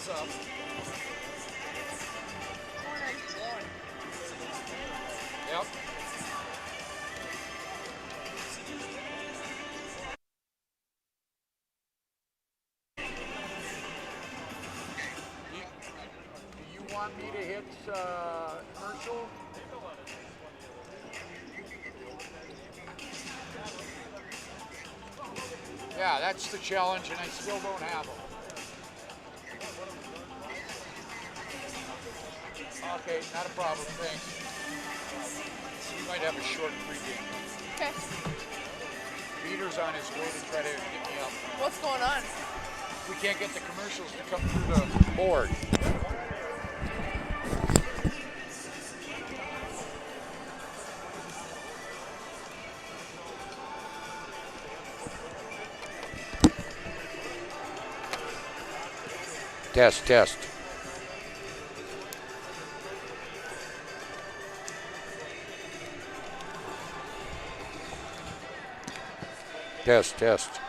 What's up? Yep. Do you want me to hit commercial? Yeah, that's the challenge, and I still don't have them. Okay, not a problem. Thanks. You might have a short pregame. Okay. Peter's on his way to try to get me up. What's going on? We can't get the commercials to come through the board. Test, test. Test, test.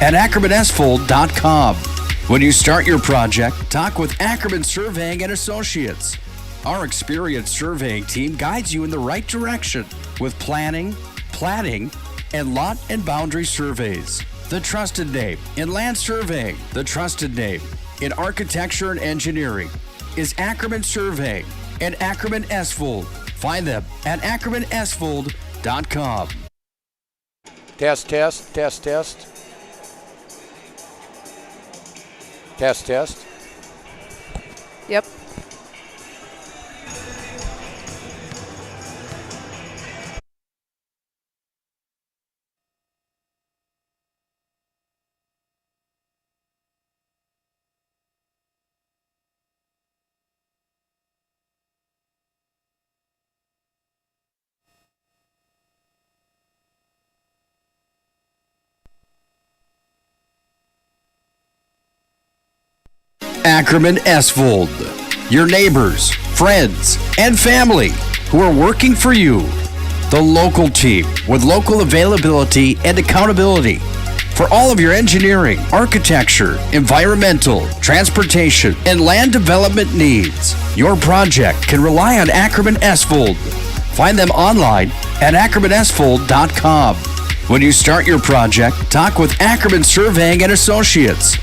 at AckermanAsphalt.com. When you start your project, talk with Ackerman Surveying and Associates. Our experienced surveying team guides you in the right direction with planning, platting, and lot and boundary surveys. The trusted name in land surveying, the trusted name in architecture and engineering is Ackerman Surveying and Ackerman Asphalt. Find them at AckermanAsphalt.com. Test, test, test, test. Test, test. Yep. Ackerman Asphalt, your neighbors, friends, and family who are working for you. The local team with local availability and accountability for all of your engineering, architecture, environmental, transportation, and land development needs. Your project can rely on Ackerman Asphalt. Find them online at AckermanAsphalt.com. When you start your project, talk with Ackerman Surveying and Associates.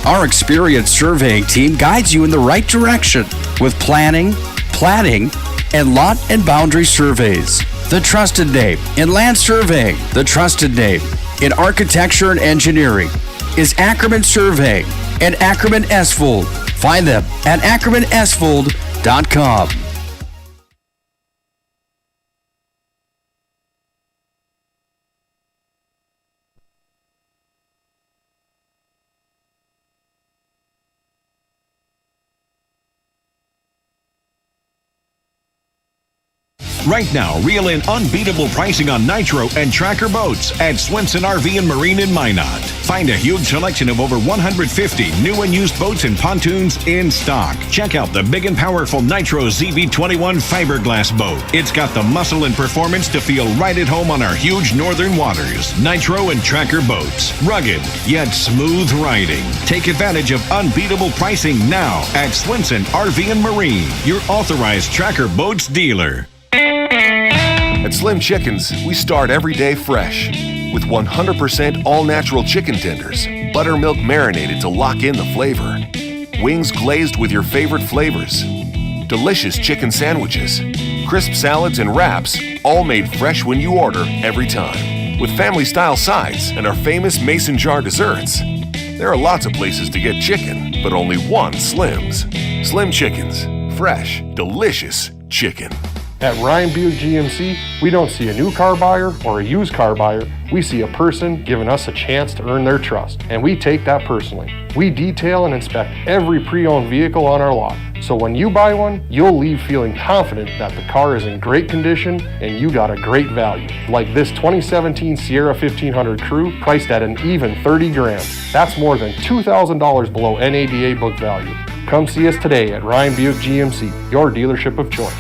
Our experienced surveying team guides you in the right direction with planning, platting, and lot and boundary surveys. The trusted name in land surveying, the trusted name in architecture and engineering is Ackerman Surveying and Ackerman Asphalt. Find them at AckermanAsphalt.com. Right now, reel in unbeatable pricing on Nitro and Tracker boats at Swenson RV and Marine in Minot. Find a huge selection of over 150 new and used boats and pontoons in stock. Check out the big and powerful Nitro ZV21 fiberglass boat. It's got the muscle and performance to feel right at home on our huge northern waters. Nitro and Tracker boats. Rugged, yet smooth riding. Take advantage of unbeatable pricing now at Swenson RV and Marine, your authorized Tracker boats dealer. At Slim Chickens, we start every day fresh with 100% all-natural chicken tenders, buttermilk marinated to lock in the flavor, wings glazed with your favorite flavors, delicious chicken sandwiches, crisp salads and wraps, all made fresh when you order every time, with family-style sides and our famous mason jar desserts. There are lots of places to get chicken, but only one Slim's. Slim Chickens. Fresh, delicious chicken. At Ryan Buick GMC, we don't see a new car buyer or a used car buyer. We see a person giving us a chance to earn their trust, and we take that personally. We detail and inspect every pre-owned vehicle on our lot. So when you buy one, you'll leave feeling confident that the car is in great condition and you got a great value. Like this 2017 Sierra 1500 Crew, priced at an even $30,000. That's more than $2,000 below NADA book value. Come see us today at Ryan Buick GMC, your dealership of choice.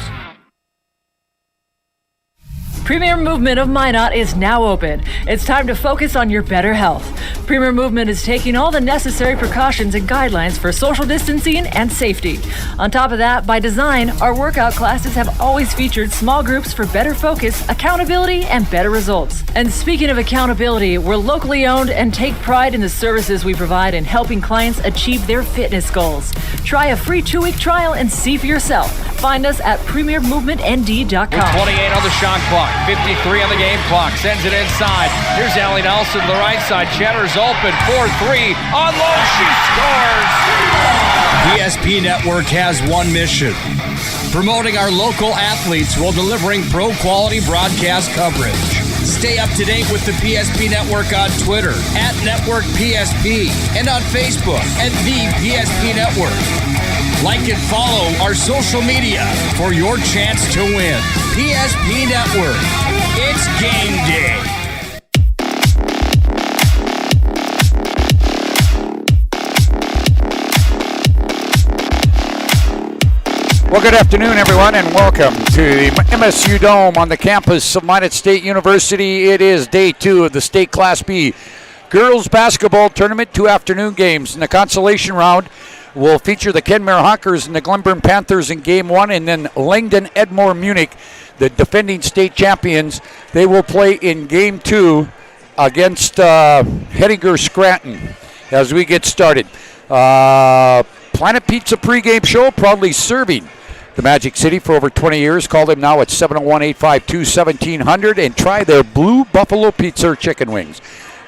Premier Movement of Minot is now open. It's time to focus on your better health. Premier Movement is taking all the necessary precautions and guidelines for social distancing and safety. On top of that, by design, our workout classes have always featured small groups for better focus, accountability, and better results. And speaking of accountability, we're locally owned and take pride in the services we provide in helping clients achieve their fitness goals. Try a free 2-week trial and see for yourself. Find us at premiermovementnd.com. With 28 on the shot clock. 53 on the game clock. Sends it inside. Here's Allie Nelson to the right side. Cheddar's open. 4-3. On low. She scores. PSP Network has one mission: promoting our local athletes while delivering pro-quality broadcast coverage. Stay up to date with the PSP Network on Twitter at Network PSP and on Facebook at The PSP Network. Like and follow our social media for your chance to win. PSP Network. It's game day. Well, good afternoon, everyone, and welcome to the MSU Dome on the campus of Minot State University. It is day 2 of the State Class B girls basketball tournament, 2 afternoon games. In the consolation round, we'll feature the Kenmare Hawkers and the Glenburn Panthers in Game 1, and then Langdon Edmore Munich, the defending state champions. They will play in Game 2 against Hettinger Scranton as we get started. Planet Pizza pregame show, proudly serving the Magic City for over 20 years. Call them now at 701-852-1700 and try their Blue Buffalo Pizza chicken wings.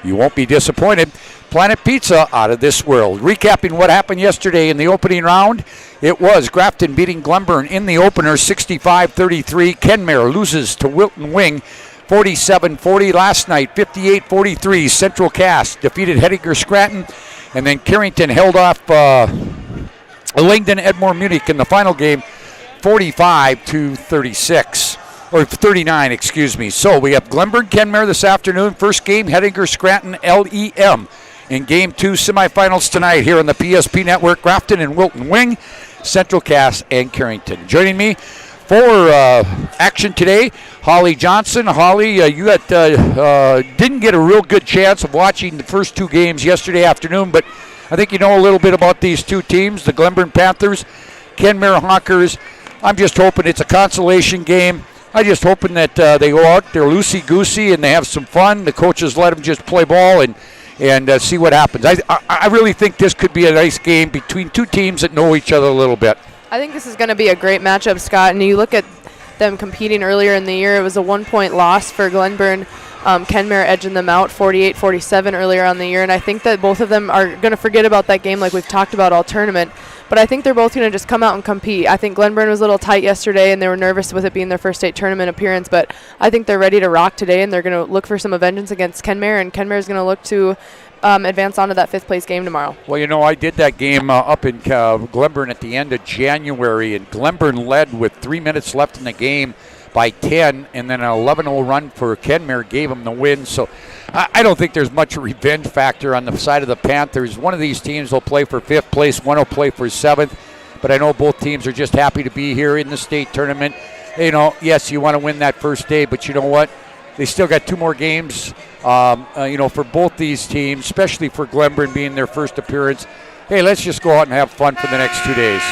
You won't be disappointed. Planet Pizza, out of this world. Recapping what happened yesterday in the opening round, it was Grafton beating Glenburn in the opener 65-33. Kenmare loses to Wilton Wing 47-40. Last night, 58-43. Central Cass defeated Hettinger Scranton, and then Carrington held off Langdon Edmore Munich in the final game 45-36. Or 39, excuse me. So we have Glenburn Kenmare this afternoon. First game, Hettinger Scranton LEM. In Game 2 semifinals tonight here on the PSP Network, Grafton and Wilton Wing, Central Cass and Carrington. Joining me for action today, Holly Johnson. Holly, you didn't get a real good chance of watching the first 2 games yesterday afternoon, but I think you know a little bit about these 2 teams, the Glenburn Panthers, Kenmare Hawkers. I'm just hoping it's a consolation game. I'm just hoping that they go out, they're loosey-goosey, and they have some fun. The coaches let them just play ball and see what happens. I really think this could be a nice game between 2 teams that know each other a little bit. I think this is going to be a great matchup, Scott. And you look at them competing earlier in the year, it was a 1-point loss for Glenburn. Kenmare edging them out 48-47 earlier on the year. And I think that both of them are going to forget about that game like we've talked about all tournament. But I think they're both going to just come out and compete. I think Glenburn was a little tight yesterday, and they were nervous with it being their first state tournament appearance. But I think they're ready to rock today, and they're going to look for some vengeance against Kenmare. And Kenmare is going to look to advance on to that 5th place game tomorrow. Well, you know, I did that game up in Glenburn at the end of January, and Glenburn led with 3 minutes left in the game by 10, and then an 11-0 run for Kenmare gave them the win. So I don't think there's much revenge factor on the side of the Panthers. One of these teams will play for 5th place, one will play for 7th, but I know both teams are just happy to be here in the state tournament. You know, yes, you want to win that first day, but you know what? They still got 2 more games, for both these teams, especially for Glenburn being their first appearance. Hey, let's just go out and have fun for the next 2 days.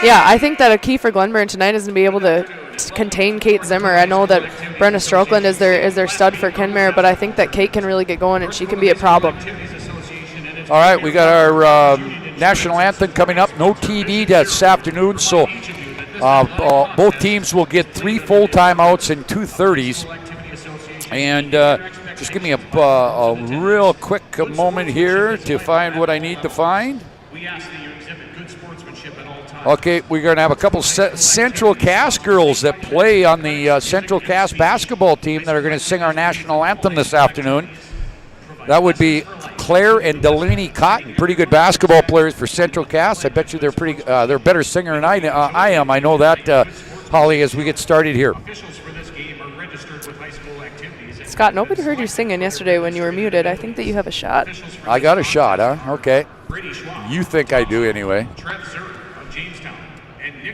Yeah, I think that a key for Glenburn tonight is to be able to contain Kate Zimmer. I know that Brenna Strokeland is their stud for Kenmare, but I think that Kate can really get going and she can be a problem. All right, we got our national anthem coming up. No TV this afternoon, so both teams will get 3 full timeouts and 2 30s. And just give me a real quick moment here to find what I need to find. Okay, we're going to have a couple Central Cass girls that play on the Central Cass basketball team that are going to sing our national anthem this afternoon. That would be Claire and Delaney Cotton, pretty good basketball players for Central Cass. I bet you they're they're a better singer than I am. I know that, Holly, as we get started here. Scott, nobody heard you singing yesterday when you were muted. I think that you have a shot. I got a shot, huh? Okay. You think I do anyway.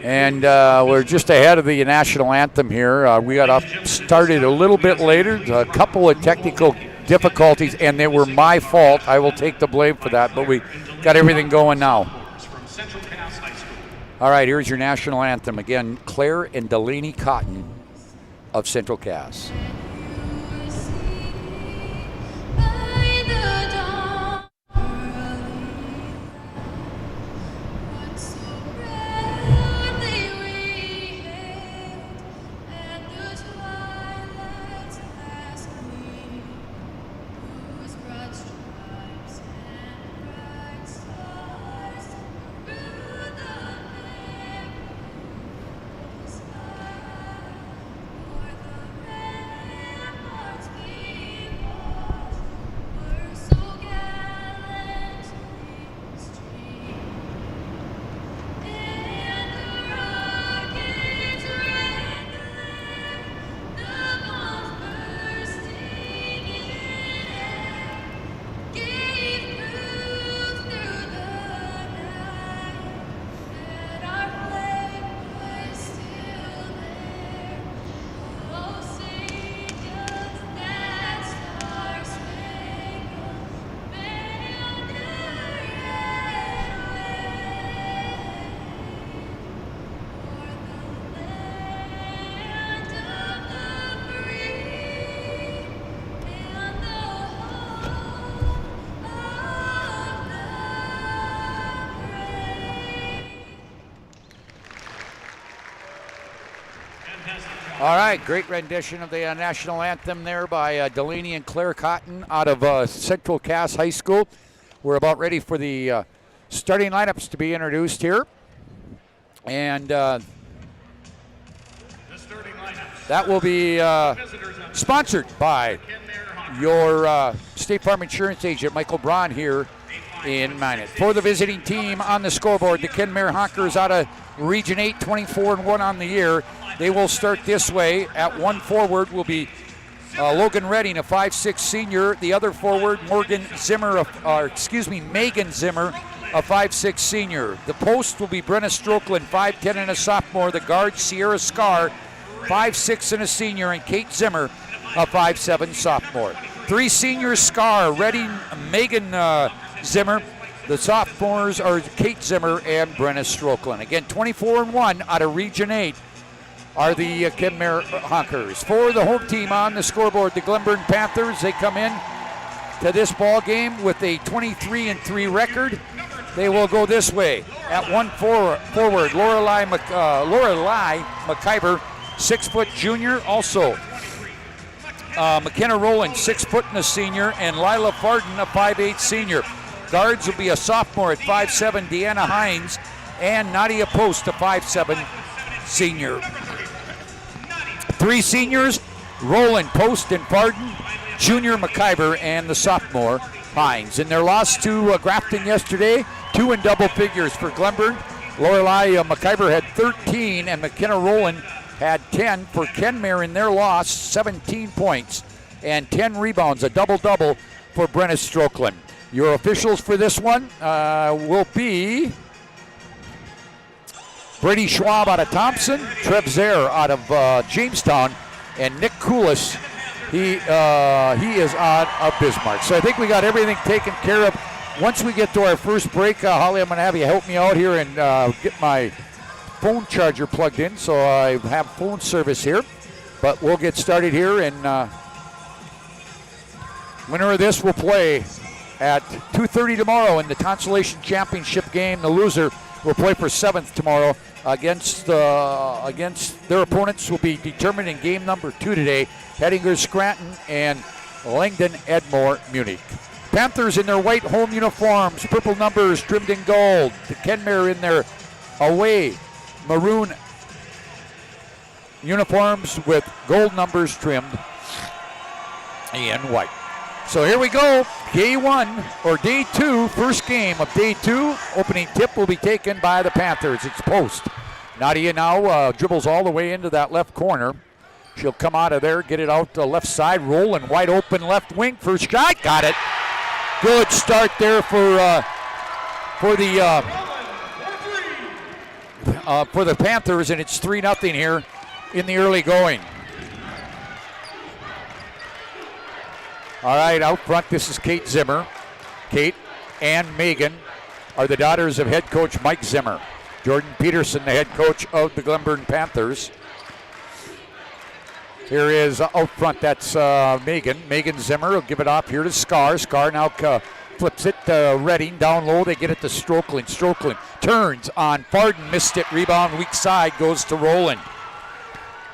And we're just ahead of the national anthem here. We got started a little bit later. A couple of technical difficulties, and they were my fault. I will take the blame for that, but we got everything going now. All right, here's your national anthem. Again, Claire and Delaney Cotton of Central Cass. All right, great rendition of the national anthem there by Delaney and Claire Cotton out of Central Cass High School. We're about ready for the starting lineups to be introduced here. And that will be sponsored by your State Farm Insurance agent, Michael Braun, here in Minot. For the visiting team on the scoreboard, the Kenmare Honkers out of Region 8, 24-1 on the year. They will start this way. At one forward will be Logan Redding, a 5'6" senior. The other forward, Megan Zimmer, a 5'6" senior. The post will be Brenna Strokeland, 5'10" and a sophomore. The guard, Sierra Scar, 5'6" and a senior, and Kate Zimmer, a 5'7" sophomore. Three seniors, Scar, Redding, Megan Zimmer. The sophomores are Kate Zimmer and Brenna Strokeland. Again, 24-1 out of Region 8 are the Kenmare Honkers. For the home team on the scoreboard, the Glenburn Panthers, they come in to this ball game with a 23-3 record. They will go this way. At one forward, Lorelei McIver, 6-foot junior. Also, McKenna Rowland, 6 foot and a senior, and Lila Farden, a 5'8" senior. Guards will be a sophomore at 5'7", Deanna Hines, and Nadia Post, a 5'7" senior. Three seniors, Rowland, Post, and Farden, junior McIver, and the sophomore Hines. In their loss to Grafton yesterday, 2 in double figures for Glenburn. Lorelei McIver had 13, and McKenna Rowland had 10 for Kenmare in their loss, 17 points and 10 rebounds, a double-double for Brenna Strokeland. Your officials for this one will be Brady Schwab out of Thompson, Trev Zare out of Jamestown, and Nick Koulis, he is out of Bismarck. So I think we got everything taken care of. Once we get to our first break, Holly, I'm going to have you help me out here and get my phone charger plugged in so I have phone service here. But we'll get started here, and winner of this will play at 2:30 tomorrow in the Consolation Championship game. The loser will play for 7th tomorrow against their opponents will be determined in game number 2 today. Hettinger Scranton and Langdon Edmore Munich. Panthers in their white home uniforms, purple numbers trimmed in gold. The Kenmare in their away maroon uniforms with gold numbers trimmed in white. So here we go, day 1, or day 2, first game of day 2. Opening tip will be taken by the Panthers. It's post. Nadia now dribbles all the way into that left corner. She'll come out of there, get it out the left side, rolling wide open left wing. First shot, got it. Good start there for the Panthers, and it's 3-0 here in the early going. All right, out front, this is Kate Zimmer. Kate and Megan are the daughters of head coach Mike Zimmer. Jordan Peterson, the head coach of the Glenburn Panthers. Here is out front, that's Megan. Megan Zimmer will give it off here to Scar. Scar now flips it to Redding. Down low, they get it to Strokeland. Strokeland turns on Farden, missed it. Rebound, weak side, goes to Rowland.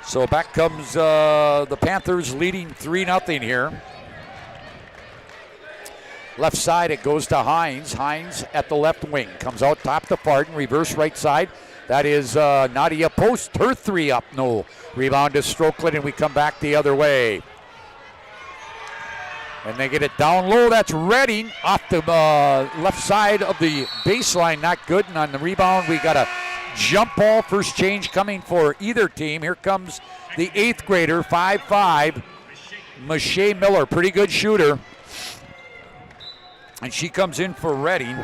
So back comes the Panthers leading 3-0 here. Left side, it goes to Hines. Hines at the left wing. Comes out top to Farden, reverse right side. That is Nadia Post, her 3 up, no. Rebound to Strokeland, and we come back the other way. And they get it down low. That's Redding off the left side of the baseline. Not good. And on the rebound, we got a jump ball. First change coming for either team. Here comes the 8th grader, 5'5", Mache Miller. Pretty good shooter. And she comes in for Redding.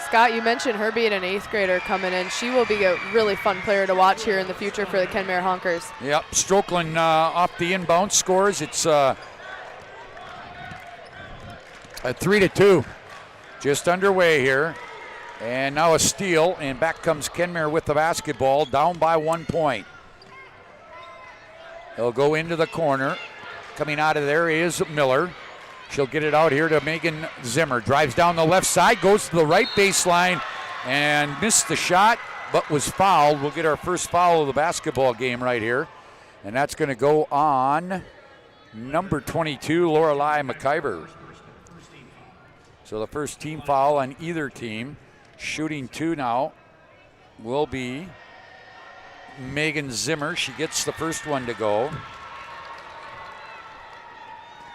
Scott, you mentioned her being an 8th grader coming in. She will be a really fun player to watch here in the future for the Kenmare Honkers. Yep, Strokeland off the inbound scores. It's a 3-2. Just underway here. And now a steal, and back comes Kenmare with the basketball, down by 1 point. They'll go into the corner. Coming out of there is Miller. She'll get it out here to Megan Zimmer. Drives down the left side, goes to the right baseline, and missed the shot. but was fouled. We'll get our first foul of the basketball game right here. And that's going to go on number 22, Lorelei McIver. So the first team foul on either team. Shooting 2 now will be Megan Zimmer. She gets the first one to go.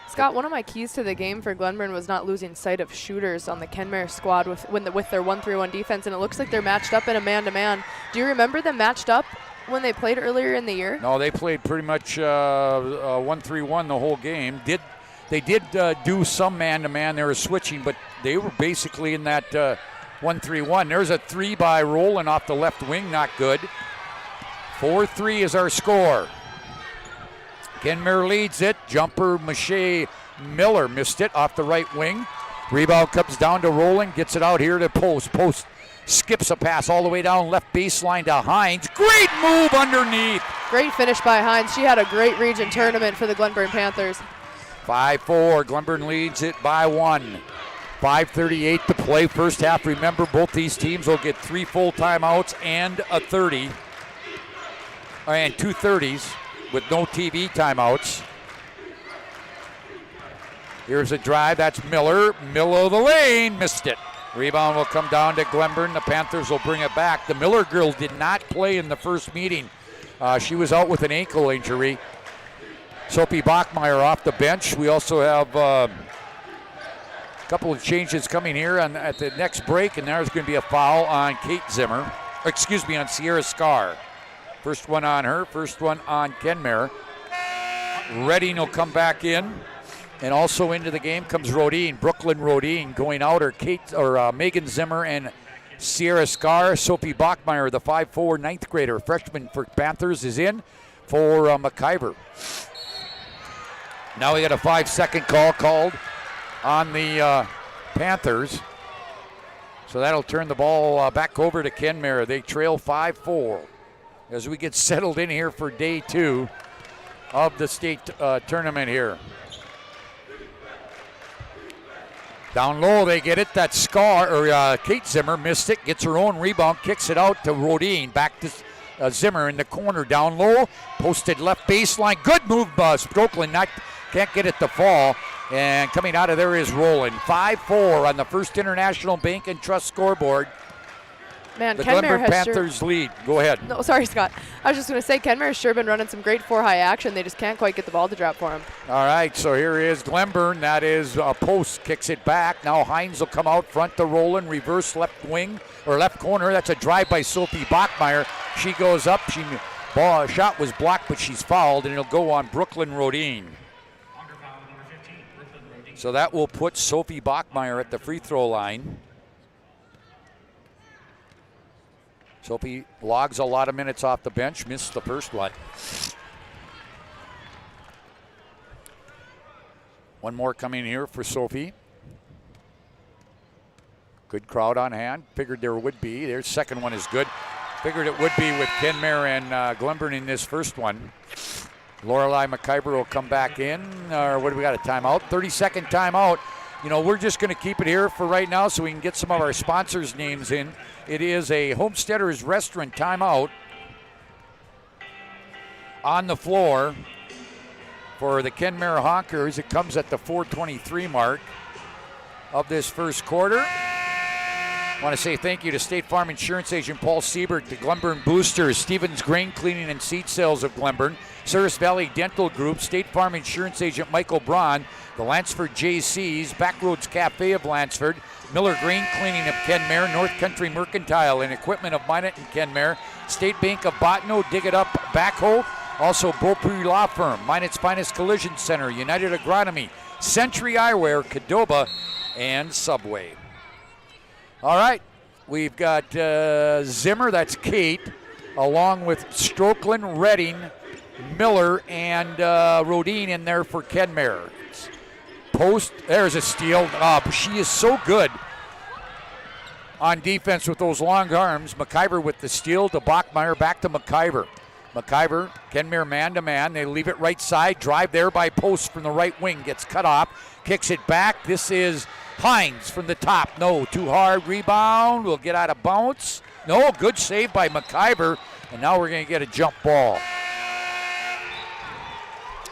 Scott, one of my keys to the game for Glenburn was not losing sight of shooters on the Kenmare squad with their 1-3-1 defense, and it looks like they're matched up in a man-to-man. Do you remember them matched up when they played earlier in the year? No, they played pretty much 1-3-1 the whole game. They did do some man-to-man. They were switching, but they were basically in that 1-3-1. There's a 3 by Rowland off the left wing, not good. 4-3 is our score. Kenmare leads it. Jumper, Mache Miller missed it off the right wing. Rebound comes down to Rowland, gets it out here to Post. Post skips a pass all the way down left baseline to Hines. Great move underneath. Great finish by Hines. She had a great region tournament for the Glenburn Panthers. 5-4. Glenburn leads it by 1. 5:38 to play. First half. Remember, both these teams will get 3 full timeouts and a 30. And 2 30s. With no TV timeouts. Here's a drive. That's Miller. Middle of the lane. Missed it. Rebound will come down to Glenburn. The Panthers will bring it back. The Miller girl did not play in the first meeting. She was out with an ankle injury. Sophie Bachmeyer off the bench. We also have a couple of changes coming here at the next break, and there's going to be a foul on Kate Zimmer. On Sierra Scar. First one on her, first one on Kenmare. Redding will come back in. And also into the game comes Rodine, Brooklyn Rodine going out, or Megan Zimmer and Sierra Scar. Sophie Bachmeyer, the 5'4" ninth grader, freshman for Panthers, is in for McIver. Now we got a 5-second call called on the Panthers. So that'll turn the ball back over to Kenmare. They trail 5-4. As we get settled in here for day 2 of the state tournament here. Down low, they get it. That's Kate Zimmer missed it, gets her own rebound, kicks it out to Rodine. Back to Zimmer in the corner, down low, posted left baseline. Good move, Strokeland can't get it to fall. And coming out of there is Rowland. 5-4 on the First International Bank and Trust scoreboard. Man, the Kenmare Glenburn Panthers lead. Go ahead. No, sorry, Scott. I was just going to say, Kenmare has sure been running some great 4-high action. They just can't quite get the ball to drop for them. All right, so here is Glenburn. That is Post, kicks it back. Now Hines will come out front to Rowland, reverse left wing, or left corner. That's a drive by Sophie Bachmeyer. She goes up. Shot was blocked, but she's fouled, and it'll go on Brooklyn Rodine. So that will put Sophie Bachmeyer at the free throw line. Sophie logs a lot of minutes off the bench, missed the first one. One more coming here for Sophie. Good crowd on hand. Figured there would be. Their second one is good. Figured it would be with Kenmare and Glenburn in this first one. Lorelei McIver will come back in. Or what do we got, a timeout? 30-second timeout. You know, we're just going to keep it here for right now so we can get some of our sponsors' names in. It is a Homesteaders Restaurant timeout on the floor for the Kenmare Honkers. It comes at the 4:23 mark of this first quarter. I want to say thank you to State Farm Insurance Agent Paul Siebert, the Glenburn Boosters, Stevens Grain Cleaning and Seed Sales of Glenburn, Service Valley Dental Group, State Farm Insurance Agent Michael Braun, the Lansford JCs, Backroads Cafe of Lansford, Miller Grain Cleaning of Kenmare, North Country Mercantile and Equipment of Minot and Kenmare, State Bank of Bottineau, Dig It Up Backhoe, also Beaupuy Law Firm, Minot's Finest Collision Center, United Agronomy, Century Eyewear, Caddoba, and Subway. All right, we've got Zimmer, that's Kate, along with Strokeland, Redding, Miller, and Rodine in there for Kenmare. Post, there's a steal. She is so good on defense with those long arms. McIver with the steal to Bachmeyer, back to McIver. McIver, Kenmare man-to-man. They leave it right side. Drive there by Post from the right wing. Gets cut off. Kicks it back. This is Hines from the top. No, too hard. Rebound. Will get out of bounds. No, good save by McIver, and now we're going to get a jump ball.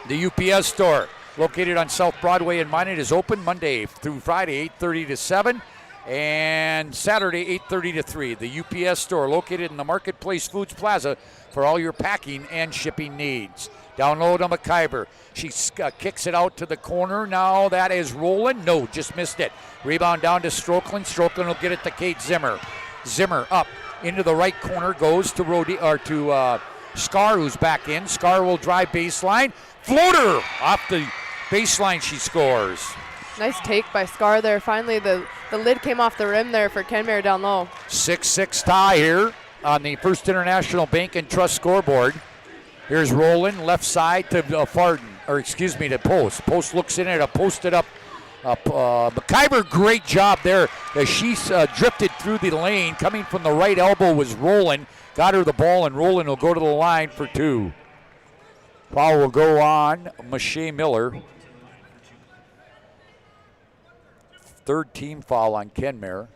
The UPS store, located on South Broadway in Minot, is open Monday through Friday, 8:30 to 7, and Saturday, 8:30 to 3. The UPS store, located in the Marketplace Foods Plaza, for all your packing and shipping needs. Down low to McIver. She kicks it out to the corner. Now that is rolling. No, just missed it. Rebound down to Strokeland. Strokeland will get it to Kate Zimmer. Zimmer up into the right corner, goes to Scar, who's back in. Scar will drive baseline. Floater off the baseline, she scores. Nice take by Scar there. Finally, the lid came off the rim there for Kenmare down low. 6-6 tie here on the First International Bank and Trust scoreboard. Here's Rowland, left side to to Post. Post looks in at a posted up. McIver, great job there as she drifted through the lane. Coming from the right elbow was Rowland. Got her the ball, and Rowland will go to the line for 2. Foul will go on Mache Miller. Third team foul on Kenmare.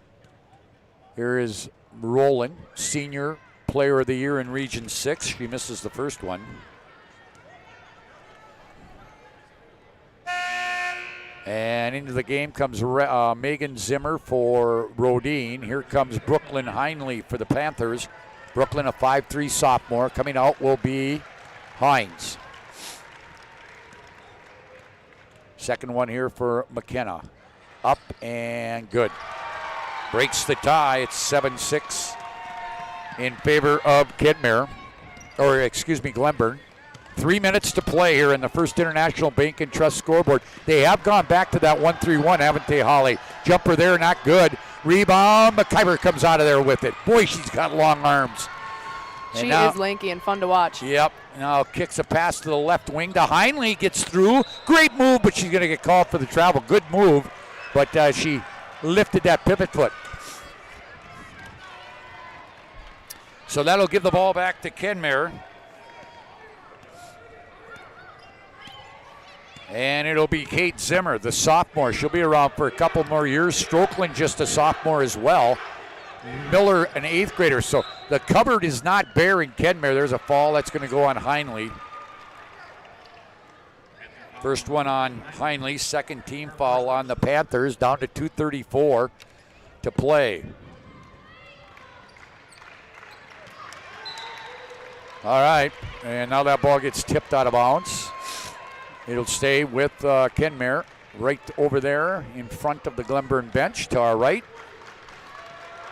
Here is Rowland, senior player of the year in Region 6. She misses the first one. And into the game comes Megan Zimmer for Rodine. Here comes Brooklyn Heinley for the Panthers. Brooklyn, a 5'3 sophomore. Coming out will be Hines. Second one here for McKenna. Up and good. Breaks the tie. It's 7-6 in favor of Glenburn. 3 minutes to play here in the First International Bank and Trust scoreboard. They have gone back to that 1-3-1, haven't they, Holly? Jumper there, not good. Rebound. McIver comes out of there with it. Boy, she's got long arms. She is lanky and fun to watch. Yep. Now kicks a pass to the left wing to Heinley. Gets through. Great move, but she's going to get called for the travel. Good move, but she lifted that pivot foot. So that'll give the ball back to Kenmare. And it'll be Kate Zimmer, the sophomore. She'll be around for a couple more years. Strokeland, just a sophomore as well. Miller, an 8th grader. So the cupboard is not bare in Kenmare. There's a fall that's going to go on Heinley. First one on Heinley. Second team foul on the Panthers. Down to 2:34 to play. All right. And now that ball gets tipped out of bounds. It'll stay with Kenmare right over there in front of the Glenburn bench to our right.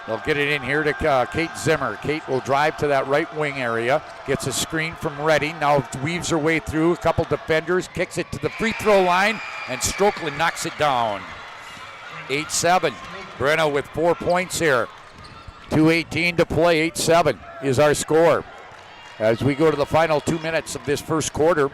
They'll get it in here to Kate Zimmer. Kate will drive to that right wing area. Gets a screen from Redding. Now weaves her way through a couple defenders. Kicks it to the free throw line. And Strokeland knocks it down. 8-7. Brenna with 4 points here. 2:18 to play. 8-7 is our score. As we go to the final 2 minutes of this first quarter.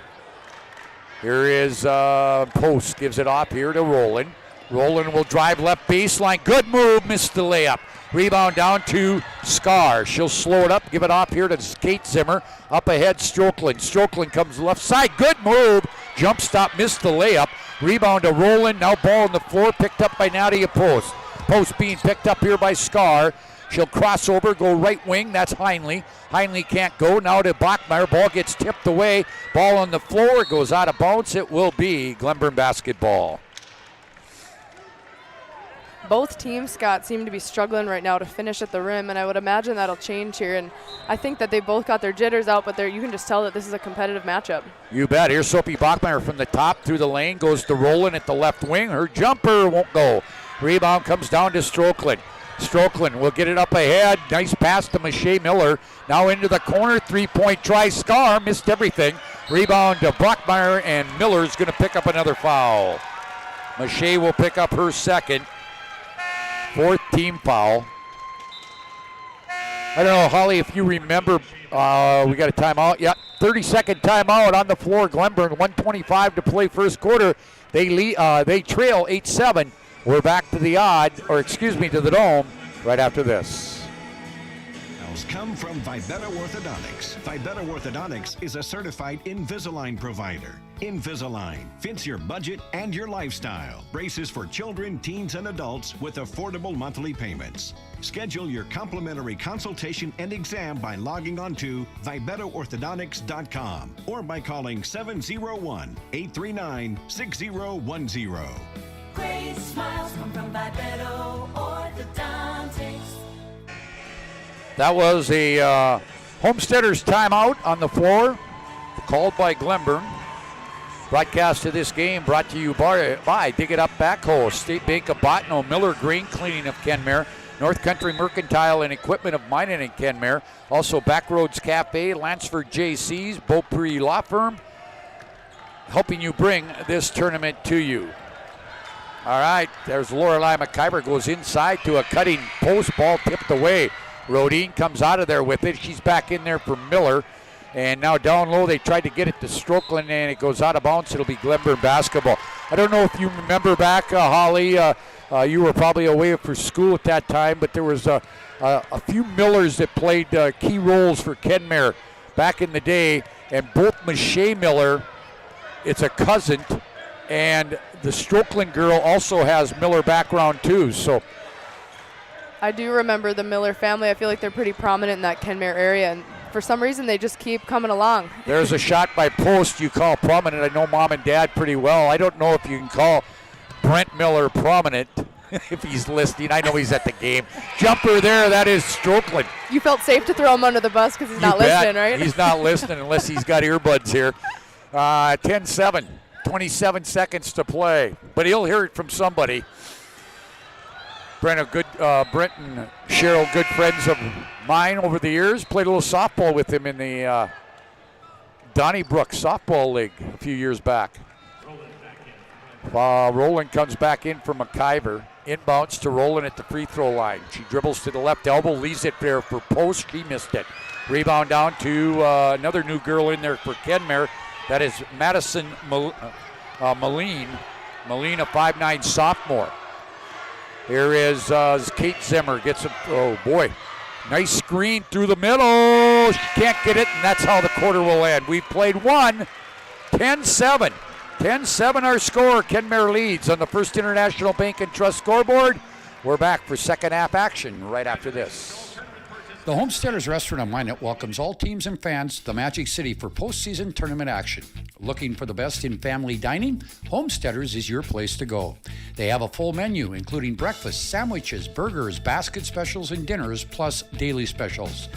Here is Post, gives it off here to Rowland. Rowland will drive left baseline. Good move, missed the layup. Rebound down to Scar. She'll slow it up, give it off here to Kate Zimmer. Up ahead, Strokeland. Strokeland comes left side. Good move. Jump stop, missed the layup. Rebound to Rowland. Now ball on the floor, picked up by Nadia Post. Post being picked up here by Scar. She'll cross over, go right wing. That's Heinley. Heinley can't go. Now to Bachmeyer. Ball gets tipped away. Ball on the floor. Goes out of bounds. It will be Glenburn basketball. Both teams, Scott, seem to be struggling right now to finish at the rim, and I would imagine that'll change here. And I think that they both got their jitters out, but you can just tell that this is a competitive matchup. You bet. Here's Sophie Bachmeyer from the top through the lane. Goes to Rowland at the left wing. Her jumper won't go. Rebound comes down to Strokeland. Strokeland will get it up ahead. Nice pass to Mache Miller. Now into the corner. 3-point try. Scar missed everything. Rebound to Brockmeyer, and Miller's going to pick up another foul. Mache will pick up her second. 4th team foul. I don't know, Holly, if you remember, we got a timeout. Yeah, 30-second timeout on the floor. Glenburn, 1:25 to play first quarter. They trail 8-7. We're back to the to the Dome right after this. smiles come from Vibetta Orthodontics. Vibetta Orthodontics is a certified Invisalign provider. Invisalign fits your budget and your lifestyle. Braces for children, teens, and adults with affordable monthly payments. Schedule your complimentary consultation and exam by logging on to VibettaOrthodontics.com or by calling 701-839-6010. Great smiles come from Vibetta Orthodontics. That was a Homesteaders timeout on the floor, called by Glenburn. Broadcast of this game brought to you by Dig It Up Backhoe, State Bank of Botno, Miller Grain Cleaning of Kenmare, North Country Mercantile and Equipment of Minot in Kenmare, also Backroads Cafe, Lansford JC's, Beaupre Law Firm, helping you bring this tournament to you. All right, there's Lorelei McIver, goes inside to a cutting post, ball tipped away. Rodine comes out of there with it. She's back in there for Miller. And now down low, they tried to get it to Strokeland, and it goes out of bounds. It'll be Glenburn basketball. I don't know if you remember back, Holly, you were probably away for school at that time, but there was a few Millers that played key roles for Kenmare back in the day, and both Michelle Miller, it's a cousin, and the Strokeland girl also has Miller background too. So I do remember the Miller family. I feel like they're pretty prominent in that Kenmare area, and for some reason they just keep coming along. There's a shot by post you call prominent. I know Mom and Dad pretty well. I don't know if you can call Brent Miller prominent if he's listening. I know he's at the game. Jumper there, that is Strokeland. You felt safe to throw him under the bus because he's not listening, right? He's not listening unless he's got earbuds here. 10-7, 27 seconds to play, but he'll hear it from somebody. Brent and Cheryl, good friends of mine over the years. Played a little softball with him in the Donnybrook Softball League a few years back. Rowland comes back in for McIver. Inbounds to Rowland at the free throw line. She dribbles to the left elbow, leaves it there for post. She missed it. Rebound down to another new girl in there for Kenmare. That is Madison Moline. Moline, a 5'9" sophomore. Here is Kate Zimmer, gets it. Oh boy, nice screen through the middle. She can't get it, and that's how the quarter will end. We've played one, 10-7. 10-7 our score. Kenmare leads on the First International Bank and Trust scoreboard. We're back for second half action right after this. The Homesteaders Restaurant on Minot welcomes all teams and fans to the Magic City for postseason tournament action. Looking for the best in family dining? Homesteaders is your place to go. They have a full menu, including breakfast, sandwiches, burgers, basket specials, and dinners, plus daily specials.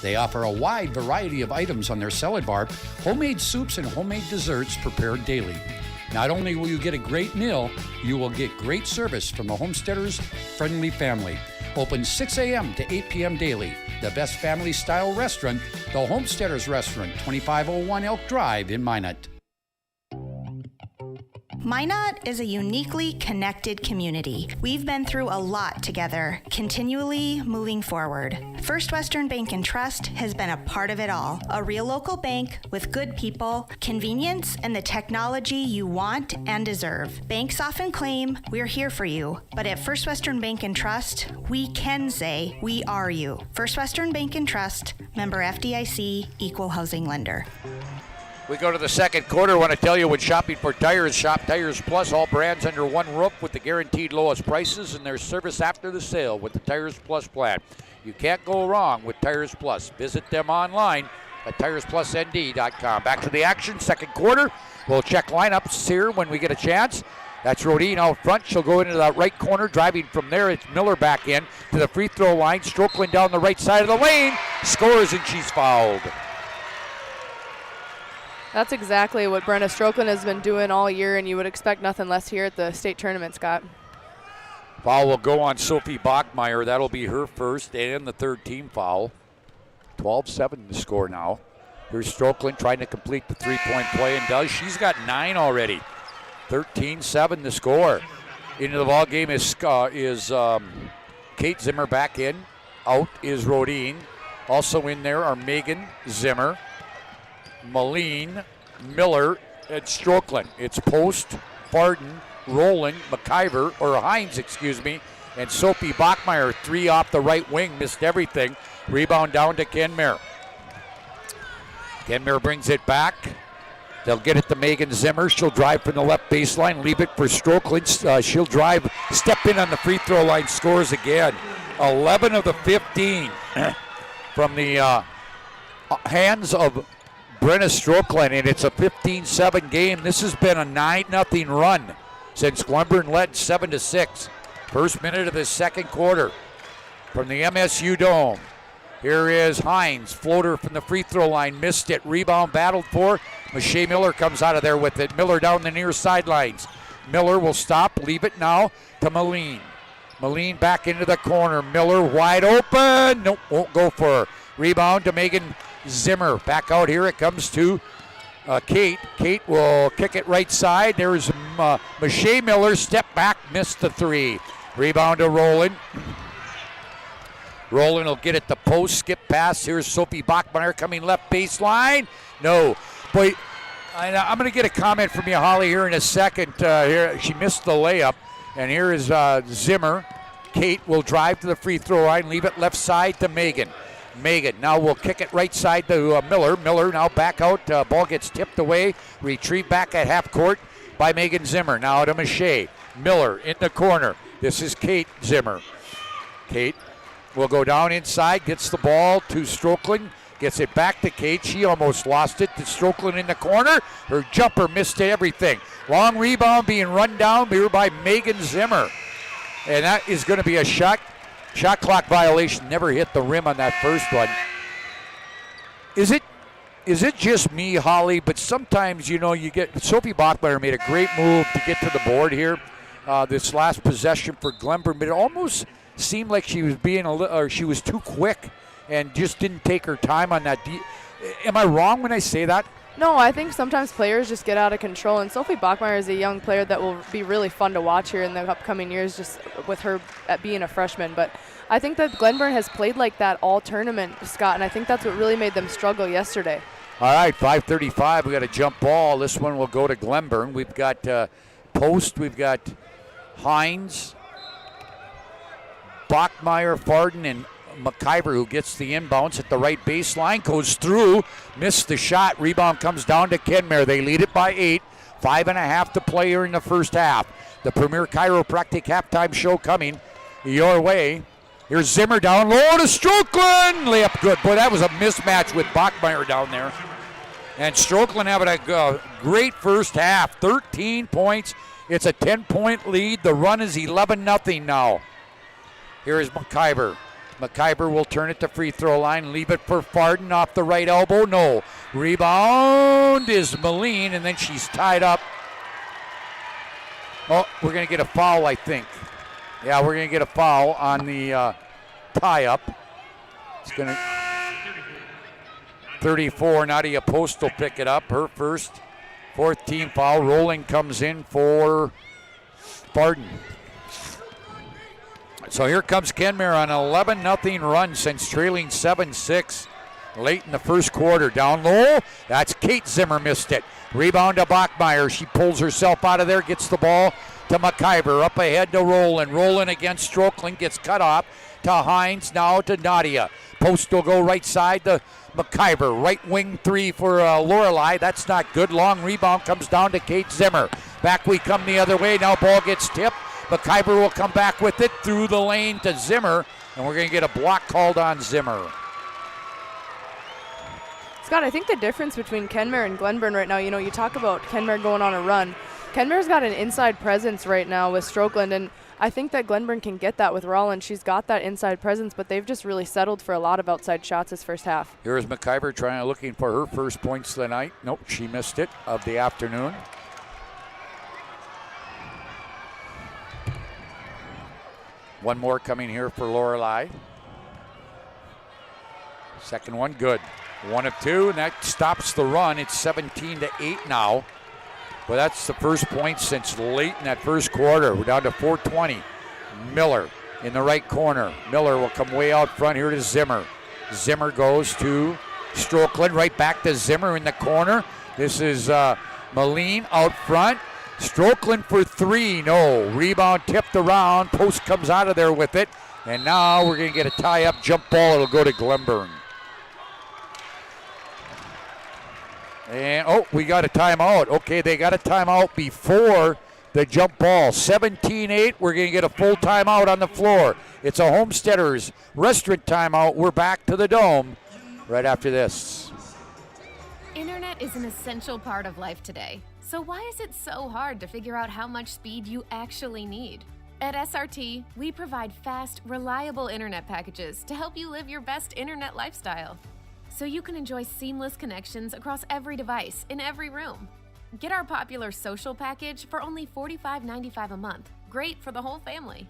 They offer a wide variety of items on their salad bar, homemade soups, and homemade desserts prepared daily. Not only will you get a great meal, you will get great service from the Homesteaders friendly family. Open 6 a.m. to 8 p.m. daily. The best family-style restaurant, the Homesteaders Restaurant, 2501 Elk Drive in Minot. Minot is a uniquely connected community. We've been through a lot together, continually moving forward. First Western Bank and Trust has been a part of it all. A real local bank with good people, convenience, and the technology you want and deserve. Banks often claim we're here for you, but at First Western Bank and Trust, we can say we are you. First Western Bank and Trust, member FDIC, equal housing lender. We go to the second quarter. I want to tell you, when shopping for tires, shop Tires Plus. All brands under one roof with the guaranteed lowest prices and their service after the sale with the Tires Plus plan. You can't go wrong with Tires Plus. Visit them online at TiresPlusND.com. Back to the action, second quarter. We'll check lineups here when we get a chance. That's Rodine out front. She'll go into that right corner. Driving from there, it's Miller back in to the free throw line. Strokeland down the right side of the lane. Scores, and she's fouled. That's exactly what Brenda Strokeland has been doing all year, and you would expect nothing less here at the state tournament, Scott. Foul will go on Sophie Bachmeyer. That'll be her first and the third team foul. 12-7 the score now. Here's Strokeland trying to complete the three-point play, and does. She's got 9 already. 13-7 the score. Into the ball game is Kate Zimmer back in. Out is Rodine. Also in there are Megan Zimmer, Moline, Miller, and Strokeland. It's Post, Barden, Rowland, Hines, and Sophie Bachmeyer. 3 off the right wing, missed everything. Rebound down to Kenmare. Kenmare brings it back. They'll get it to Megan Zimmer. She'll drive from the left baseline, leave it for Strokeland. She'll drive, step in on the free throw line, scores again. 11 of the 15 from the hands of Brenna Strokeland, and it's a 15-7 game. This has been a 9-0 run since Glenburn led 7-6. First minute of the second quarter from the MSU Dome. Here is Hines, floater from the free throw line, missed it. Rebound battled for. Mache Miller comes out of there with it. Miller down the near sidelines. Miller will stop, leave it now to Moline. Moline back into the corner. Miller wide open. Nope, won't go for her. Rebound to Megan Zimmer. Back out here. It comes to Kate. Kate will kick it right side. There's Mache Miller. Step back, missed the three. Rebound to Roland. Roland will get it to post, skip pass. Here's Sophie Bachmeyer coming left baseline. No. Boy, I'm going to get a comment from you, Holly, here in a second. Here she missed the layup. And here is Zimmer. Kate will drive to the free throw line, leave it left side to Megan. Megan now will kick it right side to Miller. Miller now back out. Ball gets tipped away. Retrieved back at half court by Megan Zimmer. Now to Mache. Miller in the corner. This is Kate Zimmer. Kate will go down inside, gets the ball to Strokeland, gets it back to Kate. She almost lost it to Strokeland in the corner. Her jumper missed everything. Long rebound being run down here by Megan Zimmer. And that is going to be a shot clock violation. Never hit the rim on that first one. Is it just me, Holly? But sometimes, you get Sophie Bachmeyer made a great move to get to the board here. This last possession for Glenburn, but it almost seemed like she was she was too quick and just didn't take her time on that. Am I wrong when I say that? No, I think sometimes players just get out of control, and Sophie Bachmeyer is a young player that will be really fun to watch here in the upcoming years, just with her at being a freshman. But I think that Glenburn has played like that all tournament, Scott, and I think that's what really made them struggle yesterday. All right, 5:35. We got a jump ball. This one will go to Glenburn. We've got post. We've got Hines, Bachmeyer, Farden, and McIver, who gets the inbounds at the right baseline, goes through, missed the shot. Rebound comes down to Kenmare. They lead it by 8. 5.5 to play here in the first half. The Premier Chiropractic halftime show coming your way. Here's Zimmer down low to Strokeland. Layup good. Boy, that was a mismatch with Bachmeyer down there. And Strokeland having a great first half. 13 points. It's a 10-point lead. The run is 11-0 now. Here is McIver. McIver will turn it to free throw line, leave it for Farden off the right elbow. No. Rebound is Moline, and then she's tied up. Oh, we're going to get a foul, I think. Yeah, we're going to get a foul on the tie-up. It's going to 34. Nadia Post will pick it up. Her first, fourth team foul. Rolling comes in for Farden. So here comes Kenmare on an 11-0 run since trailing 7-6 late in the first quarter. Down low, that's Kate Zimmer, missed it. Rebound to Bachmeyer. She pulls herself out of there, gets the ball to McIver. Up ahead to Roland. Roland against Strokeland, gets cut off to Hines, now to Nadia. Post will go right side to McIver. Right wing three for Lorelei. That's not good. Long rebound comes down to Kate Zimmer. Back we come the other way. Now ball gets tipped. McIver will come back with it through the lane to Zimmer, and we're going to get a block called on Zimmer. Scott, I think the difference between Kenmare and Glenburn right now, you talk about Kenmare going on a run. Kenmare's got an inside presence right now with Strokeland, and I think that Glenburn can get that with Rollins. She's got that inside presence, but they've just really settled for a lot of outside shots this first half. Here's McIver looking for her first points of the night. Nope, she missed it, of the afternoon. One more coming here for Lorelei. Second one, good. 1 of 2, and that stops the run. It's 17-8 now. Well, that's the first point since late in that first quarter. We're down to 4:20. Miller in the right corner. Miller will come way out front here to Zimmer. Zimmer goes to Strokeland, right back to Zimmer in the corner. This is Moline out front. Strokeland for 3, no. Rebound tipped around. Post comes out of there with it. And now we're going to get a tie-up jump ball. It'll go to Glenburn. And, oh, we got a timeout. Okay, they got a timeout before the jump ball. 17-8, we're going to get a full timeout on the floor. It's a Homesteaders restaurant timeout. We're back to the Dome right after this. Internet is an essential part of life today. So why is it so hard to figure out how much speed you actually need? At SRT, we provide fast, reliable internet packages to help you live your best internet lifestyle, so you can enjoy seamless connections across every device in every room. Get our popular social package for only $45.95 a month. Great for the whole family.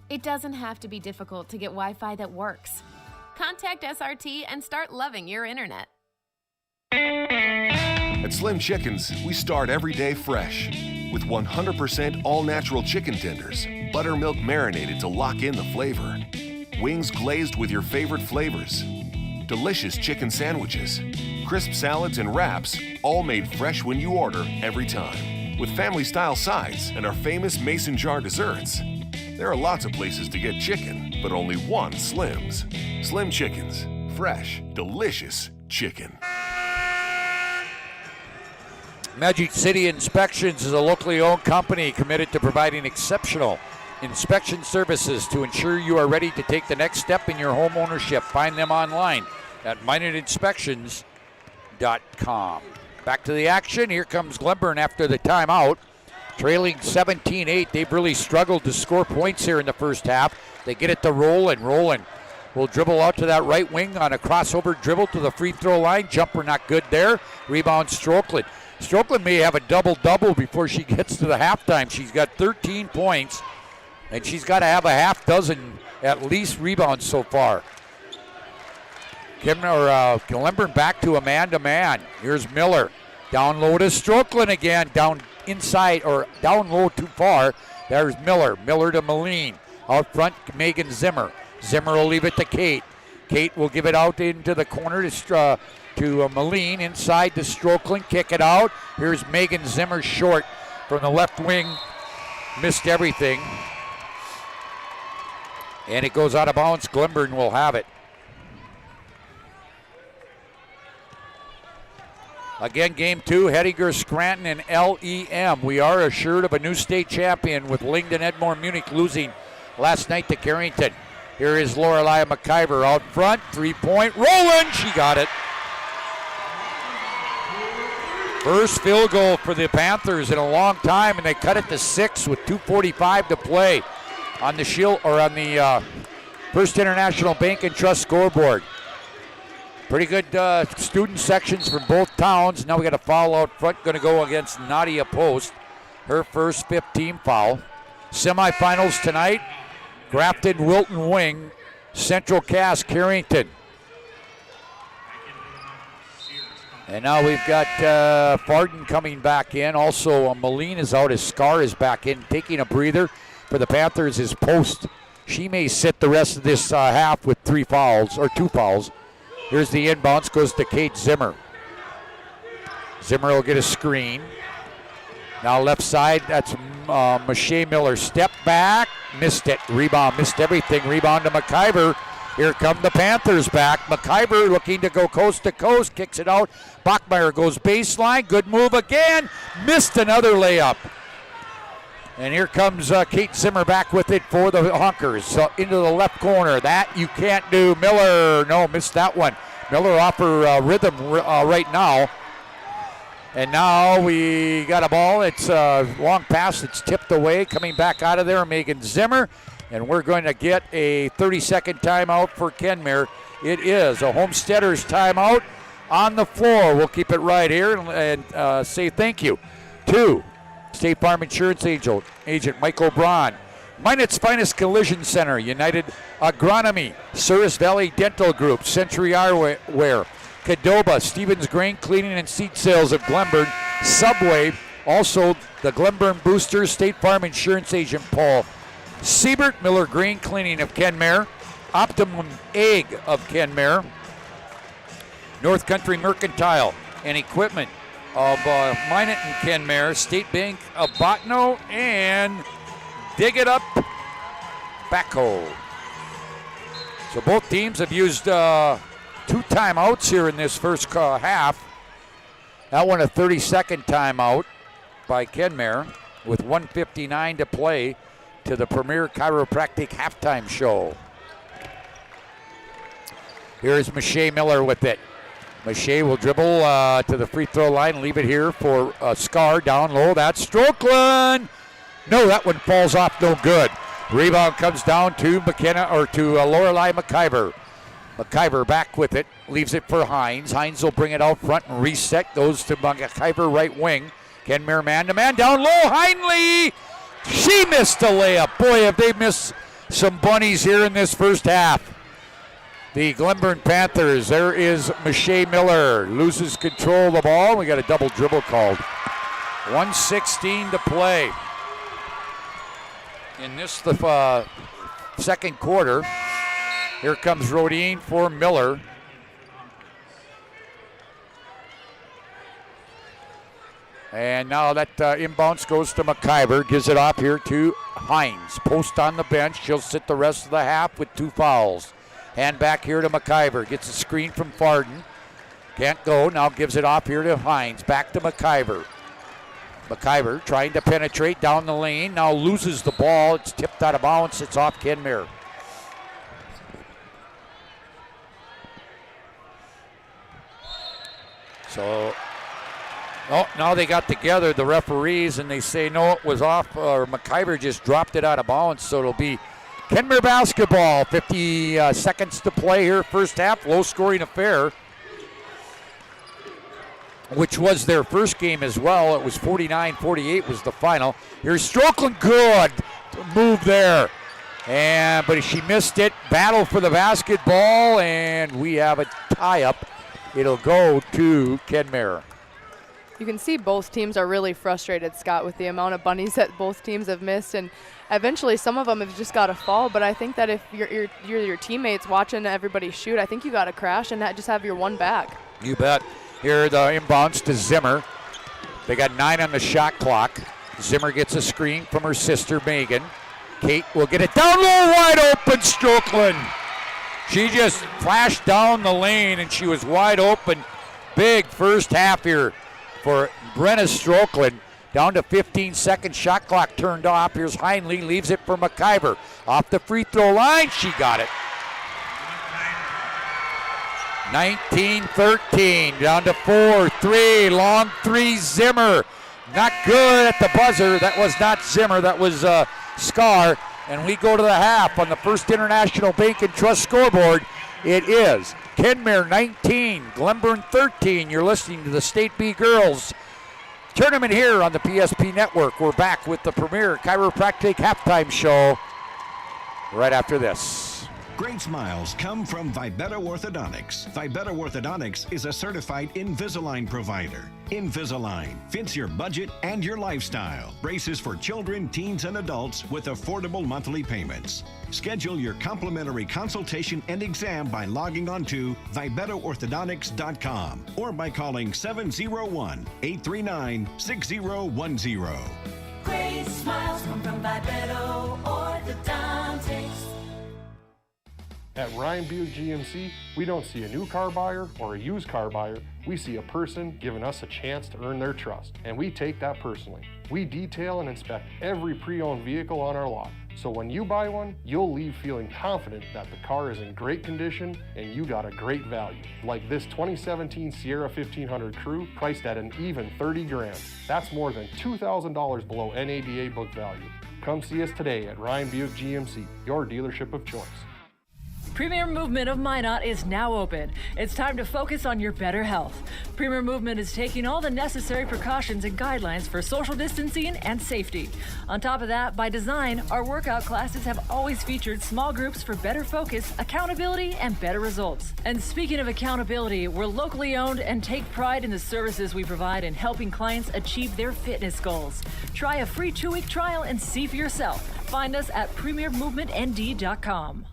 It doesn't have to be difficult to get Wi-Fi that works. Contact SRT and start loving your internet. At Slim Chickens, we start every day fresh with 100% all-natural chicken tenders, buttermilk marinated to lock in the flavor, wings glazed with your favorite flavors, delicious chicken sandwiches, crisp salads and wraps, all made fresh when you order every time, with family-style sides and our famous mason jar desserts. There are lots of places to get chicken, but only one Slim's. Slim Chickens. Fresh, delicious chicken. Magic City Inspections is a locally owned company committed to providing exceptional inspection services to ensure you are ready to take the next step in your home ownership. Find them online at minuteinspections.com. Back to the action. Here comes Glenburn after the timeout. Trailing 17-8. They've really struggled to score points here in the first half. They get it to Roland. Roland will dribble out to that right wing on a crossover dribble to the free throw line. Jumper not good there. Rebound Strokeland. Strokeland may have a double-double before she gets to the halftime. She's got 13 points, and she's got to have a half dozen at least rebounds so far. Glenburn back to a man-to-man. Here's Miller. Down low to Strokeland again. Down inside, or down low too far. There's Miller. Miller to Moline. Out front, Megan Zimmer. Zimmer will leave it to Kate. Kate will give it out into the corner to Moline. Inside to Strokeland. Kick it out. Here's Megan Zimmer short from the left wing. Missed everything. And it goes out of bounds. Glenburn will have it. Again, game two, Hettinger, Scranton, and LEM. We are assured of a new state champion with Lyngdon Edmore Munich losing last night to Carrington. Here is Lorelei McIver out front. 3-point. Roland! She got it. First field goal for the Panthers in a long time, and they cut it to 6 with 2:45 to play on the First International Bank and Trust scoreboard. Pretty good student sections from both towns. Now we got a foul out front, going to go against Nadia Post. Her first 15 foul. Semifinals tonight, Grafton, Wilton Wing, Central Cass, Carrington. And now we've got Farden coming back in. Also, Moline is out. His Scar is back in, taking a breather. For the Panthers, his Post. She may sit the rest of this half with 2 fouls. Here's the inbounds, goes to Kate Zimmer. Zimmer will get a screen. Now left side, that's Mache Miller. Step back, missed it. Rebound, missed everything. Rebound to McIver. Here come the Panthers back. McIver looking to go coast to coast, kicks it out. Bachmeyer goes baseline, good move again. Missed another layup. And here comes Kate Zimmer back with it for the Honkers. So into the left corner. That you can't do. Miller, no, missed that one. Miller off her rhythm right now. And now we got a ball. It's a long pass. It's tipped away. Coming back out of there, Megan Zimmer. And we're going to get a 30-second timeout for Kenmare. It is a Homesteaders timeout on the floor. We'll keep it right here and say thank you to State Farm Insurance Agent Michael Braun, Minot's Finest Collision Center, United Agronomy, Souris Valley Dental Group, Century Eyewear, Cadobah, Stevens Grain Cleaning and Seed Sales of Glenburn, Subway, also the Glenburn Boosters, State Farm Insurance Agent Paul Siebert, Miller Grain Cleaning of Kenmare, Optimum Egg of Kenmare, North Country Mercantile and Equipment of Minot and Kenmare, State Bank of Botno, and Dig It Up Backhoe. So both teams have used 2 timeouts here in this first half. That one a 30-second timeout by Kenmare with 1:59 to play to the Premier Chiropractic halftime show. Here's Mache Miller with it. Mache will dribble to the free throw line and leave it here for Scar down low. That's Strokeland. No, that one falls off, no good. Rebound comes down to Lorelei McIver. McIver back with it, leaves it for Hines. Hines will bring it out front and reset. Goes to McIver right wing. Kenmare man-to-man down low. Heinley! She missed a layup. Boy, have they missed some bunnies here in this first half. The Glenburn Panthers, there is Mache Miller. Loses control of the ball. We got a double dribble called. 1:16 to play. In this, the second quarter. Here comes Rodine for Miller. And now that inbounds goes to McIver. Gives it off here to Hines. Post on the bench. She'll sit the rest of the half with 2 fouls. Hand back here to McIver. Gets a screen from Farden. Can't go. Now gives it off here to Hines. Back to McIver. McIver trying to penetrate down the lane. Now loses the ball. It's tipped out of bounds. It's off Kenmare. So, now they got together, the referees, and they say no, it was off, or McIver just dropped it out of bounds, so it'll be Kenmare basketball. 50 seconds to play here, first half, low-scoring affair, which was their first game as well. It was 49-48 was the final. Here's Strokeland, good move there, but she missed it. Battle for the basketball, and we have a tie-up. It'll go to Kenmare. You can see both teams are really frustrated, Scott, with the amount of bunnies that both teams have missed, and eventually some of them have just got to fall. But I think that if you're your teammates watching everybody shoot, I think you got to crash and just have your one back. You bet. Here the inbounds to Zimmer. They got 9 on the shot clock. Zimmer gets a screen from her sister Megan. Kate will get it down low, wide open. Strokeland. She just flashed down the lane and she was wide open. Big first half here for Brenna Strokeland. Down to 15 seconds, shot clock turned off. Here's Heinley, leaves it for McIver. Off the free throw line, she got it. 19-13, down to 4-3, long 3, Zimmer. Not good at the buzzer. That was not Zimmer, that was Scar. And we go to the half on the First International Bank and Trust scoreboard. It is Kenmare 19, Glenburn 13. You're listening to the State B Girls Tournament here on the PSP Network. We're back with the Premier Chiropractic halftime show right after this. Great smiles come from Vibetta Orthodontics. Vibetta Orthodontics is a certified Invisalign provider. Invisalign fits your budget and your lifestyle. Braces for children, teens, and adults with affordable monthly payments. Schedule your complimentary consultation and exam by logging on to VibettaOrthodontics.com or by calling 701-839-6010. Great smiles come from Vibetta Orthodontics. At Ryan Buick GMC, we don't see a new car buyer or a used car buyer. We see a person giving us a chance to earn their trust, and we take that personally. We detail and inspect every pre-owned vehicle on our lot. So when you buy one, you'll leave feeling confident that the car is in great condition and you got a great value. Like this 2017 Sierra 1500 Crew, priced at an even 30 grand. That's more than $2,000 below NADA book value. Come see us today at Ryan Buick GMC, your dealership of choice. Premier Movement of Minot is now open. It's time to focus on your better health. Premier Movement is taking all the necessary precautions and guidelines for social distancing and safety. On top of that, by design, our workout classes have always featured small groups for better focus, accountability, and better results. And speaking of accountability, we're locally owned and take pride in the services we provide in helping clients achieve their fitness goals. Try a free 2-week trial and see for yourself. Find us at premiermovementnd.com.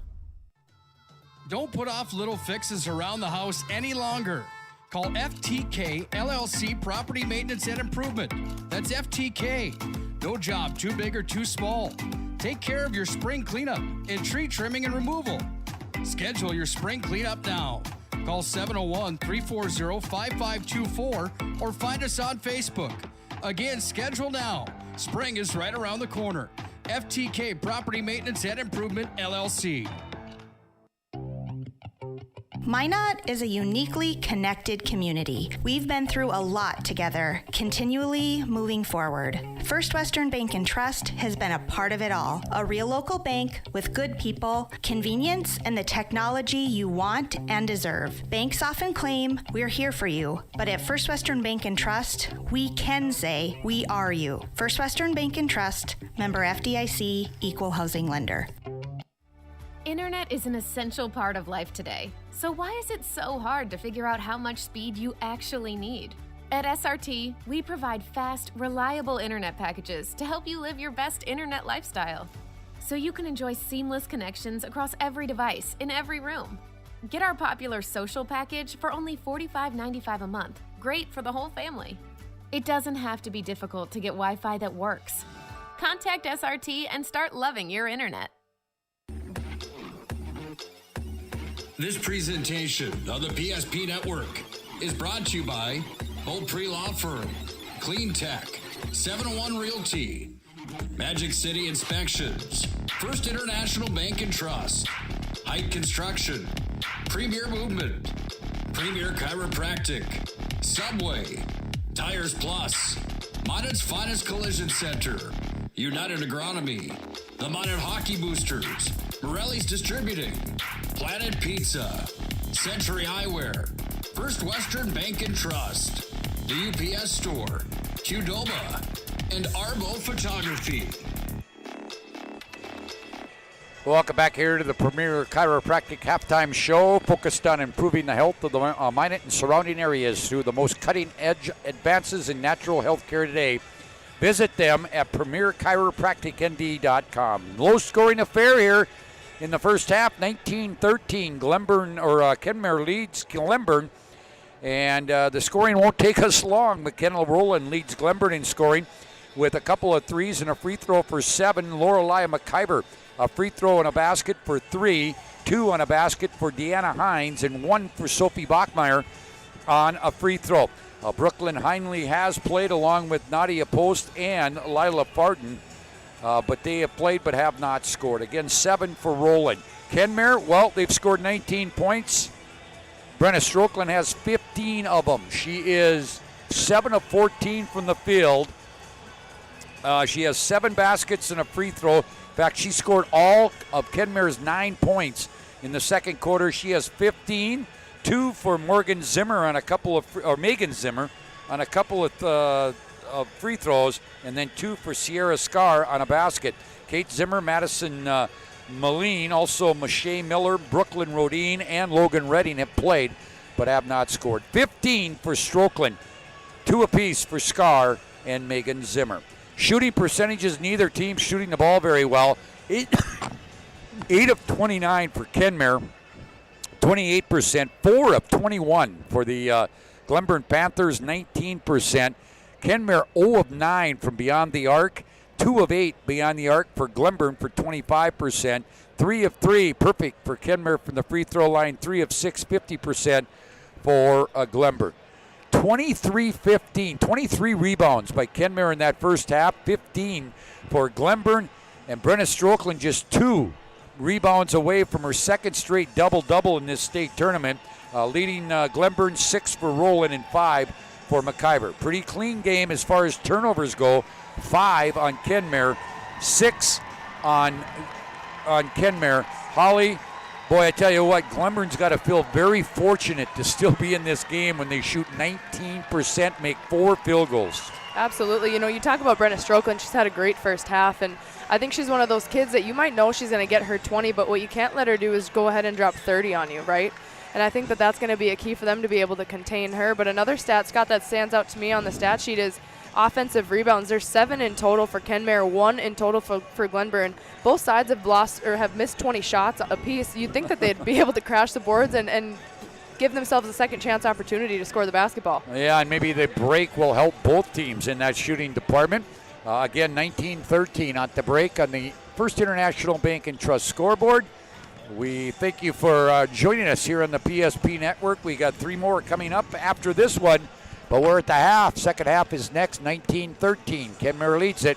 Don't put off little fixes around the house any longer. Call FTK LLC Property Maintenance and Improvement. That's FTK. No job too big or too small. Take care of your spring cleanup and tree trimming and removal. Schedule your spring cleanup now. Call 701-340-5524 or find us on Facebook. Again, schedule now. Spring is right around the corner. FTK Property Maintenance and Improvement, LLC. Minot is a uniquely connected community. We've been through a lot together, continually moving forward. First Western Bank and Trust has been a part of it all. A real local bank with good people, convenience, and the technology you want and deserve. Banks often claim we're here for you, but at First Western Bank and Trust, we can say we are you. First Western Bank and Trust, member FDIC, equal housing lender. Internet is an essential part of life today. So why is it so hard to figure out how much speed you actually need? At SRT, we provide fast, reliable internet packages to help you live your best internet lifestyle. So you can enjoy seamless connections across every device in every room. Get our popular social package for only $45.95 a month. Great for the whole family. It doesn't have to be difficult to get Wi-Fi that works. Contact SRT and start loving your internet. This presentation of the PSP Network is brought to you by Old Pre Law Firm, Clean Tech, 701 Realty, Magic City Inspections, First International Bank and Trust, Height Construction, Premier Movement, Premier Chiropractic, Subway, Tires Plus, Minot's Finest Collision Center, United Agronomy, the Minot Hockey Boosters, Morelli's Distributing, Planet Pizza, Century Eyewear, First Western Bank and Trust, the UPS Store, Qdoba, and Arbo Photography. Welcome back here to the Premier Chiropractic Halftime Show, focused on improving the health of the Minot and surrounding areas through the most cutting-edge advances in natural health care today. Visit them at PremierChiropracticND.com. Low-scoring affair here in the first half, 19-13. Kenmare leads Glenburn, and the scoring won't take us long. McKenna Rowland leads Glenburn in scoring with a couple of threes and a free throw for 7. Lorelei McIver, a free throw and a basket for 3, 2 on a basket for Deanna Hines, and 1 for Sophie Bachmeyer on a free throw. Brooklyn Heinley has played along with Nadia Post and Lila Farden, but they have played but have not scored. Again, 7 for Rowland. Kenmare, well, they've scored 19 points. Brenna Strokeland has 15 of them. She is 7 of 14 from the field. She has 7 baskets and a free throw. In fact, she scored all of Kenmare's 9 points in the second quarter. She has 15. 2 for Morgan Zimmer on a couple of, or Megan Zimmer on a couple of free throws, and then 2 for Sierra Scar on a basket. Kate Zimmer, Madison Moline, also Mache Miller, Brooklyn Rodine, and Logan Redding have played but have not scored. 15 for Strokeland, 2 apiece for Scar and Megan Zimmer. Shooting percentages, neither team shooting the ball very well. 8 of 29 for Kenmare, 28%, 4 of 21 for the Glenburn Panthers, 19%. Kenmare 0 of 9 from beyond the arc, 2 of 8 beyond the arc for Glenburn for 25%, 3 of 3 perfect for Kenmare from the free throw line, 3 of 6, 50% for Glenburn. 23-15, 23 rebounds by Kenmare in that first half, 15 for Glenburn, and Brenna Strokeland just 2 rebounds away from her second straight double-double in this state tournament, leading Glenburn 6 for Rowland and 5 for McIver. Pretty clean game as far as turnovers go. 5 on Kenmare, 6 on Kenmare. Holly, boy, I tell you what, Glenburn's got to feel very fortunate to still be in this game when they shoot 19%, make 4 field goals. Absolutely. You know, you talk about Brenna Strokeland. She's had a great first half, and I think she's one of those kids that you might know she's going to get her 20, but what you can't let her do is go ahead and drop 30 on you, right? And I think that that's going to be a key for them to be able to contain her. But another stat, Scott, that stands out to me on the stat sheet is offensive rebounds. There's 7 in total for Kenmare, 1 in total for Glenburn. Both sides have lost or have missed 20 shots apiece. You'd think that they'd be able to crash the boards and give themselves a second chance opportunity to score the basketball. Yeah, and maybe the break will help both teams in that shooting department. Again, 19-13 at the break on the First International Bank and Trust scoreboard. We thank you for joining us here on the PSP Network. We got 3 more coming up after this one, but we're at the half. Second half is next, 19-13. Kenmare leads it.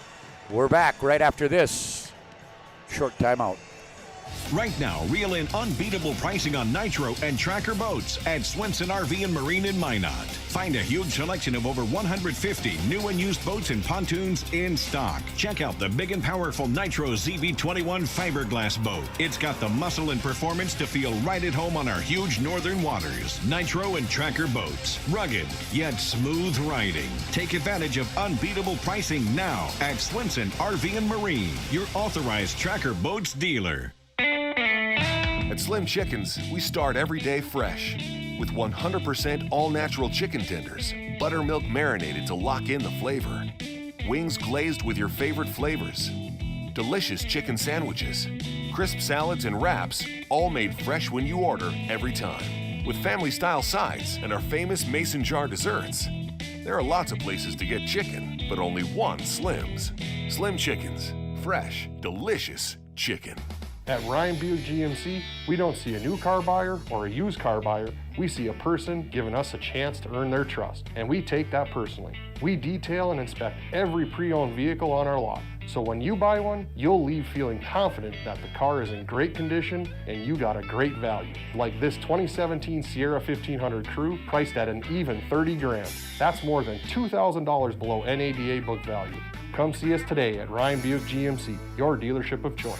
We're back right after this short timeout. Right now, reel in unbeatable pricing on Nitro and Tracker boats at Swenson RV and Marine in Minot. Find a huge selection of over 150 new and used boats and pontoons in stock. Check out the big and powerful Nitro ZV21 fiberglass boat. It's got the muscle and performance to feel right at home on our huge northern waters. Nitro and Tracker boats. Rugged, yet smooth riding. Take advantage of unbeatable pricing now at Swenson RV and Marine, your authorized Tracker boats dealer. At Slim Chickens, we start every day fresh with 100% all-natural chicken tenders, buttermilk marinated to lock in the flavor, wings glazed with your favorite flavors, delicious chicken sandwiches, crisp salads and wraps, all made fresh when you order every time, with family-style sides and our famous mason jar desserts. There are lots of places to get chicken, but only one Slim's. Slim Chickens. Fresh, delicious chicken. At Ryan Buick GMC, we don't see a new car buyer or a used car buyer. We see a person giving us a chance to earn their trust, and we take that personally. We detail and inspect every pre-owned vehicle on our lot, so when you buy one, you'll leave feeling confident that the car is in great condition and you got a great value. Like this 2017 Sierra 1500 Crew, priced at an even $30,000. That's more than $2,000 below NADA book value. Come see us today at Ryan Buick GMC, your dealership of choice.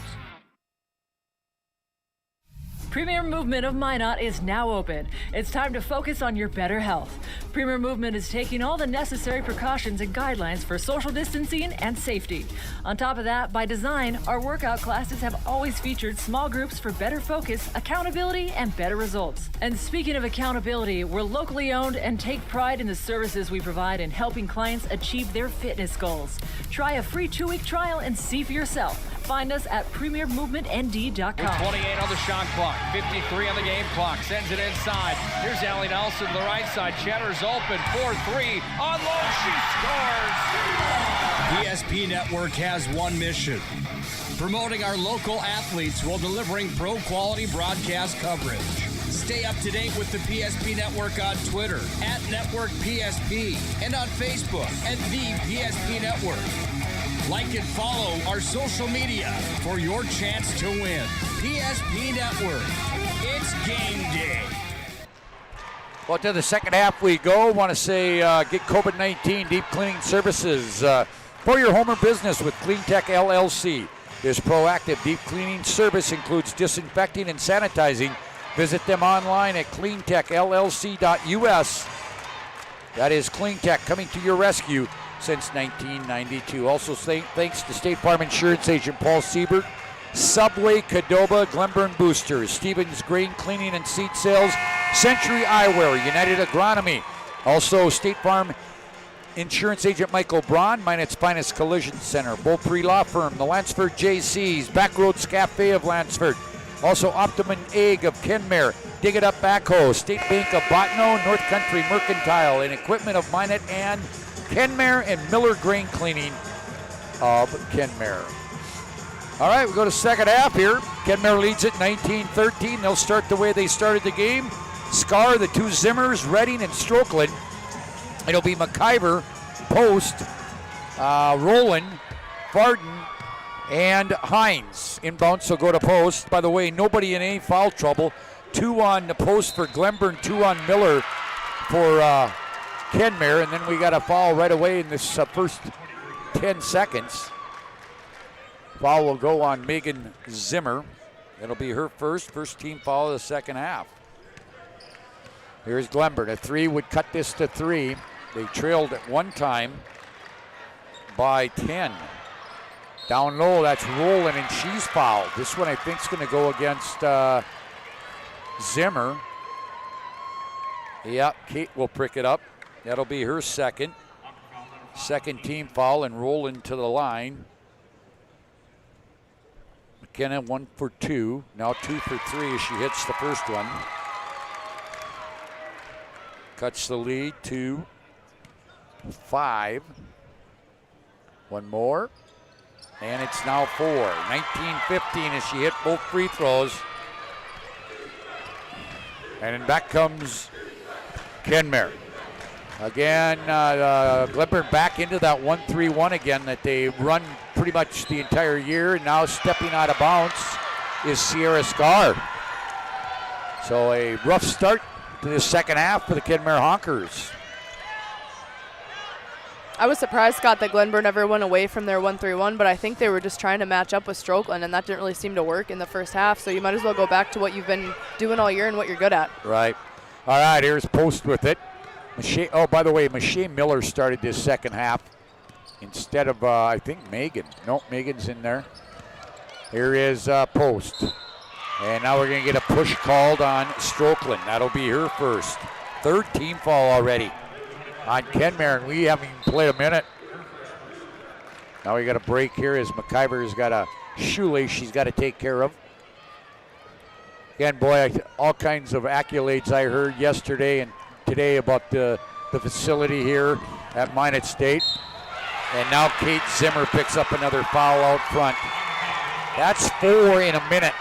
Premier Movement of Minot is now open. It's time to focus on your better health. Premier Movement is taking all the necessary precautions and guidelines for social distancing and safety. On top of that, by design, our workout classes have always featured small groups for better focus, accountability, and better results. And speaking of accountability, we're locally owned and take pride in the services we provide in helping clients achieve their fitness goals. Try a free 2-week trial and see for yourself. Find us at premiermovementnd.com. With 28 on the shot clock, 53 on the game clock, sends it inside. Here's Allie Nelson to the right side. Cheddar's open, 4-3, on low, she scores! PSP Network has one mission: promoting our local athletes while delivering pro-quality broadcast coverage. Stay up to date with the PSP Network on Twitter at Network PSP and on Facebook at the PSP Network. Like and follow our social media for your chance to win. PSP Network. It's game day. Well, to the second half we go. Want to say get COVID-19 deep cleaning services for your home or business with CleanTech LLC. This proactive deep cleaning service includes disinfecting and sanitizing. Visit them online at cleantechllc.us. That is CleanTech coming to your rescue since 1992. Also, thanks to State Farm Insurance Agent Paul Siebert, Subway, Caddoba, Glenburn Boosters, Stevens Grain Cleaning and Seed Sales, Century Eyewear, United Agronomy. Also, State Farm Insurance Agent Michael Braun, Minot's Finest Collision Center, Beaupre Law Firm, the Lansford JCs, Backroads Cafe of Lansford. Also, Optimum Egg of Kenmare, Dig It Up Backhoe, State Bank of Botno, North Country Mercantile, and Equipment of Minot and Kenmare, and Miller Grain Cleaning of Kenmare. All right, we go to second half here. Kenmare leads it 19-13. They'll start the way they started the game. Scar, the two Zimmers, Redding, and Strokeland. It'll be McIver, Post, Rowland, Farden, and Hines. Inbounds will go to Post. By the way, nobody in any foul trouble. 2 on the Post for Glenburn, 2 on Miller for Kenmare, and then we got a foul right away in this first 10 seconds. Foul will go on Megan Zimmer. It'll be her first team foul of the second half. Here's Glenburn. A 3 would cut this to 3. They trailed at one time by 10. Down low, that's Rowland, and she's fouled. This one I think is going to go against Zimmer. Yep, Kate will pick it up. That'll be her second team foul, and Rowland to the line. McKenna 1 for 2, now 2 for 3 as she hits the first one. Cuts the lead to 5. One more, and it's now 4. 19-15 as she hit both free throws. And then back comes Kenmare. Again, Glenburn back into that 1-3-1 again that they run pretty much the entire year. And now stepping out of bounds is Sierra Scar. So a rough start to the second half for the Kenmare Honkers. I was surprised, Scott, that Glenburn never went away from their 1-3-1, but I think they were just trying to match up with Strokeland, and that didn't really seem to work in the first half. So you might as well go back to what you've been doing all year and what you're good at. Right. All right, here's Post with it. By the way, Mache Miller started this second half instead of, I think, Megan. Nope, Megan's in there. Here is Post. And now we're going to get a push called on Strokeland. That'll be her first. Third team foul already on Kenmare, and we haven't even played a minute. Now we got a break here as McIver's got a shoelace she's got to take care of. Again, boy, all kinds of accolades I heard yesterday and today about the facility here at Minot State. And now Kate Zimmer picks up another foul out front. That's 4 in a minute.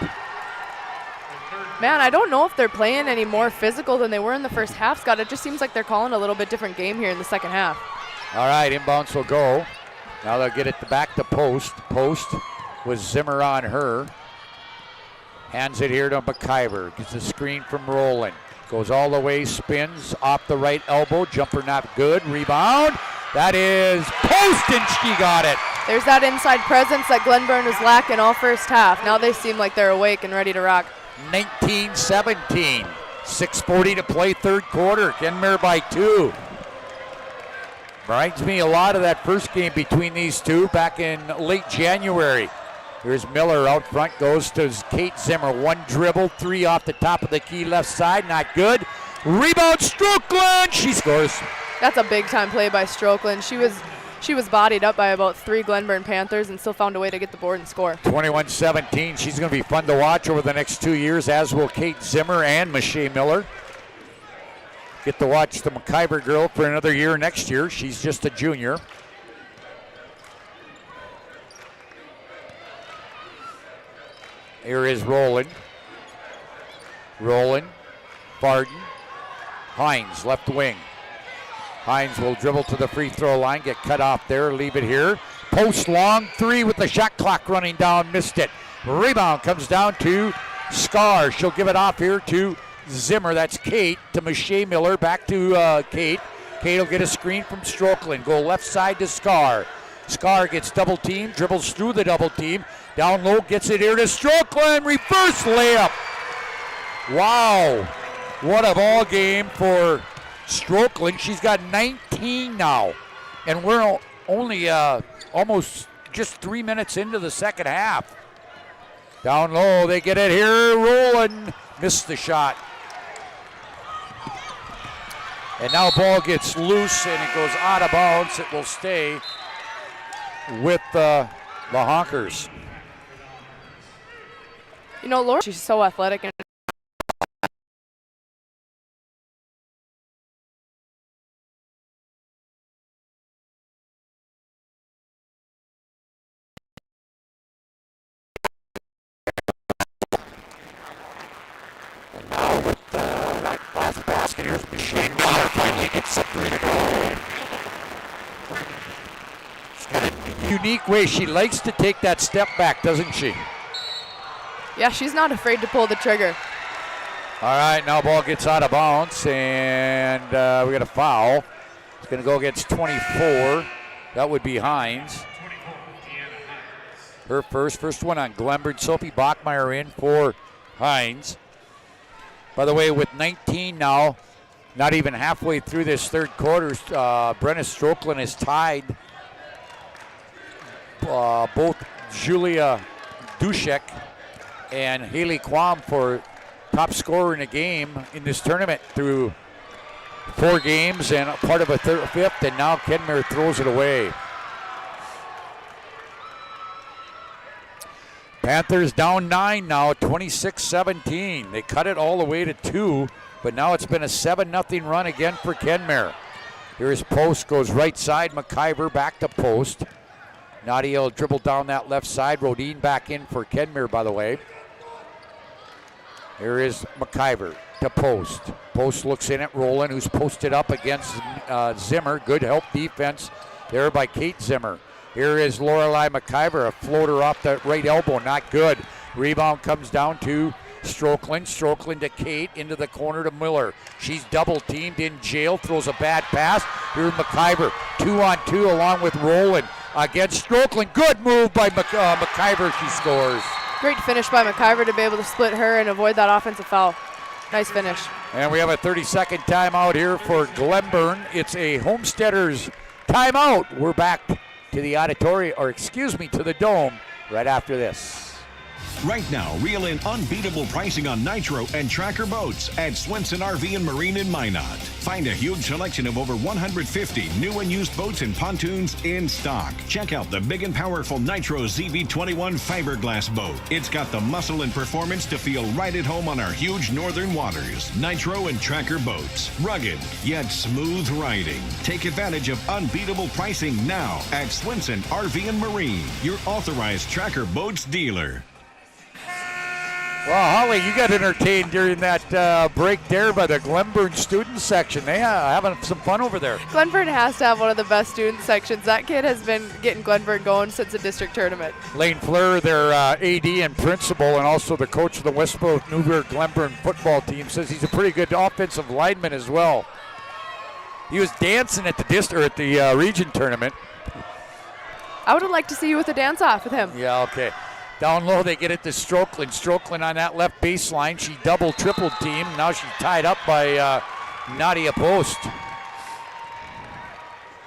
Man, I don't know if they're playing any more physical than they were in the first half, Scott. It just seems like they're calling a little bit different game here in the second half. All right, inbounds will go. Now they'll get it back to Post. Post with Zimmer on her. Hands it here to McIver. Gets a screen from Rowland. Goes all the way, spins off the right elbow. Jumper not good. Rebound. That is Post, and she got it. There's that inside presence that Glenburn was lacking all first half. Now they seem like they're awake and ready to rock. 19-17. 6:40 to play third quarter. Kenmare by 2. Reminds me a lot of that first game between these two back in late January. Here's Miller out front, goes to Kate Zimmer. One dribble, 3 off the top of the key left side, not good. Rebound, Strokeland, she scores. That's a big-time play by Strokeland. She was bodied up by about 3 Glenburn Panthers and still found a way to get the board and score. 21-17. She's going to be fun to watch over the next 2 years, as will Kate Zimmer and Mache Miller. Get to watch the McIver girl for another year next year. She's just a junior. Here is Rowland. Rowland, Barden, Hines, left wing. Hines will dribble to the free throw line, get cut off there, leave it here. Post long 3 with the shot clock running down, missed it. Rebound comes down to Scar. She'll give it off here to Zimmer. That's Kate to Mache Miller. Back to Kate. Kate will get a screen from Strokeland. Go left side to Scar. Scar gets double teamed, dribbles through the double team. Down low, gets it here to Strokeland. Reverse layup. Wow. What a ball game for Strokeland. She's got 19 now. And we're only almost just 3 minutes into the second half. Down low, they get it here. Rowland missed the shot. And now ball gets loose and it goes out of bounds. It will stay with the Honkers. You know, Laura, she's so athletic and now with that last basket, here's Mache Miller finally gets set 3 to go. She's got a unique way. She likes to take that step back, doesn't she? yeah, she's not afraid to pull the trigger. All right, now ball gets out of bounds, and we got a foul. It's going to go against 24. That would be Hines. Her first one on Glenburn. Sophie Bachmeyer in for Hines. By the way, with 19 now, not even halfway through this third quarter, Brenna Strokeland is tied. Both Julia Dushek and Haley Quam for top scorer in a game in this tournament through 4 games and part of a fifth, and now Kenmare throws it away. Panthers down 9 now, 26-17. They cut it all the way to 2, but now it's been a 7-0 run again for Kenmare. Here's Post, goes right side. McIver back to Post. Nadia will dribble down that left side. Rodine back in for Kenmare, by the way. Here is McIver to Post. Post looks in at Rowland, who's posted up against Zimmer. Good help defense there by Kate Zimmer. Here is Lorelei McIver, a floater off the right elbow, not good. Rebound comes down to Strokeland. Strokeland to Kate, into the corner to Miller. She's double teamed in jail, throws a bad pass. Here's McIver, 2-on-2 along with Rowland against Strokeland. Good move by McIver, she scores. Great finish by McIver to be able to split her and avoid that offensive foul. Nice finish. And we have a 30-second timeout here for Glenburn. It's a Homesteaders timeout. We're back to the to the Dome right after this. Right now, reel in unbeatable pricing on Nitro and Tracker boats at Swenson RV and Marine in Minot. Find a huge selection of over 150 new and used boats and pontoons in stock. Check out the big and powerful Nitro ZV21 fiberglass boat. It's got the muscle and performance to feel right at home on our huge northern waters. Nitro and Tracker boats. Rugged, yet smooth riding. Take advantage of unbeatable pricing now at Swenson RV and Marine, your authorized Tracker boats dealer. Well, Holly, you got entertained during that break there by the Glenburn student section. They are having some fun over there. Glenburn has to have one of the best student sections. That kid has been getting Glenburn going since the district tournament. Lane Fleur, their AD and principal, and also the coach of the Westboro Newberg Glenburn football team, says he's a pretty good offensive lineman as well. He was dancing at the region tournament. I would have liked to see you with a dance-off with him. Yeah, okay. Down low, they get it to Strokeland. Strokeland on that left baseline. She triple team. Now she's tied up by Nadia Post.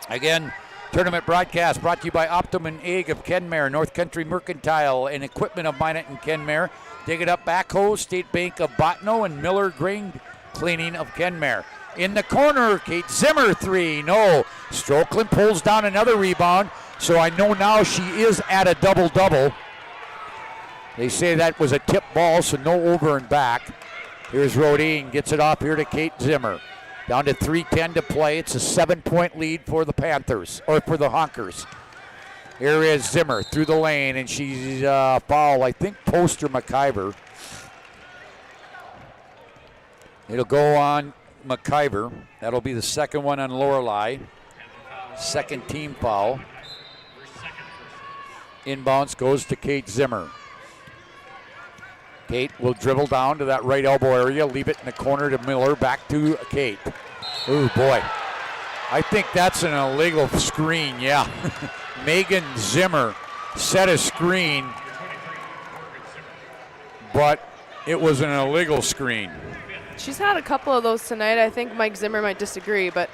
Again, tournament broadcast brought to you by Optimum Egg of Kenmare, North Country Mercantile, and Equipment of Minot and Kenmare. Dig It Up Backhoe, State Bank of Botno, and Miller Grain Cleaning of Kenmare. In the corner, Kate Zimmer, 3. No. Strokeland pulls down another rebound, so I know now she is at a double-double. They say that was a tip ball, so no over and back. Here's Rodine, gets it off here to Kate Zimmer. Down to 3:10 to play. It's a 7-point lead for the Panthers, or for the Honkers. Here is Zimmer through the lane, and she's foul, I think, Poster McIver. It'll go on McIver. That'll be the second one on Lorelei. Second team foul. Inbounds goes to Kate Zimmer. Kate will dribble down to that right elbow area, leave it in the corner to Miller, back to Kate. Oh boy. I think that's an illegal screen, yeah. Megan Zimmer set a screen, but it was an illegal screen. She's had a couple of those tonight. I think Mike Zimmer might disagree, but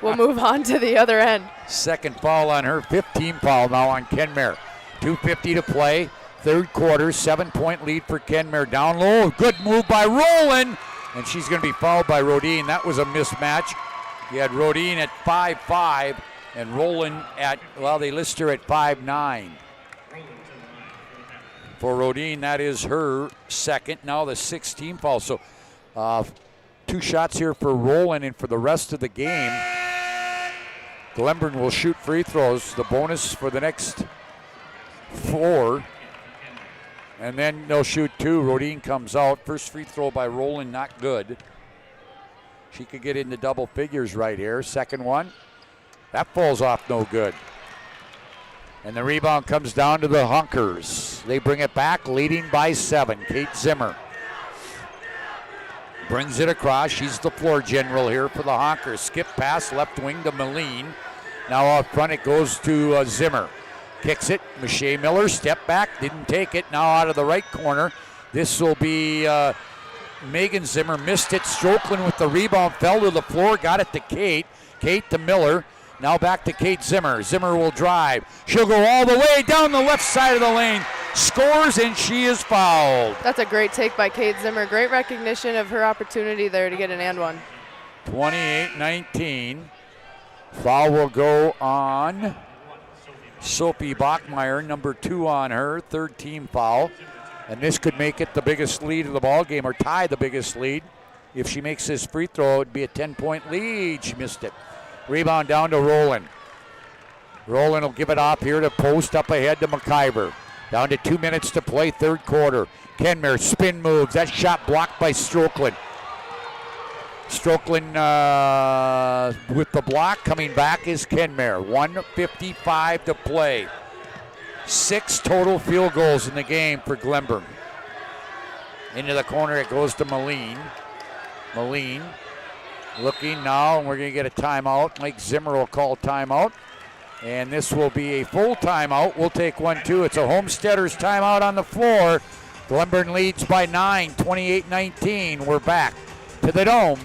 we'll move on to the other end. Second foul on her, 15 foul now on Kenmare. 2:50 to play. Third quarter, 7-point lead for Kenmare. Down low, good move by Rowland, and she's going to be fouled by Rodine. That was a mismatch. You had Rodine at 5'5", and Rowland at, well, they list her at 5'9". For Rodine, that is her second, now the 16 foul. So 2 shots here for Rowland, and for the rest of the game, Glenburn will shoot free throws. The bonus for the next 4. And then they'll shoot 2. Rodine comes out. First free throw by Rowland, not good. She could get into double figures right here. Second one, that falls off no good. And the rebound comes down to the Honkers. They bring it back, leading by 7. Kate Zimmer brings it across. She's the floor general here for the Honkers. Skip pass, left wing to Moline. Now out front it goes to Zimmer. Kicks it, Michelle Miller, step back, didn't take it, now out of the right corner. This will be Megan Zimmer, missed it. Strokeland with the rebound, fell to the floor, got it to Kate. Kate to Miller, now back to Kate Zimmer. Zimmer will drive. She'll go all the way down the left side of the lane, scores, and she is fouled. That's a great take by Kate Zimmer. Great recognition of her opportunity there to get an and one. 28-19. Foul will go on Sophie Bachmeyer, number 2 on her, third team foul. And this could make it the biggest lead of the ball game, or tie the biggest lead. If she makes this free throw, it would be a 10-point lead. She missed it. Rebound down to Rowland. Rowland will give it off here to Post, up ahead to McIver. Down to 2 minutes to play, third quarter. Kenmare spin moves. That shot blocked by Strokeland. Strokeland with the block. Coming back is Kenmare. 1:55 to play. 6 total field goals in the game for Glenburn. Into the corner it goes to Moline. Moline looking now, and we're going to get a timeout. Mike Zimmer will call timeout. And this will be a full timeout. We'll take one, too. It's a Homesteaders timeout on the floor. Glenburn leads by 9, 28-19. We're back to the Dome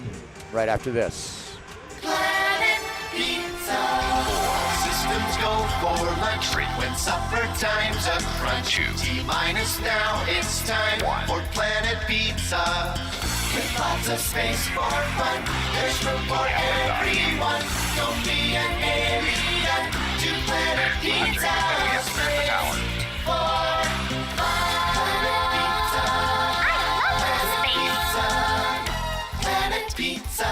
right after this. Planet Pizza. Systems go for lunch break when supper time's a crunch. T-minus now, it's time for Planet Pizza. With lots of space for fun, there's room for everyone. Don't be an alien to Planet Pizza. Space for fun. Planet Pizza. Planet Pizza. Planet Pizza.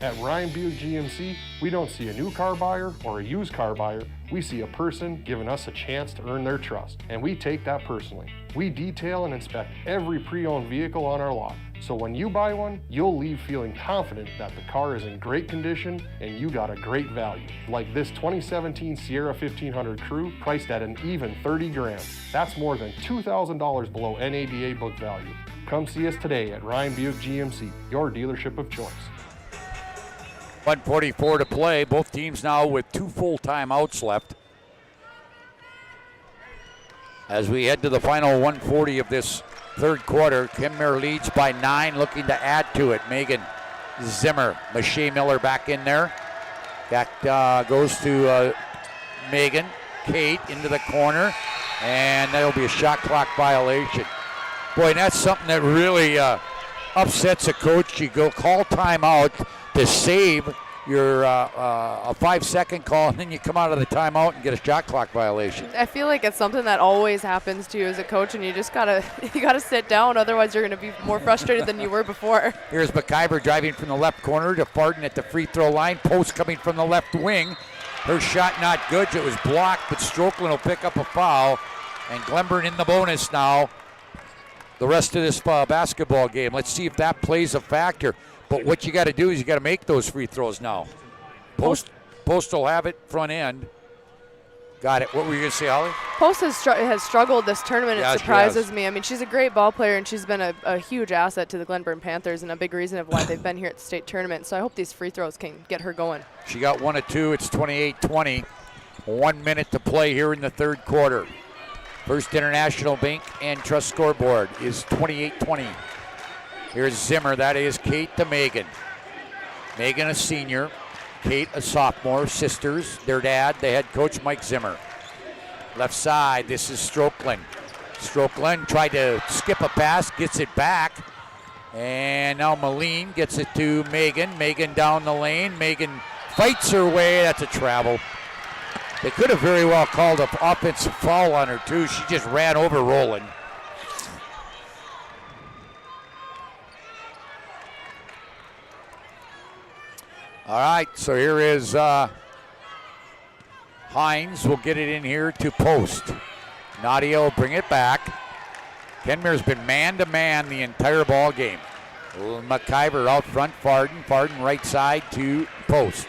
At Ryan Buick GMC, we don't see a new car buyer or a used car buyer. We see a person giving us a chance to earn their trust, and we take that personally. We detail and inspect every pre-owned vehicle on our lot, so when you buy one, you'll leave feeling confident that the car is in great condition and you got a great value. Like this 2017 Sierra 1500 Crew, priced at an even 30 grand. That's more than $2,000 below NADA book value. Come see us today at Ryan Buick GMC, your dealership of choice. 1:44 to play. Both teams now with 2 full timeouts left. As we head to the final 140 of this third quarter, Kenmare leads by 9, looking to add to it. Megan Zimmer, Mache Miller back in there. That goes to Megan. Kate into the corner, and that'll be a shot clock violation. Boy, that's something that really upsets a coach. You go call timeout to save your a 5-second call, and then you come out of the timeout and get a shot clock violation. I feel like it's something that always happens to you as a coach, and you just gotta sit down. Otherwise, you're gonna be more frustrated than you were before. Here's McIver driving from the left corner to Farden at the free throw line. Post coming from the left wing. Her shot not good. It was blocked, but Strokeland will pick up a foul, and Glenburn in the bonus now. The rest of this basketball game. Let's see if that plays a factor. But what you got to do is you got to make those free throws now. Post will have it front end. Got it. What were you going to say, Holly? Post has struggled this tournament. Yeah, it surprises me. I mean, she's a great ball player, and she's been a huge asset to the Glenburn Panthers and a big reason of why they've been here at the state tournament. So I hope these free throws can get her going. She got 1 of 2. It's 28-20. 1 minute to play here in the third quarter. First International Bank and Trust scoreboard is 28-20. Here's Zimmer. That is Kate to Megan. Megan, a senior. Kate, a sophomore. Sisters. Their dad, the head coach, Mike Zimmer. Left side, this is Strokeland. Strokeland tried to skip a pass, gets it back. And now Moline gets it to Megan. Megan down the lane. Megan fights her way. That's a travel. They could have very well called an offensive foul on her, too. She just ran over Roland. All right, so here is Hines will get it in here to Post. Nadia will bring it back. Kenmare's been man-to-man the entire ball game. McIver out front, Farden. Farden right side to Post.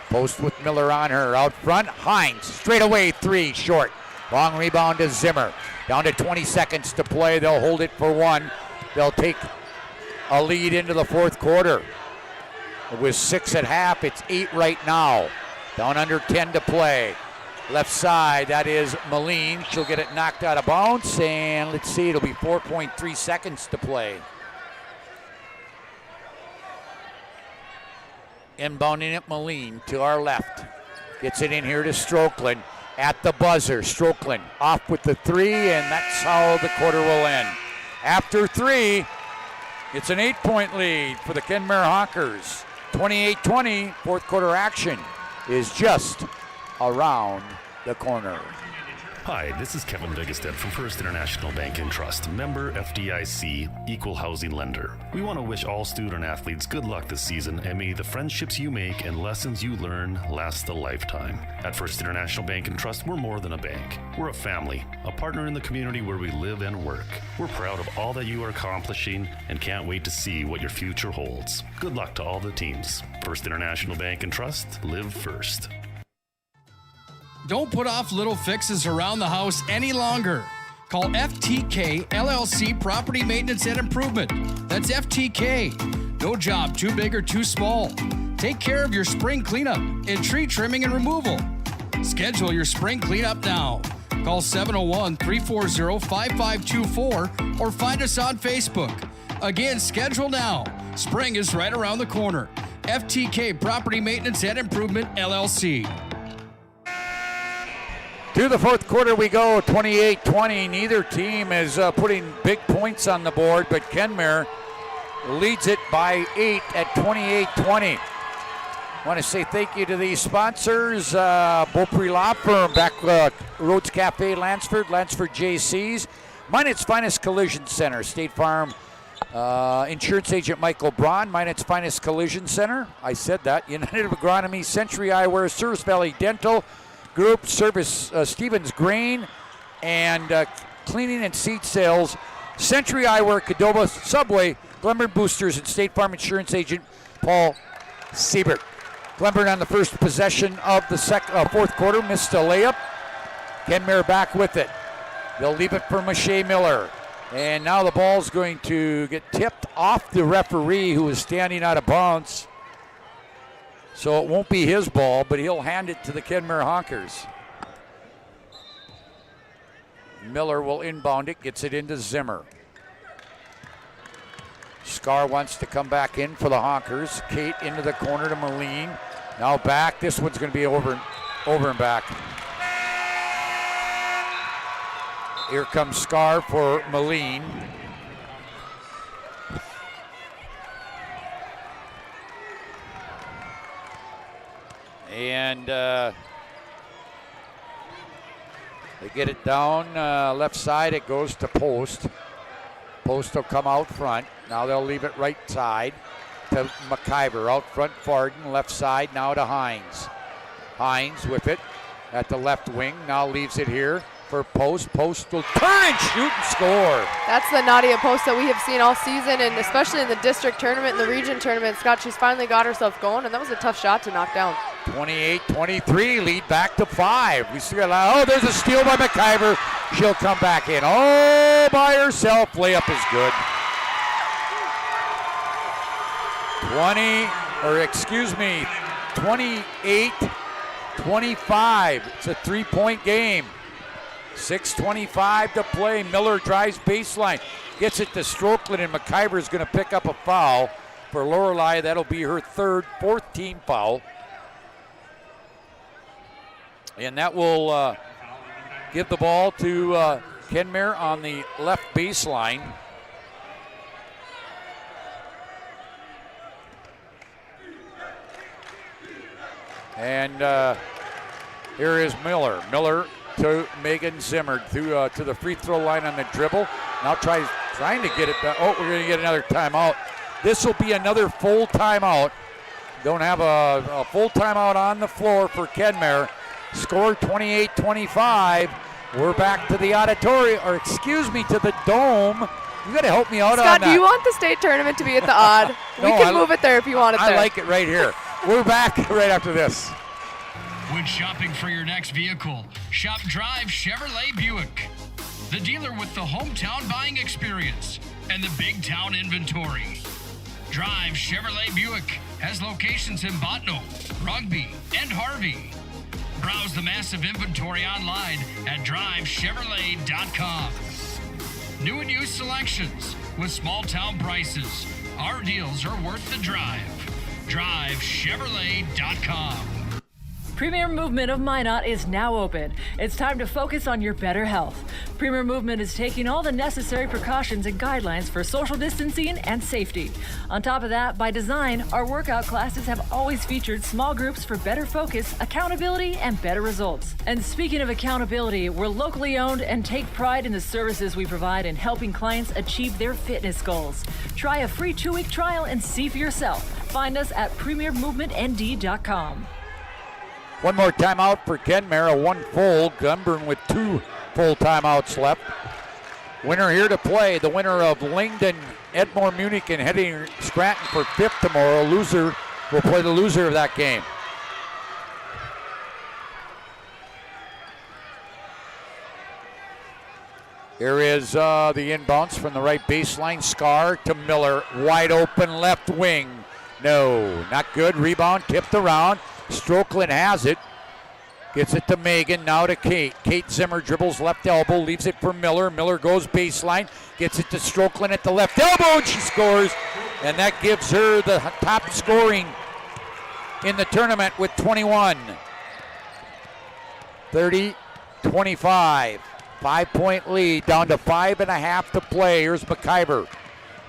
Post with Miller on her. Out front, Hines. Straight away, 3, short. Long rebound to Zimmer. Down to 20 seconds to play. They'll hold it for 1. They'll take a lead into the fourth quarter. It was 6 at half. It's 8 right now. Down under 10 to play. Left side, that is Moline. She'll get it knocked out of bounds. And let's see, it'll be 4.3 seconds to play. Inbounding it, Moline to our left. Gets it in here to Strokeland at the buzzer. Strokeland off with the 3, and that's how the quarter will end. After 3, it's an 8-point lead for the Kenmare Hawkers. 28-20, fourth quarter action is just around the corner. Hi, this is Kevin Biggestead from First International Bank and Trust, member FDIC, equal housing lender. We want to wish all student athletes good luck this season, and may the friendships you make and lessons you learn last a lifetime. At First International Bank and Trust, we're more than a bank. We're a family, a partner in the community where we live and work. We're proud of all that you are accomplishing and can't wait to see what your future holds. Good luck to all the teams. First International Bank and Trust, live first. Don't put off little fixes around the house any longer. Call FTK LLC Property Maintenance and Improvement. That's FTK. No job too big or too small. Take care of your spring cleanup and tree trimming and removal. Schedule your spring cleanup now. Call 701-340-5524 or find us on Facebook. Again, schedule now. Spring is right around the corner. FTK Property Maintenance and Improvement, LLC. To the fourth quarter we go, 28-20. Neither team is putting big points on the board, but Kenmare leads it by 8 at 28-20. Want to say thank you to the sponsors, Beaupre Law Firm, Back Roads Cafe, Lansford JC's, Minot's Finest Collision Center, State Farm Insurance Agent Michael Braun, Minot's Finest Collision Center, I said that, United Agronomy, Century Eyewear, Service Valley Dental Group, Service Stevens Grain, and Cleaning and Seed Sales, Century Eyewear, Cadova, Subway, Glenburn Boosters, and State Farm Insurance Agent Paul Siebert. Glenburn on the first possession of the fourth quarter, missed a layup. Kenmare back with it. They'll leave it for Mache Miller. And now the ball's going to get tipped off the referee, who is standing out of bounds. So it won't be his ball, but he'll hand it to the Kenmare Honkers. Miller will inbound it, gets it into Zimmer. Scar wants to come back in for the Honkers. Kate into the corner to Moline. Now back. This one's going to be over and back. Here comes Scar for Moline. And they get it down left side. It goes to Post. Post will come out front. Now they'll leave it right side to McIver. Out front, Farden. Left side now to Hines. Hines with it at the left wing. Now leaves it here for Post. Post will turn and shoot and score. That's the Nadia Post that we have seen all season, and especially in the district tournament and the region tournament. Scott, she's finally got herself going, and that was a tough shot to knock down. 28-23, lead back to 5. We still got, there's a steal by McIver. She'll come back in all by herself. Layup is good. 28-25. It's a 3-point game. 6:25 to play. Miller drives baseline. Gets it to Strokeland, and McIver is going to pick up a foul for Lorelei. That'll be her fourth team foul. And that will give the ball to Kenmare on the left baseline. And here is Miller. Miller to Megan Zimmer to the free throw line on the dribble. Now trying to get it back. Oh, we're going to get another timeout. This will be another full timeout. Don't have a full timeout on the floor for Kenmare. Score 28-25. We're back to the auditorium, or excuse me, to the dome. You got to help me out Scott, on that. Scott, do you want the state tournament to be at the odd? We can move it there if you want it there. I like it right here. We're back right after this. When shopping for your next vehicle, shop Drive Chevrolet Buick, the dealer with the hometown buying experience and the big town inventory. Drive Chevrolet Buick has locations in Botno, Rugby, and Harvey. Browse the massive inventory online at drivechevrolet.com. New and used selections with small town prices. Our deals are worth the drive. drivechevrolet.com. Premier Movement of Minot is now open. It's time to focus on your better health. Premier Movement is taking all the necessary precautions and guidelines for social distancing and safety. On top of that, by design, our workout classes have always featured small groups for better focus, accountability, and better results. And speaking of accountability, we're locally owned and take pride in the services we provide in helping clients achieve their fitness goals. Try a free 2-week trial and see for yourself. Find us at premiermovementnd.com. One more timeout for Kenmare, one full. Glenburn with 2 full timeouts left. Winner here to play, the winner of Lyngdon, Edmore Munich, and Heading Scranton for 5th tomorrow. Loser will play the loser of that game. Here is the inbounds from the right baseline. Scar to Miller, wide open left wing. No, not good. Rebound tipped around. Strokeland has it. Gets it to Megan, now to Kate. Kate Zimmer dribbles left elbow, leaves it for Miller. Miller goes baseline, gets it to Strokeland at the left elbow, and she scores. And that gives her the top scoring in the tournament with 21. 30-25. 5-point lead, down to 5.5 to play. Here's McIver.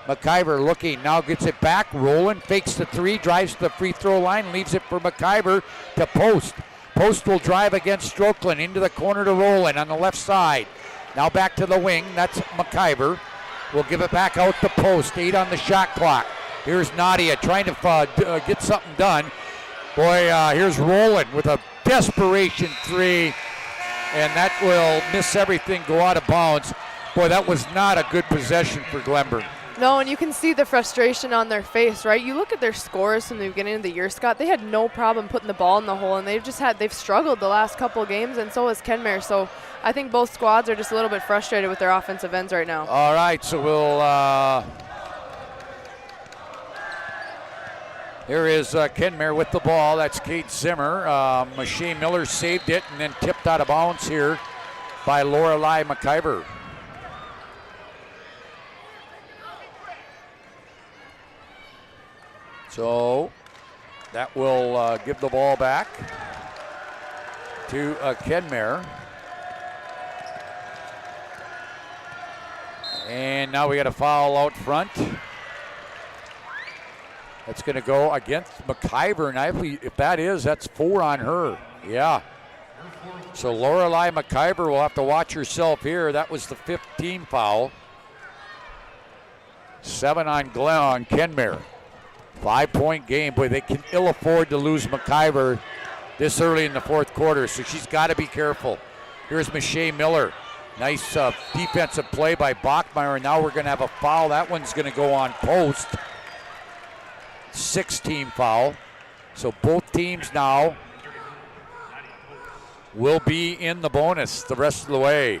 McIver looking, now gets it back, rolling, fakes the 3, drives to the free throw line, leaves it for McIver to Post. Post will drive against Strokeland into the corner to Rowland on the left side. Now back to the wing, that's McIver. We'll give it back out to Post, 8 on the shot clock. Here's Nadia trying to get something done. Boy, here's Rowland with a desperation 3, and that will miss everything, go out of bounds. Boy, that was not a good possession for Glenburn. No, and you can see the frustration on their face, right? You look at their scores from the beginning of the year, Scott. They had no problem putting the ball in the hole, and they've struggled the last couple of games, and so has Kenmare. So I think both squads are just a little bit frustrated with their offensive ends right now. All right, so we'll here is Kenmare with the ball. That's Kate Zimmer. Mache Miller saved it and then tipped out of bounds here by Lorelei McIver. So that will give the ball back to Kenmare. And now we got a foul out front. That's going to go against McIver. And I believe if that is, that's 4 on her. Yeah. So Lorelei McIver will have to watch herself here. That was the 15 foul. 7 on Kenmare. 5-point game. Boy, they can ill afford to lose McIver this early in the fourth quarter, so she's got to be careful. Here's Mache Miller. Nice defensive play by Bachmeyer. Now we're going to have a foul. That one's going to go on Post. 6-team foul. So both teams now will be in the bonus the rest of the way.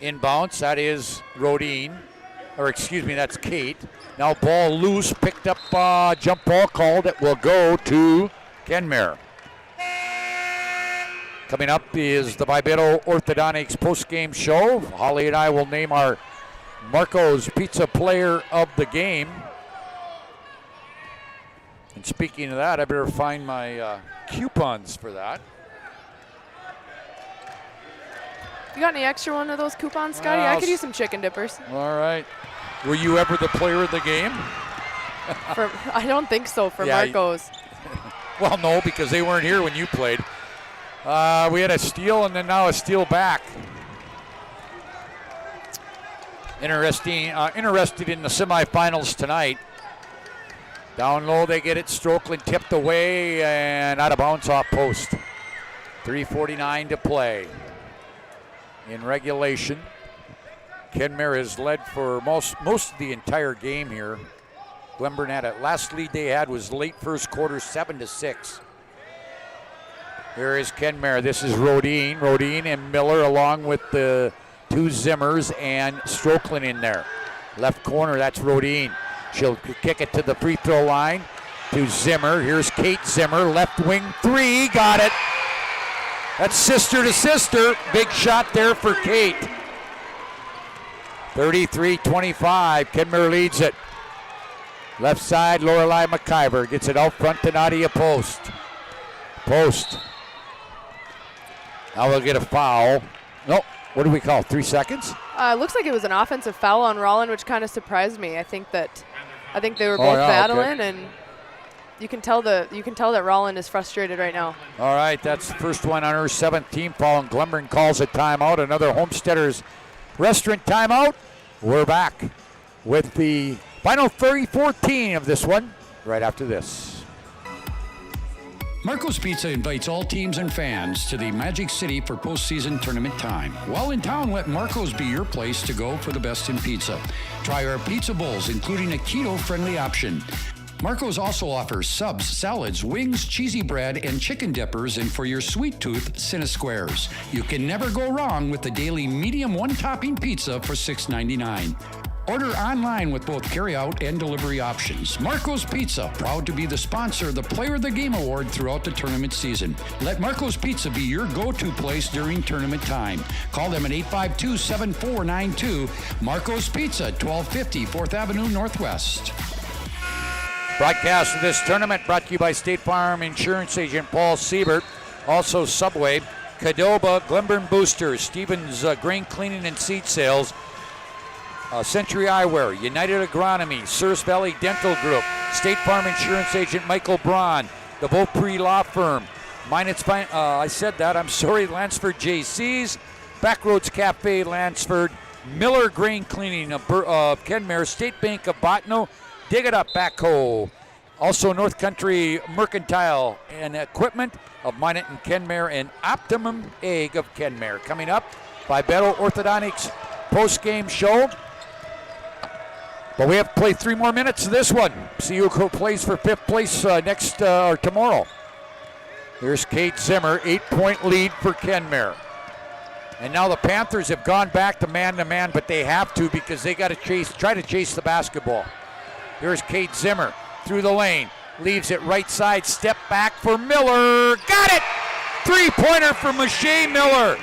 Inbounds, that is Rodine. Or excuse me, that's Kate. Now ball loose, picked up, jump ball called. It will go to Kenmare. Coming up is the Vibeto Orthodontics post-game show. Holly and I will name our Marco's Pizza Player of the Game. And speaking of that, I better find my coupons for that. You got any extra one of those coupons, Scotty? I could use some chicken dippers. All right. Were you ever the player of the game? I don't think so for Marcos. Well, no, because they weren't here when you played. We had a steal and then now a steal back. Interested in the semifinals tonight. Down low, they get it. Strokeland tipped away and out of bounds off Post. 3:49 to play in regulation. Kenmare has led for most of the entire game here. Glenburn had it. Last lead they had was late first quarter, 7-6. Here is Kenmare. This is Rodine. Rodine and Miller along with the 2 Zimmers and Strokeland in there. Left corner, that's Rodine. She'll kick it to the free throw line to Zimmer. Here's Kate Zimmer, left wing 3, got it. That's sister to sister. Big shot there for Kate. 33-25, Kenmare leads it. Left side, Lorelei McIver gets it out front to Nadia Post. Post. Now we'll get a foul. No, what do we call? 3 seconds? Looks like it was an offensive foul on Rollin, which kind of surprised me. I think they were both battling, and you can tell that Rollin is frustrated right now. All right, that's the first one on her 7th team foul, and Glenburn calls a timeout. Another Homesteaders Restaurant timeout. We're back with the final 34-14 of this one right after this. Marco's Pizza invites all teams and fans to the Magic City for postseason tournament time. While in town, let Marco's be your place to go for the best in pizza. Try our pizza bowls, including a keto-friendly option. Marco's also offers subs, salads, wings, cheesy bread, and chicken dippers, and for your sweet tooth, Cinesquares. You can never go wrong with the daily medium one-topping pizza for $6.99. Order online with both carry-out and delivery options. Marco's Pizza, proud to be the sponsor of the Player of the Game Award throughout the tournament season. Let Marco's Pizza be your go-to place during tournament time. Call them at 852-7492. Marco's Pizza, 1250 4th Avenue Northwest. Broadcast of this tournament brought to you by State Farm Insurance Agent Paul Siebert. Also Subway, Caddoba, Glenburn Boosters, Stevens Grain Cleaning and Seed Sales, Century Eyewear, United Agronomy, Souris Valley Dental Group, State Farm Insurance Agent Michael Braun, the Beaupre Law Firm, I said that, I'm sorry, Lansford JC's, Backroads Cafe Lansford, Miller Grain Cleaning of Kenmare, State Bank of Botno, Dig It Up Backhoe. Also North Country Mercantile and Equipment of Minot and Kenmare, and Optimum Egg of Kenmare. Coming up by Beto Orthodontics post-game show. But we have to play 3 more minutes of this one. See who plays for 5th place tomorrow. Here's Kate Zimmer, 8-point lead for Kenmare. And now the Panthers have gone back to man, but they have to because they got to try to chase the basketball. Here's Kate Zimmer through the lane, leaves it right side, step back for Miller. Got it! 3-pointer for Mache Miller.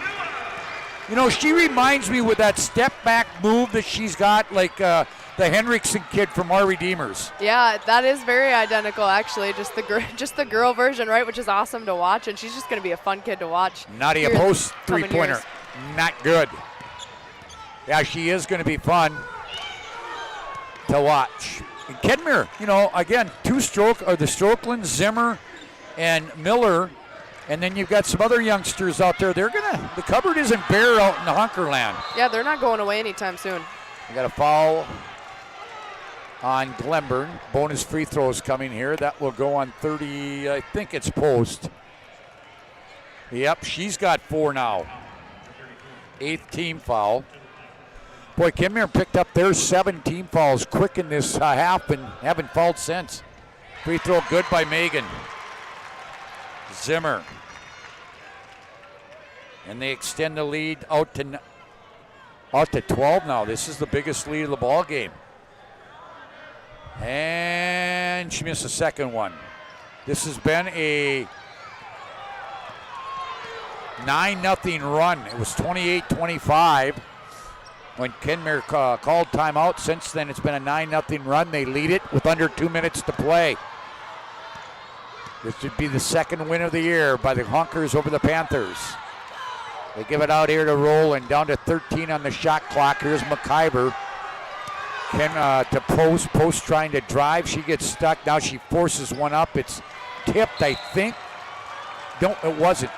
You know, she reminds me with that step back move that she's got, like the Henriksen kid from our Redeemers. Yeah, that is very identical, actually. Just the girl version, right? Which is awesome to watch, and she's just going to be a fun kid to watch. Nadia Post 3-pointer, not good. Yeah, she is going to be fun to watch. And Kenmare, you know, again, the Strokeland, Zimmer, and Miller. And then you've got some other youngsters out there. The cupboard isn't bare out in the Hunkerland. Yeah, they're not going away anytime soon. We got a foul on Glenburn. Bonus free throws coming here. That will go on 30, I think it's Post. Yep, she's got 4 now. 8th team foul. Boy, Kenmare picked up their 7 team fouls quick in this half and haven't fouled since. Free throw good by Megan. Zimmer. And they extend the lead out to 12 now. This is the biggest lead of the ball game. And she missed the second one. This has been a 9-0 run. It was 28-25 when Kenmare called timeout. Since then, it's been a 9-0 run. They lead it with under 2 minutes to play. This should be the second win of the year by the Honkers over the Panthers. They give it out here to Rowland, down to 13 on the shot clock. Here's McIver. To Post. Post trying to drive. She gets stuck. Now she forces one up. It's tipped, I think. No, it wasn't.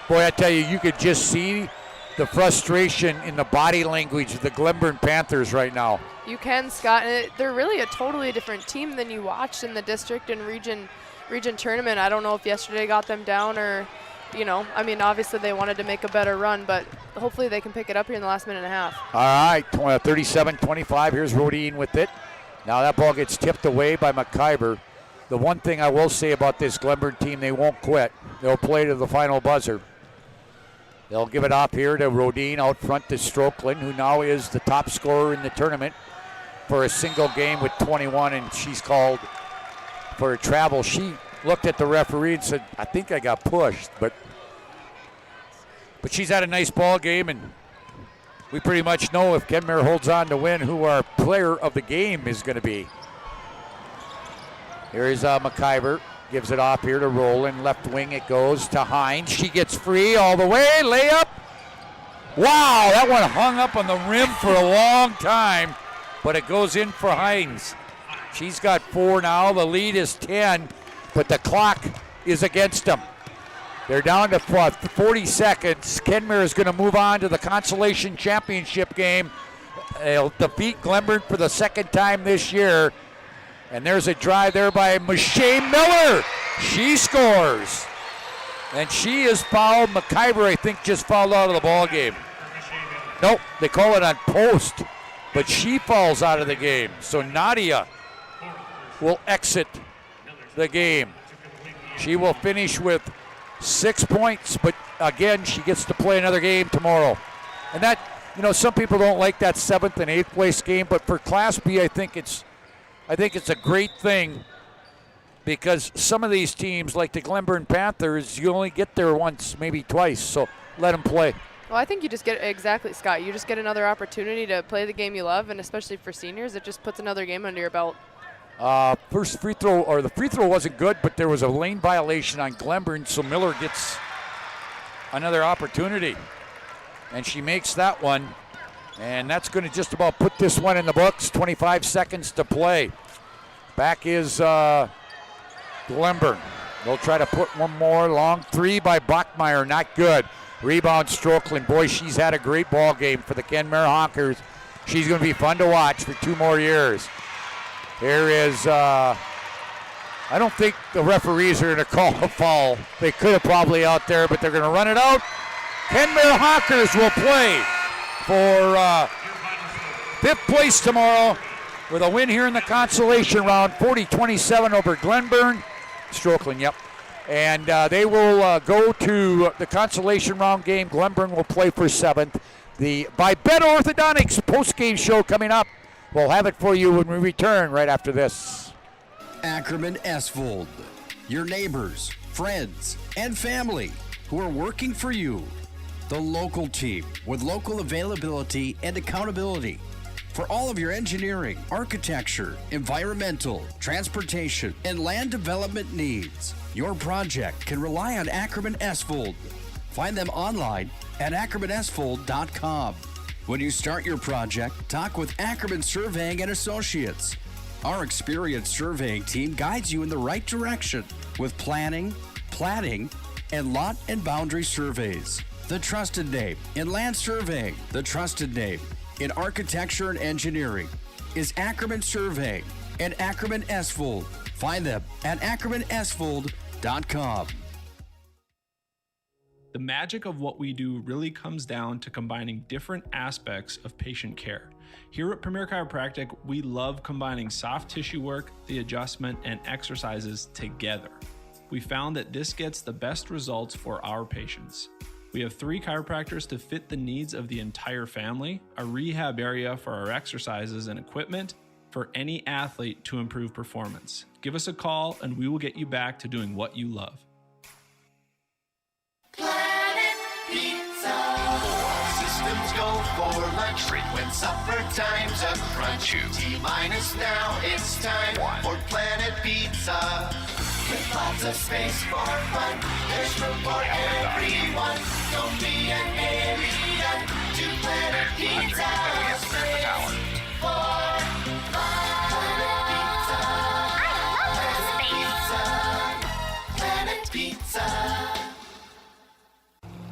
Boy, I tell you, you could just see the frustration in the body language of the Glenburn Panthers right now. You can, Scott. And they're really a totally different team than you watched in the district and region tournament. I don't know if yesterday got them down or, obviously they wanted to make a better run, but hopefully they can pick it up here in the last minute and a half. All right, 37-25. Here's Rodine with it. Now that ball gets tipped away by McIver. The one thing I will say about this Glenburn team, they won't quit. They'll play to the final buzzer. They'll give it off here to Rodine out front to Strokeland, who now is the top scorer in the tournament for a single game with 21, and she's called for a travel. She looked at the referee and said, I think I got pushed, but she's had a nice ball game, and we pretty much know if Kenmare holds on to win who our player of the game is going to be. Here is McIver. Gives it off here to Rowland. Left wing it goes to Hines. She gets free all the way. Layup. Wow, that one hung up on the rim for a long time, but it goes in for Hines. She's got 4 now. The lead is 10, but the clock is against them. They're down to 40 seconds. Kenmare is going to move on to the consolation championship game. They'll defeat Glenburn for the second time this year. And there's a drive there by Michelle Miller. She scores. And she is fouled. McIver, I think, just fouled out of the ball game. Nope, they call it on post, but she falls out of the game. So Nadia will exit the game. She will finish with 6 points, but again, she gets to play another game tomorrow. And that, some people don't like that 7th and 8th place game, but for Class B, I think it's a great thing, because some of these teams, like the Glenburn Panthers, you only get there once, maybe twice, so let them play. Well, I think you just get, exactly, Scott, you just get another opportunity to play the game you love, and especially for seniors, it just puts another game under your belt. First free throw, or the free throw wasn't good, but there was a lane violation on Glenburn, so Miller gets another opportunity. And she makes that one, and that's going to just about put this one in the books. 25 seconds to play. Back is Glenburn. They'll try to put one more. Long three by Bachmeyer, not good. Rebound Strokeland. Boy, she's had a great ball game for the Kenmare Honkers. She's going to be fun to watch for 2 more years. Here is, I don't think the referees are going to call a foul. They could have probably out there, but they're going to run it out. Kenmare Honkers will play for 5th place tomorrow with a win here in the consolation round, 40-27 over Glenburn. Strokeland, yep. And they will go to the consolation round game. Glenburn will play for 7th. The By Bet Orthodontics post-game show coming up. We'll have it for you when we return right after this. Ackerman Esvold, your neighbors, friends, and family who are working for you. The local team with local availability and accountability for all of your engineering, architecture, environmental, transportation, and land development needs. Your project can rely on Ackerman Esvold. Find them online at ackermanesvold.com. When you start your project, talk with Ackerman Surveying and Associates. Our experienced surveying team guides you in the right direction with planning, platting, and lot and boundary surveys. The trusted name in land surveying, the trusted name in architecture and engineering is Ackerman Surveying and Ackerman Esvold. Find them at ackermanesvold.com. The magic of what we do really comes down to combining different aspects of patient care. Here at Premier Chiropractic, we love combining soft tissue work, the adjustment, and exercises together. We found that this gets the best results for our patients. We have 3 chiropractors to fit the needs of the entire family, a rehab area for our exercises and equipment for any athlete to improve performance. Give us a call and we will get you back to doing what you love. Planet Pizza. Systems go for lunch when supper time's a crunch. T-minus now, it's time for Planet Pizza. With lots of space for fun, there's room for everyone. Don't be an alien to Planet Pizza. Space for fun. Planet Pizza.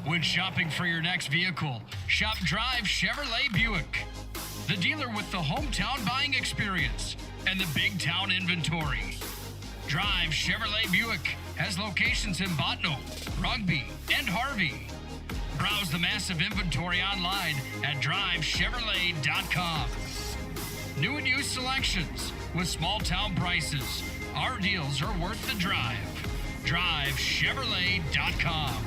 When shopping for your next vehicle, shop Drive Chevrolet Buick, the dealer with the hometown buying experience and the big town inventory. Drive Chevrolet Buick has locations in Botno, Rugby, and Harvey. Browse the massive inventory online at drivechevrolet.com. New and used selections with small town prices. Our deals are worth the drive. drivechevrolet.com.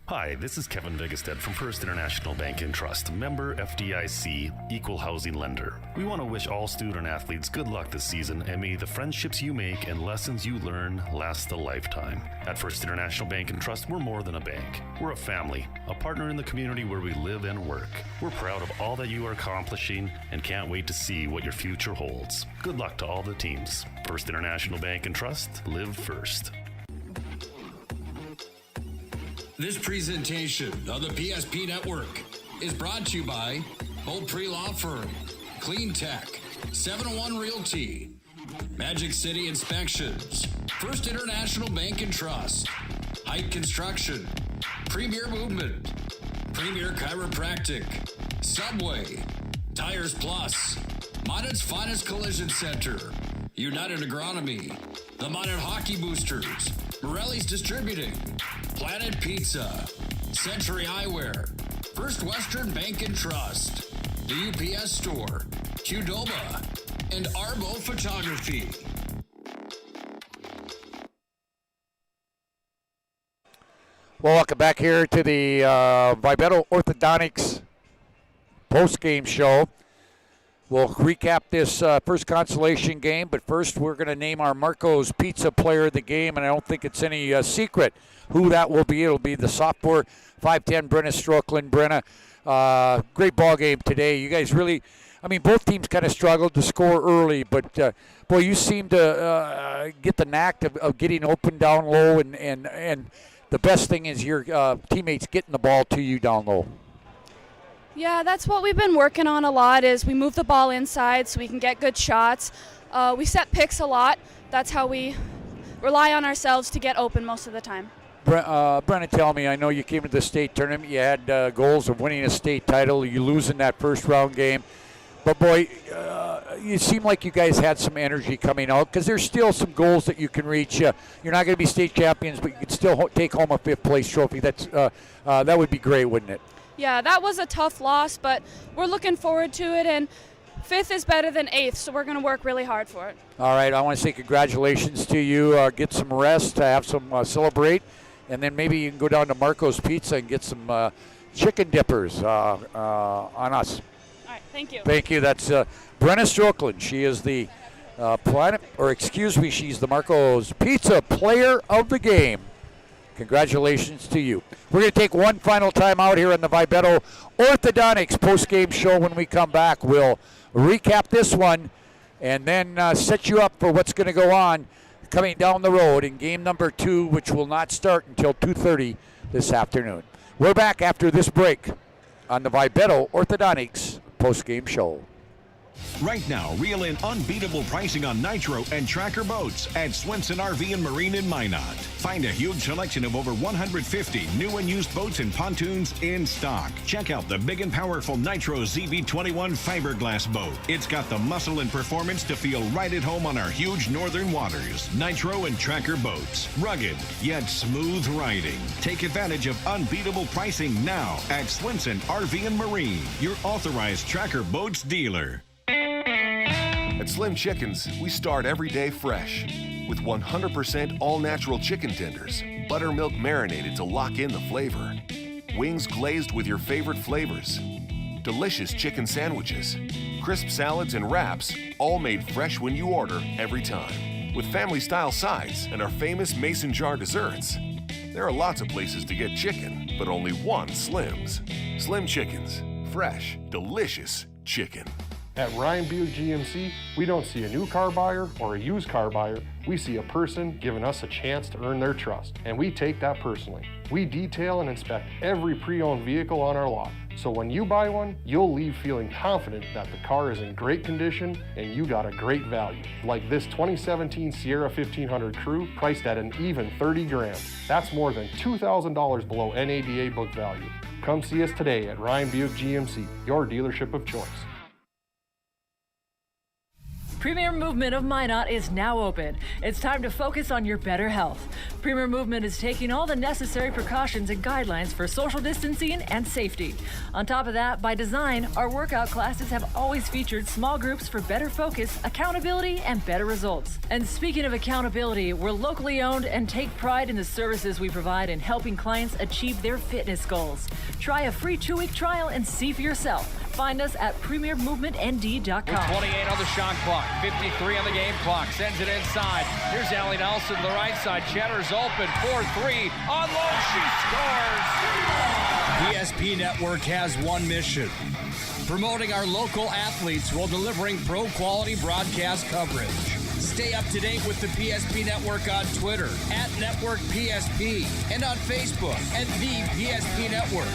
Hi, this is Kevin Vigestead from First International Bank and Trust, member FDIC, equal housing lender. We want to wish all student athletes good luck this season, and may the friendships you make and lessons you learn last a lifetime. At First International Bank and Trust, we're more than a bank. We're a family, a partner in the community where we live and work. We're proud of all that you are accomplishing and can't wait to see what your future holds. Good luck to all the teams. First International Bank and Trust, live first. This presentation of the PSP Network is brought to you by Bolt Pre-Law Firm, Clean Tech, 701 Realty, Magic City Inspections, First International Bank and Trust, Height Construction, Premier Movement, Premier Chiropractic, Subway, Tires Plus, Minot's Finest Collision Center, United Agronomy, the Minot Hockey Boosters, Morelli's Distributing, Planet Pizza, Century Eyewear, First Western Bank and Trust, the UPS Store, Qdoba, and Arbo Photography. Well, welcome back here to the Vibeto Orthodontics post-game show. We'll recap this first consolation game, but first we're going to name our Marco's Pizza Player of the Game, and I don't think it's any secret who that will be. It'll be the sophomore 5'10" Brenna Stroklin. Brenna, great ball game today. You guys really, I mean, both teams kind of struggled to score early, but boy, you seem to get the knack of getting open down low, and the best thing is your teammates getting the ball to you down low. Yeah, that's what we've been working on a lot, is we move the ball inside so we can get good shots. We set picks a lot. That's how we rely on ourselves to get open most of the time. Brennan, tell me, I know you came to the state tournament. You had goals of winning a state title. You lose in that first round game. But, boy, you seem like you guys had some energy coming out, because there's still some goals that you can reach. You're not going to be state champions, but you can still take home a fifth-place trophy. That would be great, wouldn't it? Yeah, that was a tough loss, but we're looking forward to it, and fifth is better than eighth, so we're going to work really hard for it. All right, I want to say congratulations to you. Get some rest, have some celebrate, and then maybe you can go down to Marco's Pizza and get some chicken dippers on us. All right, thank you. Thank you. That's Brenna Stroklin. She is the she's the Marco's Pizza Player of the Game. Congratulations to you. We're going to take one final time out here on the Vibeto Orthodontics post-game show. When we come back, we'll recap this one and then set you up for what's going to go on coming down the road in game number 2, which will not start until 2:30 this afternoon. We're back after this break on the Vibeto Orthodontics post-game show. Right now, reel in unbeatable pricing on Nitro and Tracker boats at Swenson RV and Marine in Minot. Find a huge selection of over 150 new and used boats and pontoons in stock. Check out the big and powerful Nitro ZV21 fiberglass boat. It's got the muscle and performance to feel right at home on our huge northern waters. Nitro and Tracker boats. Rugged, yet smooth riding. Take advantage of unbeatable pricing now at Swenson RV and Marine, your authorized Tracker boats dealer. At Slim Chickens, we start every day fresh with 100% all-natural chicken tenders, buttermilk marinated to lock in the flavor, wings glazed with your favorite flavors, delicious chicken sandwiches, crisp salads and wraps, all made fresh when you order every time, with family-style sides and our famous mason jar desserts. There are lots of places to get chicken, but only one Slim's. Slim Chickens, fresh, delicious chicken. At Ryan Buick GMC, we don't see a new car buyer or a used car buyer. We see a person giving us a chance to earn their trust, and we take that personally. We detail and inspect every pre-owned vehicle on our lot, so when you buy one, you'll leave feeling confident that the car is in great condition and you got a great value. Like this 2017 Sierra 1500 Crew, priced at an even $30,000. That's more than $2,000 below NADA book value. Come see us today at Ryan Buick GMC, your dealership of choice. Premier Movement of Minot is now open. It's time to focus on your better health. Premier Movement is taking all the necessary precautions and guidelines for social distancing and safety. On top of that, by design, our workout classes have always featured small groups for better focus, accountability, and better results. And speaking of accountability, we're locally owned and take pride in the services we provide in helping clients achieve their fitness goals. Try a free 2-week trial and see for yourself. Find us at premiermovementnd.com. With 28 on the shot clock, 53 on the game clock, sends it inside. Here's Allie Nelson to the right side. Cheddar's open, 4-3, on low, she scores! PSP Network has one mission: promoting our local athletes while delivering pro-quality broadcast coverage. Stay up to date with the PSP Network on Twitter at Network PSP and on Facebook at The PSP Network.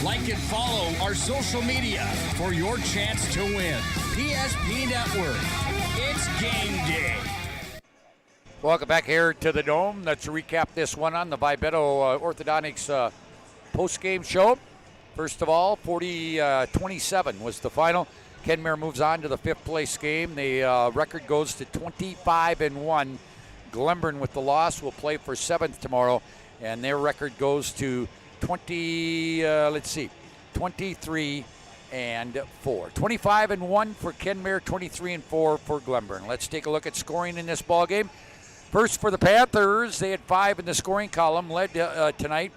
Like and follow our social media for your chance to win. PSP Network. It's game day. Welcome back here to the Dome. Let's recap this one on the Vibeto Orthodontics post-game show. First of all, 40-27 was the final. Kenmare moves on to the fifth place game. The record goes to 25-1. Glenburn with the loss will play for seventh tomorrow, and their record goes to 23-4. 25-1 for Kenmare, 23-4 for Glenburn. Let's take a look at scoring in this ball game. First for the Panthers, they had 5 in the scoring column, led tonight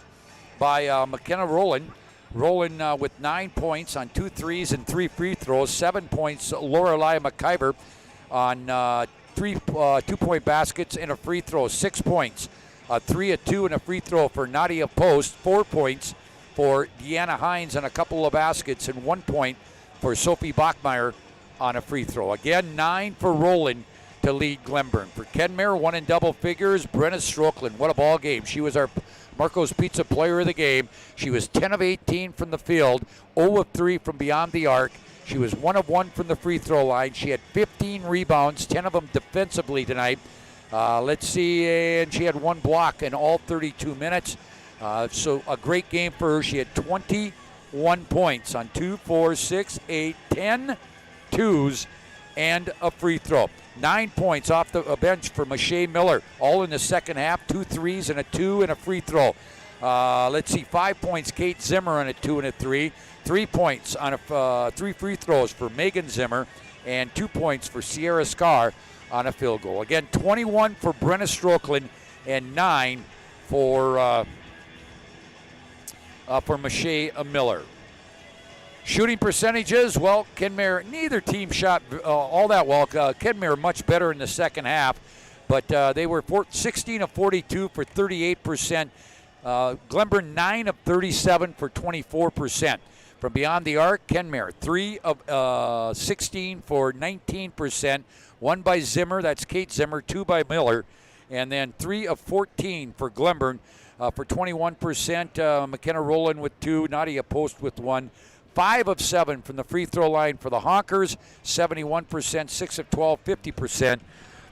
by McKenna Rowland. Rowland with 9 points on 2 threes and 3 free throws. 7 points, Lorelei McIver on 3 2-point baskets and a free throw. 6 points, 3 of 2 and a free throw for Nadia Post. 4 points for Deanna Hines on a couple of baskets, and 1 point for Sophie Bachmeyer on a free throw. Again, 9 for Rowland to lead Glenburn. For Kenmare, 1 in double figures, Brenna Strokeland. What a ball game. She was our Marco's Pizza player of the game. She was 10 of 18 from the field, 0 of 3 from beyond the arc. She was 1 of 1 from the free throw line. She had 15 rebounds, 10 of them defensively tonight. Let's see, and she had 1 block in all 32 minutes. So a great game for her. She had 21 points on 2, 4, 6, 8, 10 twos and a free throw. 9 points off the bench for Mache Miller, all in the second half. 2 threes and a 2 and a free throw. Let's see, 5 points, Kate Zimmer on a 2 and a 3. 3 points on 3 free throws for Megan Zimmer, and 2 points for Sierra Scar on a field goal. Again, 21 for Brenna Strokeland and 9 for Mache Miller. Shooting percentages, well, Kenmare, neither team shot all that well. Kenmare much better in the second half, but they were 16 of 42 for 38%. Glenburn 9 of 37 for 24%. From beyond the arc, Kenmare 3 of 16 for 19%. 1 by Zimmer, that's Kate Zimmer, 2 by Miller, and then 3 of 14 for Glenburn for 21%. McKenna Rowland with 2, Nadia Post with 1. 5 of 7 from the free throw line for the Honkers, 71%, 6 of 12, 50%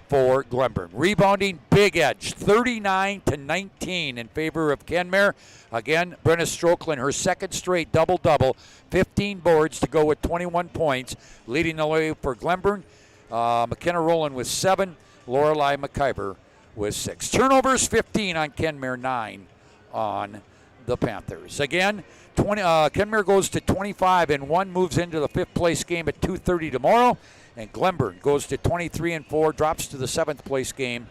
for Glenburn. Rebounding, big edge, 39-19 in favor of Kenmare. Again, Brenna Strokeland, her second straight double-double, 15 boards to go with 21 points, leading the way for Glenburn. McKenna Rowland with 7, Lorelei McIver with 6. Turnovers, 15 on Kenmare, 9 on the Panthers. Again, Kenmare goes to 25-1, moves into the fifth place game at 2:30 tomorrow, and Glenburn goes to 23-4, drops to the seventh place game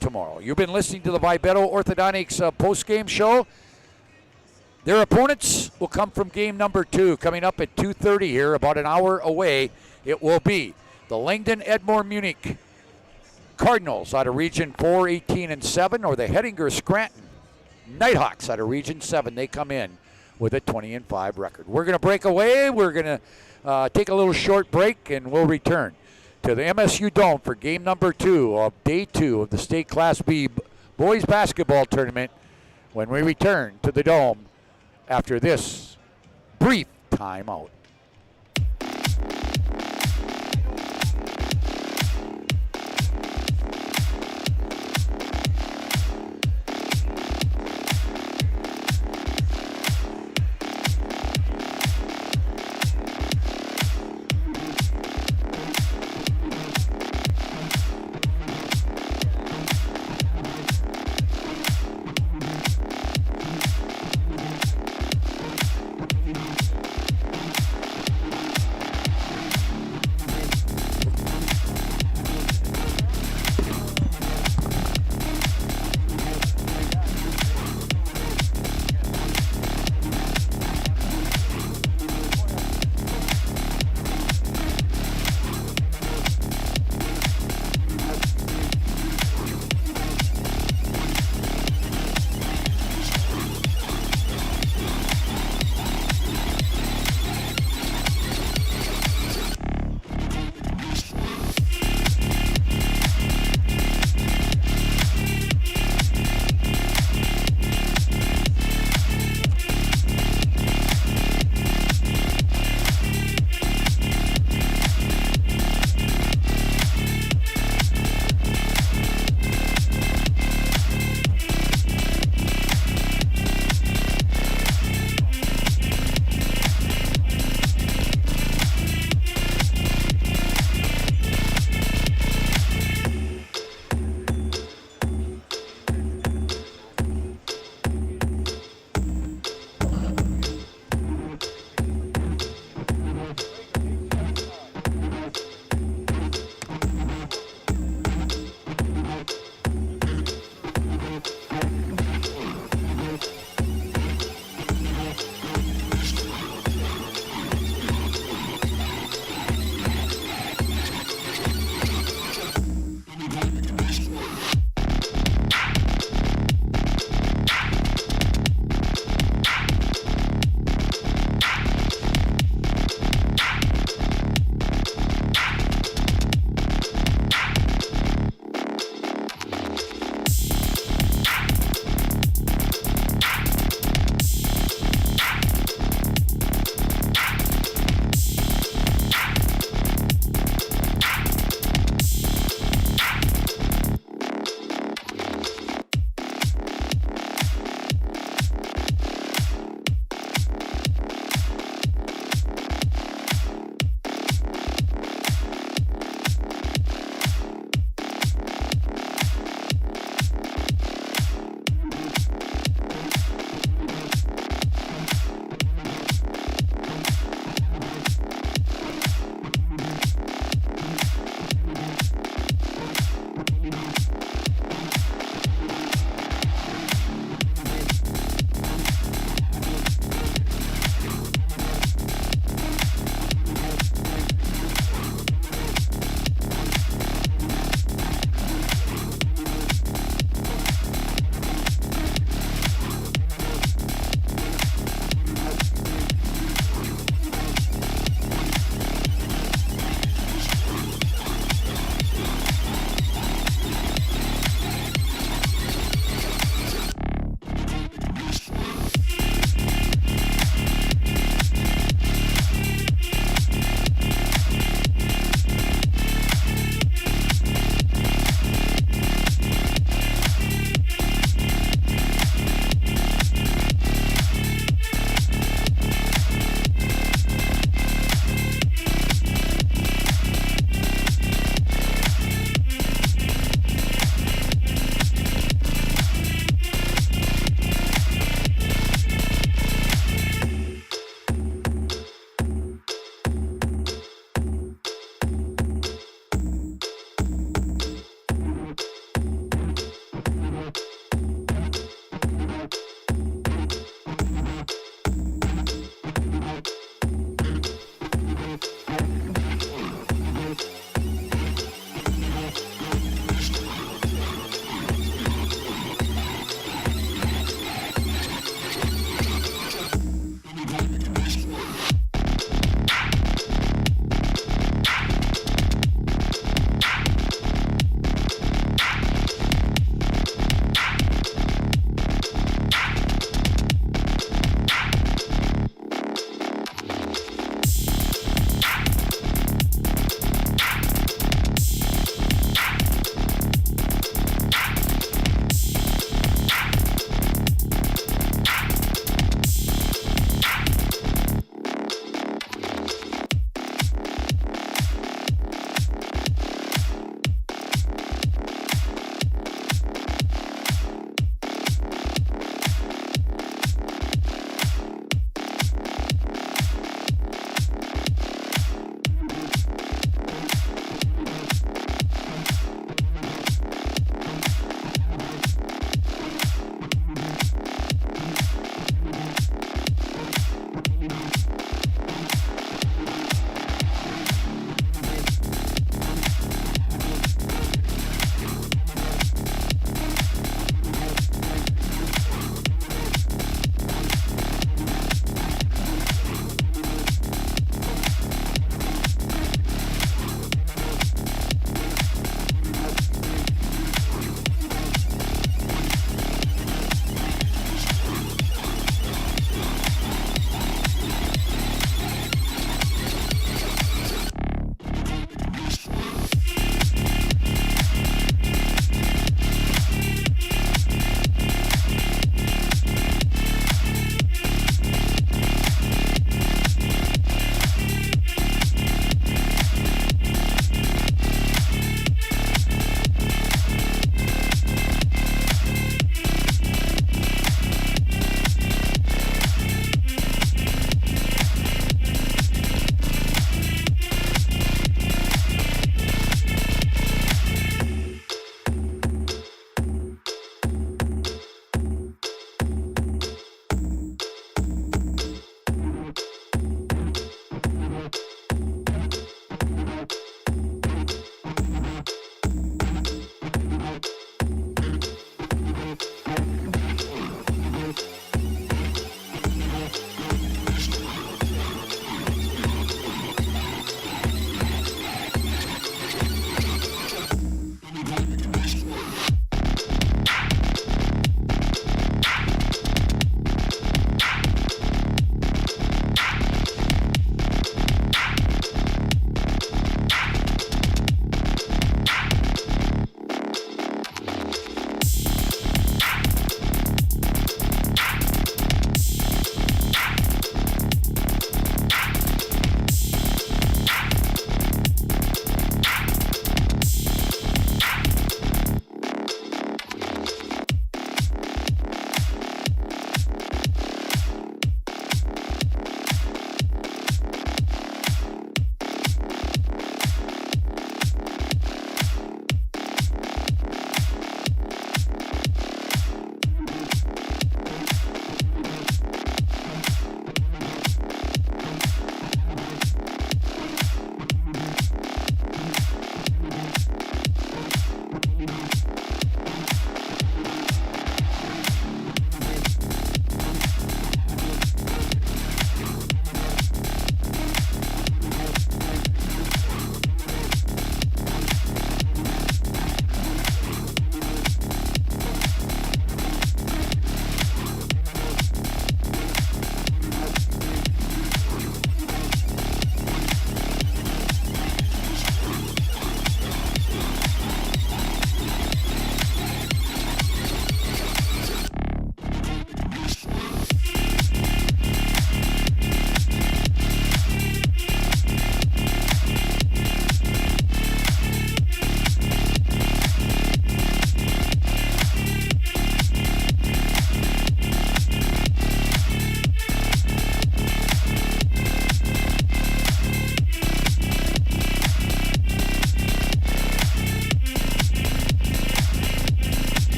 tomorrow. You've been listening to the Vibeto Orthodontics post-game show. Their opponents will come from game number 2, coming up at 2:30 here, about an hour away. It will be the Langdon Edmore Munich Cardinals out of Region 4, 18-7, or the Hettinger Scranton Nighthawks out of Region 7. They come in with a 20-5 record. We're going to break away. We're going to take a little short break, and we'll return to the MSU Dome for game number 2 of day 2 of the State Class B boys basketball tournament when we return to the Dome after this brief timeout.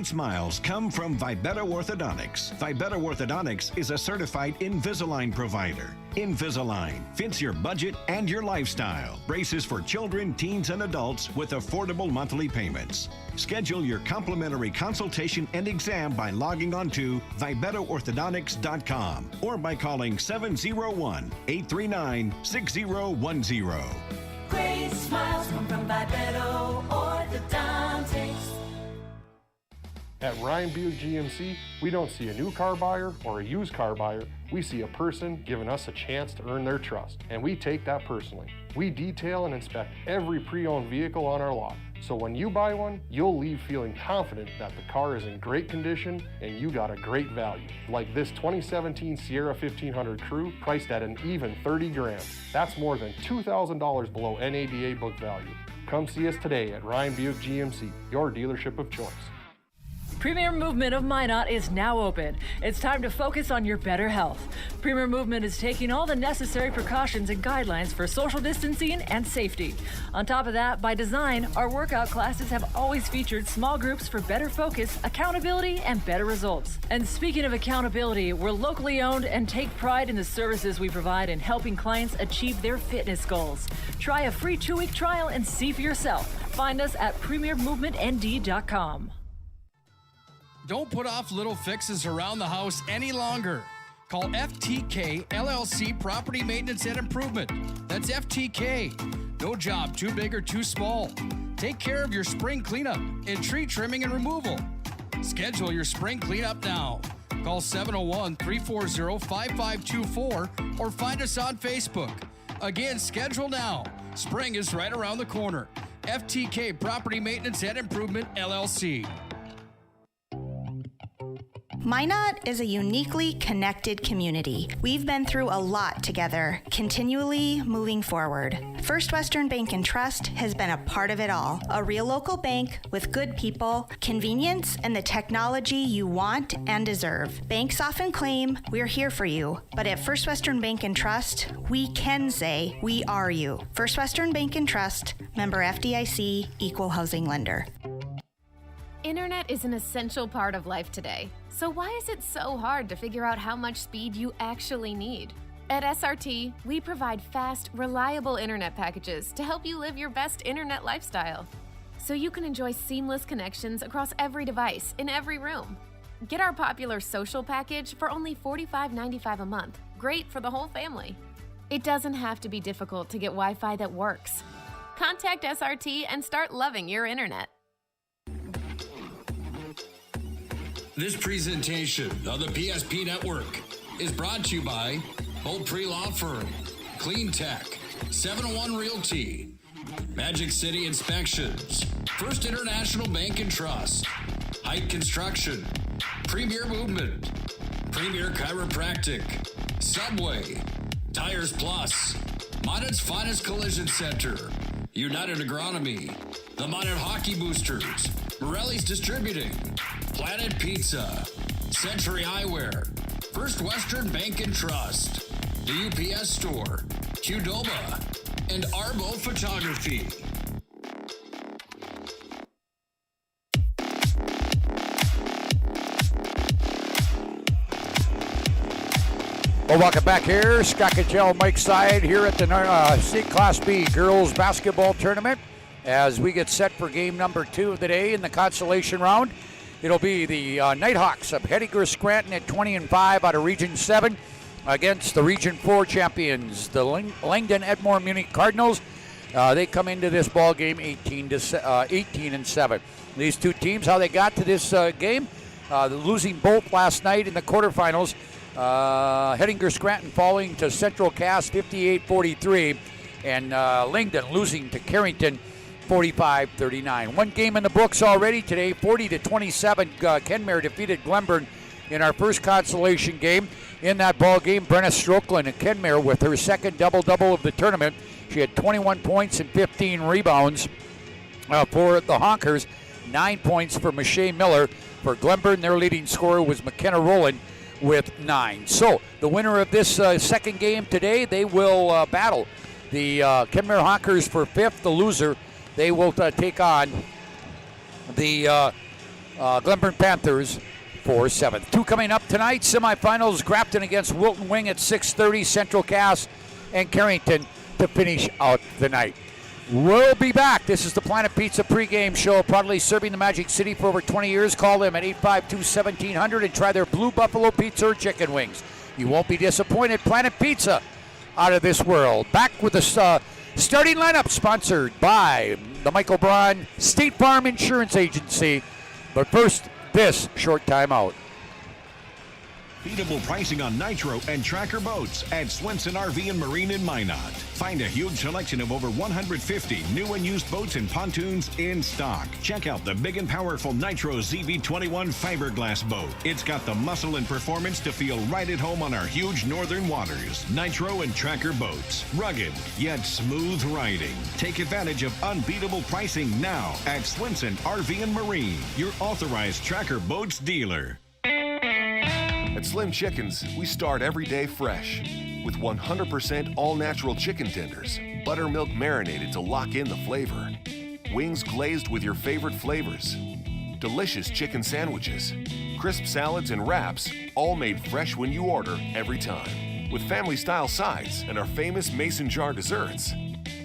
smiles come from Vibeto Orthodontics. Vibeto Orthodontics is a certified Invisalign provider. Invisalign fits your budget and your lifestyle. Braces for children, teens, and adults with affordable monthly payments. Schedule your complimentary consultation and exam by logging on to VibetoOrthodontics.com or by calling 701-839-6010. Great smiles come from Vibeto Orthodontics. At Ryan Buick GMC, we don't see a new car buyer or a used car buyer. We see a person giving us a chance to earn their trust, and we take that personally. We detail and inspect every pre-owned vehicle on our lot. So when you buy one, you'll leave feeling confident that the car is in great condition and you got a great value. Like this 2017 Sierra 1500 Crew, priced at an even 30 grand. That's more than $2,000 below NADA book value. Come see us today at Ryan Buick GMC, your dealership of choice. Premier Movement of Minot is now open. It's time to focus on your better health. Premier Movement is taking all the necessary precautions and guidelines for social distancing and safety. On top of that, by design, our workout classes have always featured small groups for better focus, accountability, and better results. And speaking of accountability, we're locally owned and take pride in the services we provide in helping clients achieve their fitness goals. Try a free 2-week trial and see for yourself. Find us at premiermovementnd.com. Don't put off little fixes around the house any longer. Call FTK LLC Property Maintenance and Improvement. That's FTK. No job too big or too small. Take care of your spring cleanup and tree trimming and removal. Schedule your spring cleanup now. Call 701-340-5524 or find us on Facebook. Again, schedule now. Spring is right around the corner. FTK Property Maintenance and Improvement, LLC. Minot is a uniquely connected community. We've been through a lot together, continually moving forward. First Western Bank and Trust has been a part of it all. A real local bank with good people, convenience, and the technology you want and deserve. Banks often claim we're here for you, but at First Western Bank and Trust, we can say we are you. First Western Bank and Trust, member FDIC, equal housing lender. Internet is an essential part of life today. So why is it so hard to figure out how much speed you actually need? At SRT, we provide fast, reliable internet packages to help you live your best internet lifestyle. So you can enjoy seamless connections across every device in every room. Get our popular social package for only $45.95 a month. Great for the whole family. It doesn't have to be difficult to get Wi-Fi that works. Contact SRT and start loving your internet. This presentation of the PSP Network is brought to you by Beaupre Law Firm, Clean Tech, 701 Realty, Magic City Inspections, First International Bank and Trust, Height Construction, Premier Movement, Premier Chiropractic, Subway, Tires Plus, Minot's Finest Collision Center, United Agronomy, the Minot Hockey Boosters, Morelli's Distributing, Planet Pizza, Century Eyewear, First Western Bank and Trust, the UPS Store, Qdoba, and Arbo Photography. Well, welcome back here. Scott Cajell, Mike Side here at the State Class B Girls Basketball Tournament as we get set for game number 2 of the day in the consolation round. It'll be the Nighthawks of Hettinger Scranton at 20-5 out of Region 7 against the Region 4 champions, the Langdon Edmore Munich Cardinals. They come into this ball game 18-7. These two teams, how they got to this game, losing both last night in the quarterfinals. Hettinger Scranton falling to Central Cass 58-43, and Langdon losing to Carrington 45-39. One game in the books already today, 40-27. Kenmare defeated Glenburn in our first consolation game. In that ball game, Brenna Strokeland and Kenmare with her second double-double of the tournament. She had 21 points and 15 rebounds for the Honkers. 9 points for Mache Miller. For Glenburn, their leading scorer was McKenna Rowland with 9. So the winner of this second game today, they will battle the Kenmare Honkers for 5th. The loser, they will take on the Glenburn Panthers for 7th. 2 coming up tonight. Semifinals, Grafton against Wilton Wing at 6:30. Central Cass and Carrington to finish out the night. We'll be back. This is the Planet Pizza pregame show, proudly serving the Magic City for over 20 years. Call them at 852-1700 and try their Blue Buffalo Pizza or chicken wings. You won't be disappointed. Planet Pizza, out of this world. Back with the starting lineup, sponsored by the Michael Braun State Farm Insurance Agency. But first, this short timeout. Beatable pricing on Nitro and Tracker boats at Swenson RV and Marine in Minot. Find a huge selection of over 150 new and used boats and pontoons in stock. Check out the big and powerful Nitro ZV21 fiberglass boat. It's got the muscle and performance to feel right at home on our huge northern waters. Nitro and Tracker boats. Rugged, yet smooth riding. Take advantage of unbeatable pricing now at Swenson RV and Marine, your authorized Tracker boats dealer. At Slim Chickens, we start every day fresh with 100% all-natural chicken tenders, buttermilk marinated to lock in the flavor, wings glazed with your favorite flavors, delicious chicken sandwiches, crisp salads and wraps, all made fresh when you order every time, with family-style sides and our famous mason jar desserts.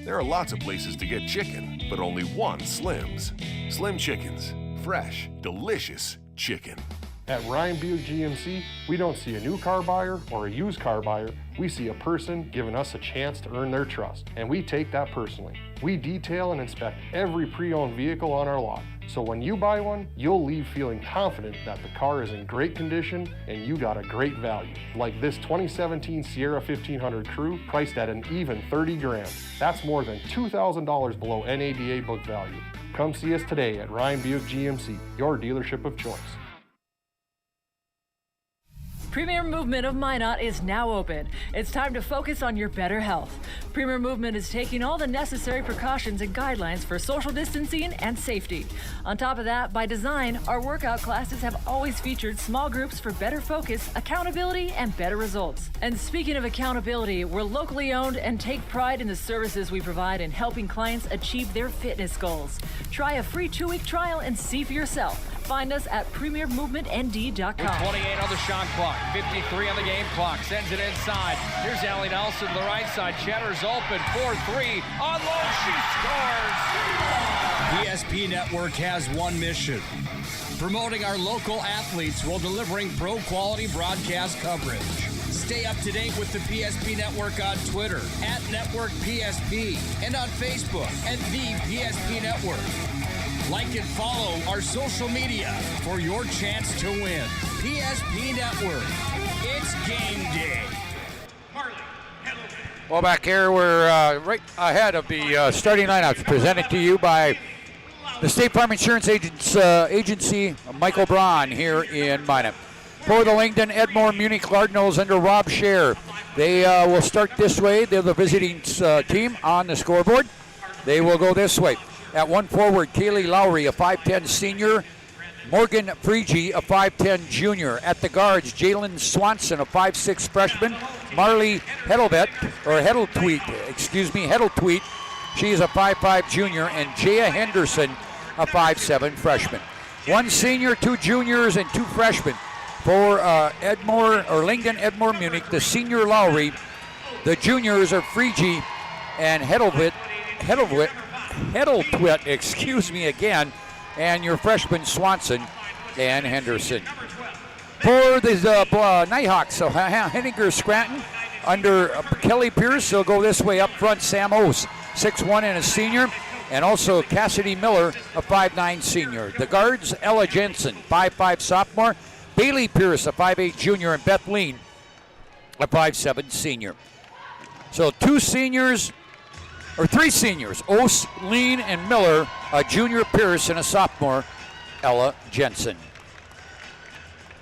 There are lots of places to get chicken, but only one Slim's. Slim Chickens. Fresh, delicious chicken. At Ryan Buick GMC, we don't see a new car buyer or a used car buyer. We see a person giving us a chance to earn their trust, and we take that personally. We detail and inspect every pre-owned vehicle on our lot. So when you buy one, you'll leave feeling confident that the car is in great condition and you got a great value. Like this 2017 Sierra 1500 Crew, priced at an even 30 grand. That's more than $2,000 below NADA book value. Come see us today at Ryan Buick GMC, your dealership of choice. Premier Movement of Minot is now open. It's time to focus on your better health. Premier Movement is taking all the necessary precautions and guidelines for social distancing and safety. On top of that, by design, our workout classes have always featured small groups for better focus, accountability, and better results. And speaking of accountability, we're locally owned and take pride in the services we provide in helping clients achieve their fitness goals. Try a free 2-week trial and see for yourself. Find us at premiermovementnd.com. 28 on the shot clock, 53 on the game clock. Sends it inside. Here's Allie Nelson to the right side. Cheddar's open, 4-3. On low, she scores! PSP Network has one mission: promoting our local athletes while delivering pro-quality broadcast coverage. Stay up to date with the PSP Network on Twitter at Network PSP and on Facebook at the PSP Network. Like and follow our social media for your chance to win. PSP Network. It's game day. Well, back here, we're right ahead of the starting lineups presented to you by the State Farm Insurance Agency, Michael Braun here in Minot. For the Langdon Edmore Munich Cardinals under Rob Scher, they will start this way. They're the visiting team on the scoreboard. They will go this way. At one forward, Kaylee Lowry, a 5'10 senior. Morgan Freege, a 5'10 junior. At the guards, Jalen Swanson, a 5'6 freshman. Marley Heddletweet. She is a 5'5 junior. And Jaya Henderson, a 5'7 freshman. One senior, 2 juniors, and 2 freshmen. For Langdon Edmore Munich, the senior Lowry. The juniors are Freege and Heddletweet, and your freshman Swanson and Henderson. For the Nighthawks, so Henninger Scranton under Kelly Pierce, they'll go this way up front. Sam Ose, 6'1 and a senior, and also Cassidy Miller, a 5'9 senior. The guards, Ella Jensen, 5'5 sophomore, Bailey Pierce, a 5'8 junior, and Beth Lean, a 5'7 senior. So 3 seniors, Ose, Lean, and Miller, a junior Pierce, and a sophomore, Ella Jensen.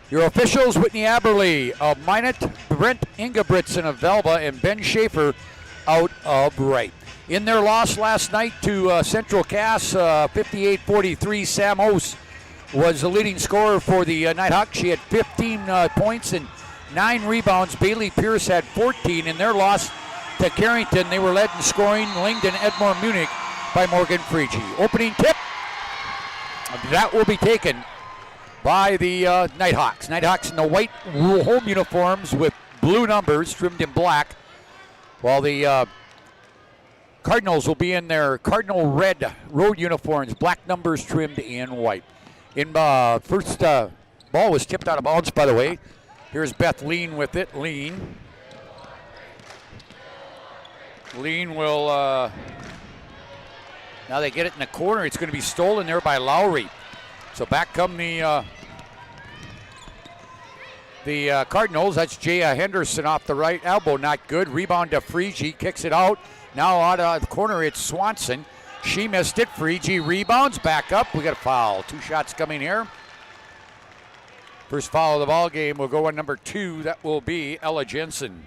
Your officials, Whitney Aberley of Minot, Brent Ingebrigtsen of Velva, and Ben Schaefer out of Wright. In their loss last night to Central Cass, 58-43, Sam Ose was the leading scorer for the Nighthawks. She had 15 points and 9 rebounds. Bailey Pierce had 14 in their loss to Carrington. They were led in scoring, Langdon Edmore Munich, by Morgan Freege. Opening tip, that will be taken by the Nighthawks. Nighthawks in the white home uniforms with blue numbers trimmed in black, while the Cardinals will be in their Cardinal red road uniforms, black numbers trimmed in white. In first ball was tipped out of bounds, by the way. Here's Beth Lean with it. Lean will, now they get it in the corner. It's going to be stolen there by Lowry. So back come the Cardinals. That's Jaya Henderson off the right elbow. Not good. Rebound to Freege. Kicks it out. Now out of the corner, it's Swanson. She missed it. Freege rebounds. Back up. We got a foul. 2 shots coming here. First foul of the ball game will go on number 2. That will be Ella Jensen.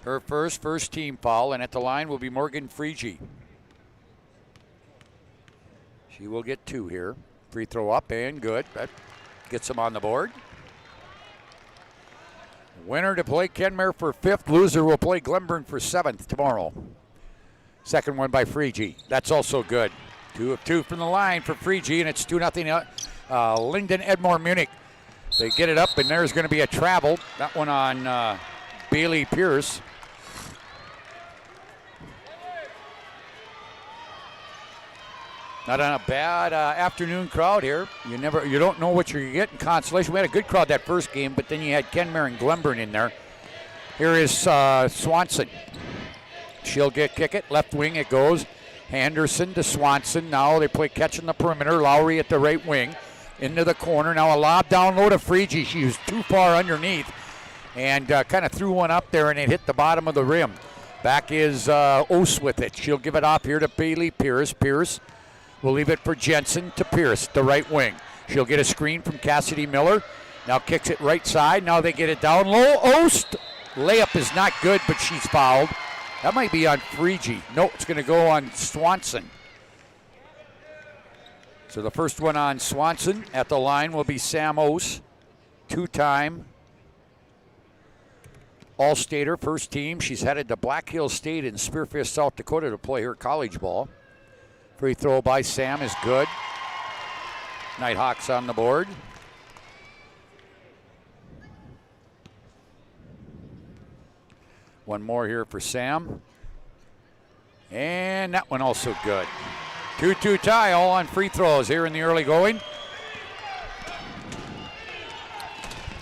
Her first team foul, and at the line will be Morgan Freege. She will get 2 here. Free throw up and good. That gets them on the board. Winner to play Kenmare for 5th. Loser will play Glenburn for 7th tomorrow. Second one by Freege. That's also good. 2 of 2 from the line for Freege, and it's 2-0. Lyndon Edmore Munich. They get it up, and there's going to be a travel. That one on Bailey Pierce. Not on a bad afternoon crowd here. You don't know what you're getting. Consolation. We had a good crowd that first game, but then you had Kenmare and Glenburn in there. Here is Swanson. She'll kick it. Left wing it goes. Henderson to Swanson. Now they play catch in the perimeter. Lowry at the right wing. Into the corner. Now a lob down low to Freege. She was too far underneath and kind of threw one up there, and it hit the bottom of the rim. Back is Ose with it. She'll give it off here to Bailey Pierce. Pierce will leave it for Jensen to Pierce, the right wing. She'll get a screen from Cassidy Miller. Now kicks it right side. Now they get it down low. Ost. Layup is not good, but she's fouled. That might be on Freege. No, it's going to go on Swanson. So the first one on Swanson at the line will be Sam Ose, 2-time All-Stater, first team. She's headed to Black Hills State in Spearfish, South Dakota to play her college ball. Free throw by Sam is good. Nighthawks on the board. One more here for Sam. And that one also good. 2-2 tie, all on free throws here in the early going.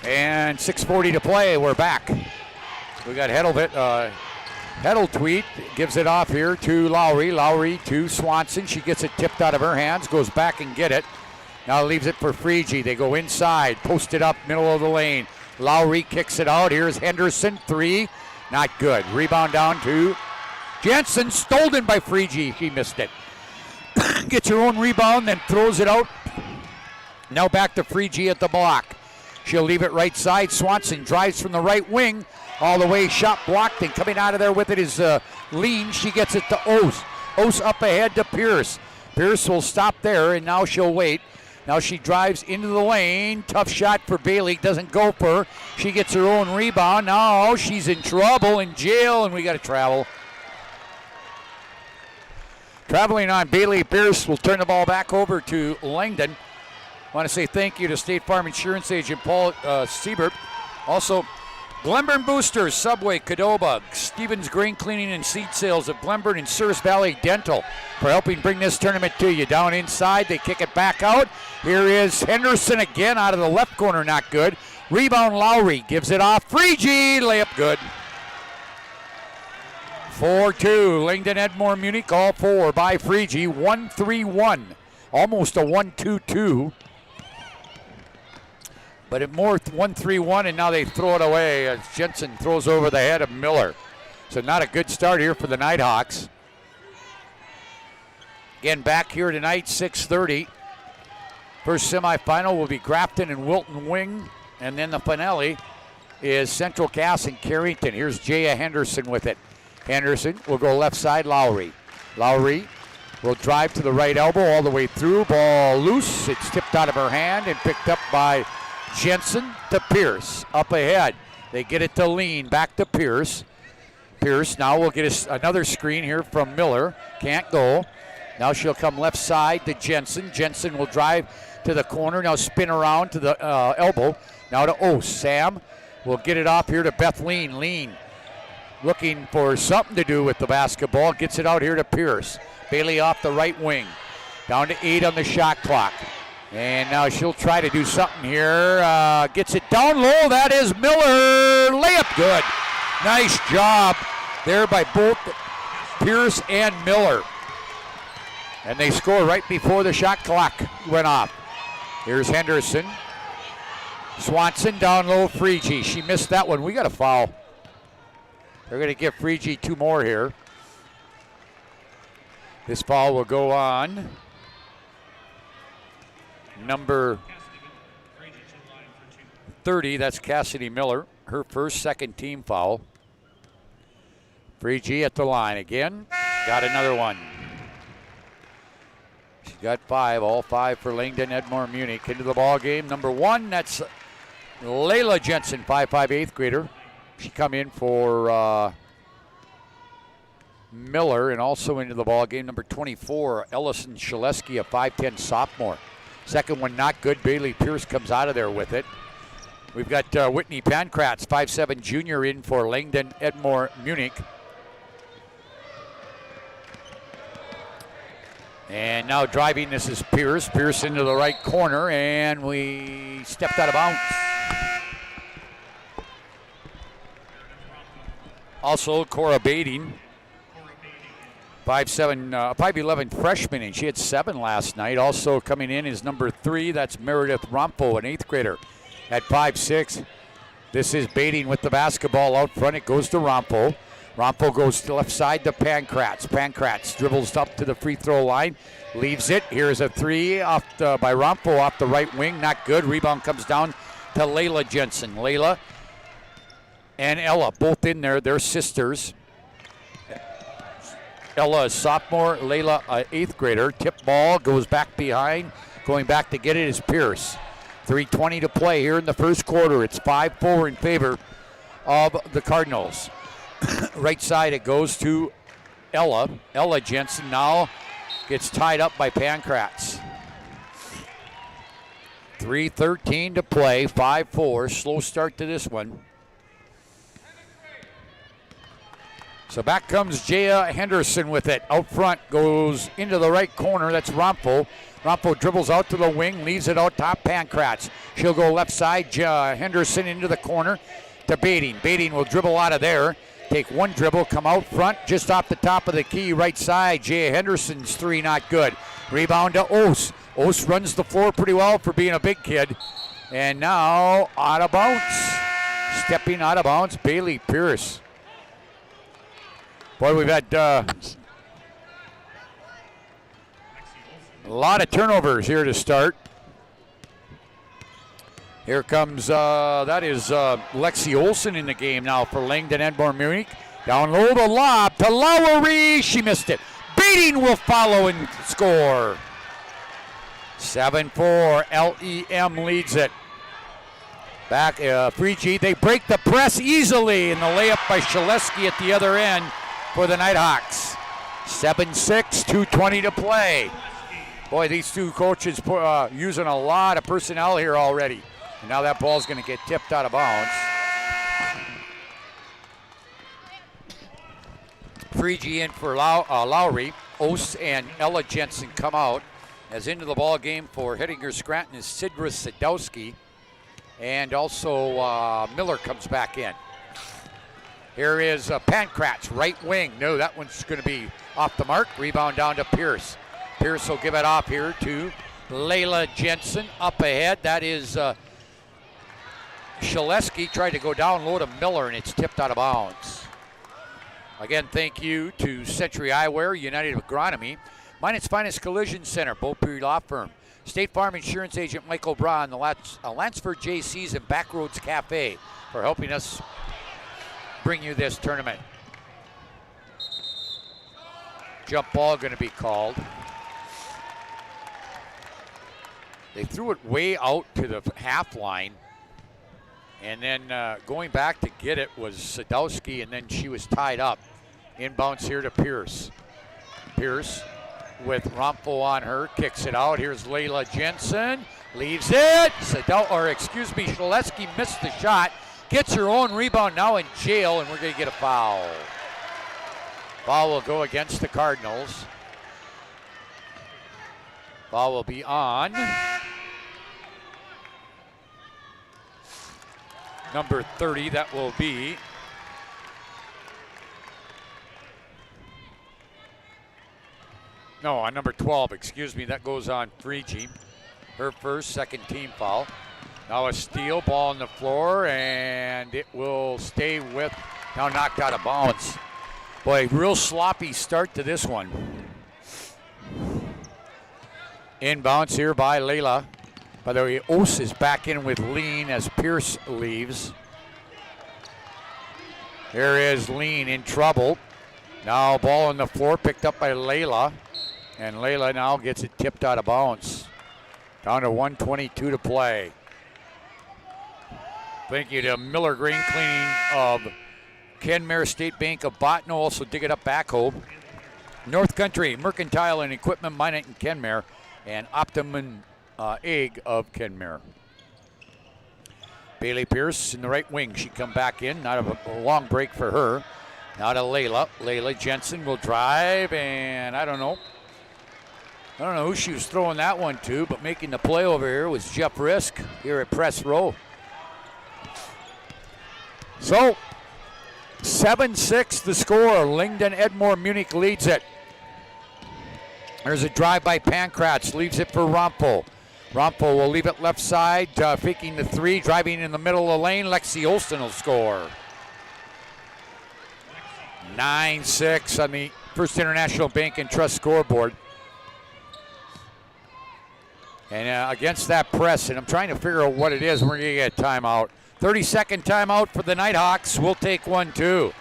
And 6:40 to play, we're back. We got Heddle-Tweet gives it off here to Lowry. Lowry to Swanson. She gets it tipped out of her hands, goes back and get it. Now leaves it for Freege. They go inside, post it up, middle of the lane. Lowry kicks it out. Here's Henderson, 3. Not good. Rebound down to Jensen, stolen by Freege. She missed it. Gets her own rebound, then throws it out. Now back to Freege at the block. She'll leave it right side. Swanson drives from the right wing. All the way, shot blocked, and coming out of there with it is Lean. She gets it to Ose. Ose up ahead to Pierce. Pierce will stop there, and now she'll wait. Now she drives into the lane. Tough shot for Bailey. Doesn't go for her. She gets her own rebound. Now she's in trouble, in jail, and we got to travel. Traveling on Bailey Pierce will turn the ball back over to Langdon. I want to say thank you to State Farm Insurance agent Paul Siebert. Also, Glenburn Boosters, Subway, Cadoba, Stevens Grain Cleaning and Seed Sales of Glenburn, and Service Valley Dental for helping bring this tournament to you. Down inside, they kick it back out. Here is Henderson again out of the left corner, not good. Rebound, Lowry gives it off. Freege, layup good. 4-2, Langdon Edmore Munich, all 4 by Freege. 1-3-1, almost a 1-2-2. But it more 1-3-1, and now they throw it away as Jensen throws over the head of Miller. So not a good start here for the Nighthawks. Again, back here tonight, 6:30. First semifinal will be Grafton and Wilton Wing, and then the finale is Central Cass and Carrington. Here's Jaya Henderson with it. Henderson will go left side, Lowry. Lowry will drive to the right elbow all the way through. Ball loose. It's tipped out of her hand and picked up by Jensen to Pierce. Up ahead. They get it to Lean. Back to Pierce. Pierce now will get another screen here from Miller. Can't go. Now she'll come left side to Jensen. Jensen will drive to the corner. Now spin around to the elbow. Now to Ose. Sam will get it off here to Beth Lean. Lean looking for something to do with the basketball. Gets it out here to Pierce. Bailey off the right wing. Down to 8 on the shot clock. And now she'll try to do something here. Gets it down low. That is Miller. Layup good. Nice job there by both Pierce and Miller. And they score right before the shot clock went off. Here's Henderson. Swanson down low, Freegee. She missed that one. We got a foul. They're going to give Freegee 2 more here. This foul will go on number 30. That's Cassidy Miller. Her first second team foul. Freegee at the line again. Got another one. She got 5, all 5 for Langdon Edmore Munich. Into the ball game, number 1, that's Layla Jensen, 5'5", 8th grader. She come in for Miller, and also into the ball game, number 24, Ellison Shaleski, a 5'10" sophomore. Second one not good. Bailey Pierce comes out of there with it. We've got Whitney Pankratz, 5'7" junior, in for Langdon Edmore Munich. And now driving, this is Pierce. Pierce into the right corner, and we stepped out of bounds. Also, Cora Bading, 5'11" freshman, and she had 7 last night. Also coming in is number 3, that's Meredith Rompo, an 8th grader, at 5'6". This is Bading with the basketball out front. It goes to Rompo. Rompo goes to left side to Pankratz. Pankratz dribbles up to the free throw line, leaves it. Here's a 3 by Rompo off the right wing, not good. Rebound comes down to Layla Jensen. Layla and Ella both in there. They're sisters. Ella is sophomore, Layla 8th grader. Tip ball goes back behind. Going back to get it is Pierce. 3:20 to play here in the first quarter. It's 5-4 in favor of the Cardinals. Right side it goes to Ella. Ella Jensen now gets tied up by Pankratz. 3:13 to play, 5-4. Slow start to this one. So back comes Jaya Henderson with it. Out front, goes into the right corner. That's Rompo. Rompo dribbles out to the wing, leaves it out top, Pankratz. She'll go left side. Henderson into the corner to Bading. Bading will dribble out of there. Take one dribble, come out front, just off the top of the key, right side. Jaya Henderson's 3 not good. Rebound to Ose. Ose runs the floor pretty well for being a big kid. And now out of bounds. Stepping out of bounds, Bailey Pierce. Boy, we've had a lot of turnovers here to start. Here comes, that is Lexi Olsen in the game now for Langdon Edmore Munich. Down low, the lob to Lowry. She missed it. Bading will follow and score. 7-4, LEM leads it. Back, Freegee, they break the press easily, and the layup by Shaleski at the other end for the Nighthawks. 7-6, 2:20 to play. Boy, these two coaches using a lot of personnel here already. And now that ball's going to get tipped out of bounds. Freegee in for Lowry. Ose and Ella Jensen come out. As into the ball game for Hettinger Scranton is Sidra Sadowski. And also Miller comes back in. Here is Pankratz, right wing. No, that one's going to be off the mark. Rebound down to Pierce. Pierce will give it off here to Layla Jensen. Up ahead, that is Shaleski. Tried to go down low to Miller, and it's tipped out of bounds. Again, thank you to Century Eyewear, United Agronomy, Mine's Finest Collision Center, Beaupre Law Firm, State Farm Insurance Agent Michael Braun, the Lansford JCs, and Backroads Cafe for helping us bring you this tournament. Jump ball going to be called. They threw it way out to the half line. And then going back to get it was Sadowski, and then she was tied up. Inbounds here to Pierce. Pierce with Rumpel on her. Kicks it out. Here's Layla Jensen. Leaves it. Shaleski missed the shot. Gets her own rebound now in jail, and we're going to get a foul. Foul will go against the Cardinals. Foul will be on number 30. That will be on number 12, excuse me. That goes on Freegee. Her first, second team foul. Now a steal, ball on the floor, and it will stay with, now knocked out of bounds. Boy, real sloppy start to this one. Inbounds here by Layla. By the way, Ose is back in with Lean as Pierce leaves. Here is Lean in trouble. Now ball on the floor, picked up by Layla. And Layla now gets it tipped out of bounds. Down to 1:22 to play. Thank you to Miller Grain Cleaning of Kenmare, State Bank of Botno, also dig it up backhoe. North Country Mercantile and Equipment, Minot and Kenmare, and Optimum Egg of Kenmare. Bailey Pierce in the right wing. She come back in, not a long break for her. Now to Layla. Layla Jensen will drive, and I don't know who she was throwing that one to, but making the play over here was Jeff Risk here at press row. So, 7-6 the score. Lyngden Edmore Munich leads it. There's a drive by Pankratz, leaves it for Rumpel. Rumpel will leave it left side, faking the three, driving in the middle of the lane. Lexi Olsen will score. 9-6 on the First International Bank and Trust scoreboard. And against that press, and I'm trying to figure out what it is, we're going to get a timeout. 30-second timeout for the Nighthawks. We'll take one, too,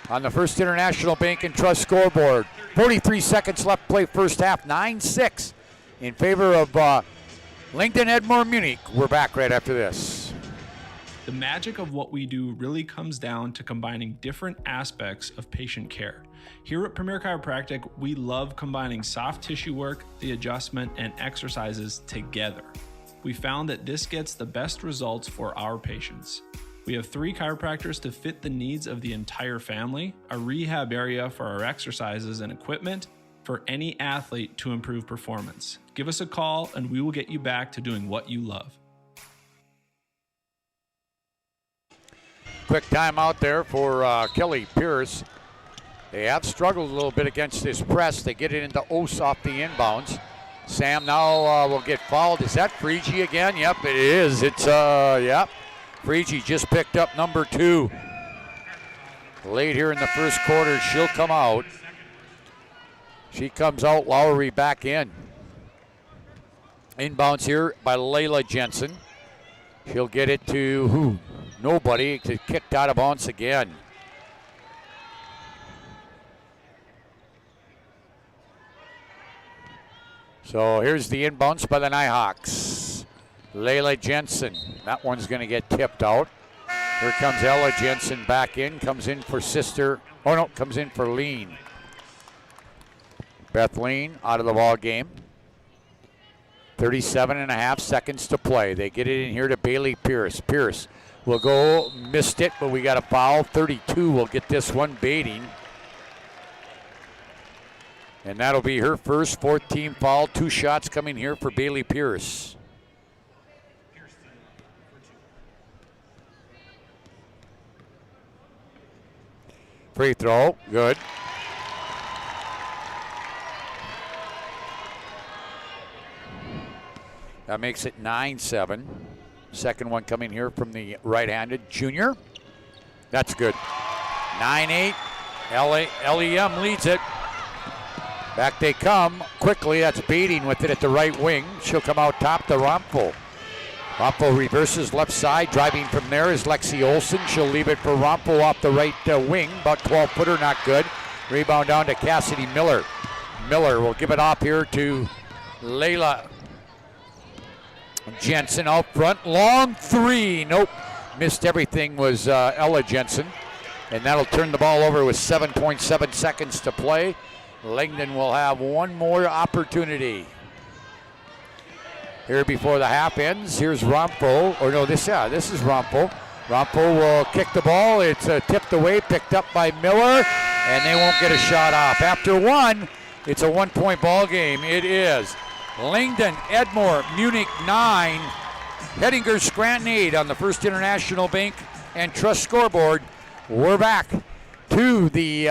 on the First International Bank and Trust scoreboard. 43 seconds left to play first half, 9-6 in favor of Lyngden Edmore Munich. We're back right after this. The magic of what we do really comes down to combining different aspects of patient care. Here at Premier Chiropractic, we love combining soft tissue work, the adjustment, and exercises together. We found that this gets the best results for our patients. We have 3 chiropractors to fit the needs of the entire family, a rehab area for our exercises and equipment for any athlete to improve performance. Give us a call and we will get you back to doing what you love. Quick timeout there for Kelly Pierce. They have struggled a little bit against this press. They get it into Ose off the inbounds. Sam now will get fouled. Is that Freegee again? Yep, it is. It's, yep. Freegee just picked up number 2. Late here in the first quarter, she'll come out. She comes out, Lowry back in. Inbounds here by Layla Jensen. She'll get it to who? Nobody. Kicked out of bounds again. So here's the inbounds by the Nighthawks. Layla Jensen. That one's going to get tipped out. Here comes Ella Jensen back in. Comes in for sister. Oh, no, comes in for Lean. Beth Lean out of the ball game. 37.5 seconds to play. They get it in here to Bailey Pierce. Pierce will go, missed it, but we got a foul. 32 will get this one baiting. And that'll be her first 4th team foul. 2 shots coming here for Bailey Pierce. Free throw, good. That makes it 9-7. Second one coming here from the right-handed junior. That's good. 9-8. LEM leads it. Back they come quickly. That's Beating with it at the right wing. She'll come out top to Rumpel. Rumpel reverses left side. Driving from there is Lexi Olsen. She'll leave it for Rumpel off the right wing. About 12-footer, not good. Rebound down to Cassidy Miller. Miller will give it off here to Layla Jensen out front. Long 3. Nope. Missed everything was Ella Jensen. And that'll turn the ball over with 7.7 seconds to play. Langdon will have one more opportunity. Here before the half ends, here's Rompo. Or no, this is Rompo. Rompo will kick the ball. It's tipped away, picked up by Miller, and they won't get a shot off. After one, it's a 1-point ball game. It is Langdon, Edmore, Munich 9, Hettinger, Scranton 8 on the First International Bank and Trust scoreboard. We're back to the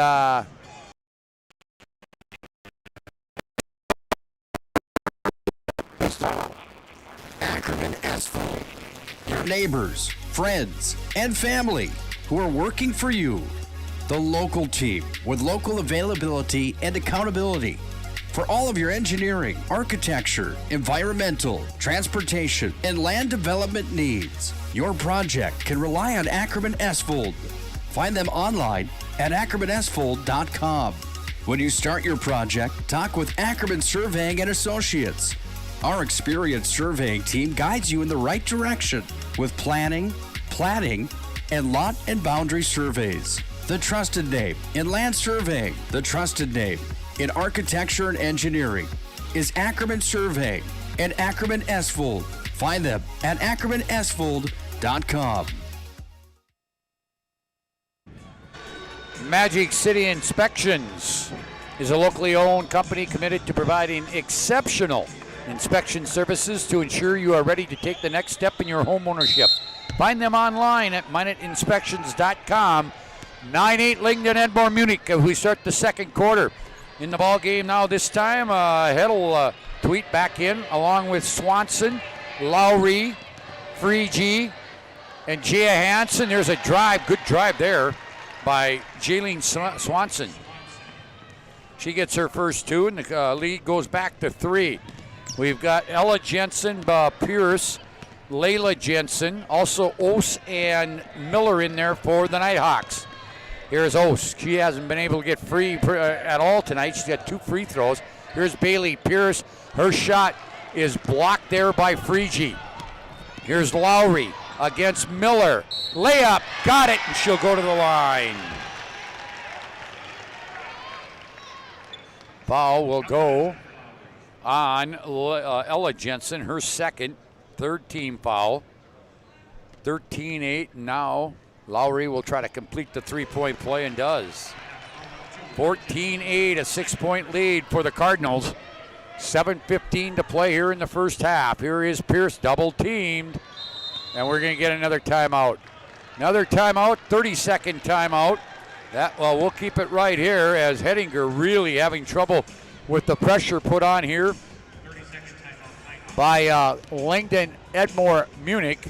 Ackerman Asphalt. Your neighbors, friends, and family who are working for you. The local team with local availability and accountability. For all of your engineering, architecture, environmental, transportation, and land development needs, your project can rely on Ackerman Asphalt. Find them online at ackermanasphalt.com. When you start your project, talk with Ackerman Surveying and Associates. Our experienced surveying team guides you in the right direction with planning, platting, and lot and boundary surveys. The trusted name in land surveying, the trusted name in architecture and engineering is Ackerman Surveying and Ackerman Asphalt. Find them at ackermanasphalt.com. Magic City Inspections is a locally owned company committed to providing exceptional inspection services to ensure you are ready to take the next step in your home ownership. Find them online at minutinspections.com. 9-8 Langdon, Edmore, Munich as we start the second quarter. In the ball game now this time, Heddle tweet back in along with Swanson, Lowry, Freegee, and Gia Hansen. There's a drive, good drive there by Jaylene Swanson. She gets her first two, and the lead goes back to 3. We've got Ella Jensen, Pierce, Layla Jensen, also Ose and Miller in there for the Nighthawks. Here's Ose. She hasn't been able to get free at all tonight. She's got 2 free throws. Here's Bailey Pierce. Her shot is blocked there by Freegee. Here's Lowry against Miller. Layup, got it, and she'll go to the line. Foul will go on Ella Jensen, her second, third team foul. 13-8 now. Lowry will try to complete the three-point play and does. 14-8, a 6-point lead for the Cardinals. 7:15 to play here in the first half. Here is Pierce double teamed, and we're going to get another timeout. Another timeout, 30-second timeout. We'll keep it right here as Hettinger really having trouble with the pressure put on here by Langdon, Edmore, Munich.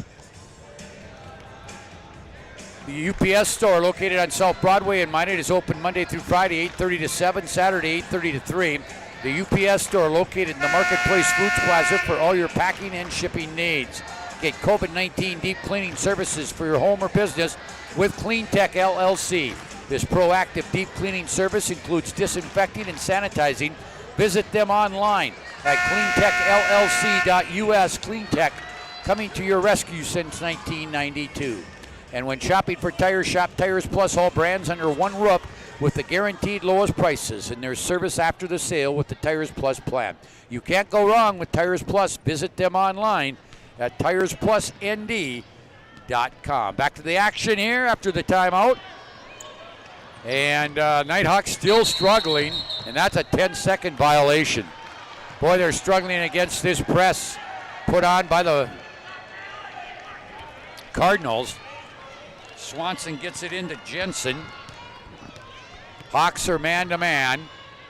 The UPS store located on South Broadway in Minot is open Monday through Friday, 8:30 to 7, Saturday, 8:30 to 3. The UPS store located in the Marketplace Foods Plaza for all your packing and shipping needs. Get COVID-19 deep cleaning services for your home or business with CleanTech LLC. This proactive deep cleaning service includes disinfecting and sanitizing. Visit them online at cleantechllc.us. CleanTech, coming to your rescue since 1992. And when shopping for tires, shop Tires Plus, all brands under one roof with the guaranteed lowest prices and their service after the sale with the Tires Plus plan. You can't go wrong with Tires Plus. Visit them online at TiresPlusND.com. Back to the action here after the timeout. And Nighthawks still struggling, and that's a 10-second violation. Boy, they're struggling against this press put on by the Cardinals. Swanson gets it into Jensen. Hawks are man-to-man.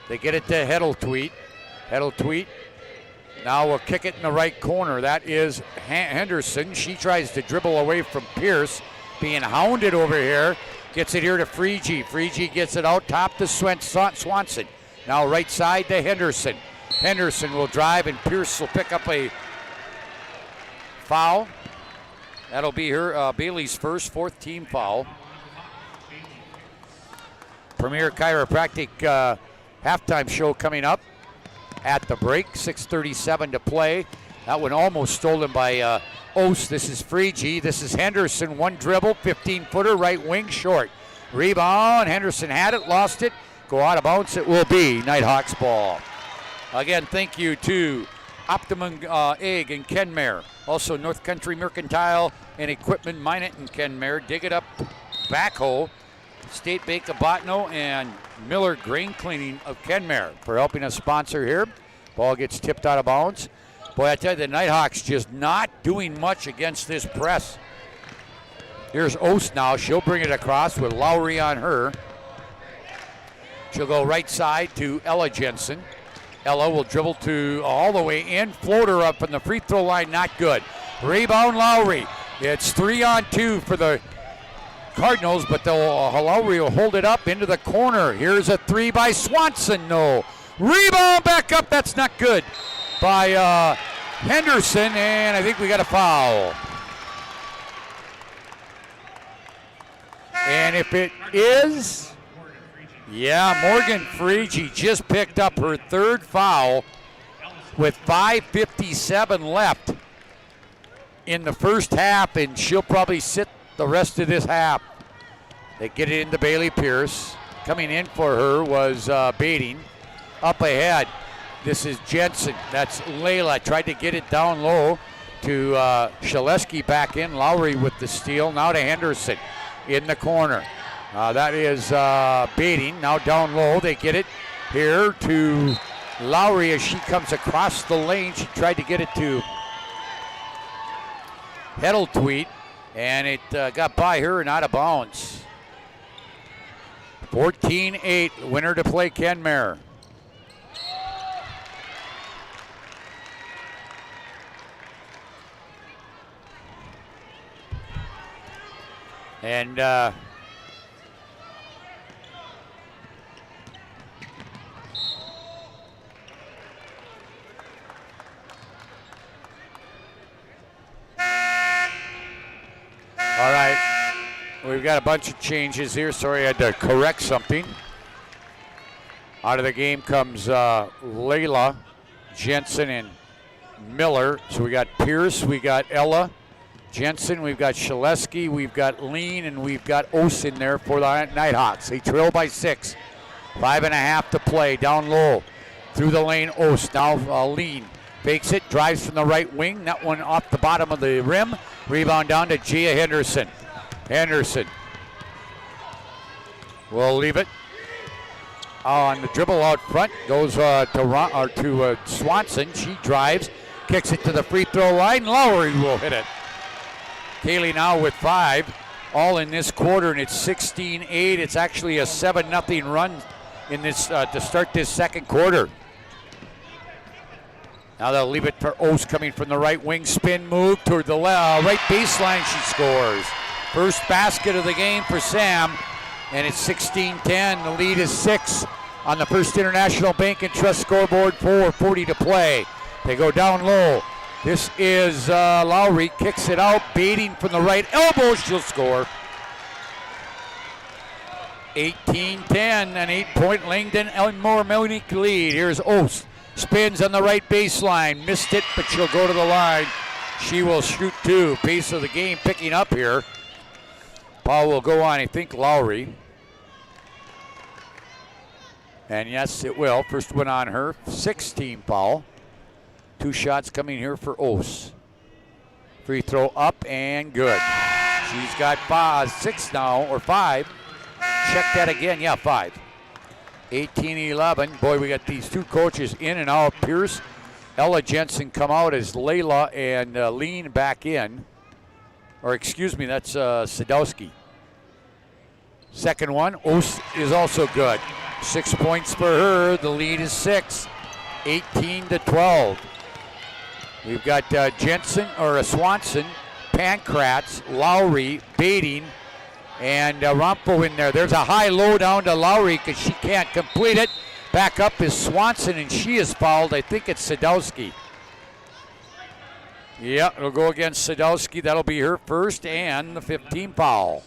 They get it to Heddle Tweet. Heddle Tweet now will kick it in the right corner. That is Henderson. She tries to dribble away from Pierce. Being hounded over here. Gets it here to Freegee. Freegee gets it out top to Swanson. Now right side to Henderson. Henderson will drive, and Pierce will pick up a foul. That'll be her Bailey's first, 4th team foul. Premier Chiropractic halftime show coming up at the break. 6:37 to play. That one almost stolen by Ose. This is Freegee. This is Henderson. One dribble, 15-footer, right wing, short. Rebound. Henderson had it, lost it. go out of bounds. It will be Nighthawks ball. Again, thank you to Optimum Egg in Kenmare. Also North Country Mercantile and Equipment Minot in Kenmare. Dig It Up Backhoe. State Bank of Botno and Miller Grain Cleaning of Kenmare for helping us sponsor here. Ball gets tipped out of bounds. Boy, I tell you, the Nighthawks just not doing much against this press. Here's Ost now. She'll bring it across with Lowry on her. She'll go right side to Ella Jensen. Ella will dribble to all the way in. Floater up from the free throw line, not good. Rebound Lowry. It's 3-on-2 for the Cardinals, but Lowry will hold it up into the corner. Here's a three by Swanson. No. Rebound back up. That's not good by Henderson, and I think we got a foul. And if it is, yeah, Morgan Frege just picked up her third foul with 5:57 left in the first half, and she'll probably sit the rest of this half. They get it into Bailey Pierce. Coming in for her was Bading. Up ahead, this is Jensen. That's Layla. Tried to get it down low to Shaleski back in. Lowry with the steal. Now to Henderson in the corner. That is Bading. Now down low. They get it here to Lowry as she comes across the lane. She tried to get it to Heddletweet, and it got by her and out of bounds. 14-8, winner to play Kenmare. And all right, we've got a bunch of changes here. Sorry, I had to correct something. Out of the game comes Layla, Jensen, and Miller. So we got Pierce, we got Ella, Jensen, we've got Shaleski, we've got Lean, and we've got Ose in there for the Nighthawks. They trail by 6. 5.5 to play. Down low. Through the lane, Ose. Now Lean fakes it, drives from the right wing. That one off the bottom of the rim. Rebound down to Gia Henderson. Henderson will leave it. On the dribble out front, goes to Swanson. She drives, kicks it to the free throw line. Lowry will hit it. Kaylee now with 5, all in this quarter, and it's 16-8. It's actually a 7-0 run in this to start this second quarter. Now they'll leave it for Ose coming from the right wing. Spin move toward the right baseline. She scores. First basket of the game for Sam, and it's 16-10. The lead is 6 on the First International Bank and Trust scoreboard. 4:40 to play. They go down low. This is Lowry, kicks it out, baiting from the right elbow, she'll score. 18-10, an 8-point Langdon Elmore Monique lead. Here's Ost, spins on the right baseline, missed it, but she'll go to the line. She will shoot 2. Pace of the game picking up here. Ball will go on, I think, Lowry. And yes, it will. First one on her, 6-team foul. 2 shots coming here for Ose. Free throw up and good. She's got 6 now, or 5. Check that again. Yeah, 5. 18-11. Boy, we got these 2 coaches in and out. Pierce, Ella Jensen come out as Layla and Lean back in. Or excuse me, that's Sadowski. Second one, Ose is also good. 6 points for her. The lead is 6. 18-12. We've got Jensen, or Swanson, Pankratz, Lowry, Bading, and Rompo in there. There's a high-low down to Lowry because she can't complete it. Back up is Swanson, and she is fouled. I think it's Sadowski. Yeah, it'll go against Sadowski. That'll be her first and the 15th foul.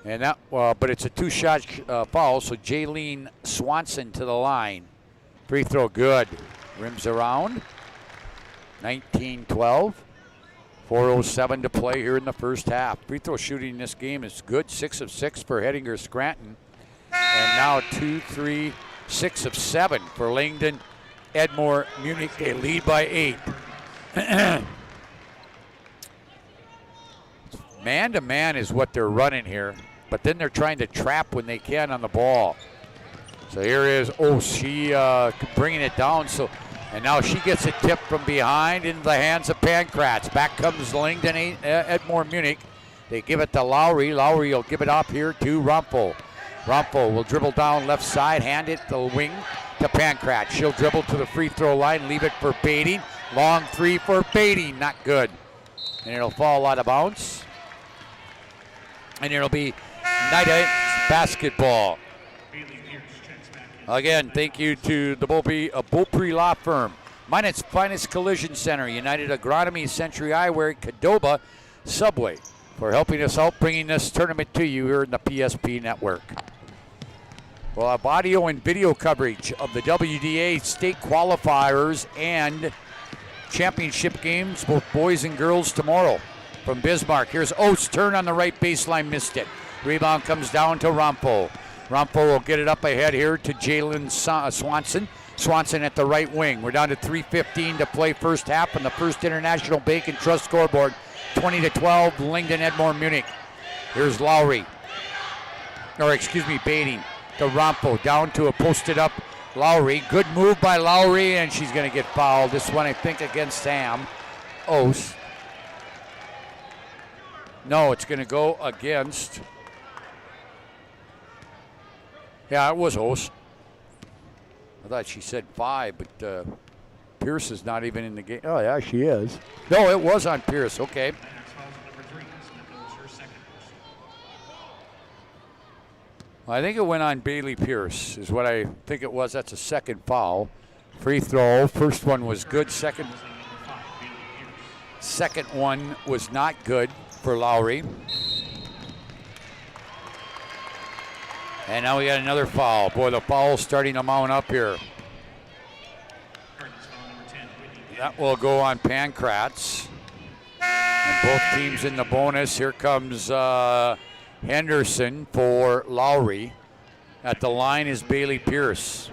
And that, but it's a 2-shot foul, so Jaylene Swanson to the line. Free throw good. Rims around. 19-12. 4:07 to play here in the first half. Free throw shooting in this game is good. 6 of 6 for Hettinger Scranton. And now 2, 3, 6 of 7 for Langdon Edmore Munich. They lead by 8. Man-to-man is what they're running here, but then they're trying to trap when they can on the ball. So here is, she bringing it down. And now she gets it tipped from behind into the hands of Pankratz. Back comes Langdon Edmore Munich. They give it to Lowry. Lowry will give it up here to Rumpel. Rumpel will dribble down left side, hand it the wing to Pankratz. She'll dribble to the free throw line, leave it for Beatty. Long three for Beatty, not good. And it'll fall out of bounds. And it'll be Knighthead basketball. Again, thank you to the Beaupre Law Firm, Minot's Finest Collision Center, United Agronomy, Century Eyewear, Caddoba, Subway, for helping us out, bringing this tournament to you here in the PSP Network. We'll have audio and video coverage of the WDA state qualifiers and championship games, both boys and girls, tomorrow from Bismarck. Here's Oates, turn on the right baseline, missed it. Rebound comes down to Rumpel. Rumpel will get it up ahead here to Jalen Swanson. Swanson at the right wing. We're down to 3:15 to play first half on the First International Bank and Trust scoreboard. 20-12, Langdon Edmore Munich. Here's Lowry. Baiting to Rumpel. Down to a posted up Lowry. Good move by Lowry, and she's going to get fouled. This one, I think, against Sam Ose. No, it's going to go against... Yeah, it was Ose. I thought she said 5, but Pierce is not even in the game. Oh, yeah, she is. No, it was on Pierce. Okay. I think it went on Bailey Pierce is what I think it was. That's a second foul. Free throw. First one was good. Second one was not good for Lowry. And now we got another foul. Boy, the foul's starting to mount up here. That will go on Pankratz. And both teams in the bonus. Here comes Henderson for Lowry. At the line is Bailey Pierce.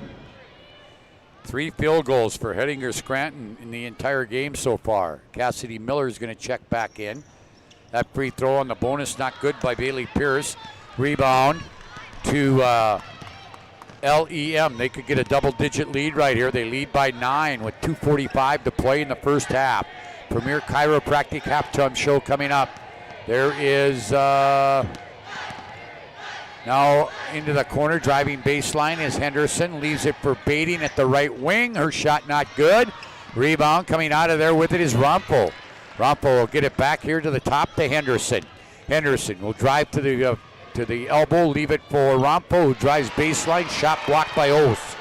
3 field goals for Hettinger Scranton in the entire game so far. Cassidy Miller is going to check back in. That free throw on the bonus, not good by Bailey Pierce. Rebound to LEM. They could get a double-digit lead right here. They lead by 9 with 2:45 to play in the first half. Premier Chiropractic halftime show coming up. There is now into the corner, driving baseline is Henderson. Leaves it for Baiting at the right wing. Her shot not good. Rebound coming out of there with it is Rumpel. Rumpel will get it back here to the top to Henderson. Henderson will drive to the elbow, leave it for Rumpel, who drives baseline, shot blocked by Ose.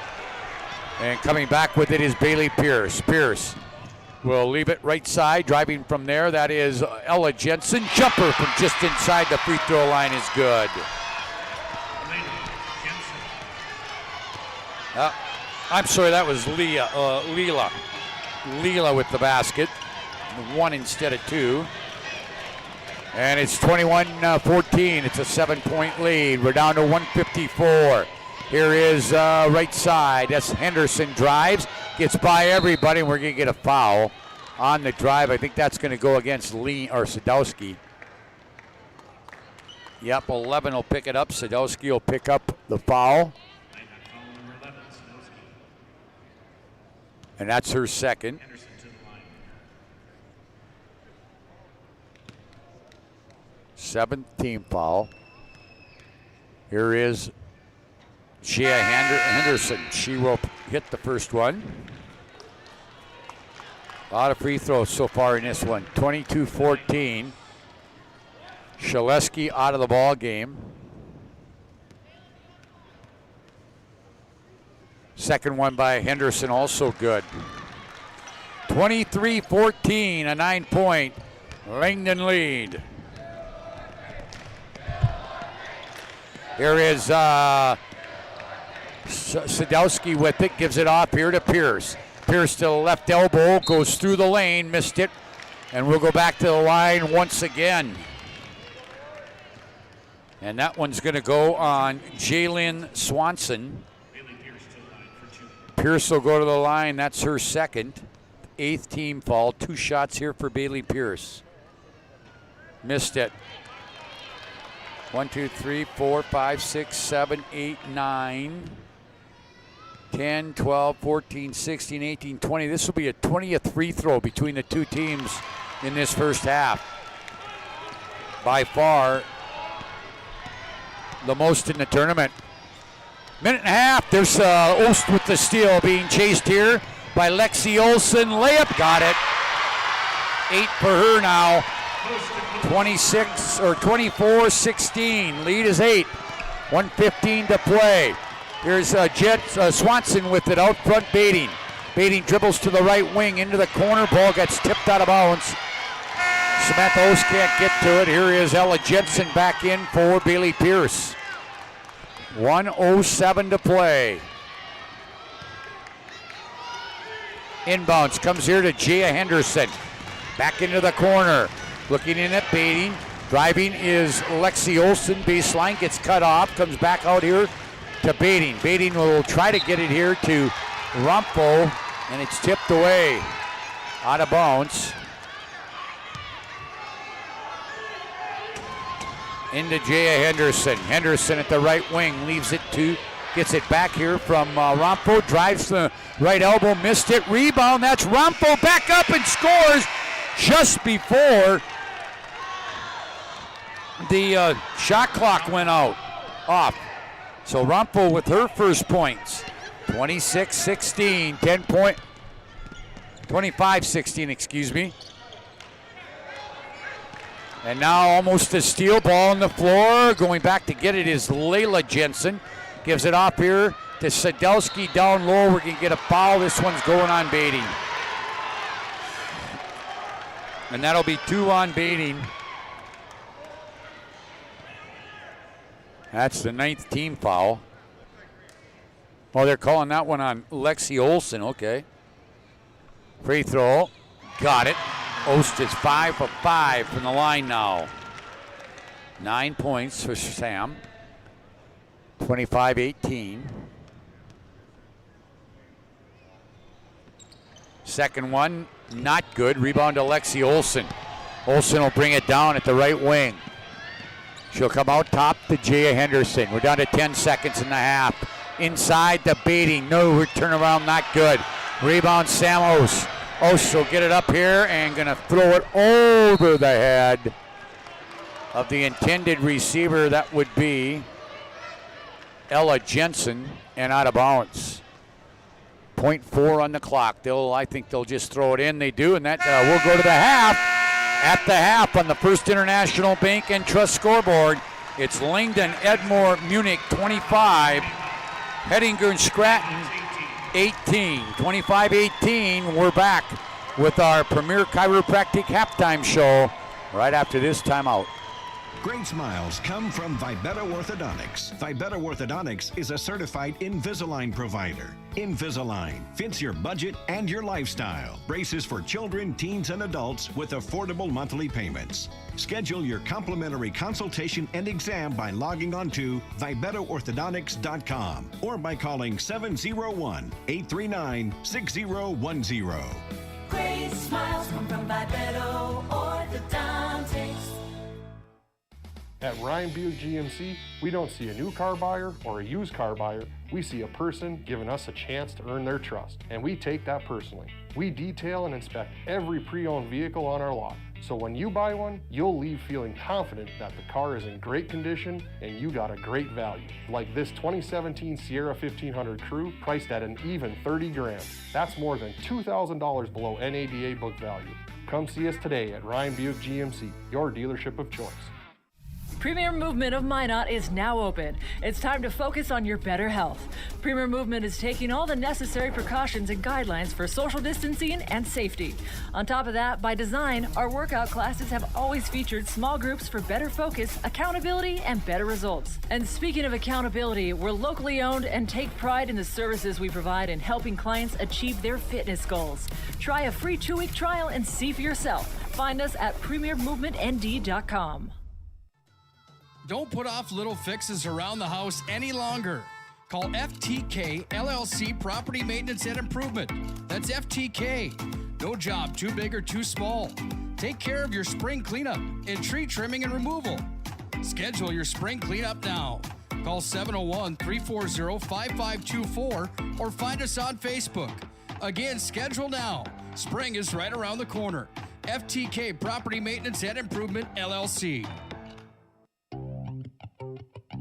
And coming back with it is Bailey Pierce. Pierce will leave it right side, driving from there. That is Ella Jensen. Jumper from just inside the free throw line is good. I'm sorry, that was Leela. Leela with the basket. 1 instead of 2. And it's 21-14. It's a 7-point lead. We're down to 1:54. Here is right side. That's Henderson drives. Gets by everybody, and we're going to get a foul on the drive. I think that's going to go against Sadowski. Yep, 11 will pick it up. Sadowski will pick up the foul. And that's her second. 7th team foul. Here is Gia Henderson. She will hit the first one. A lot of free throws so far in this one. 22-14. Shaleski out of the ball game. Second one by Henderson, also good. 23-14, a 9-point Langdon lead. Here is Sadowski with it, gives it off here to Pierce. Pierce to the left elbow, goes through the lane, missed it, and we'll go back to the line once again. And that one's going to go on Jalen Swanson. Pierce will go to the line. That's her second. 8th team foul. 2 shots here for Bailey Pierce. Missed it. 1, 2, 3, 4, 5, 6, 7, 8, 9, 10, 12, 14, 16, 18, 20. This will be a 20th free throw between the two teams in this first half. By far, the most in the tournament. Minute and a half. There's Ost with the steal, being chased here by Lexi Olsen. Layup, got it. 8 for her now. 24-16. Lead is 8. 1:15 to play. Here's Swanson with it out front. Bading dribbles to the right wing into the corner. Ball gets tipped out of bounds. Samantha Ost can't get to it. Here is Ella Jensen back in for Bailey Pierce. 1:07 to play. Inbounds comes here to Jaya Henderson. Back into the corner. Looking in at Bading. Driving is Lexi Olsen. Baseline gets cut off. Comes back out here to Bading. Bading will try to get it here to Rumpel. And it's tipped away. Out of bounds. Into Jaya Henderson. Henderson at the right wing. Leaves it to, gets it back here from Rumpel. Drives the right elbow. Missed it. Rebound. That's Rumpel. Back up and scores just before the shot clock went off. So Rumpel with her first points. 26-16. 25-16, excuse me. And now almost a steal. Ball on the floor. Going back to get it is Layla Jensen. Gives it off here to Sadowski down low. We're going to get a foul. This one's going on Bading. And that'll be 2 on Bading. That's the 9th team foul. Oh, they're calling that one on Lexi Olsen. Okay. Free throw. Got it. Ost is 5 of 5 from the line now. 9 points for Sam. 25-18. Second one, not good. Rebound to Lexi Olsen. Olsen will bring it down at the right wing. She'll come out top to Jaya Henderson. We're down to 10 seconds and a half. Inside the Bading. No turnaround, not good. Rebound Sam Ost. Ost will get it up here and going to throw it over the head of the intended receiver. That would be Ella Jensen, and out of bounds. 0.4 on the clock. I think they'll just throw it in. They do, and that will go to the half. At the half on the First International Bank and Trust scoreboard, it's Langdon, Edmore, Munich 25, Hettinger and Scranton 18. 25-18. We're back with our Premier Chiropractic halftime show right after this timeout. Great smiles come from Vibetta Orthodontics. Vibetta Orthodontics is a certified Invisalign provider. Invisalign fits your budget and your lifestyle. Braces for children, teens, and adults with affordable monthly payments. Schedule your complimentary consultation and exam by logging on to VibettaOrthodontics.com or by calling 701-839-6010. Great smiles come from Vibetta Orthodontics. At Ryan Buick GMC, we don't see a new car buyer or a used car buyer. We see a person giving us a chance to earn their trust, and we take that personally. We detail and inspect every pre-owned vehicle on our lot. So when you buy one, you'll leave feeling confident that the car is in great condition and you got a great value. Like this 2017 Sierra 1500 Crew, priced at an even $30,000. That's more than $2,000 below NADA book value. Come see us today at Ryan Buick GMC, your dealership of choice. Premier Movement of Minot is now open. It's time to focus on your better health. Premier Movement is taking all the necessary precautions and guidelines for social distancing and safety. On top of that, by design, our workout classes have always featured small groups for better focus, accountability, and better results. And speaking of accountability, we're locally owned and take pride in the services we provide in helping clients achieve their fitness goals. Try a free 2-week trial and see for yourself. Find us at premiermovementnd.com. Don't put off little fixes around the house any longer. Call FTK LLC Property Maintenance and Improvement. That's FTK. No job too big or too small. Take care of your spring cleanup and tree trimming and removal. Schedule your spring cleanup now. Call 701-340-5524 or find us on Facebook. Again, schedule now. Spring is right around the corner. FTK Property Maintenance and Improvement, LLC.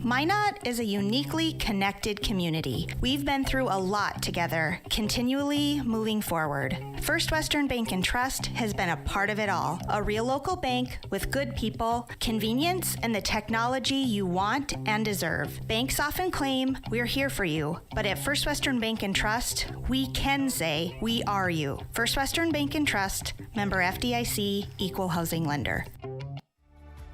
Minot is a uniquely connected community. We've been through a lot together, continually moving forward. First Western Bank and Trust has been a part of it all. A real local bank with good people, convenience, and the technology you want and deserve. Banks often claim we're here for you, but at First Western Bank and Trust, we can say we are you. First Western Bank and Trust, member FDIC, equal housing lender.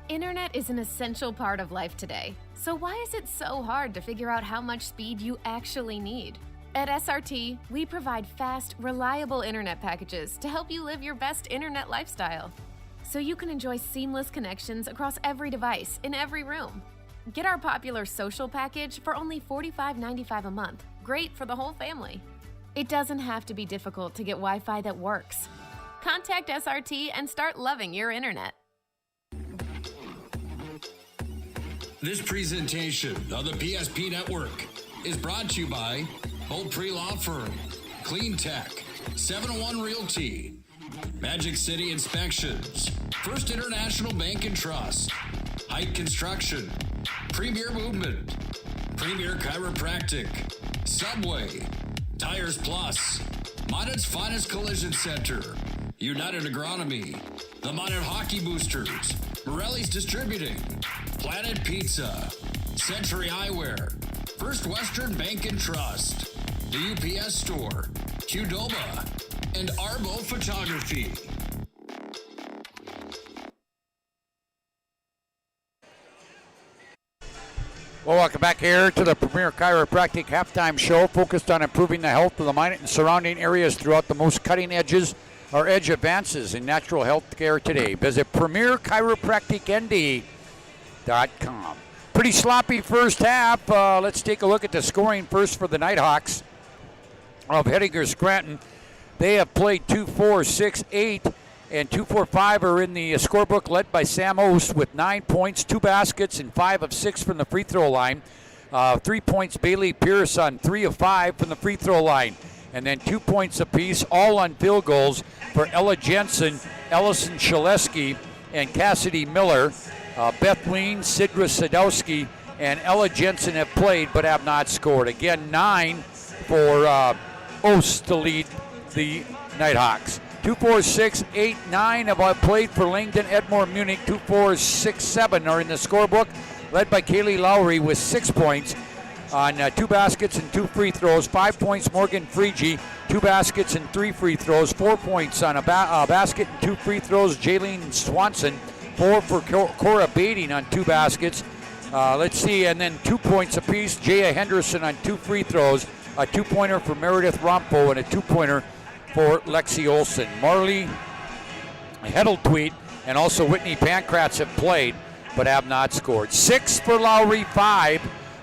Internet is an essential part of life today. So why is it so hard to figure out how much speed you actually need? At SRT, we provide fast, reliable internet packages to help you live your best internet lifestyle. So you can enjoy seamless connections across every device in every room. Get our popular social package for only $45.95 a month. Great for the whole family. It doesn't have to be difficult to get Wi-Fi that works. Contact SRT and start loving your internet. This presentation of the PSP Network is brought to you by Bolt Tree Law Firm, Clean Tech, 701 Realty, Magic City Inspections, First International Bank and Trust, Height Construction, Premier Movement, Premier Chiropractic, Subway, Tires Plus, Minot's Finest Collision Center, United Agronomy, the Minot Hockey Boosters, Morelli's Distributing, Planet Pizza, Century Eyewear, First Western Bank and Trust, the UPS Store, Qdoba, and Arbo Photography. Well, welcome back here to the Premier Chiropractic Halftime Show, focused on improving the health of the Minot and surrounding areas throughout the most cutting edges or edge advances in natural health care today. Visit PremierChiropracticND.com. Pretty sloppy first half. Let's take a look at the scoring first for the Nighthawks of Hettinger Scranton. They have played 2-4, 6-8, and 2-4-5 are in the scorebook, led by Sam Ost with 9 points, 2 baskets, and 5 of 6 from the free throw line. 3 points, Bailey Pierce on 3 of 5 from the free throw line. And then 2 points apiece, all on field goals for Ella Jensen, Ellison Shaleski, and Cassidy Miller. Beth Lean, Sidra Sadowski, and Ella Jensen have played but have not scored. Again, 9 for Ost to lead the Nighthawks. 2-4, 6, 8, 9 have played for Langdon Edmore Munich. 2-4, 6, 7 are in the scorebook, led by Kaylee Lowry with 6 points on 2 baskets and 2 free throws. 5 points, Morgan Freege, 2 baskets and 3 free throws. 4 points on a basket and 2 free throws, Jaylene Swanson. 4 for Cora Bading on 2 baskets. Let's see, and then 2 points apiece, Jaya Henderson on 2 free throws, a 2-pointer for Meredith Rompo, and a 2-pointer for Lexi Olson. Marley Heddletweet and also Whitney Pankratz have played but have not scored. 6 for Lowry, 5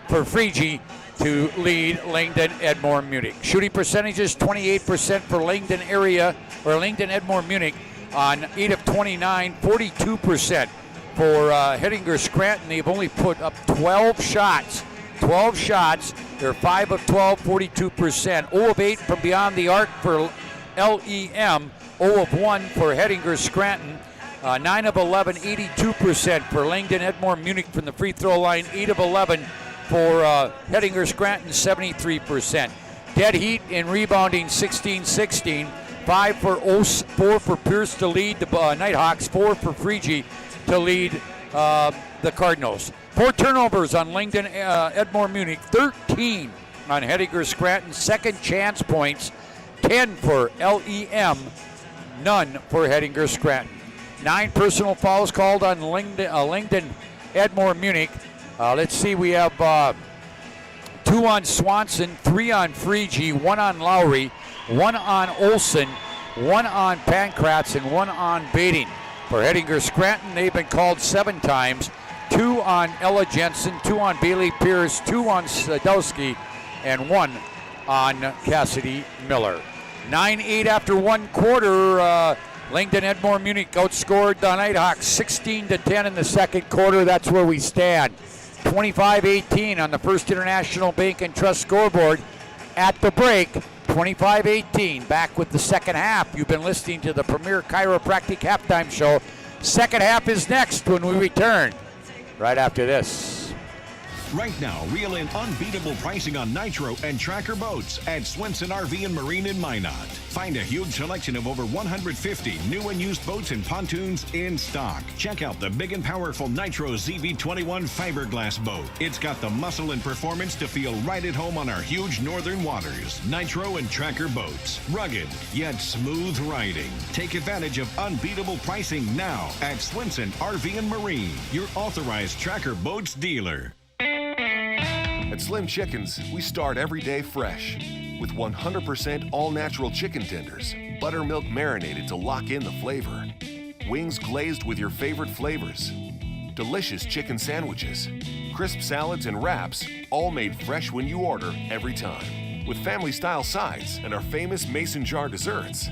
for Freege to lead Langdon Edmore Munich. Shooting percentages, 28% for Langdon Edmore Munich on 8 of 29, 42% for Hettinger Scranton. They've only put up 12 shots. 12 shots. They're 5 of 12, 42%. 0 of 8 from beyond the arc for LEM. 0 of 1 for Hettinger Scranton. 9 of 11, 82% for Langdon Edmore Munich from the free throw line. 8 of 11 for Hettinger Scranton, 73%. Dead heat in rebounding, 16-16. 5 for Ost, 4 for Pierce to lead the Nighthawks, 4 for Freege to lead the Cardinals. 4 turnovers on Langdon Edmore Munich, 13 on Hettinger Scranton. Second chance points, 10 for LEM, none for Hettinger Scranton. 9 personal fouls called on Langdon Edmore Munich. Let's see, we have 2 on Swanson, 3 on Freege, 1 on Lowry, 1 on Olson, 1 on Pankratz, and 1 on Bading. For Hettinger Scranton, they've been called 7 times. 2 on Ella Jensen, 2 on Bailey Pierce, 2 on Sadowski, and 1 on Cassidy Miller. 9-8 after one quarter. Langdon Edmore Munich outscored the Nighthawks 16-10 in the second quarter. That's where we stand. 25-18 on the First International Bank and Trust scoreboard at the break. 25-18. Back with the second half. You've been listening to the Premier Chiropractic Halftime Show. Second half is next when we return right after this. Right now, reel in unbeatable pricing on Nitro and Tracker boats at Swenson RV and Marine in Minot. Find a huge selection of over 150 new and used boats and pontoons in stock. Check out the big and powerful Nitro ZV21 fiberglass boat. It's got the muscle and performance to feel right at home on our huge northern waters. Nitro and Tracker boats. Rugged, yet smooth riding. Take advantage of unbeatable pricing now at Swenson RV and Marine, your authorized Tracker boats dealer. At Slim Chickens, we start every day fresh with 100% all-natural chicken tenders, buttermilk marinated to lock in the flavor, wings glazed with your favorite flavors, delicious chicken sandwiches, crisp salads and wraps, all made fresh when you order every time, with family-style sides and our famous mason jar desserts.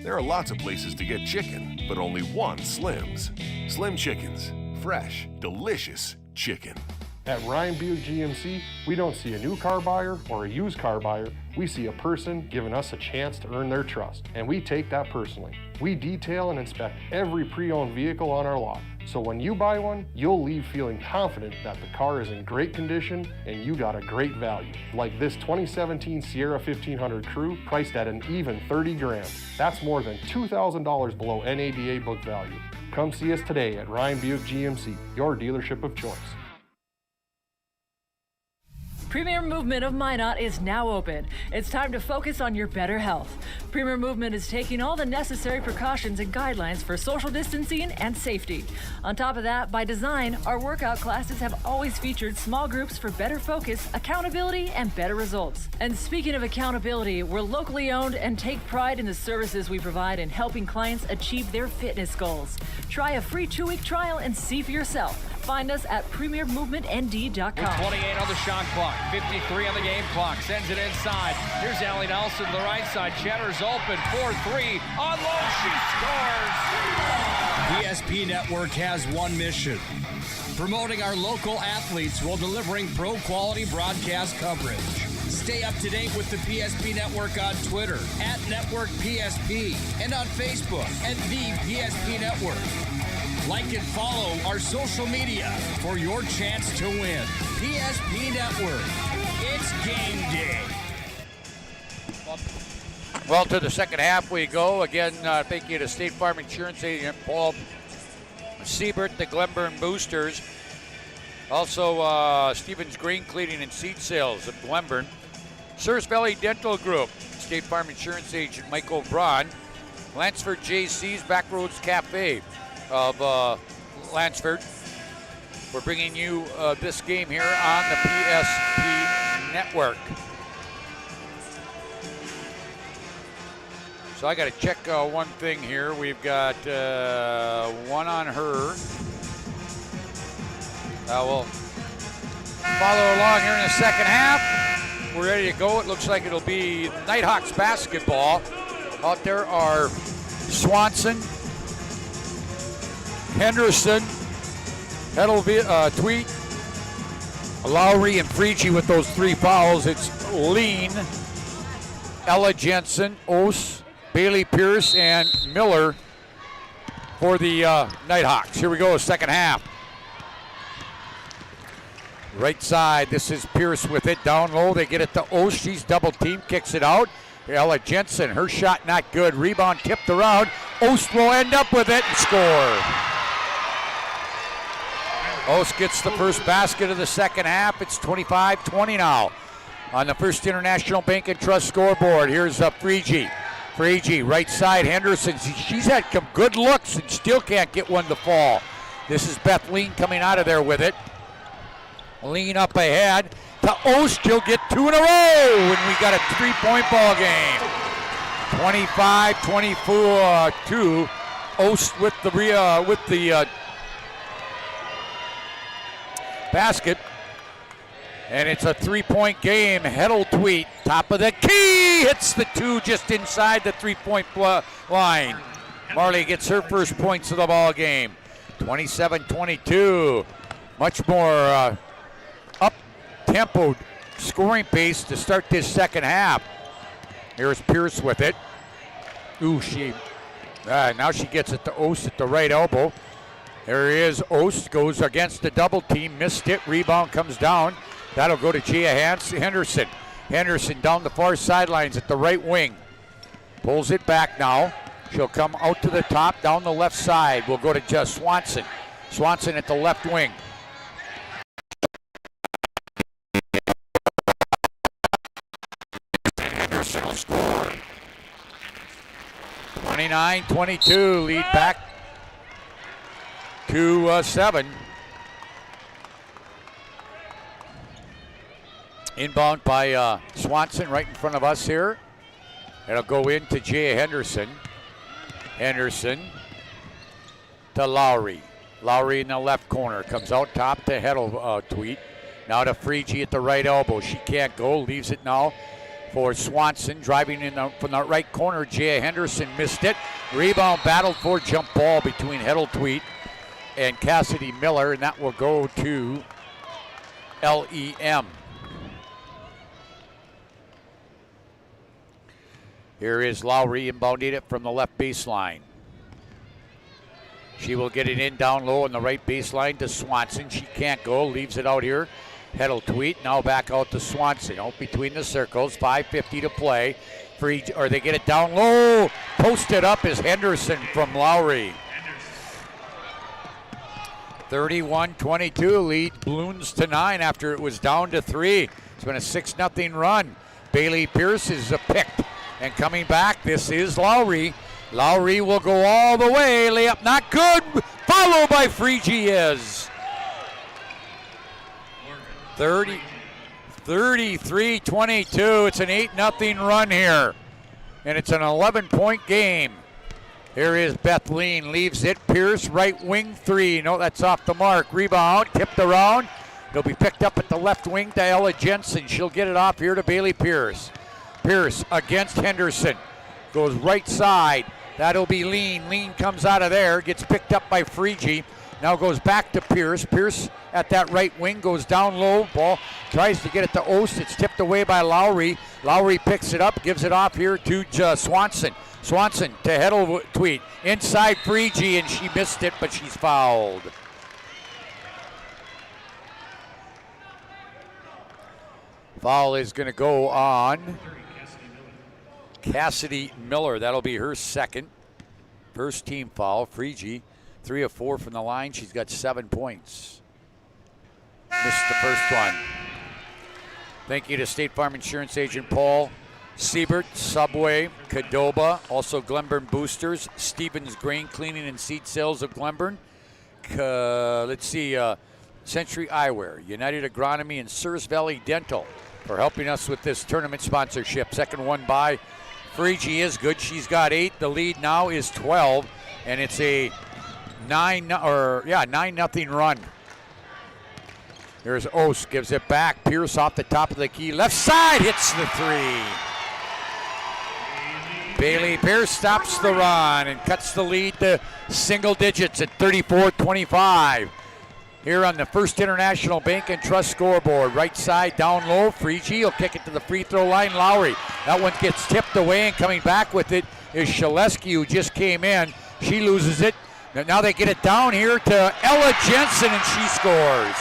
There are lots of places to get chicken, but only one Slim's. Slim Chickens. Fresh, delicious chicken. At Ryan Buick GMC, we don't see a new car buyer or a used car buyer. We see a person giving us a chance to earn their trust, and we take that personally. We detail and inspect every pre-owned vehicle on our lot, so when you buy one, you'll leave feeling confident that the car is in great condition and you got a great value. Like this 2017 Sierra 1500 Crew, priced at an even $30,000. That's more than $2,000 below NADA book value. Come see us today at Ryan Buick GMC, your dealership of choice. Premier Movement of Minot is now open. It's time to focus on your better health. Premier Movement is taking all the necessary precautions and guidelines for social distancing and safety. On top of that, by design, our workout classes have always featured small groups for better focus, accountability, and better results. And speaking of accountability, we're locally owned and take pride in the services we provide in helping clients achieve their fitness goals. Try a free 2-week trial and see for yourself. Find us at premiermovementnd.com. With 28 on the shot clock, 53 on the game clock. Sends it inside. Here's Allie Nelson to the right side. Cheddar's open. 4-3. On low. She scores. PSP Network has one mission: promoting our local athletes while delivering pro-quality broadcast coverage. Stay up to date with the PSP Network on Twitter at Network PSP and on Facebook at the PSP Network. Like and follow our social media for your chance to win. PSP Network. It's game day. Well, to the second half we go. Again, thank you to State Farm Insurance Agent Paul Siebert, the Glenburn Boosters. Also, Stevens Grain Cleaning and Seed Sales of Glenburn. Surrey Valley Dental Group, State Farm Insurance Agent Michael Braun. Lansford JC's Backroads Cafe of Lansford. We're bringing you this game here on the PSP Network. So I got to check one thing here. We've got one on her. We'll follow along here in the second half. We're ready to go. It looks like it'll be Nighthawks basketball. Out there are Swanson, Henderson, Tweet, Lowry, and Frieci with those 3 fouls. It's Lean, Ella Jensen, Ose, Bailey Pierce, and Miller for the Nighthawks. Here we go, second half. Right side, this is Pierce with it down low. They get it to Ose. She's double team, kicks it out. Ella Jensen, her shot not good. Rebound tipped around. Ose will end up with it and score. Ose gets the first basket of the second half. It's 25-20 now on the First International Bank and Trust scoreboard. Here's Frieci. Frieci, right side, Henderson. She's had some good looks and still can't get one to fall. This is Beth Lean coming out of there with it. Lean up ahead to Ose. She'll get 2 in a row, and we got a 3-point ball game. 25-24-2. Ose with the basket. And it's a 3-point game. Heddle Tweet, top of the key, hits the 2 just inside the 3-point line. Marley gets her first points of the ball game. 27-22. Much more up-tempoed scoring pace to start this second half. Here's Pierce with it. Ooh, now she gets it to Ost at the right elbow. There he is. Ost goes against the double team, missed it. Rebound comes down. That'll go to Gia Henderson. Henderson down the far sidelines at the right wing. Pulls it back now. She'll come out to the top, down the left side. We'll go to just Swanson. Swanson at the left wing. Henderson will score. 29-22, lead back to 7. Inbound by Swanson right in front of us here. It'll go into Jay Henderson. Henderson to Lowry. Lowry in the left corner. Comes out top to Heddle Tweet. Now to Freegee at the right elbow. She can't go. Leaves it now for Swanson. Driving in from the right corner. Jay Henderson missed it. Rebound battled for jump ball between Heddle Tweet and Cassidy Miller. And that will go to LEM. Here is Lowry inbounding it from the left baseline. She will get it in down low on the right baseline to Swanson. She can't go, leaves it out here. Heddle Tweet now back out to Swanson. Out between the circles, 5:50 to play. They get it down low. Posted up is Henderson from Lowry. 31-22, lead balloons to 9 after it was down to 3. It's been a 6-0 run. Bailey Pierce is picked. And coming back, this is Lowry. Lowry will go all the way. Layup not good. Followed by Freegee is. 33-22. It's an 8-0 run here. And it's an 11-point game. Here is Beth Lean. Leaves it. Pierce, right wing 3. No, that's off the mark. Rebound. Tipped around. It'll be picked up at the left wing to Ella Jensen. She'll get it off here to Bailey Pierce. Pierce against Henderson. Goes right side. That'll be Lean. Lean comes out of there. Gets picked up by Freegee. Now goes back to Pierce. Pierce at that right wing goes down low. Ball tries to get it to Ost. It's tipped away by Lowry. Lowry picks it up. Gives it off here to Swanson. Swanson to Heddle Tweet. Inside Freegee, and she missed it, but she's fouled. Foul is going to go on Cassidy Miller. That'll be her second. First team foul. Freegee, 3 of 4 from the line. She's got 7 points. Missed the first one. Thank you to State Farm Insurance Agent Paul Siebert, Subway, Cadoba, also Glenburn Boosters, Stevens Grain Cleaning and Seed Sales of Glenburn. Century Eyewear, United Agronomy, and Souris Valley Dental for helping us with this tournament sponsorship. Second one by Freegee is good. She's got 8. The lead now is 12, and it's a 9-0 run. There's Ost, gives it back. Pierce off the top of the key. Left side hits the 3. Bailey Pierce stops the run and cuts the lead to single digits at 34-25. Here on the First International Bank and Trust scoreboard. Right side down low. Freegee will kick it to the free throw line. Lowry. That one gets tipped away, and coming back with it is Shaleski, who just came in. She loses it. Now they get it down here to Ella Jensen, and she scores.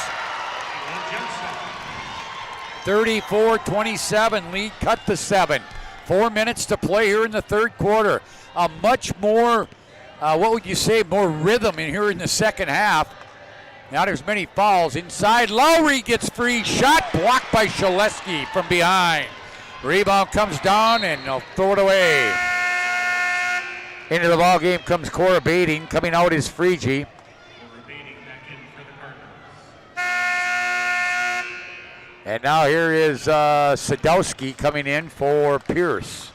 34-27, lead cut to 7. 4 minutes to play here in the third quarter. A much more, more rhythm in here in the second half. Not as many fouls. Inside, Lowry gets free. Shot blocked by Shaleski from behind. Rebound comes down, and they'll throw it away. Into the ball game comes Cora Bading. Coming out is Freegee. And now here is Sadowski coming in for Pierce.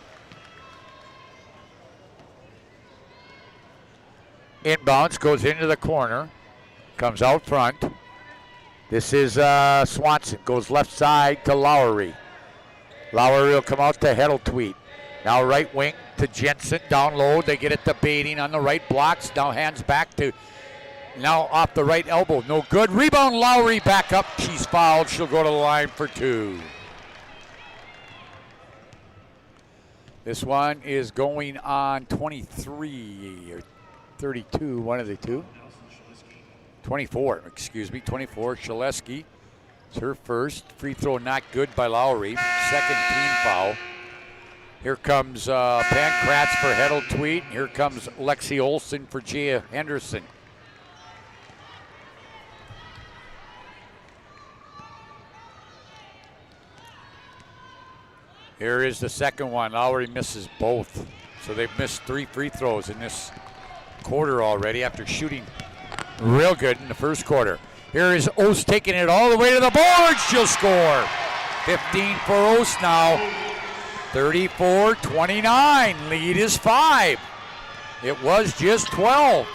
Inbounds, goes into the corner. Comes out front. This is Swanson. Goes left side to Lowry. Lowry will come out to Heddletweet. Now right wing to Jensen. Down low. They get it to Baiting on the right blocks. Now hands back to, now off the right elbow. No good. Rebound Lowry back up. She's fouled. She'll go to the line for 2. This one is going on 23 or 32. One of the two. 24, excuse me. 24. Shaleski. It's her first. Free throw not good by Lowry. Second team foul. Here comes Pankratz for Heddletweet. Here comes Lexi Olsen for Gia Henderson. Here is the second one. Lowry misses both. So they've missed 3 free throws in this quarter already after shooting real good in the first quarter. Here is Ost taking it all the way to the board. She'll score. 15 for Ost now. 34-29. Lead is 5. It was just 12.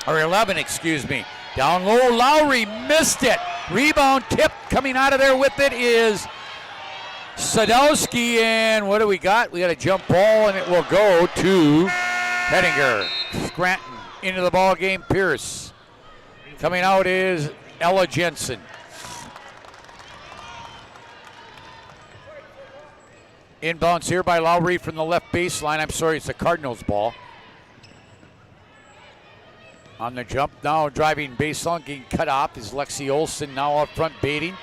Or 11, excuse me. Down low, Lowry missed it. Rebound tip coming out of there with it is Sadowski, and what do we got? We got a jump ball, and it will go to Hettinger. Scranton into the ball game. Pierce. Coming out is Ella Jensen. Inbounds here by Lowry from the left baseline. I'm sorry, it's the Cardinals ball. On the jump now, driving baseline, getting cut off is Lexi Olsen now up front baiting.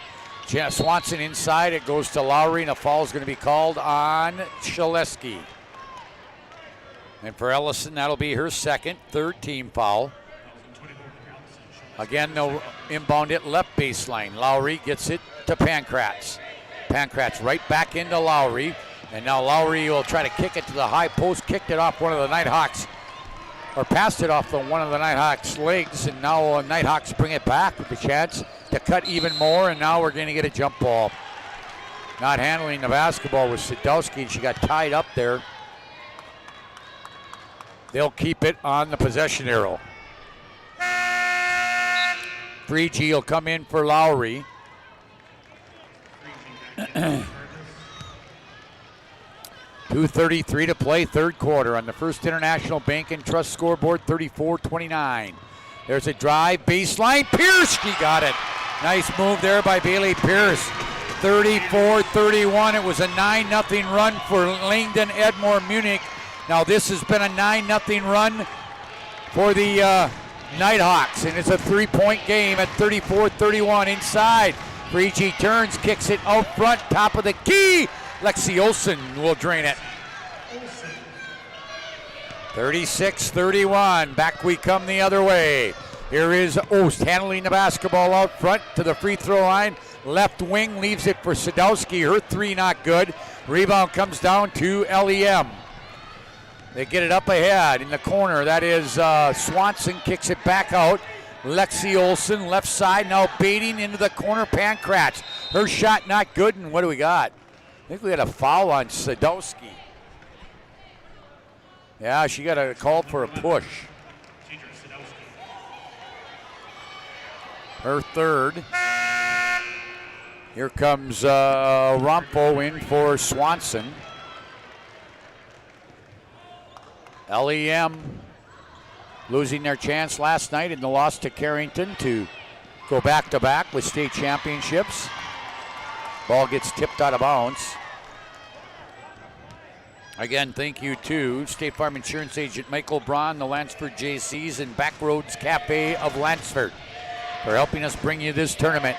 Swanson inside, it goes to Lowry, and a foul is going to be called on Shaleski. And for Ellison, that'll be her second, third team foul. Again, they'll inbound it left baseline. Lowry gets it to Pankratz. Pankratz right back into Lowry, and now Lowry will try to kick it to the high post, kicked it off one of the Nighthawks, or passed it off one of the Nighthawks' legs, and now Nighthawks bring it back with the chance to cut even more, and now we're going to get a jump ball. Not handling the basketball was Sadowski, and she got tied up there. They'll keep it on the possession arrow. 3G will come in for Lowry. 2:33 to play, third quarter on the First International Bank and Trust scoreboard, 34-29. There's a drive, baseline, Pierce, she got it. Nice move there by Bailey Pierce. 34-31, it was a 9-0 run for Langdon Edmore Munich. Now this has been a 9-0 run for the Nighthawks, and it's a 3-point game at 34-31 inside. 3G turns, kicks it out front, top of the key. Lexi Olsen will drain it. 36-31, back we come the other way. Here is Ost handling the basketball out front to the free throw line. Left wing leaves it for Sadowski. Her three not good. Rebound comes down to LEM. They get it up ahead in the corner. That is Swanson kicks it back out. Lexi Olsen left side now baiting into the corner. Pankratz. Her shot not good, and what do we got? I think we got a foul on Sadowski. Yeah, she got a call for a push. Her third. Here comes Rompo in for Swanson. LEM losing their chance last night in the loss to Carrington to go back-to-back with state championships. Ball gets tipped out of bounds. Again, thank you to State Farm Insurance Agent Michael Braun, the Lansford JCs, and Backroads Cafe of Lansford for helping us bring you this tournament.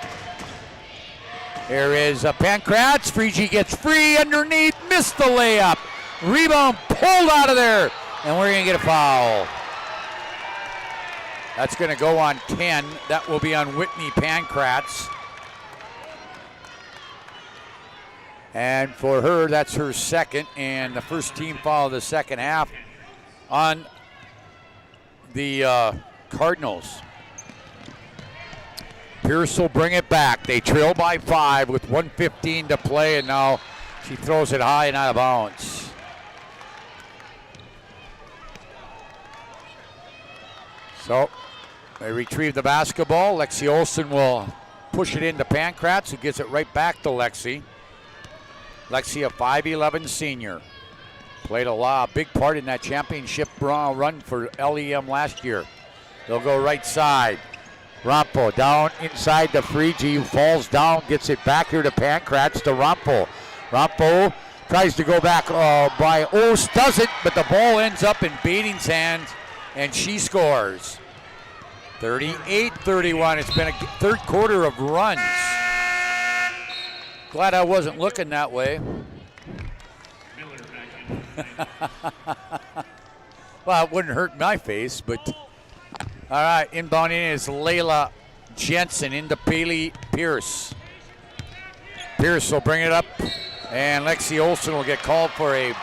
Here is Pankratz. Freegee gets free underneath, missed the layup. Rebound pulled out of there, and we're going to get a foul. That's going to go on 10. That will be on Whitney Pankratz. And for her, that's her second, and the first team foul of the second half on the Cardinals. Pierce will bring it back. They trail by 5 with 1:15 to play, and now she throws it high and out of bounds. So They retrieve the basketball. Lexi Olsen will push it into Pankratz, who gets it right back to Lexi. Lexi, a 5'11 senior. Played a big part in that championship run for LEM last year. They'll go right side. Rompo down inside to Frigi, who falls down, gets it back here to Pankratz to Rompo. Rompo tries to go back by Ost, doesn't, but the ball ends up in Bading's hands, and she scores. 38-31. It's been a third quarter of runs. Glad I wasn't looking that way. Well, it wouldn't hurt my face, but all right, inbounding is Layla Jensen into Bailey Pierce. Pierce will bring it up, and Lexi Olsen will get called for a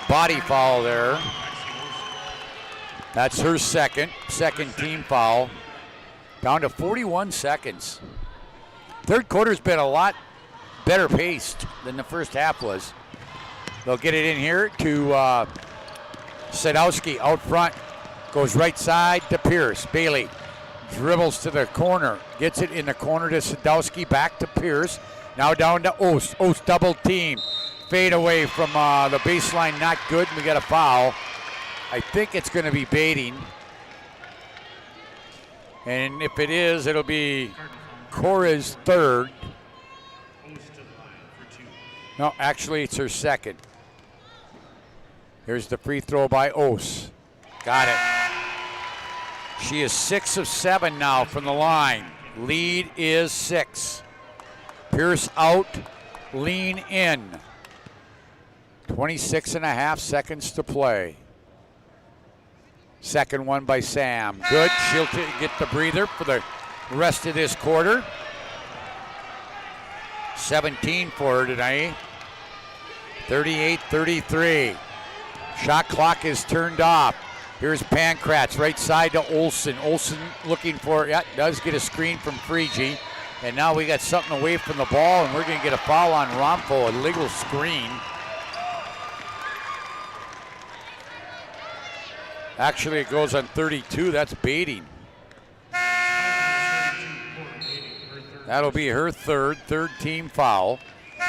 body foul there. That's her second team foul. Down to 41 seconds. Third quarter's been a lot better paced than the first half was. They'll get it in here to Sadowski out front. Goes right side to Pierce. Bailey dribbles to the corner. Gets it in the corner to Sadowski. Back to Pierce. Now down to Ost. Ost double team. Fade away from the baseline. Not good. We got a foul. I think it's going to be baiting. And if it is, it'll be Cora's third. No, actually, it's her second. Here's the free throw by Ost. Got it. She is 6 of 7 now from the line. Lead is 6. Pierce out, lean in. 26.5 seconds to play. Second one by Sam. Good. She'll get the breather for the rest of this quarter. 17 for her tonight. 38-33. Shot clock is turned off. Here's Pankratz, right side to Olsen. Olsen looking for, does get a screen from Frigi. And now we got something away from the ball, and we're going to get a foul on Rompo, a legal screen. Actually, it goes on 32. That's baiting. That'll be her third team foul.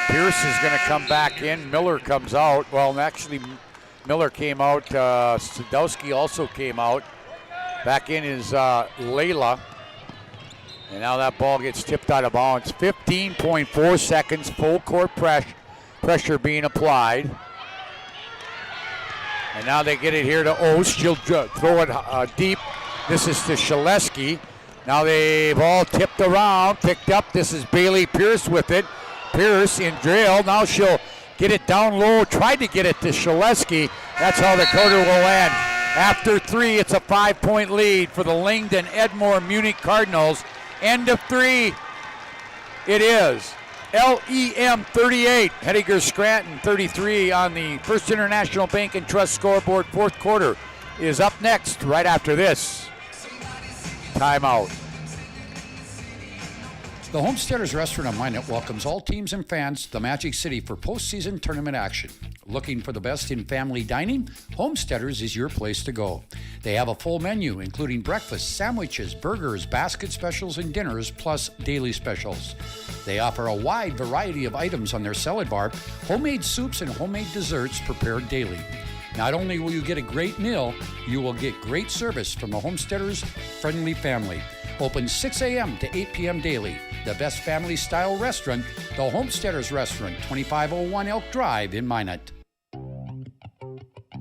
Pierce is going to come back in. Miller comes out. Well, actually, Miller came out. Sadowski also came out. Back in is Layla. And now that ball gets tipped out of bounds. 15.4 seconds. Full court pressure being applied. And now they get it here to Ost. She'll throw it deep. This is to Shaleski. Now they've all tipped around, picked up. This is Bailey Pierce with it. Pierce in drill. Now she'll get it down low. Tried to get it to Shaleski. That's how the quarter will end. After 3, it's a 5-point lead for the Langdon Edmore Munich Cardinals. End of 3. It is. LEM 38, Hettinger Scranton 33 on the First International Bank and Trust scoreboard. Fourth quarter is up next right after this. Timeout. The Homesteaders Restaurant on Minot welcomes all teams and fans to the Magic City for postseason tournament action. Looking for the best in family dining? Homesteaders is your place to go. They have a full menu, including breakfast, sandwiches, burgers, basket specials, and dinners, plus daily specials. They offer a wide variety of items on their salad bar, homemade soups, and homemade desserts prepared daily. Not only will you get a great meal, you will get great service from the Homesteaders friendly family. Open 6 a.m. to 8 p.m. daily. The best family-style restaurant, the Homesteaders Restaurant, 2501 Elk Drive in Minot.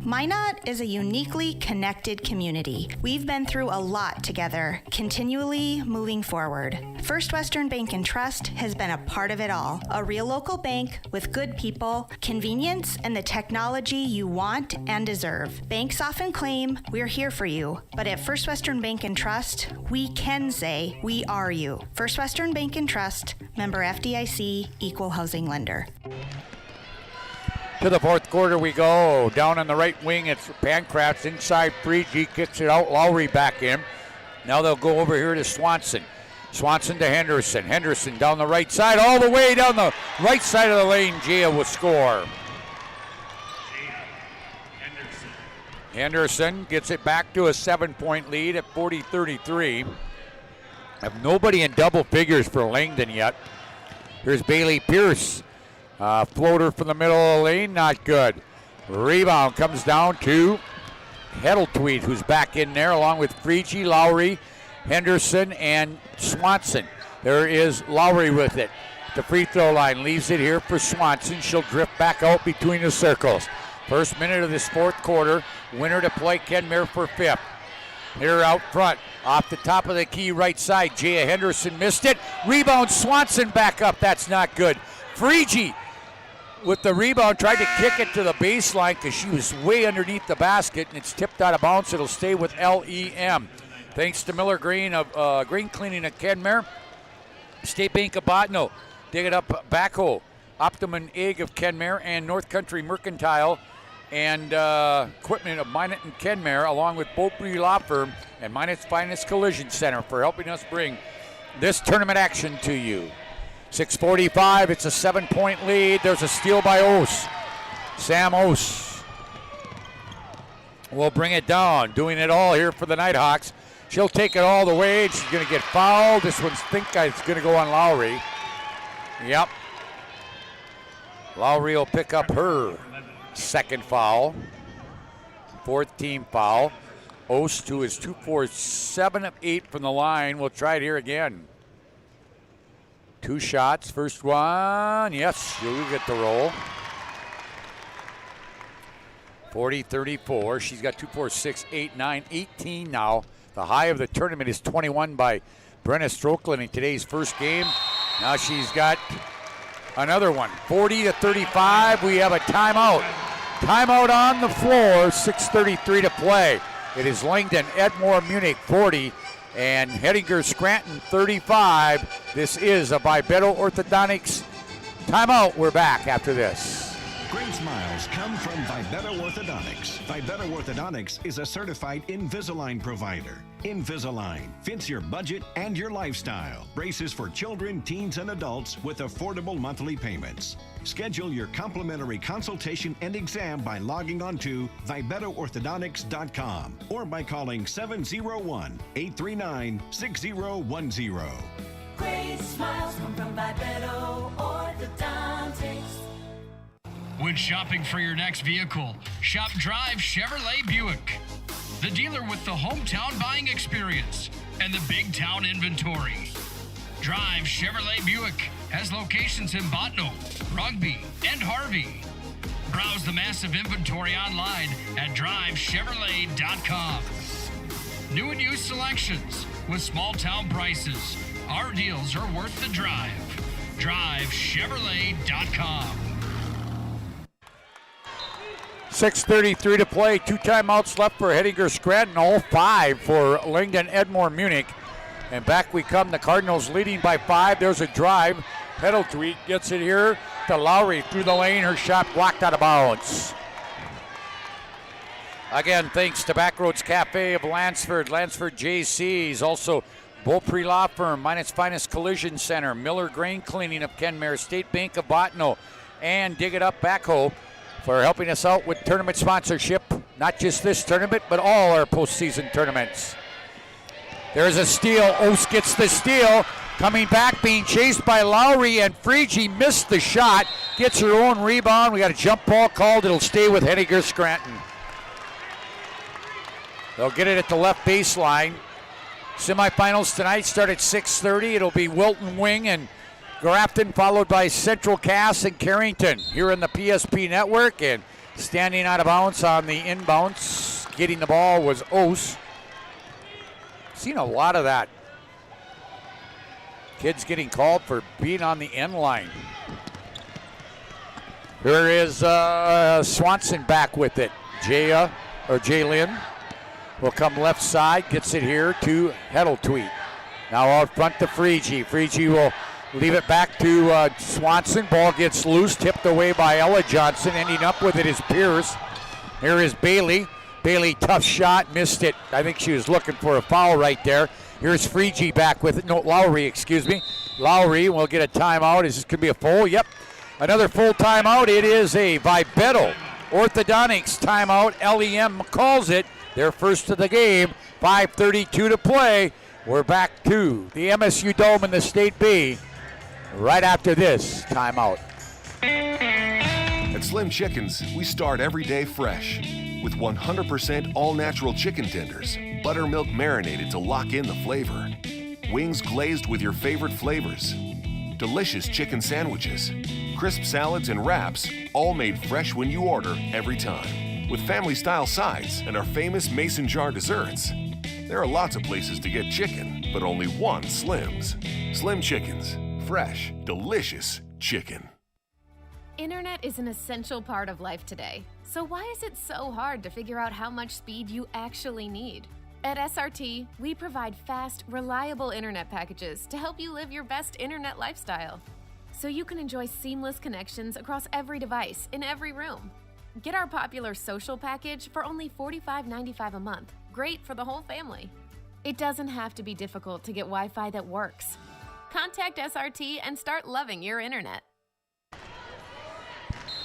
Minot is a uniquely connected community. We've been through a lot together, continually moving forward. First Western Bank and Trust has been a part of it all. A real local bank with good people, convenience, and the technology you want and deserve. Banks often claim we're here for you, but at First Western Bank and Trust, we can say we are you. First Western Bank and Trust, member FDIC, equal housing lender. To the fourth quarter we go. Down on the right wing, it's Pankratz inside. Frigi kicks it out. Lowry back in. Now they'll go over here to Swanson. Swanson to Henderson. Henderson down the right side, all the way down the right side of the lane. Gia will score. Henderson gets it back to a 7-point lead at 40-33. Have nobody in double figures for Langdon yet. Here's Bailey Pierce. Floater from the middle of the lane, not good. Rebound comes down to Heddletweed, who's back in there, along with Freege, Lowry, Henderson, and Swanson. There is Lowry with it. The free throw line leaves it here for Swanson. She'll drift back out between the circles. First minute of this fourth quarter. Winner to play Kenmare for fifth. Here out front, off the top of the key right side. Jaya Henderson missed it. Rebound, Swanson back up. That's not good. Freege with the rebound, tried to kick it to the baseline because she was way underneath the basket, and it's tipped out of bounds. It'll stay with LEM. Thanks to Miller Green of Green Cleaning at Kenmare. State Bank of Botno, Dig It Up Backhoe, Optimum Egg of Kenmare, and North Country Mercantile and Equipment of Minot and Kenmare, along with Beaupre Law Firm and Minot's Finest Collision Center for helping us bring this tournament action to you. 6:45, it's a 7-point lead. There's a steal by Ose. Sam Ose will bring it down, doing it all here for the Nighthawks. She'll take it all the way. She's going to get fouled. This one's it's going to go on Lowry. Yep. Lowry will pick up her second foul. Fourth team foul. Ost, who is 2 for 7 of 8 from the line, will try it here again. 2 shots. First one. Yes, you'll get the roll. 40-34. She's got 2, 4, 6, 8, 9, 18 now. The high of the tournament is 21 by Brenna Strokeland in today's first game. Now she's got another one. 40-35. We have a timeout. Timeout on the floor. 6:33 to play. It is Langdon, Edmore, Munich 40, and Hettinger Scranton 35. This is a Vibeto Orthodontics timeout. We're back after this. Great smiles come from Vibeto Orthodontics. Vibeto Orthodontics is a certified Invisalign provider. Invisalign fits your budget and your lifestyle. Braces for children, teens, and adults with affordable monthly payments. Schedule your complimentary consultation and exam by logging on to VibetoOrthodontics.com or by calling 701-839-6010. Great smiles come from Vibeto Orthodontics. When shopping for your next vehicle, shop Drive Chevrolet Buick, the dealer with the hometown buying experience and the big town inventory. Drive Chevrolet Buick has locations in Botno, Rugby, and Harvey. Browse the massive inventory online at drivechevrolet.com. New and used selections with small town prices. Our deals are worth the drive. drivechevrolet.com. 6:33 to play. 2 timeouts left for Hettinger Scranton. All 5 for Langdon Edmore Munich. And back we come. The Cardinals leading by 5. There's a drive. Heddletweed gets it here to Lowry through the lane. Her shot blocked out of bounds. Again, thanks to Backroads Cafe of Lansford, Lansford JC's, also Beaupre Law Firm, Minot's Finest Collision Center, Miller Grain Cleaning of Kenmare, State Bank of Botno, and Dig It Up Backhoe for helping us out with tournament sponsorship. Not just this tournament, but all our postseason tournaments. There's a steal. Ost gets the steal. Coming back, being chased by Lowry, and Freege missed the shot. Gets her own rebound. We got a jump ball called. It'll stay with Hettinger Scranton. They'll get it at the left baseline. Semifinals tonight start at 6:30. It'll be Wilton Wing and Grafton, followed by Central Cass and Carrington here in the PSP network. And standing out of bounds on the inbounds, getting the ball was Ose. Seen a lot of that. Kids getting called for being on the end line. Here is Swanson back with it. Jaylin will come left side, gets it here to Heddletweed. Now out front to Freege. Freege will leave it back to Swanson. Ball gets loose, tipped away by Ella Johnson. Ending up with it is Pierce. Here is Bailey. Bailey, tough shot, missed it. I think she was looking for a foul right there. Here's Freege back with it. No, Lowry, excuse me. Lowry will get a timeout. Is this going to be a full? Yep. Another full timeout. It is a Vibeto Orthodontics timeout. LEM calls it. Their first of the game. 5:32 to play. We're back to the MSU Dome in the State B right after this timeout. At Slim Chickens, we start every day fresh with 100% all-natural chicken tenders, buttermilk marinated to lock in the flavor, wings glazed with your favorite flavors, delicious chicken sandwiches, crisp salads and wraps, all made fresh when you order every time, with family-style sides and our famous mason jar desserts. There are lots of places to get chicken, but only one Slim's. Slim Chickens. Fresh, delicious chicken. Internet is an essential part of life today. So why is it so hard to figure out how much speed you actually need? At SRT, we provide fast, reliable internet packages to help you live your best internet lifestyle. So you can enjoy seamless connections across every device in every room. Get our popular social package for only $45.95 a month. Great for the whole family. It doesn't have to be difficult to get Wi-Fi that works. Contact SRT and start loving your internet.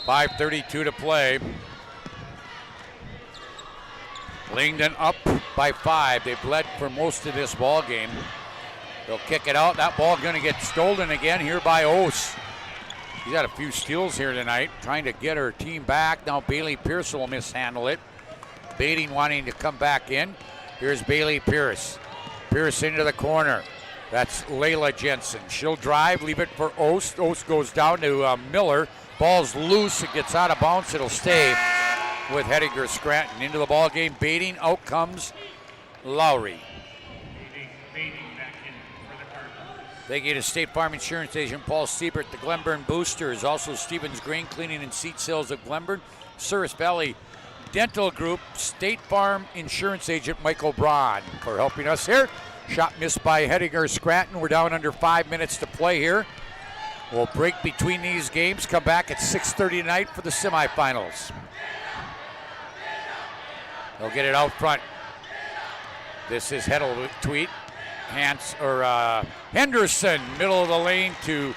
5:32 to play. Langdon up by 5. They've led for most of this ball game. They'll kick it out. That ball going to get stolen again here by Ose. She's got a few steals here tonight, trying to get her team back. Now Bailey Pierce will mishandle it. Baiting wanting to come back in. Here's Bailey Pierce. Pierce into the corner. That's Layla Jensen. She'll drive, leave it for Ost. Ost goes down to Miller. Ball's loose. It gets out of bounds. It'll stay with Hettinger Scranton. Into the ball game. Baiting. Out comes Lowry. Thank you to State Farm Insurance Agent Paul Siebert, the Glenburn Boosters. Also Stevens Grain Cleaning and Seat Sales of Glenburn. Souris Valley Dental Group, State Farm Insurance Agent Michael Braun for helping us here. Shot missed by Hettinger Scranton. We're down under 5 minutes to play here. We'll break between these games, come back at 6:30 tonight for the semifinals. They'll get it out front. This is Heddle tweet. Henderson, middle of the lane to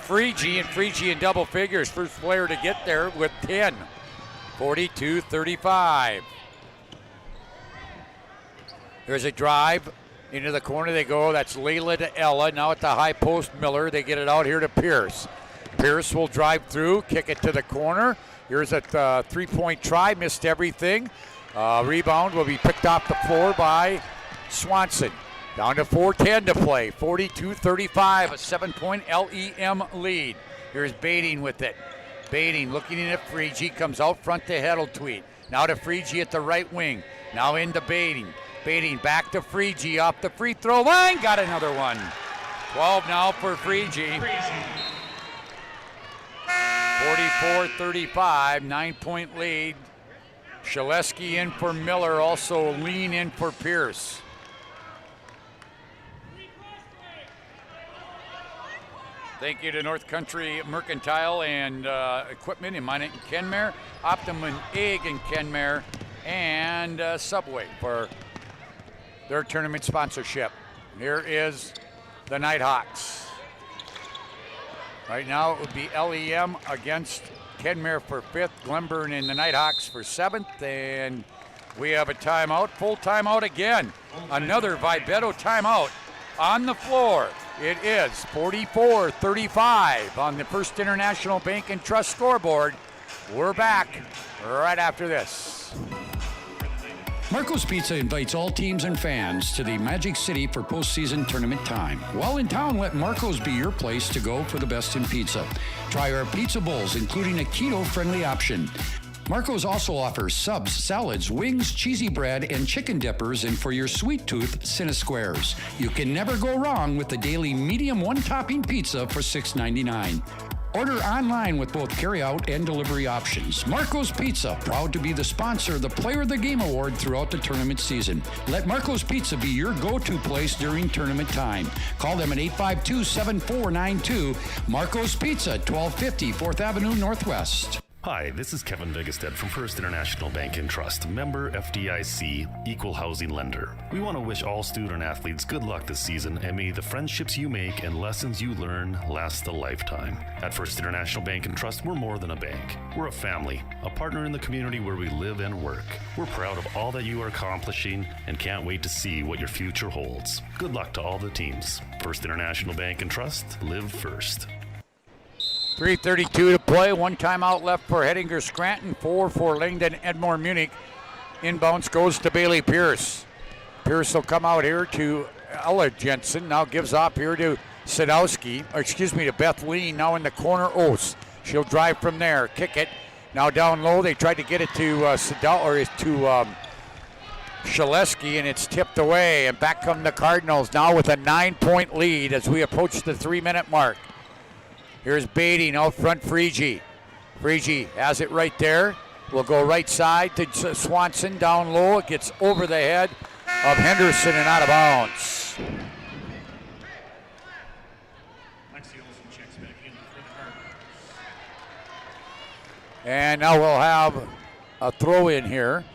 Freegee, and Freegee in double figures. First player to get there with 10. 42-35. There's a drive into the corner. They go. That's Layla to Ella. Now at the high post, Miller. They get it out here to Pierce. Pierce will drive through, kick it to the corner. Here's a three-point try. Missed everything. Rebound will be picked off the floor by Swanson. Down to 4:10 to play. 42-35, a 7-point LEM lead. Here's Baiting with it. Baiting looking in at Freegee, comes out front to Heddle-Tweet. Now to Freegee at the right wing. Now into Baiting. Baiting back to Freegee off the free throw line. Got another one. 12 now for Freegee. 44-35, 9-point lead. Shaleski in for Miller, also Lean in for Pierce. Thank you to North Country Mercantile and Equipment in Minot and Kenmare, Optimum Egg in Kenmare, and Subway for their tournament sponsorship. Here is the Nighthawks. Right now it would be LEM against Kenmare for 5th, Glenburn and the Nighthawks for 7th, and we have a timeout, full timeout again. Another Vibeto timeout on the floor. It is 44-35 on the First International Bank and Trust scoreboard. We're back right after this. Marco's Pizza invites all teams and fans to the Magic City for postseason tournament time. While in town, let Marco's be your place to go for the best in pizza. Try our pizza bowls, including a keto-friendly option. Marco's also offers subs, salads, wings, cheesy bread, and chicken dippers, and for your sweet tooth, Cinesquares. You can never go wrong with the daily medium one-topping pizza for $6.99. Order online with both carry-out and delivery options. Marco's Pizza, proud to be the sponsor of the Player of the Game Award throughout the tournament season. Let Marco's Pizza be your go-to place during tournament time. Call them at 852-7492. Marco's Pizza, 1250 4th Avenue Northwest. Hi, this is Kevin Vigestead from First International Bank and Trust, member FDIC, equal housing lender. We want to wish all student athletes good luck this season, and may the friendships you make and lessons you learn last a lifetime. At First International Bank and Trust, we're more than a bank. We're a family, a partner in the community where we live and work. We're proud of all that you are accomplishing and can't wait to see what your future holds. Good luck to all the teams. First International Bank and Trust, live first. 3:32 to play. One timeout left for Hettinger Scranton. 4 for Langdon Edmore Munich. Inbounds goes to Bailey Pierce. Pierce will come out here to Ella Jensen. Now gives off here to to Beth Lee. Now in the corner, Oos. She'll drive from there. Kick it. Now down low. They tried to get it to Shaleski, and it's tipped away. And back come the Cardinals now with a 9-point lead as we approach the 3-minute mark. Here's Beatty out front, Frege. Frege has it right there. Will go right side to Swanson, down low. It gets over the head of Henderson and out of bounds. And now we'll have a throw in here.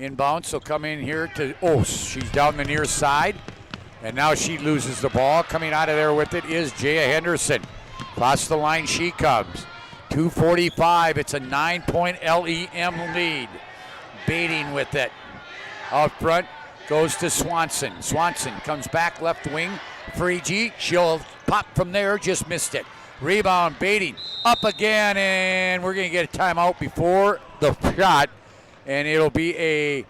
Inbounds will come in here to Oos. She's down the near side. And now she loses the ball. Coming out of there with it is Jaya Henderson. Across the line she comes. 2:45. It's a 9-point LEM lead. Baiting with it. Out front goes to Swanson. Swanson comes back left wing. Frege. She'll pop from there. Just missed it. Rebound. Baiting. Up again. And we're going to get a timeout before the shot. And it'll be a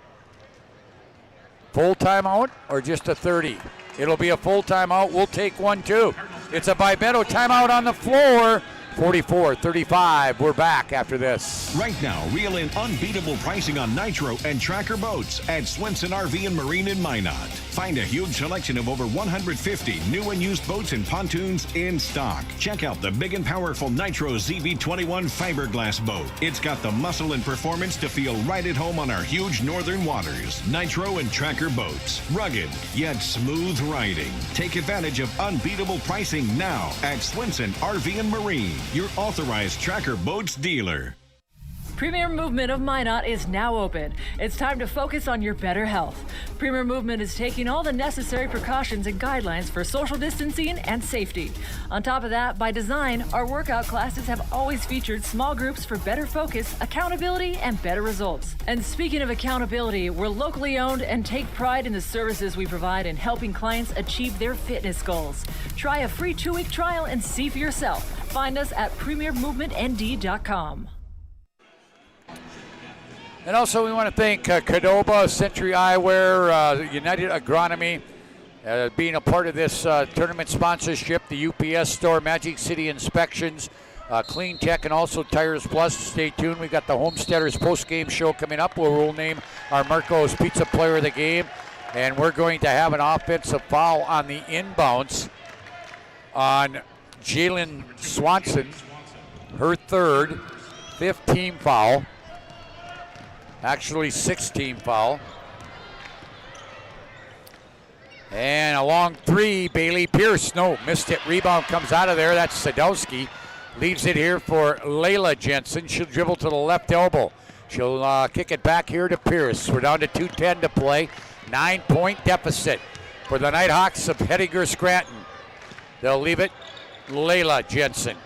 full timeout or just a 30? It'll be a full timeout. We'll take one too. It's a Bibetto timeout on the floor. 44-35. We're back after this. Right now, reel in unbeatable pricing on Nitro and Tracker boats at Swenson RV and Marine in Minot. Find a huge selection of over 150 new and used boats and pontoons in stock. Check out the big and powerful Nitro ZV21 fiberglass boat. It's got the muscle and performance to feel right at home on our huge northern waters. Nitro and Tracker boats. Rugged, yet smooth riding. Take advantage of unbeatable pricing now at Swenson RV and Marine, your authorized Tracker boats dealer. Premier Movement of Minot is now open. It's time to focus on your better health. Premier Movement is taking all the necessary precautions and guidelines for social distancing and safety. On top of that, by design, our workout classes have always featured small groups for better focus, accountability, and better results. And speaking of accountability, we're locally owned and take pride in the services we provide in helping clients achieve their fitness goals. Try a free 2-week trial and see for yourself. Find us at premiermovementnd.com. And also we want to thank Qdoba, Century Eyewear, United Agronomy, being a part of this tournament sponsorship, the UPS store, Magic City Inspections, Clean Tech, and also Tires Plus. Stay tuned. We've got the Homesteaders post-game show coming up where we'll name our Marco's Pizza Player of the Game. And we're going to have an offensive foul on the inbounds on Jalen Swanson, her third, 5th foul. Actually, 6th foul. And a long 3, Bailey Pierce. No, missed it. Rebound comes out of there. That's Sadowski. Leaves it here for Layla Jensen. She'll dribble to the left elbow. She'll kick it back here to Pierce. We're down to 2:10 to play. 9-point deficit for the Nighthawks of Hettinger Scranton. They'll leave it. Layla Jensen.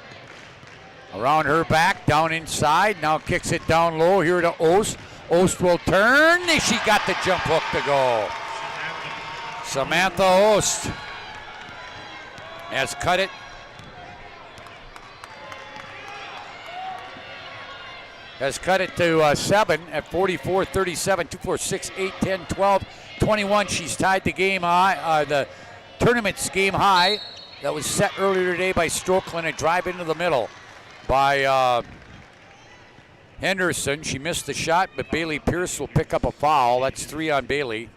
Around her back, down inside. Now kicks it down low here to Ost. Ost will turn. She got the jump hook to go. Samantha Ost has cut it. Has cut it to 7 at 44-37, 2, 4, 6, 8, 10, 12, 21. She's tied the game high, the tournament's game high that was set earlier today by Strokeland. A drive into the middle by Henderson. She missed the shot, but Bailey Pierce will pick up a foul. That's 3 on Bailey.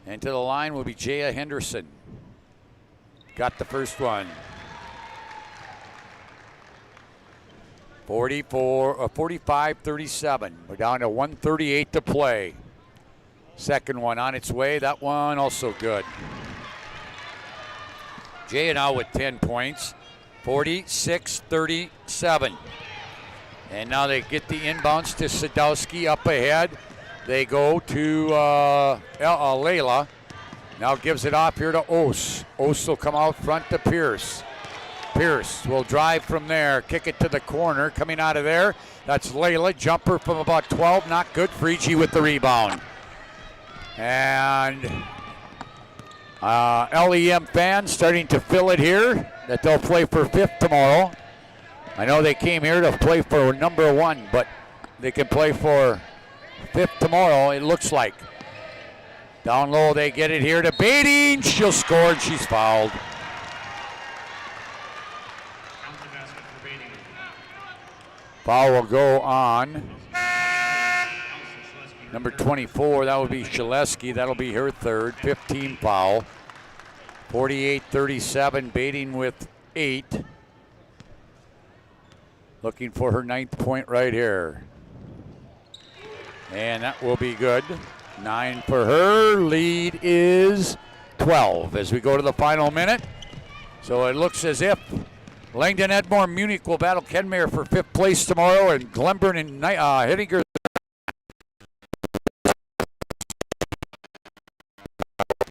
And to the line will be Jaya Henderson. Got the first one. 45-37. We're down to 1:38 to play. Second one on its way. That one also good. Jaya now with 10 points. 46-37. And now they get the inbounds to Sadowski up ahead. They go to Layla. Now gives it off here to Ose. Ose will come out front to Pierce. Pierce will drive from there, kick it to the corner. Coming out of there, that's Layla. Jumper from about 12, not good. Frigie with the rebound. And LEM fans starting to fill it here, that they'll play for 5th tomorrow. I know they came here to play for number 1, but they can play for 5th tomorrow, it looks like. Down low, they get it here to Bading. She'll score, and she's fouled. Foul will go on number 24. That would be Shaleski. That'll be her 3rd. 15 foul. 48-37. Bading with 8. Looking for her 9th point right here. And that will be good. 9 for her. Lead is 12 as we go to the final minute. So it looks as if Langdon, Edmore, Munich will battle Kenmare for 5th place tomorrow, and Glenburn and Hettinger.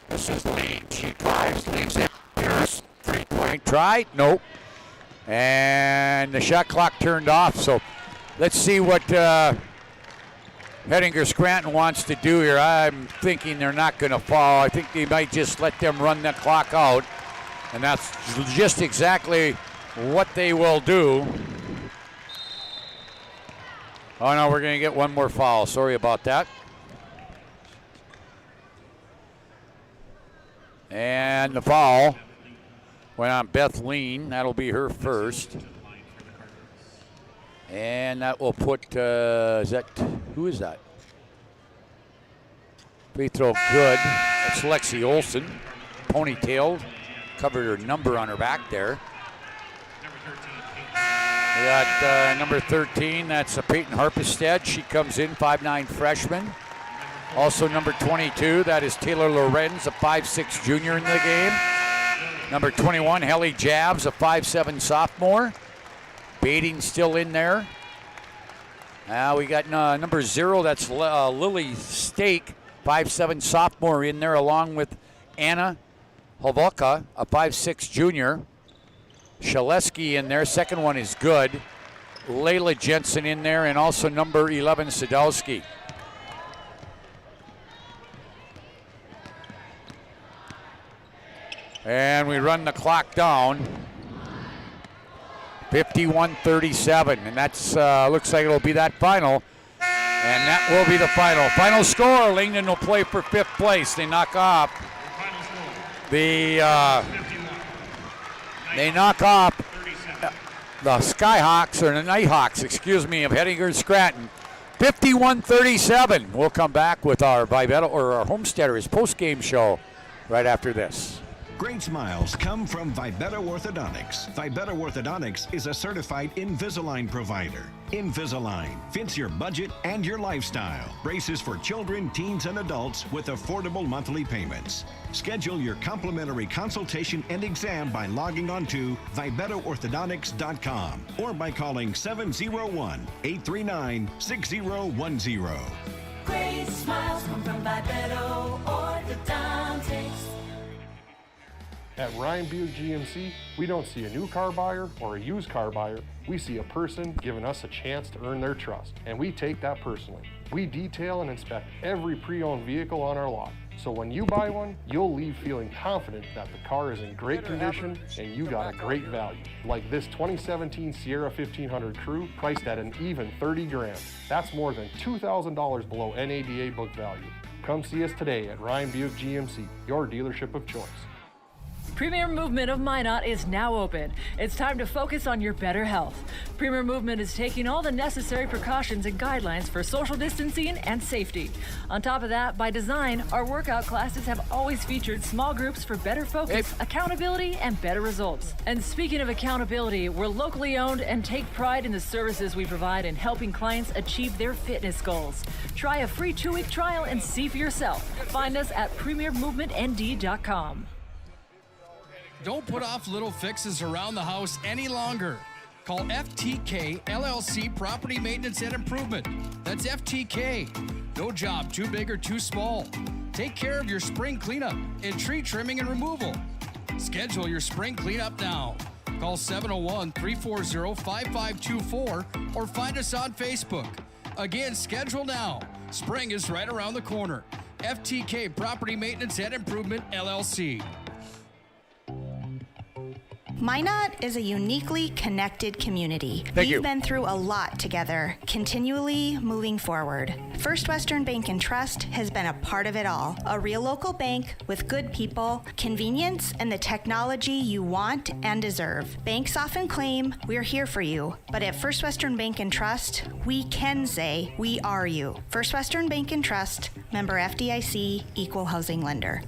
This is lead. She drives, leaves it. Here's 3-point try. Nope. And the shot clock turned off. So let's see what Hettinger Scranton wants to do here. I'm thinking they're not going to foul. I think they might just let them run the clock out. And that's just exactly what they will do. Oh no, we're going to get one more foul. Sorry about that. And the foul went on Beth Lean. That'll be her first. And that will put, who is that? Free throw good. That's Lexi Olson. Ponytailed. Covered her number on her back there. We got number 13, that's Peyton Harpestead. She comes in, 5'9" freshman. Also number 22, that is Taylor Lorenz, a 5'6" junior in the game. Number 21, Helly Jabs, a 5'7" sophomore. Bading still in there. We got number 0, that's Lily Stake, 5'7" sophomore in there, along with Anna Hovoka, a 5'6" junior. Shaleski in there, second one is good. Layla Jensen in there, and also number 11, Sadowski. And we run the clock down. 51-37, and that's looks like it'll be that final. And that will be the final. Final score, Langdon will play for 5th place. They knock off the Skyhawks, or the Nighthawks, excuse me, of Hettinger and Scranton. 51-37. We'll come back with our Vibetta, or our Homesteaders post-game show right after this. Great smiles come from Vibetta Orthodontics. Vibetta Orthodontics is a certified Invisalign provider. Invisalign fits your budget and your lifestyle. Braces for children, teens, and adults with affordable monthly payments. Schedule your complimentary consultation and exam by logging on to VibettaOrthodontics.com or by calling 701-839-6010. Great smiles come from Vibetta Orthodontics. At Ryan Buick GMC, we don't see a new car buyer or a used car buyer. We see a person giving us a chance to earn their trust, and we take that personally. We detail and inspect every pre-owned vehicle on our lot. So when you buy one, you'll leave feeling confident that the car is in great condition and you got a great value. Like this 2017 Sierra 1500 Crew, priced at an even 30 grand. That's more than $2,000 below NADA book value. Come see us today at Ryan Buick GMC, your dealership of choice. Premier Movement of Minot is now open. It's time to focus on your better health. Premier Movement is taking all the necessary precautions and guidelines for social distancing and safety. On top of that, by design, our workout classes have always featured small groups for better focus, accountability, and better results. And speaking of accountability, we're locally owned and take pride in the services we provide in helping clients achieve their fitness goals. Try a free 2-week trial and see for yourself. Find us at premiermovementnd.com. Don't put off little fixes around the house any longer. Call FTK LLC Property Maintenance and Improvement. That's FTK. No job too big or too small. Take care of your spring cleanup and tree trimming and removal. Schedule your spring cleanup now. Call 701-340-5524 or find us on Facebook. Again, schedule now. Spring is right around the corner. FTK Property Maintenance and Improvement, LLC. Minot is a uniquely connected community. We've been through a lot together, continually moving forward. First Western Bank and Trust has been a part of it all. A real local bank with good people, convenience, and the technology you want and deserve. Banks often claim we're here for you, but at First Western Bank and Trust, we can say we are you. First Western Bank and Trust, member FDIC, equal housing lender.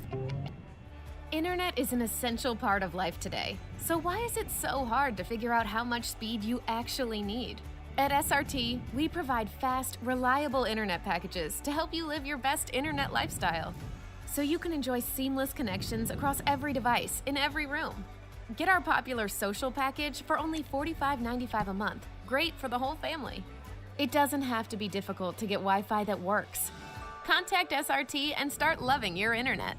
Internet is an essential part of life today. So why is it so hard to figure out how much speed you actually need? At SRT, we provide fast, reliable internet packages to help you live your best internet lifestyle, so you can enjoy seamless connections across every device in every room. Get our popular social package for only $45.95 a month. Great for the whole family. It doesn't have to be difficult to get Wi-Fi that works. Contact SRT and start loving your internet.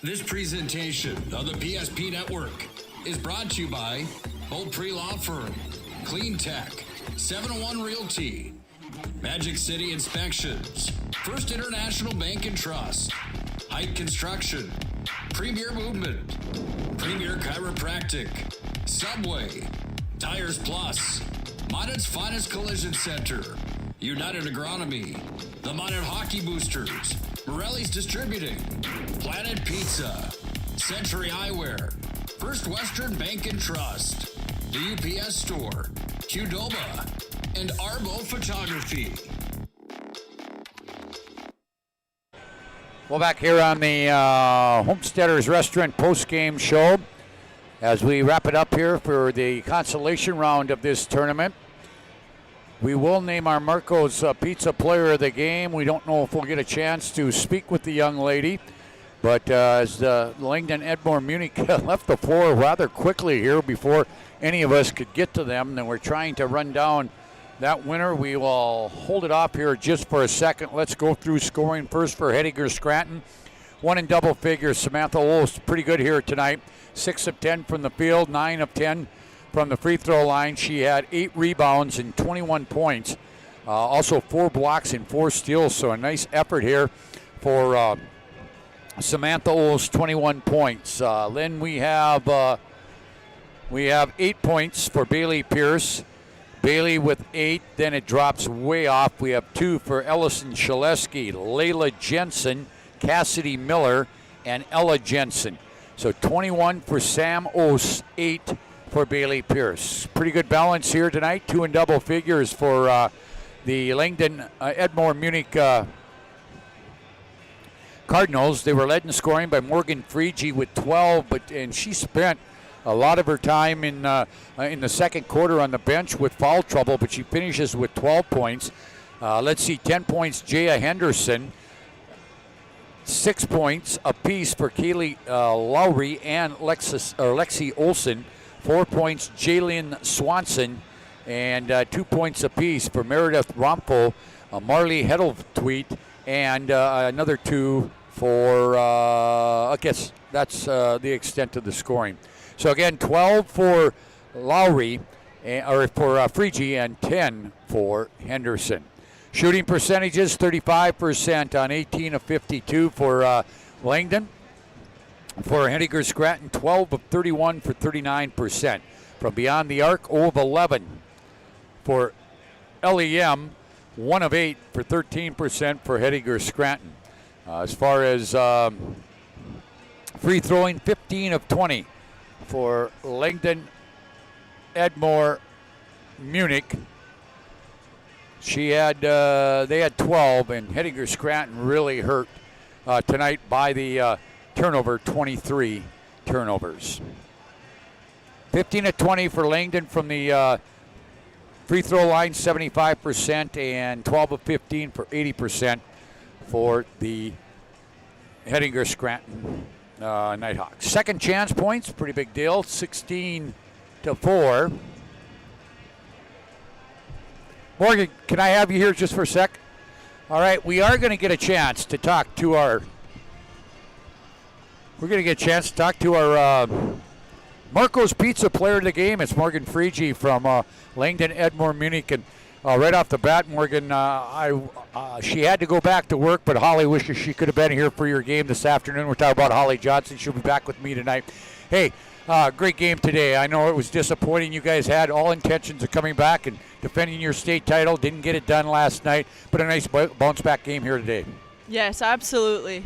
This presentation of the PSP Network is brought to you by Old Tree Law Firm, Clean Tech, 701 Realty, Magic City Inspections, First International Bank and Trust, Height Construction, Premier Movement, Premier Chiropractic, Subway, Tires Plus, Minot's Finest Collision Center, United Agronomy, the Minot Hockey Boosters, Morelli's Distributing, Planet Pizza, Century Eyewear, First Western Bank and Trust, the UPS Store, Qdoba, and Arbo Photography. Well, back here on the Homesteaders Restaurant post-game show as we wrap it up here for the consolation round of this tournament. We will name our Marco's Pizza Player of the Game. We don't know if we'll get a chance to speak with the young lady, but as Langdon Edmore Munich left the floor rather quickly here before any of us could get to them, then we're trying to run down that winner. We will hold it off here just for a second. Let's go through scoring first for Hettinger Scranton. One in double figures. Samantha Olst, pretty good here tonight. 6 of 10 from the field, 9 of 10 from the free throw line. She had 8 rebounds and 21 points. Also 4 blocks and 4 steals, so a nice effort here for Samantha Olst, 21 points. Then we have 8 points for Bailey Pierce. Bailey with 8, then it drops way off. We have 2 for Ellison Shaleski, Layla Jensen, Cassidy Miller, and Ella Jensen. So 21 for Sam Oss, 8 for Bailey Pierce. Pretty good balance here tonight. 2 in double figures for the Langdon Edmore Munich Cardinals. They were led in scoring by Morgan Friege with 12, and she spent a lot of her time in the second quarter on the bench with foul trouble, but she finishes with 12 points. Let's see, 10 points, Jaya Henderson. 6 points apiece for Kaylee Lowry and Lexi Olsen. 4 points, Jalen Swanson, and 2 points apiece for Meredith Rompel, Marley Heddletweet, and another 2 for, I guess that's the extent of the scoring. So again, 12 for Lowry, or for Friege, and 10 for Henderson. Shooting percentages, 35% on 18 of 52 for Langdon. For Hettinger Scranton, 12 of 31 for 39%. From beyond the arc, 0 of 11 for LEM, 1 of 8 for 13% for Hettinger Scranton. As far as free throwing, 15 of 20 for Langdon Edmore Munich. They had 12, and Hettinger Scranton really hurt tonight by the turnover, 23 turnovers. 15 of 20 for Langdon from the free throw line, 75%, and 12 of 15 for 80% for the Hettinger Scranton Nighthawks. Second chance points, pretty big deal, 16-4. Morgan, can I have you here just for a sec? All right, we are going to get a chance to talk to our Marco's Pizza player of the game. It's Morgan Freege from Langdon Edmore Munich. And right off the bat, Morgan, she had to go back to work, but Holly wishes she could have been here for your game this afternoon. We're talking about Holly Johnson. She'll be back with me tonight. Hey, great game today. I know it was disappointing. You guys had all intentions of coming back and defending your state title. Didn't get it done last night, but a nice bounce-back game here today. Yes, absolutely.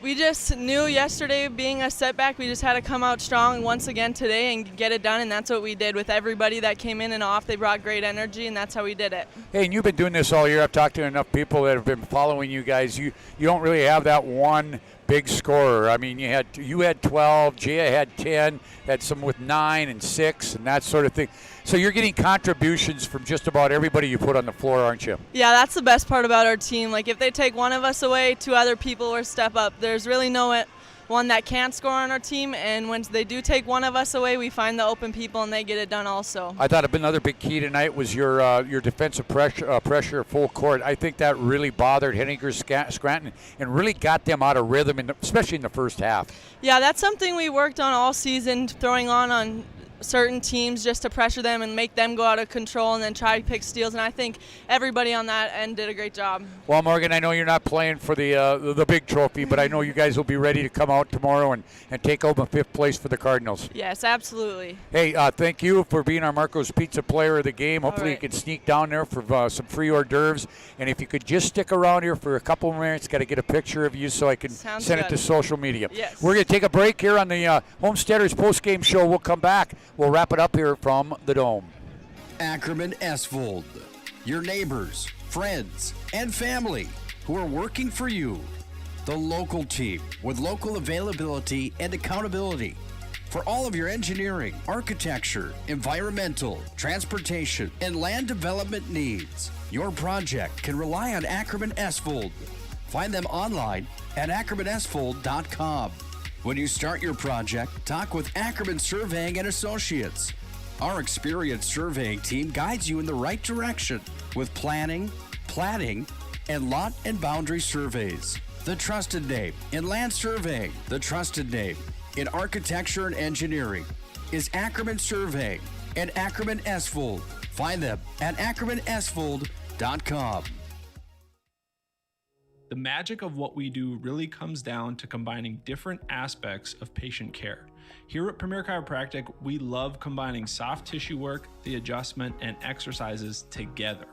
We just knew yesterday being a setback, we just had to come out strong once again today and get it done, and that's what we did with everybody that came in and off. They brought great energy, and that's how we did it. Hey, and you've been doing this all year. I've talked to enough people that have been following you guys. You don't really have that one big scorer. I mean, you had 12, Jaya had 10, had some with 9 and 6 and that sort of thing. So you're getting contributions from just about everybody you put on the floor, aren't you? Yeah, that's the best part about our team. Like, if they take one of us away, 2 other people will step up. There's really no one that can't score on our team, and when they do take one of us away, we find the open people and they get it done also. I thought another big key tonight was your defensive pressure full court. I think that really bothered Hettinger Scranton and really got them out of rhythm, especially in the first half. Yeah, that's something we worked on all season, throwing on certain teams just to pressure them and make them go out of control and then try to pick steals, and I think everybody on that end did a great job. Well, Morgan, I know you're not playing for the big trophy, but I know you guys will be ready to come out tomorrow and take home a 5th place for the Cardinals. Yes, absolutely. Hey, thank you for being our Marco's Pizza player of the game. Hopefully you can sneak down there for some free hors d'oeuvres, and if you could just stick around here for a couple of minutes, got to get a picture of you so I can send it to social media. Yes. We're going to take a break here on the Homesteaders post-game show. We'll come back. We'll wrap it up here from the Dome. Ackerman Esvold, your neighbors, friends, and family who are working for you. The local team with local availability and accountability for all of your engineering, architecture, environmental, transportation, and land development needs. Your project can rely on Ackerman Esvold. Find them online at ackermanesvold.com. When you start your project, talk with Ackerman Surveying and Associates. Our experienced surveying team guides you in the right direction with planning, platting, and lot and boundary surveys. The trusted name in land surveying, the trusted name in architecture and engineering is Ackerman Surveying and Ackerman Esvold. Find them at ackermanesvold.com. The magic of what we do really comes down to combining different aspects of patient care. Here at Premier Chiropractic, we love combining soft tissue work, the adjustment, and exercises together.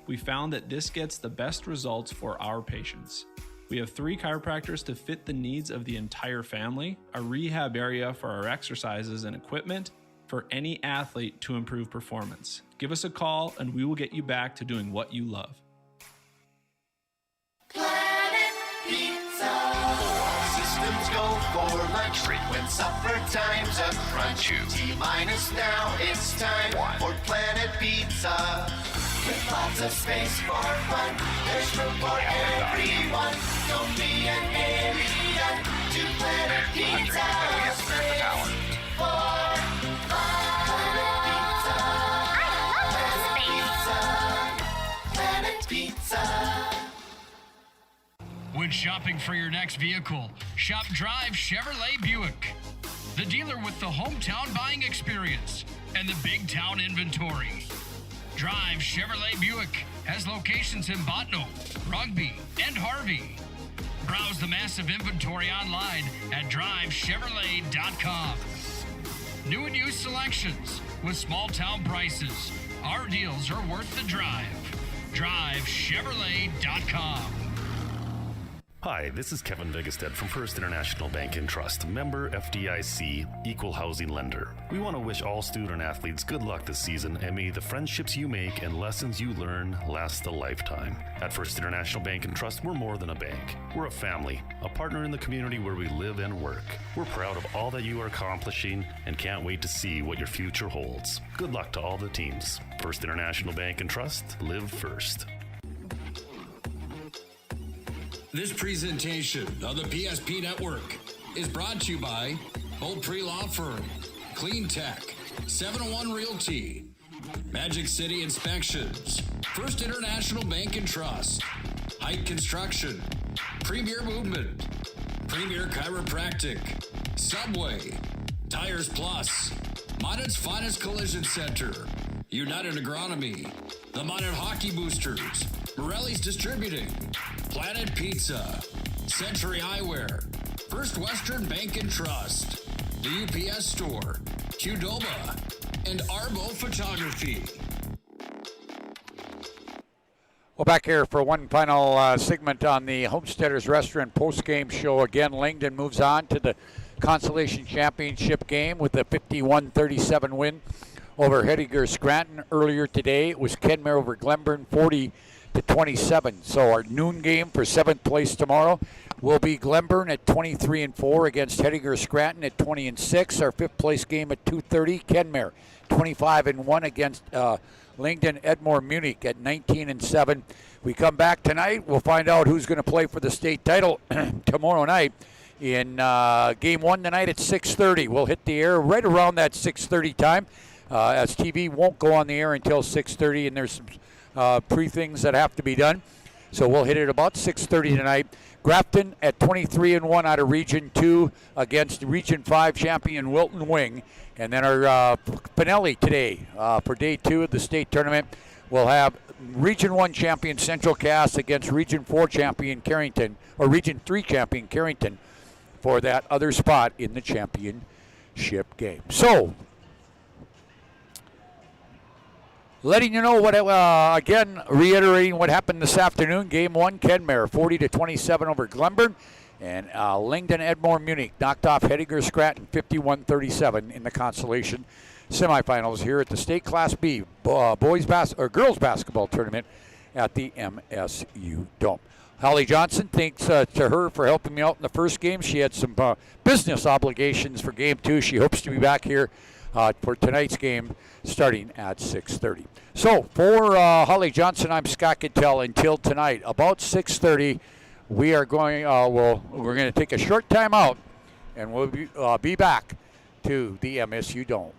We found that this gets the best results for our patients. We have 3 chiropractors to fit the needs of the entire family, a rehab area for our exercises and equipment for any athlete to improve performance. Give us a call and we will get you back to doing what you love. Planet Pizza. Systems go for lunch. Frequent supper times a crunch. T-minus now, it's time for Planet Pizza. With lots of space for fun, there's room for everyone. Don't be an alien to Planet Pizza. Space for Planet Pizza. When shopping for your next vehicle, shop Drive Chevrolet Buick, the dealer with the hometown buying experience and the big town inventory. Drive Chevrolet Buick has locations in Botno, Rugby, and Harvey. Browse the massive inventory online at drivechevrolet.com. New and used selections with small town prices. Our deals are worth the drive. drivechevrolet.com. Hi, this is Kevin Vigestead from First International Bank and Trust, member FDIC, equal housing lender. We want to wish all student athletes good luck this season, and may the friendships you make and lessons you learn last a lifetime. At First International Bank and Trust, we're more than a bank. We're a family, a partner in the community where we live and work. We're proud of all that you are accomplishing and can't wait to see what your future holds. Good luck to all the teams. First International Bank and Trust, live first. This presentation of the PSP Network is brought to you by Old Tree Law Firm, Clean Tech, 701 Realty, Magic City Inspections, First International Bank and Trust, Height Construction, Premier Movement, Premier Chiropractic, Subway, Tires Plus, Minot's Finest Collision Center, United Agronomy, the Minot Hockey Boosters, Morelli's Distributing, Planet Pizza, Century Eyewear, First Western Bank and Trust, the UPS Store, Qdoba, and Arbo Photography. Well, back here for one final segment on the Homesteaders Restaurant post-game show. Again, Langdon moves on to the Consolation Championship game with a 51-37 win over Hettinger Scranton. Earlier today, it was Kenmare over Glenburn, 40-27. So our noon game for 7th place tomorrow will be Glenburn at 23-4 against Hettinger Scranton at 20-6. Our 5th place game at 2:30, Kenmare 25-1 against Langdon Edmore Munich at 19-7. We come back tonight. We'll find out who's going to play for the state title tomorrow night in game 1 tonight at 6:30. We'll hit the air right around that 6:30 time, as TV won't go on the air until 6:30, and there's some pre-things that have to be done. So we'll hit it about 6:30 tonight. Grafton at 23-1 out of Region 2 against Region 5 champion Wilton Wing. And then our finale today for day 2 of the state tournament, we'll have Region 1 champion Central Cass against Region 4 champion Carrington, or Region 3 champion Carrington, for that other spot in the championship game. So, letting you know what, again, reiterating what happened this afternoon. Game 1, Kenmare 40-27 over Glenburn. And Langdon Edmore Munich knocked off Hettinger Scranton 51-37 in the consolation semifinals here at the State Class B girls basketball tournament at the MSU Dome. Holly Johnson, thanks to her for helping me out in the first game. She had some business obligations for game 2. She hopes to be back here for tonight's game starting at 6:30. So for Holly Johnson, I'm Scott Cattell. Until tonight, about 6:30, we are going. We're going to take a short time out, and we'll be back to the MSU Dome.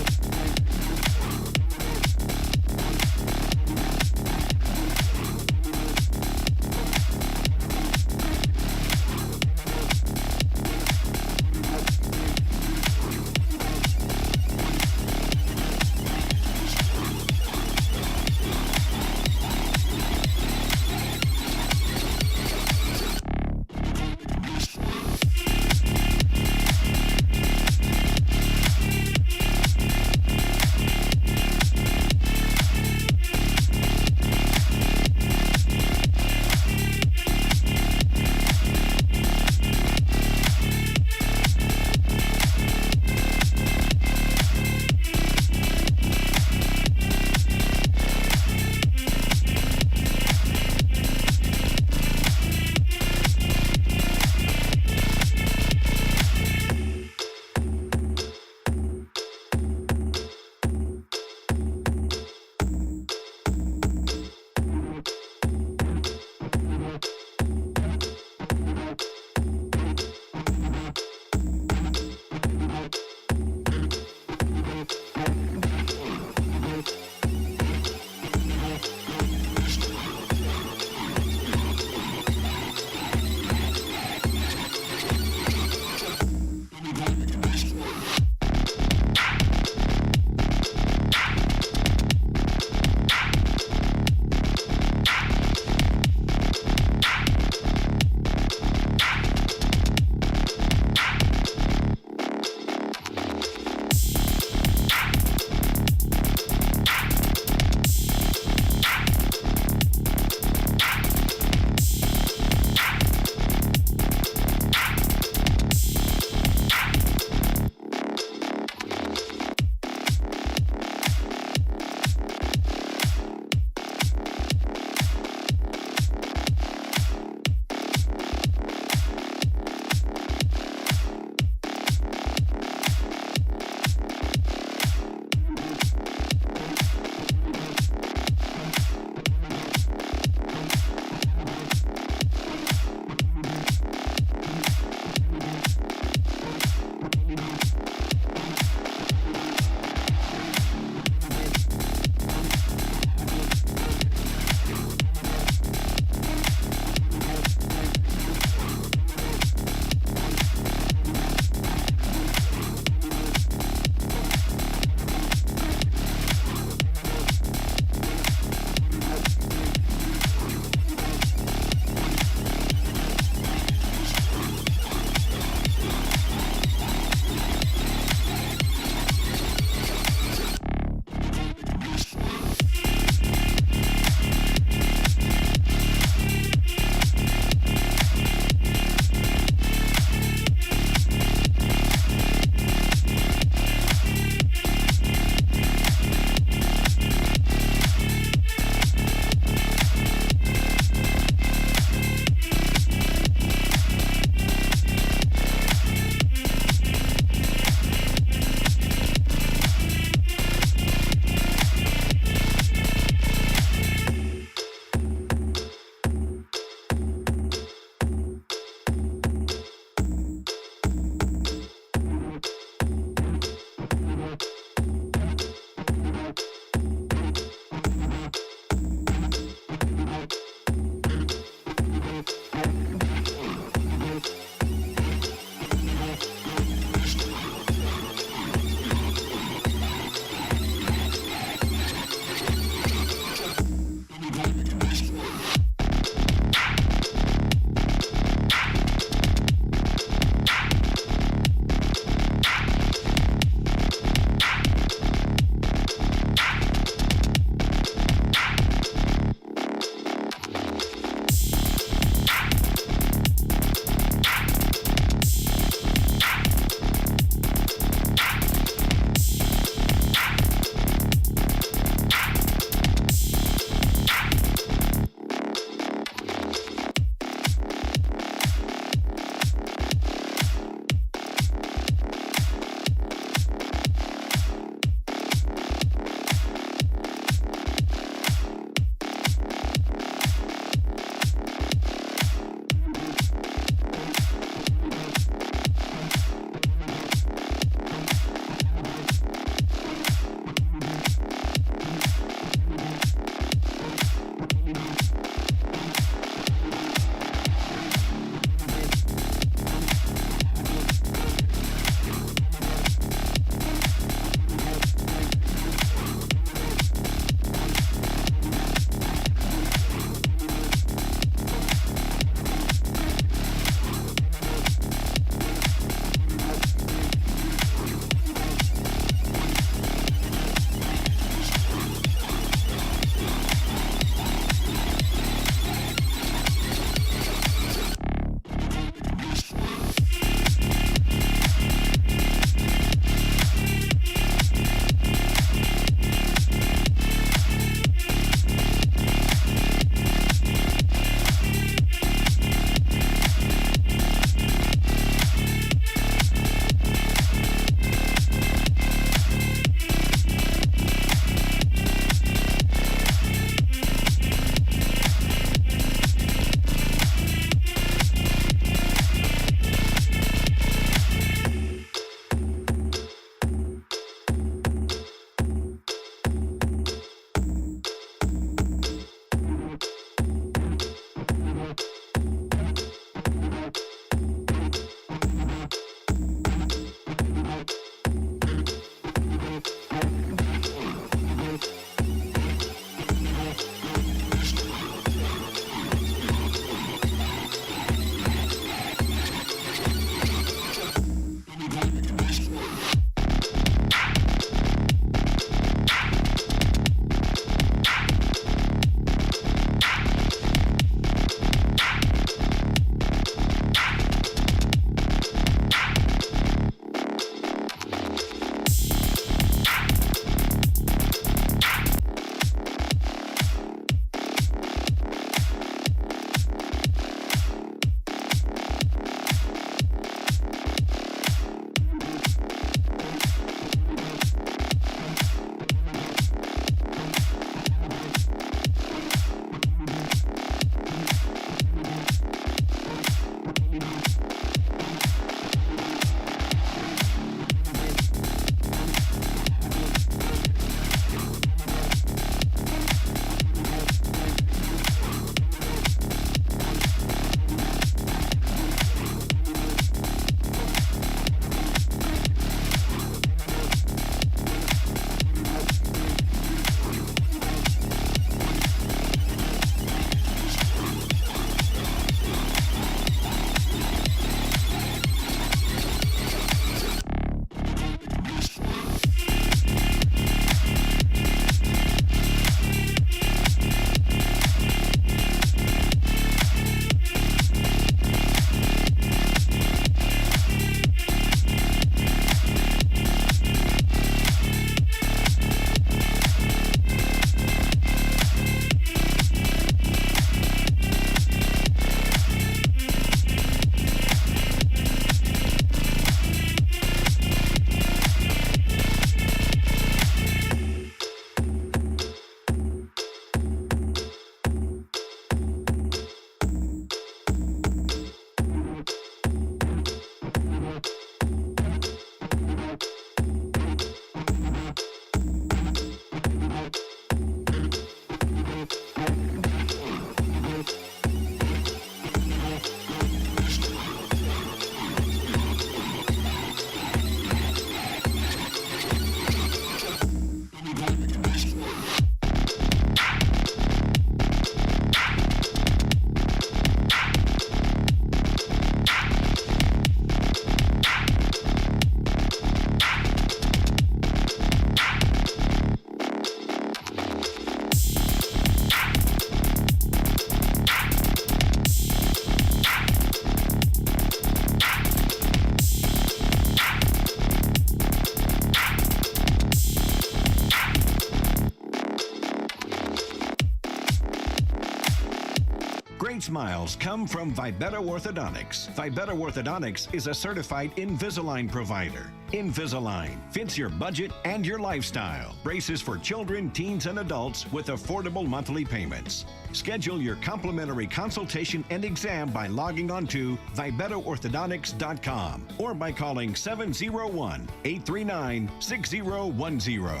smiles come from Vibeto Orthodontics. Vibeto Orthodontics is a certified Invisalign provider. Invisalign fits your budget and your lifestyle. Braces for children, teens, and adults with affordable monthly payments. Schedule your complimentary consultation and exam by logging on to VibetoOrthodontics.com or by calling 701-839-6010.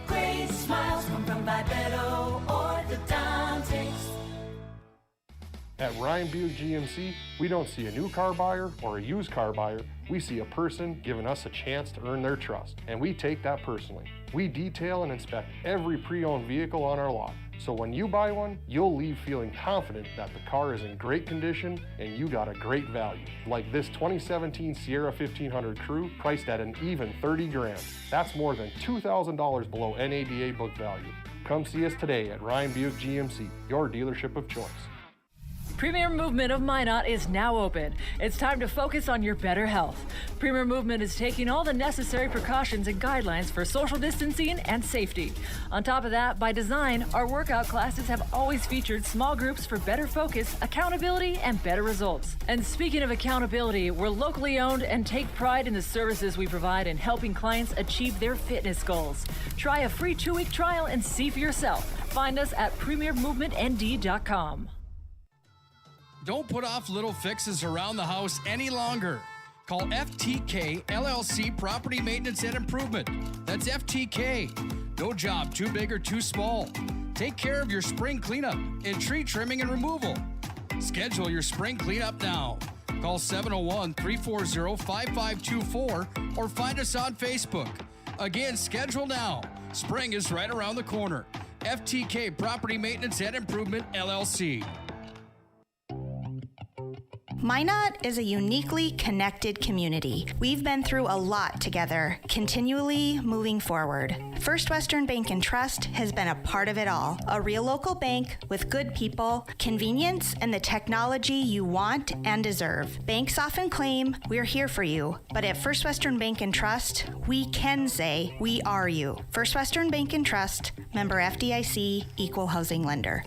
Great smiles come from Vibeto Orthodontics. At Ryan Buick GMC, we don't see a new car buyer or a used car buyer. We see a person giving us a chance to earn their trust, and we take that personally. We detail and inspect every pre-owned vehicle on our lot. So when you buy one, you'll leave feeling confident that the car is in great condition and you got a great value. Like this 2017 Sierra 1500 Crew, priced at an even 30 grand. That's more than $2,000 below NADA book value. Come see us today at Ryan Buick GMC, your dealership of choice. Premier Movement of Minot is now open. It's time to focus on your better health. Premier Movement is taking all the necessary precautions and guidelines for social distancing and safety. On top of that, by design, our workout classes have always featured small groups for better focus, accountability, and better results. And speaking of accountability, we're locally owned and take pride in the services we provide in helping clients achieve their fitness goals. Try a free 2-week trial and see for yourself. Find us at premiermovementnd.com. Don't put off little fixes around the house any longer. Call FTK LLC Property Maintenance and Improvement. That's FTK. No job too big or too small. Take care of your spring cleanup and tree trimming and removal. Schedule your spring cleanup now. Call 701-340-5524 or find us on Facebook. Again, schedule now. Spring is right around the corner. FTK Property Maintenance and Improvement, LLC. Minot is a uniquely connected community. We've been through a lot together, continually moving forward. First Western Bank and Trust has been a part of it all. A real local bank with good people, convenience, and the technology you want and deserve. Banks often claim we're here for you, but at First Western Bank and Trust, we can say we are you. First Western Bank and Trust, member FDIC, equal housing lender.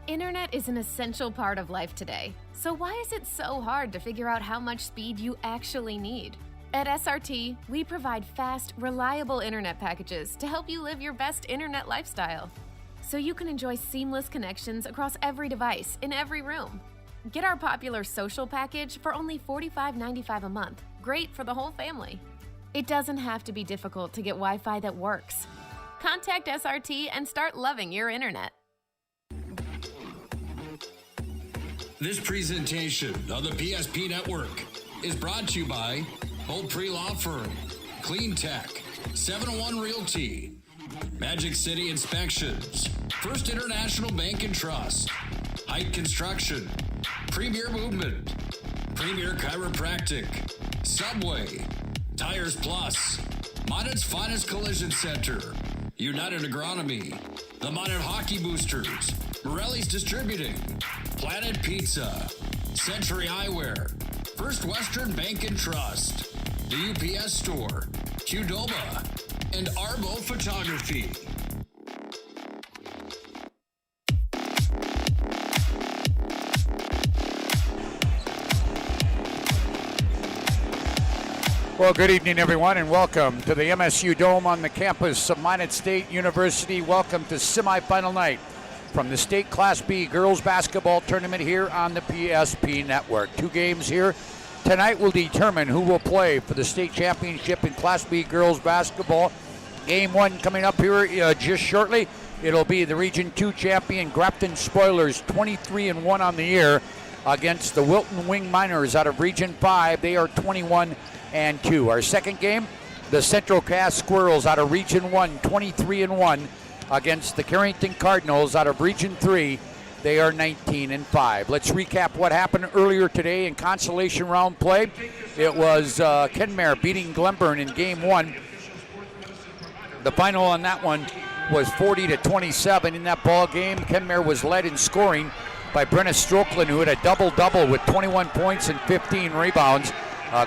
Internet is an essential part of life today. So why is it so hard to figure out how much speed you actually need? At SRT, we provide fast, reliable internet packages to help you live your best internet lifestyle. So you can enjoy seamless connections across every device in every room. Get our popular social package for only $45.95 a month. Great for the whole family. It doesn't have to be difficult to get Wi-Fi that works. Contact SRT and start loving your internet. This presentation of the PSP Network is brought to you by Old Pre-Law Firm, Clean Tech, 701 Realty, Magic City Inspections, First International Bank and Trust, Height Construction, Premier Movement, Premier Chiropractic, Subway, Tires Plus, Minot's Finest Collision Center, United Agronomy, the Minot Hockey Boosters, Morelli's Distributing, Planet Pizza, Century Eyewear, First Western Bank and Trust, the UPS Store, Qdoba, and Arbo Photography. Well, good evening, everyone, and welcome to the MSU Dome on the campus of Minot State University. Welcome to semifinal night from the State Class B Girls Basketball Tournament here on the PSP Network. 2 games here tonight will determine who will play for the state championship in Class B Girls Basketball. Game 1 coming up here just shortly. It'll be the Region 2 champion Grafton Spoilers, 23-1 on the year, against the Wilton Wing Miners out of Region 5. They are 21-2. Our second game, the Central Cass Squirrels out of Region 1, 23-1. Against the Carrington Cardinals out of Region 3. They are 19-5. Let's recap what happened earlier today in consolation round play. It was Kenmare beating Glenburn in Game 1. The final on that one was 40-27. In that ball game, Kenmare was led in scoring by Brenna Strokeland, who had a double-double with 21 points and 15 rebounds.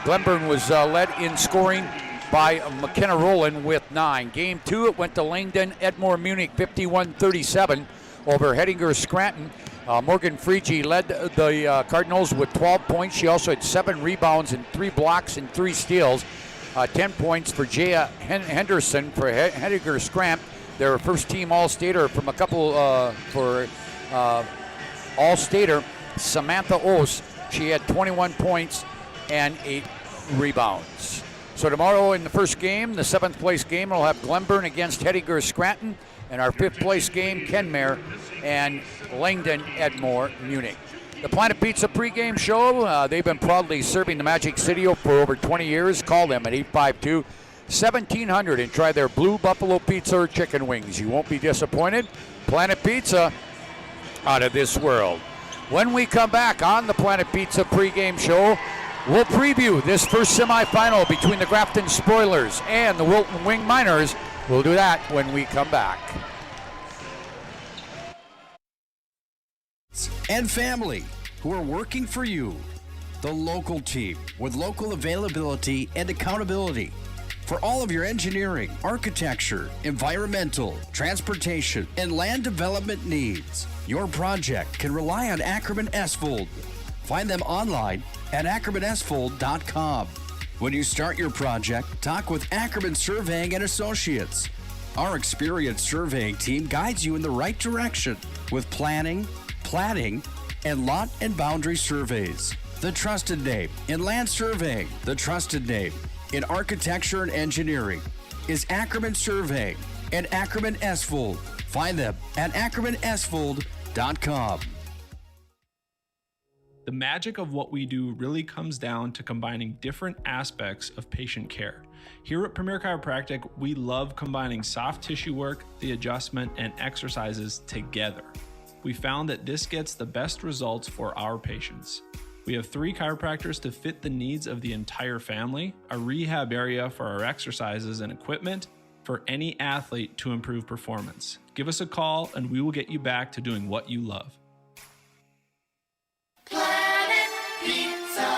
Glenburn was led in scoring by McKenna Rowland with 9. Game 2, it went to Langdon Edmore Munich 51-37 over Hettinger Scranton. Morgan Frigie led the Cardinals with 12 points. She also had 7 rebounds and 3 blocks and 3 steals. 10 points for Jaya Henderson for Hediger Scramp. Their first team All-Stater from a couple for All-Stater. Samantha Oos, she had 21 points and 8 rebounds. So tomorrow in the first game, the 7th place game, we'll have Glenburn against Hediger Scranton, and our 5th place game, Kenmare and Langdon Edmore Munich. The Planet Pizza pregame show, they've been proudly serving the Magic City for over 20 years. Call them at 852-1700 and try their Blue Buffalo Pizza or chicken wings. You won't be disappointed. Planet Pizza, out of this world. When we come back on the Planet Pizza pregame show, we'll preview this first semifinal between the Grafton Spoilers and the Wilton Wing Miners. We'll do that when we come back. And family who are working for you. The local team with local availability and accountability. For all of your engineering, architecture, environmental, transportation, and land development needs, your project can rely on Ackerman Esfold. Find them online at ackermanesfold.com. When you start your project, talk with Ackerman Surveying and Associates. Our experienced surveying team guides you in the right direction with planning, platting, and lot and boundary surveys. The trusted name in land surveying, the trusted name in architecture and engineering is Ackerman Surveying and Ackerman Esfold. Find them at ackermanesfold.com. The magic of what we do really comes down to combining different aspects of patient care. Here at Premier Chiropractic, we love combining soft tissue work, the adjustment, and exercises together. We found that this gets the best results for our patients. We have 3 chiropractors to fit the needs of the entire family, a rehab area for our exercises and equipment for any athlete to improve performance. Give us a call and we will get you back to doing what you love. Planet Pizza.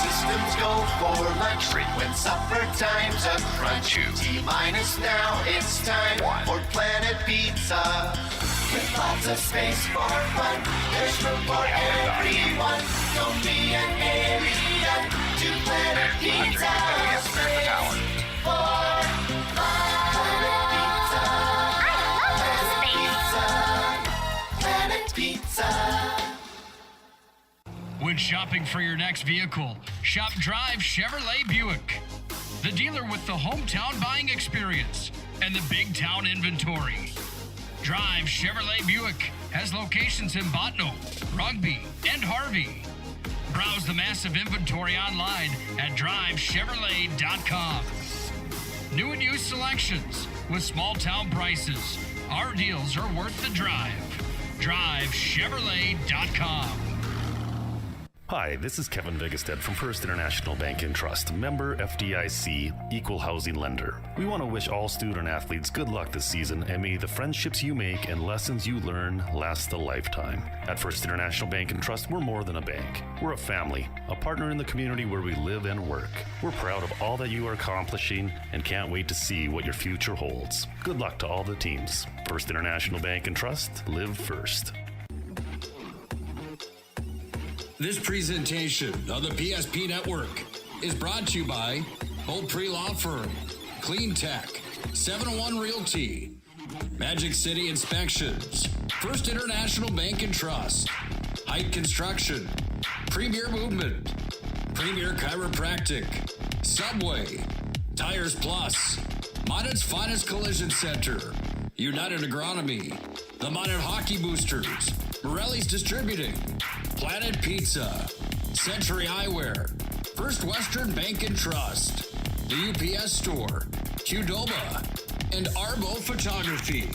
Systems go for lunch when supper time's a crunch. T-minus now, it's time for Planet Pizza. With lots of space for fun, there's room for everyone. Don't be an alien to Planet Pizza. Space for fun. Planet Pizza. When shopping for your next vehicle, shop Drive Chevrolet Buick, the dealer with the hometown buying experience and the big town inventory. Drive Chevrolet Buick has locations in Botno, Rugby, and Harvey. Browse the massive inventory online at drivechevrolet.com. New and used selections with small town prices. Our deals are worth the drive. drivechevrolet.com. Hi, this is Kevin Vigestad from First International Bank and Trust, member FDIC, equal housing lender. We want to wish all student athletes good luck this season, and may the friendships you make and lessons you learn last a lifetime. At First International Bank and Trust, we're more than a bank. We're a family, a partner in the community where we live and work. We're proud of all that you are accomplishing and can't wait to see what your future holds. Good luck to all the teams. First International Bank and Trust, live first. This presentation of the PSP Network is brought to you by Beaupre Law Firm, Clean Tech, 701 Realty, Magic City Inspections, First International Bank and Trust, Height Construction, Premier Movement, Premier Chiropractic, Subway, Tires Plus, Minot's Finest Collision Center, United Agronomy, the Minot Hockey Boosters, Morelli's Distributing, Planet Pizza, Century Eyewear, First Western Bank and Trust, the UPS Store, Qdoba, and Arbo Photography.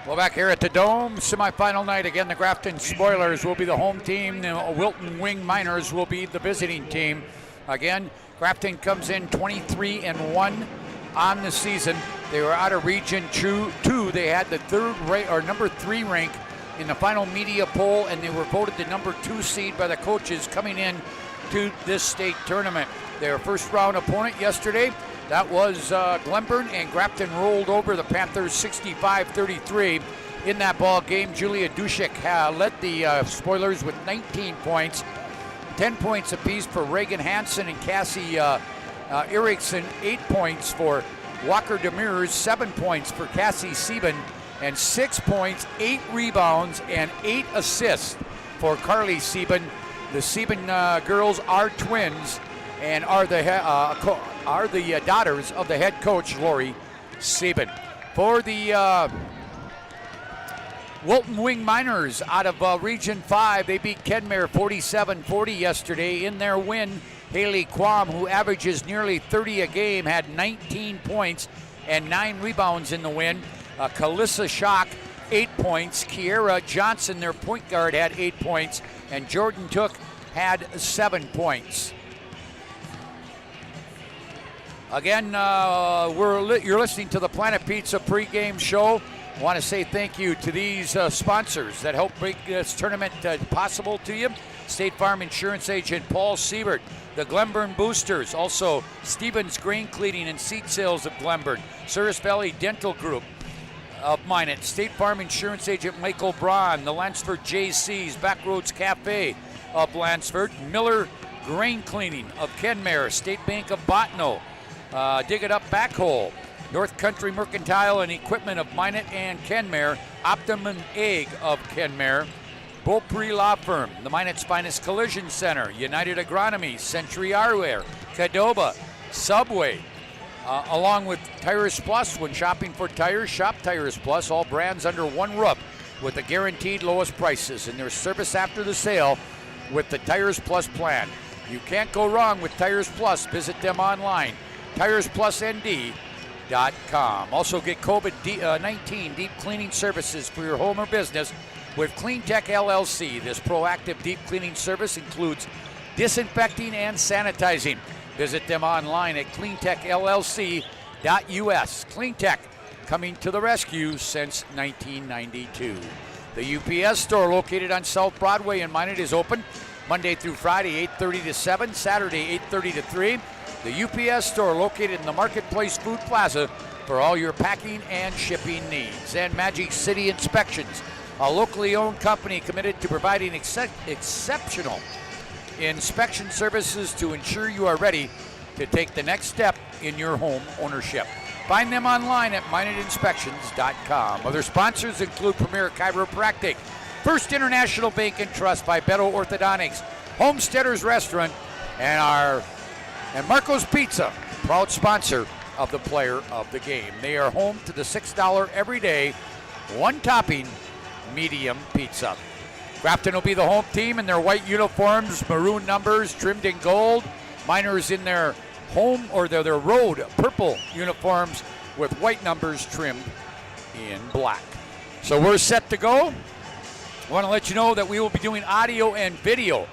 Well, back here at the Dome, semifinal night. Again, the Grafton Spoilers will be the home team. The Wilton Wing Miners will be the visiting team. Again, Grafton comes in 23-1 on the season. They were out of Region 2. They had the number 3 rank in the final media poll, and they were voted the number 2 seed by the coaches coming in to this state tournament. Their first round opponent yesterday That was Glenburn, and Grafton rolled over the Panthers 65-33 in that ball game. Julia Dushik led the Spoilers with 19 points, 10 points apiece for Reagan Hansen and Cassie Erickson, 8 points for Walker Demers, 7 points for Cassie Sieben, and 6 points, 8 rebounds, and 8 assists for Carly Sieben. The Sieben girls are twins and are the daughters of the head coach, Lori Sieben. For the Wilton Wing Miners out of Region 5, they beat Kenmare 47-40 yesterday. In their win, Haley Quam, who averages nearly 30 a game, had 19 points and 9 rebounds in the win. Kalissa Schock, 8 points. Kiera Johnson, their point guard, had 8 points. And Jordan Took had 7 points. Again, you're listening to the Planet Pizza pregame show. I want to say thank you to these sponsors that help make this tournament possible to you. State Farm Insurance Agent Paul Siebert, the Glenburn Boosters, also Stevens Grain Cleaning and Seed Sales of Glenburn, Service Valley Dental Group of Minot, State Farm Insurance Agent Michael Braun, the Lansford JC's, Backroads Cafe of Lansford, Miller Grain Cleaning of Kenmare, State Bank of Bottineau, Dig It Up Backhole, North Country Mercantile and Equipment of Minot and Kenmare, Optimum Egg of Kenmare, Beaupre Law Firm, the Minot's Finest Collision Center, United Agronomy, Century Eyewear, Caddoba, Subway, along with Tires Plus. When shopping for tires, shop Tires Plus, all brands under one roof with the guaranteed lowest prices and their service after the sale with the Tires Plus plan. You can't go wrong with Tires Plus. Visit them online, TiresPlusND.com. Also get COVID-19 deep cleaning services for your home or business with CleanTech LLC. This proactive deep cleaning service includes disinfecting and sanitizing. Visit them online at cleantechllc.us. CleanTech, coming to the rescue since 1992. The UPS store located on South Broadway in Minot is open Monday through Friday, 8:30 to 7, Saturday, 8:30 to 3. The UPS store located in the Marketplace Food Plaza for all your packing and shipping needs. And Magic City Inspections, a locally owned company committed to providing exceptional inspection services to ensure you are ready to take the next step in your home ownership. Find them online at MinotInspections.com. Other sponsors include Premier Chiropractic, First International Bank and Trust by Beto Orthodontics, Homesteaders Restaurant, and Marco's Pizza, proud sponsor of the player of the game. They are home to the $6 everyday, one topping, medium pizza. Grafton will be the home team in their white uniforms, maroon numbers trimmed in gold. Miners in their home or their road purple uniforms with white numbers trimmed in black. So we're set to go. I want to let you know that we will be doing audio and video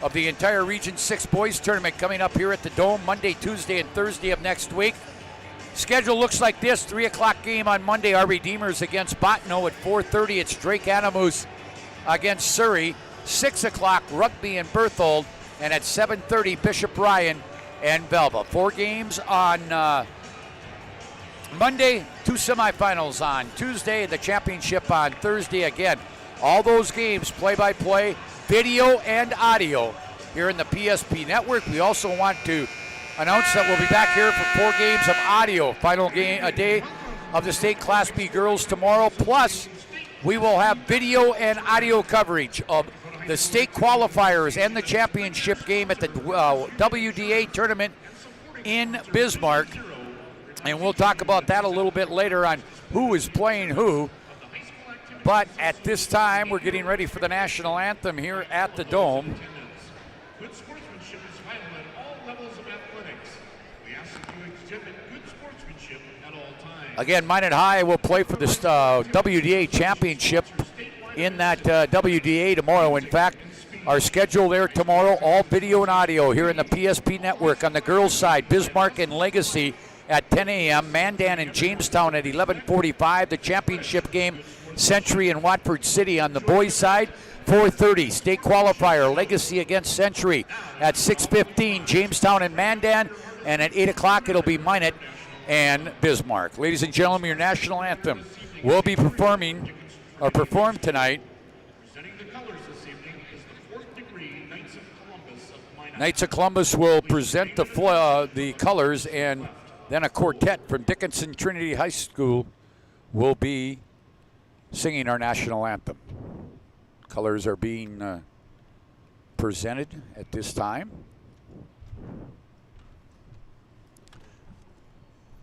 of the entire Region 6 Boys Tournament coming up here at the Dome Monday, Tuesday, and Thursday of next week. Schedule looks like this: 3 o'clock game on Monday, our Redeemers against Bottineau. At 4:30, it's Drake Animus against Surrey. 6 o'clock, Rugby and Berthold. And at 7:30, Bishop Ryan and Velva. 4 games on Monday, 2 semifinals on Tuesday, the championship on Thursday. Again, all those games, play-by-play, video and audio here in the PSP Network. We also want to announce that we'll be back here for 4 games of audio. Final game, a day of the state Class B girls tomorrow. Plus, we will have video and audio coverage of the state qualifiers and the championship game at the WDA tournament in Bismarck. And we'll talk about that a little bit later on who is playing who. But at this time, we're getting ready for the national anthem here at the Dome. Good sportsmanship is vital at all levels of athletics. We ask that you exhibit good sportsmanship at all times. Again, Minot High will play for this WDA championship in that WDA tomorrow. In fact, our schedule there tomorrow, all video and audio here in the PSP Network. On the girls' side, Bismarck and Legacy at 10 a.m., Mandan and Jamestown at 11:45. The championship game, Century and Watford City. On the boys' side, 4:30, state qualifier, Legacy against Century. At 6:15, Jamestown and Mandan. And at 8 o'clock, it'll be Minot and Bismarck. Ladies and gentlemen, your national anthem will be performed tonight. Presenting the colors this evening is the 4th degree Knights of Columbus of Minot. Knights of Columbus will present the colors, and then a quartet from Dickinson Trinity High School will be singing our national anthem. Colors are being presented at this time.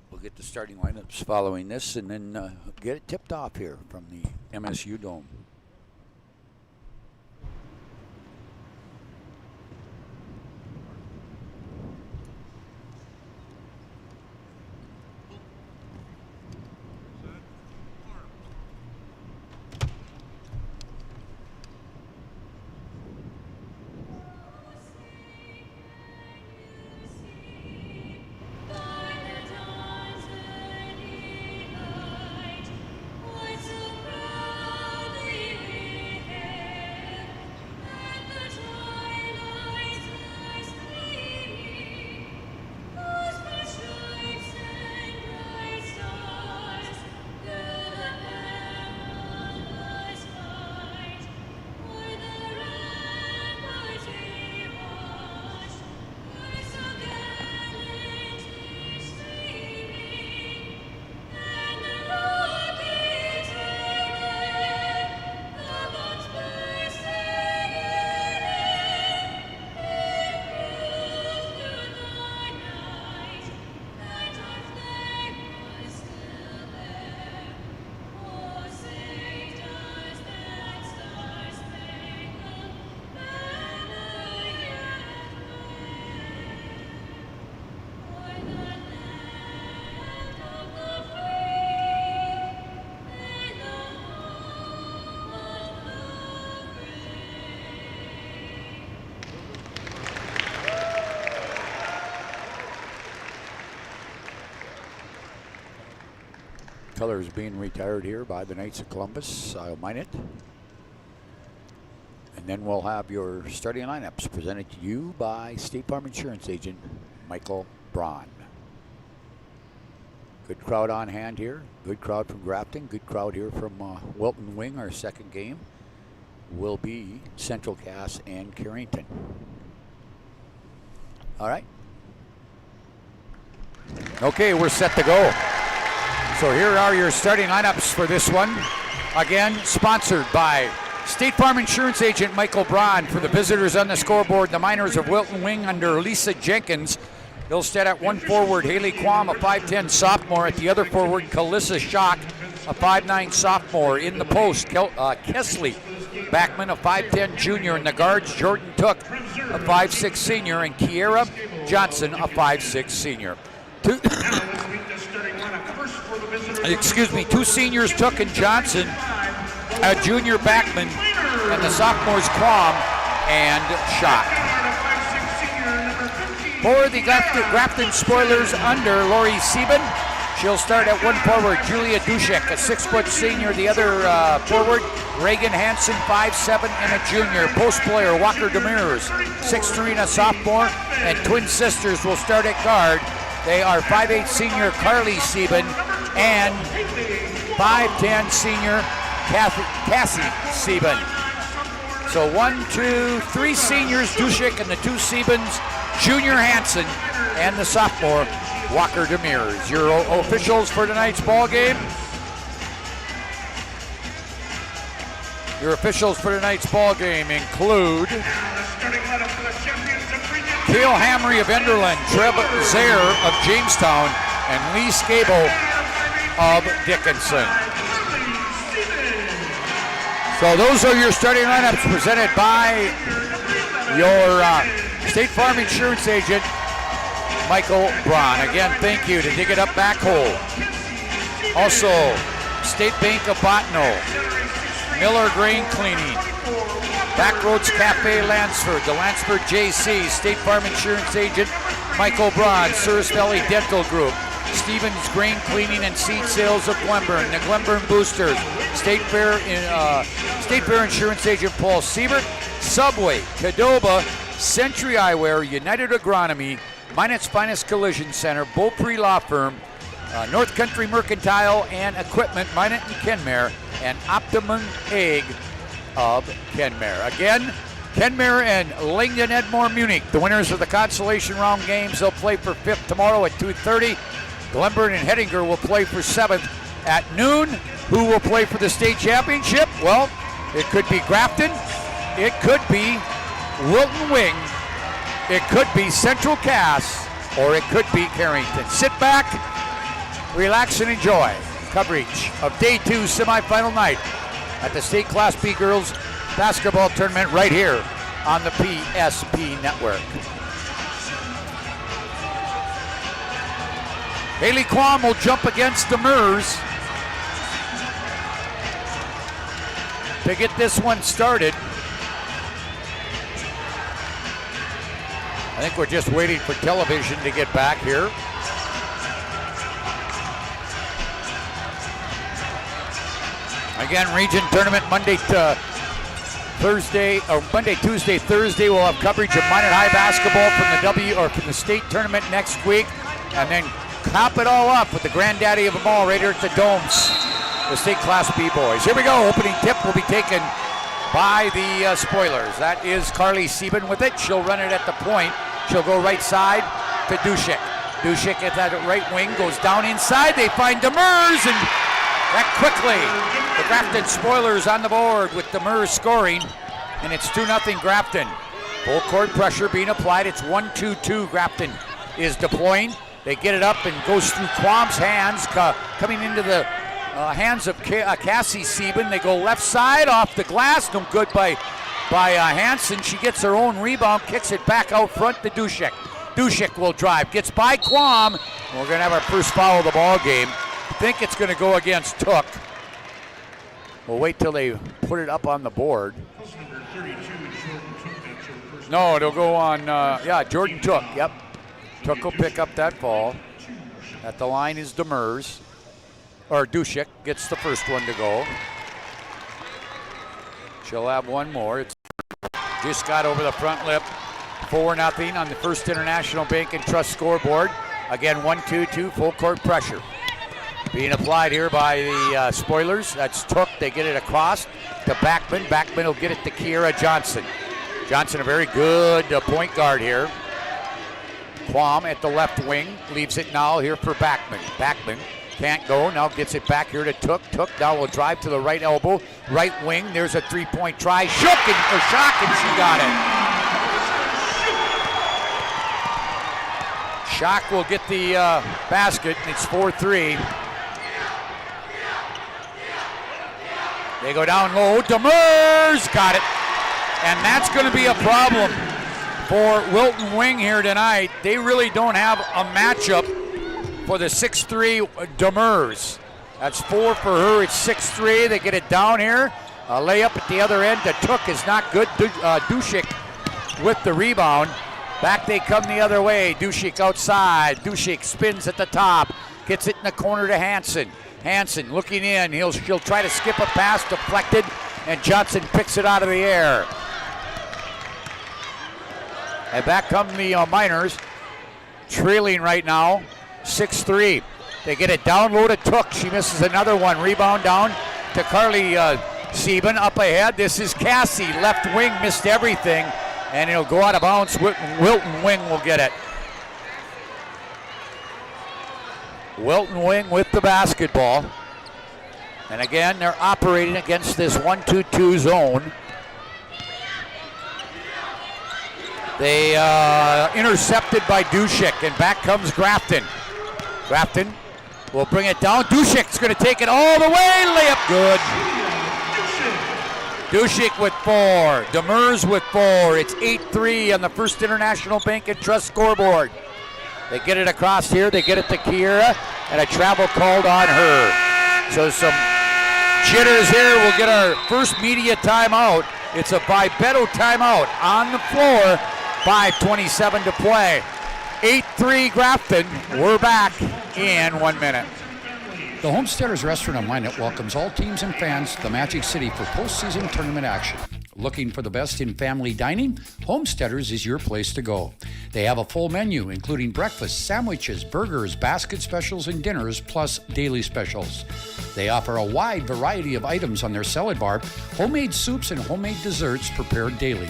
We'll get the starting lineups following this and then get it tipped off here from the MSU Dome. Colors being retired here by the Knights of Columbus. I'll mine it. And then we'll have your starting lineups presented to you by State Farm Insurance Agent Michael Braun. Good crowd on hand here. Good crowd from Grafton. Good crowd here from Wilton Wing. Our second game will be Central Cass and Carrington. All right. Okay, we're set to go. So here are your starting lineups for this one. Again, sponsored by State Farm Insurance Agent Michael Braun. For the visitors on the scoreboard, the Miners of Wilton Wing under Lisa Jenkins. They'll stand at one forward, Haley Quam, a 5'10 sophomore. At the other forward, Kalissa Schock, a 5'9 sophomore. In the post, Kesley Backman, a 5'10 junior. In the guards, Jordan Took, a 5'6 senior. And Kiera Johnson, a 5'6 senior. Two seniors, Took and Johnson, a junior Backman, and the sophomores Quam and Schock. For the Grafton Spoilers under Lori Sieben, she'll start at one forward, Julia Dushek, a 6-foot senior. The other forward, Reagan Hansen, 5'7", and a junior. Post player, Walker Demers, 6'3", and a sophomore. And twin sisters will start at guard. They are 5'8" senior Carly Sieben and 5'10" senior Cassie Sieben. So 1, 2, 3 seniors, Dushik, and the two Siebens, Junior Hansen, and the sophomore, Walker Demers. Your officials for tonight's ball game. Your officials for tonight's ball game include Cale Hamry of Enderlin, Treb Zaire of Jamestown, and Lee Scable of Dickinson. So those are your starting lineups presented by your State Farm Insurance Agent, Michael Braun. Again, thank you to Dig It Up Backhole. Also, State Bank of Bottineau, Miller Grain Cleaning, Backroads Cafe Lansford, the Lansford JC, State Farm Insurance Agent, Michael Braun, Souris Valley Dental Group, Stevens Grain Cleaning and Seed Sales of Glenburn, the Glenburn Boosters, State Fair Insurance Agent Paul Siebert, Subway, Caddoba, Century Eyewear, United Agronomy, Minot's Finest Collision Center, Beaupre Law Firm, North Country Mercantile and Equipment, Minot and Kenmare, and Optimum Egg of Kenmare. Again, Kenmare and Langdon Edmore Munich, the winners of the consolation round games. They'll play for 5th tomorrow at 2:30. Glenburn and Hettinger will play for 7th at noon. Who will play for the state championship? Well, it could be Grafton, it could be Wilton Wing, it could be Central Cass, or it could be Carrington. Sit back, relax, and enjoy coverage of Day 2 semifinal night at the State Class B Girls Basketball Tournament right here on the PSP Network. Haley Quam will jump against Demers to get this one started. I think we're just waiting for television to get back here. Again, region tournament Monday to Thursday, or Monday, Tuesday, Thursday. We'll have coverage of Minot High basketball from the state tournament next week, and then top it all up with the granddaddy of them all right here at the Domes, the State Class B boys. Here we go. Opening tip will be taken by the Spoilers. That is Carly Sieben with it. She'll run it at the point. She'll go right side to Dushik. Dushik at that right wing goes down inside. They find Demers, and that quickly, the Grafton Spoilers on the board with Demers scoring, and it's 2-0 Grafton. Full court pressure being applied. It's 1-2-2. Grafton is deploying. They get it up and goes through Quam's hands, coming into the hands of Cassie Sieben. They go left side off the glass. No good by Hansen. She gets her own rebound, kicks it back out front to Dushik. Dushik will drive, gets by Quam. We're going to have our first foul of the ball game. I think it's going to go against Took. We'll wait till they put it up on the board. No, it'll go on, Jordan Took, yep. Took will pick up that ball. At the line is Demers. Or Dushik gets the first one to go. She'll have one more. It's just got over the front lip. 4-0 on the First International Bank and Trust scoreboard. Again, 1-2-2, full court pressure. Being applied here by the Spoilers. That's Took. They get it across to Backman. Backman will get it to Kiera Johnson. Johnson, a very good point guard here. Quam at the left wing, leaves it now here for Backman. Backman can't go, now gets it back here to Took. Took now will drive to the right elbow, right wing. There's a three-point try. Shock, and she got it. Shock will get the basket, and it's 4-3. They go down low. Demers got it. And that's going to be a problem for Wilton Wing here tonight. They really don't have a matchup for the 6'3 Demers. That's 4 for her. It's 6'3. They get it down here. A layup at the other end. The Took is not good. Dushik with the rebound. Back they come the other way. Dushik outside. Dushik spins at the top. Gets it in the corner to Hansen. Hansen looking in. She'll try to skip a pass, deflected, and Johnson picks it out of the air. And back come the Miners, trailing right now, 6-3. They get it down low to Took. She misses another one. Rebound down to Carly Sieben. Up ahead, this is Cassie. Left wing, missed everything, and it'll go out of bounds. Wilton Wing will get it. Wilton Wing with the basketball. And again, they're operating against this 1-2-2 zone. They intercepted by Dushik, and back comes Grafton. Grafton will bring it down. Dushik's going to take it all the way. Layup good. Dushik with 4. Demers with 4. It's 8-3 on the First International Bank and Trust scoreboard. They get it across here. They get it to Kiera, and a travel called on her. So some jitters here. We'll get our first media timeout. It's a Vibeto timeout on the floor. 5:27 to play. 8-3 Grafton. We're back in 1 minute. The Homesteaders Restaurant in Minot welcomes all teams and fans to the Magic City for postseason tournament action. Looking for the best in family dining? Homesteaders is your place to go. They have a full menu, including breakfast, sandwiches, burgers, basket specials, and dinners, plus daily specials. They offer a wide variety of items on their salad bar, homemade soups, and homemade desserts prepared daily.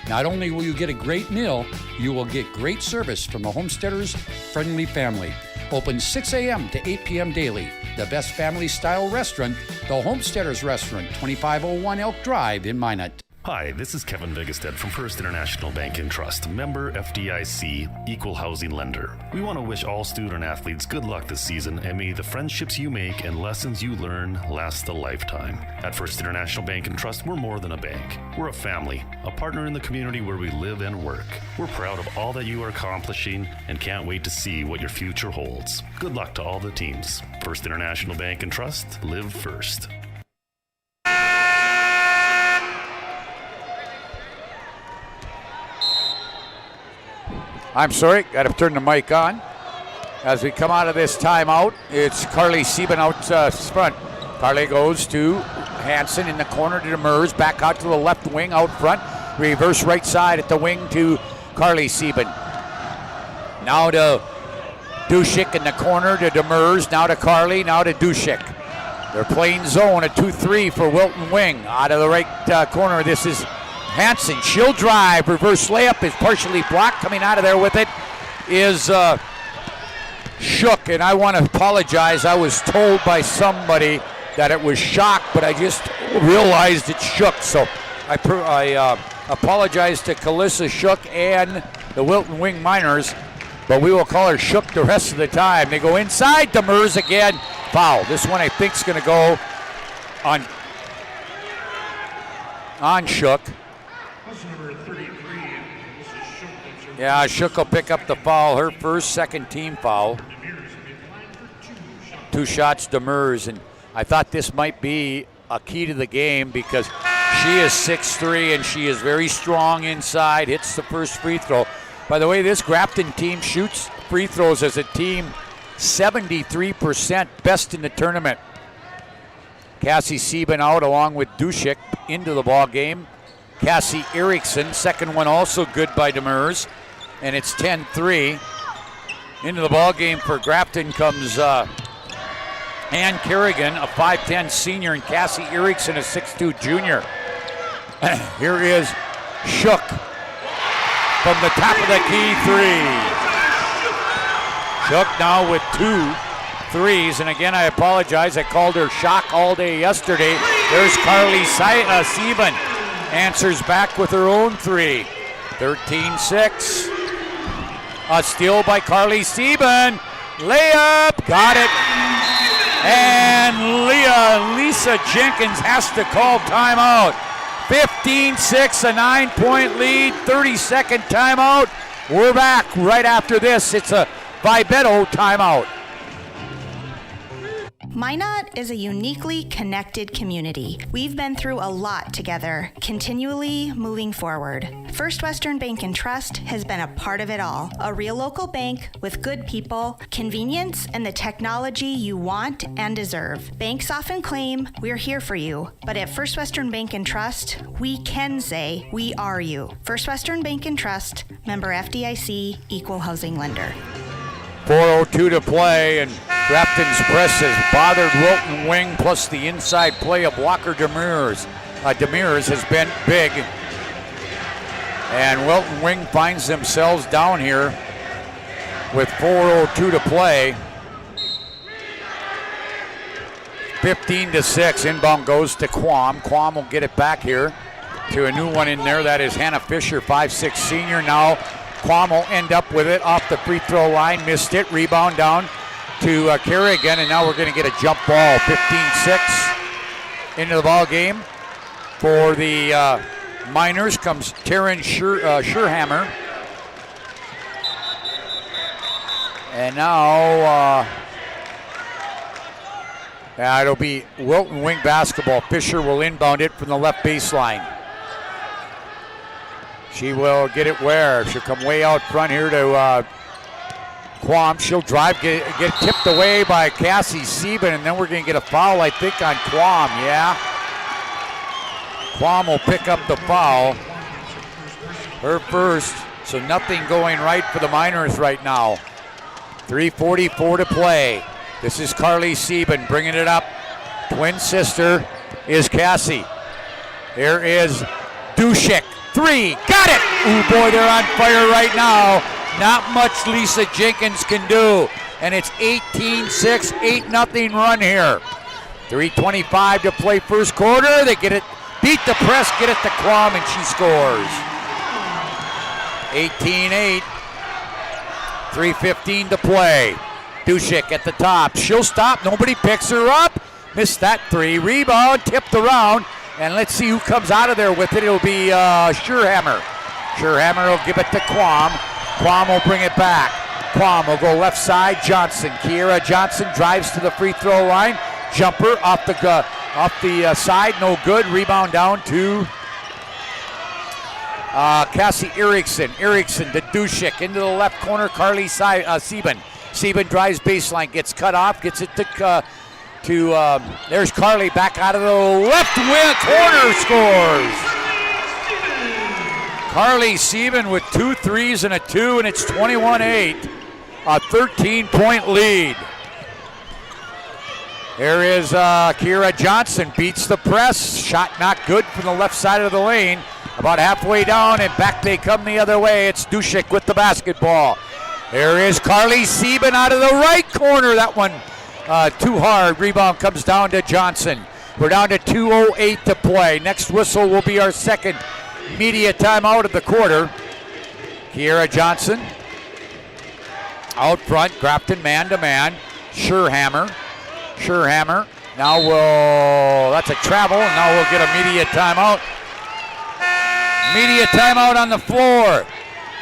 Not only will you get a great meal, you will get great service from the Homesteaders friendly family. Open 6 a.m. to 8 p.m. daily. The best family-style restaurant, the Homesteaders Restaurant, 2501 Elk Drive in Minot. Hi, this is Kevin Vigestead from First International Bank and Trust, member FDIC, equal housing lender. We want to wish all student athletes good luck this season, and may the friendships you make and lessons you learn last a lifetime. At First International Bank and Trust, we're more than a bank. We're a family, a partner in the community where we live and work. We're proud of all that you are accomplishing and can't wait to see what your future holds. Good luck to all the teams. First International Bank and Trust, live first. I'm sorry, got to turn the mic on. As we come out of this timeout, it's Carly Sieben out front. Carly goes to Hansen in the corner to Demers, back out to the left wing out front. Reverse right side at the wing to Carly Sieben. Now to Dushik in the corner to Demers, now to Carly, now to Dushik. They're playing zone, a 2-3 for Wilton Wing. Out of the right corner, this is Hansen. She'll drive. Reverse layup is partially blocked. Coming out of there with it is Shook. And I want to apologize. I was told by somebody that it was Shock, but I just realized it's Shook. So I apologize to Calissa Shook and the Wilton Wing Miners, but we will call her Shook the rest of the time. They go inside. Demers again. Foul. This one I think is going to go on Shook. Yeah, Shook will pick up the foul. Her first, second team foul. 2 shots, Demers, and I thought this might be a key to the game because she is 6'3" and she is very strong inside, hits the first free throw. By the way, this Grafton team shoots free throws as a team 73%, best in the tournament. Cassie Sieben out along with Dushik into the ball game. Cassie Erickson, second one also good by Demers. And it's 10-3. Into the ball game for Grafton comes Ann Kerrigan, a 5'10 senior, and Cassie Erickson, a 6'2 junior. Here is Shook from the top of the key three. Shook now with 2 threes, and again I apologize, I called her Shock all day yesterday. There's Carly Sieben, answers back with her own 3. 13-6. A steal by Carly Sieben. Layup, got it. And Lisa Jenkins has to call timeout. 15-6, a 9-point lead, 30-second timeout. We're back right after this. It's a Vibeto timeout. Minot is a uniquely connected community. We've been through a lot together, continually moving forward. First Western Bank and Trust has been a part of it all. A real local bank with good people, convenience, and the technology you want and deserve. Banks often claim we're here for you, but at First Western Bank and Trust, we can say we are you. First Western Bank and Trust, member FDIC, equal housing lender. 4:02 to play, and Grafton's press has bothered Wilton Wing, plus the inside play of Walker Demers. Demers has been big, and Wilton Wing finds themselves down here with 4:02 to play. 15-6, inbound goes to Quam. Quam will get it back here to a new one in there. That is Hannah Fisher, 5'6 senior. Now Quam will end up with it off the free throw line, missed it, rebound down to Kerrigan, and now we're going to get a jump ball. 15-6 into the ball game. For the Miners comes Taryn Scherhammer. And now it'll be Wilton Wing basketball. Fisher will inbound it from the left baseline. She will get it where? She'll come way out front here to Quam. She'll drive, get tipped away by Cassie Sieben, and then we're going to get a foul, I think, on Quam, yeah? Quam will pick up the foul. Her first. So nothing going right for the Miners right now. 3:44 to play. This is Carly Sieben bringing it up. Twin sister is Cassie. Here is Dushik. 3, got it! Ooh, boy, they're on fire right now. Not much Lisa Jenkins can do. And it's 18-6, 8-0 run here. 3:25 to play first quarter. They get it, beat the press, get it to Quam, and she scores. 18-8. 3:15 to play. Dushik at the top. She'll stop. Nobody picks her up. Missed that 3. Rebound, tipped around. And let's see who comes out of there with it. It'll be Scherhammer. Scherhammer will give it to Quam. Quam will bring it back. Quam will go left side. Johnson. Kiera Johnson drives to the free throw line. Jumper off the side. No good. Rebound down to Cassie Erickson. Erickson to Dushik. Into the left corner. Carly Sieben. Sieben drives baseline. Gets cut off. Gets it to there's Carly back out of the left wing corner, scores. Carly Sieben with 2 threes and a 2, and it's 21-8, a 13-point lead. Here is Kiera Johnson, beats the press, shot not good from the left side of the lane, about halfway down, and back they come the other way. It's Dushik with the basketball. Here is Carly Sieben out of the right corner, that one too hard. Rebound comes down to Johnson. We're down to 2:08 to play. Next whistle will be our second media timeout of the quarter. Kiera Johnson out front. Grafton man-to-man. Scherhammer. Now that's a travel. Now we'll get a media timeout. Media timeout on the floor.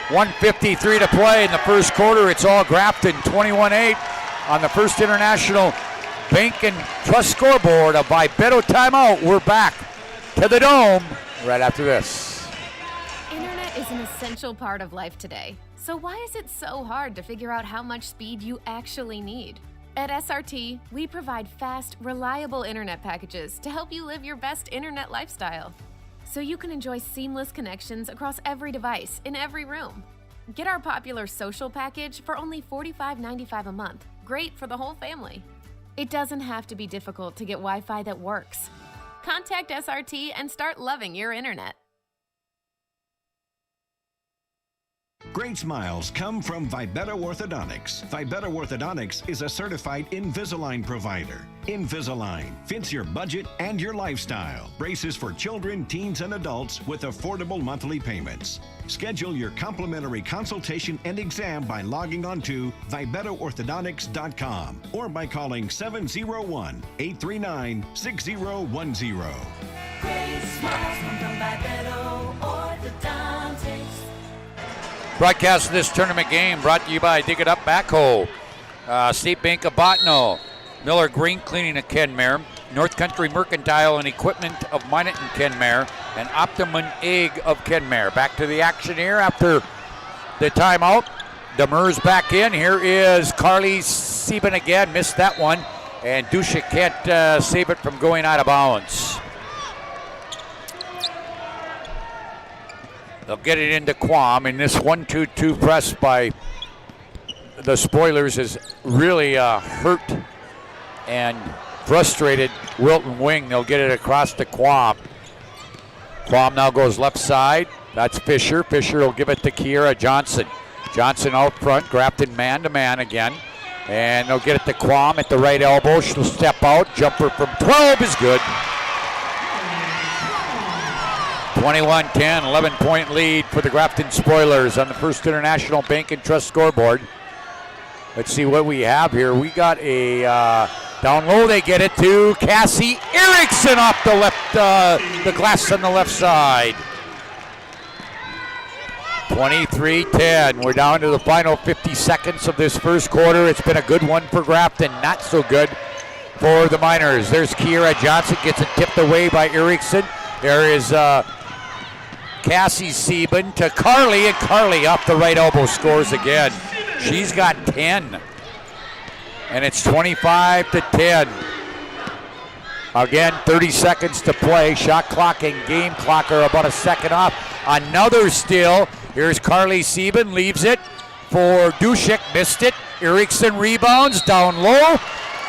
1:53 to play in the first quarter. It's all Grafton, 21-8. On the First International Bank and Trust scoreboard, a Vibeto timeout. We're back to the Dome right after this. Internet is an essential part of life today. So why is it so hard to figure out how much speed you actually need? At SRT, we provide fast, reliable internet packages to help you live your best internet lifestyle. So you can enjoy seamless connections across every device in every room. Get our popular social package for only $45.95 a month. Great for the whole family. It doesn't have to be difficult to get Wi-Fi that works. Contact SRT and start loving your internet. Great smiles come from Vibeto Orthodontics. Vibeto Orthodontics is a certified Invisalign provider. Invisalign fits your budget and your lifestyle. Braces for children, teens, and adults with affordable monthly payments. Schedule your complimentary consultation and exam by logging on to VibetoOrthodontics.com or by calling 701-839-6010. Great smiles come from Vibeto Orthodontics. Broadcast of this tournament game brought to you by Dig It Up Backhoe, State Bank of Bottineau, Miller Green Cleaning of Kenmare, North Country Mercantile and Equipment of Minot and Kenmare, and Optimum Egg of Kenmare. Back to the action here after the timeout. Demers back in. Here is Carly Sieben again. Missed that one. And Dushik can't save it from going out of bounds. They'll get it into Quam, and this 1-2-2 press by the Spoilers has really hurt and frustrated Wilton Wing. They'll get it across to Quam. Quam now goes left side. That's Fisher. Fisher will give it to Kiera Johnson. Johnson out front, Grafton man-to-man again. And they'll get it to Quam at the right elbow. She'll step out. Jumper from 12 is good. 21-10, 11-point lead for the Grafton Spoilers on the First International Bank and Trust scoreboard. Let's see what we have here. We got a down low. They get it to Cassie Erickson off the left, the glass on the left side. 23-10. We're down to the final 50 seconds of this first quarter. It's been a good one for Grafton, not so good for the Miners. There's Kiera Johnson, gets it tipped away by Erickson. There is Cassie Sieben to Carly, and Carly off the right elbow scores again. She's got 10, and it's 25-10. Again, 30 seconds to play. Shot clock and game clock are about a second off. Another steal. Here's Carly Sieben, leaves it for Dushik, missed it. Erickson rebounds down low,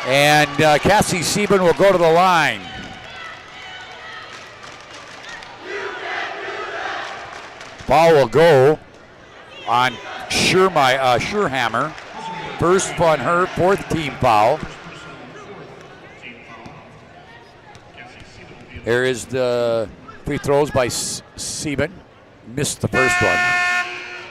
and Cassie Sieben will go to the line. Ball will go on Schurhammer. First on her, fourth team foul. There is the free throws by Sieben. Missed the first one.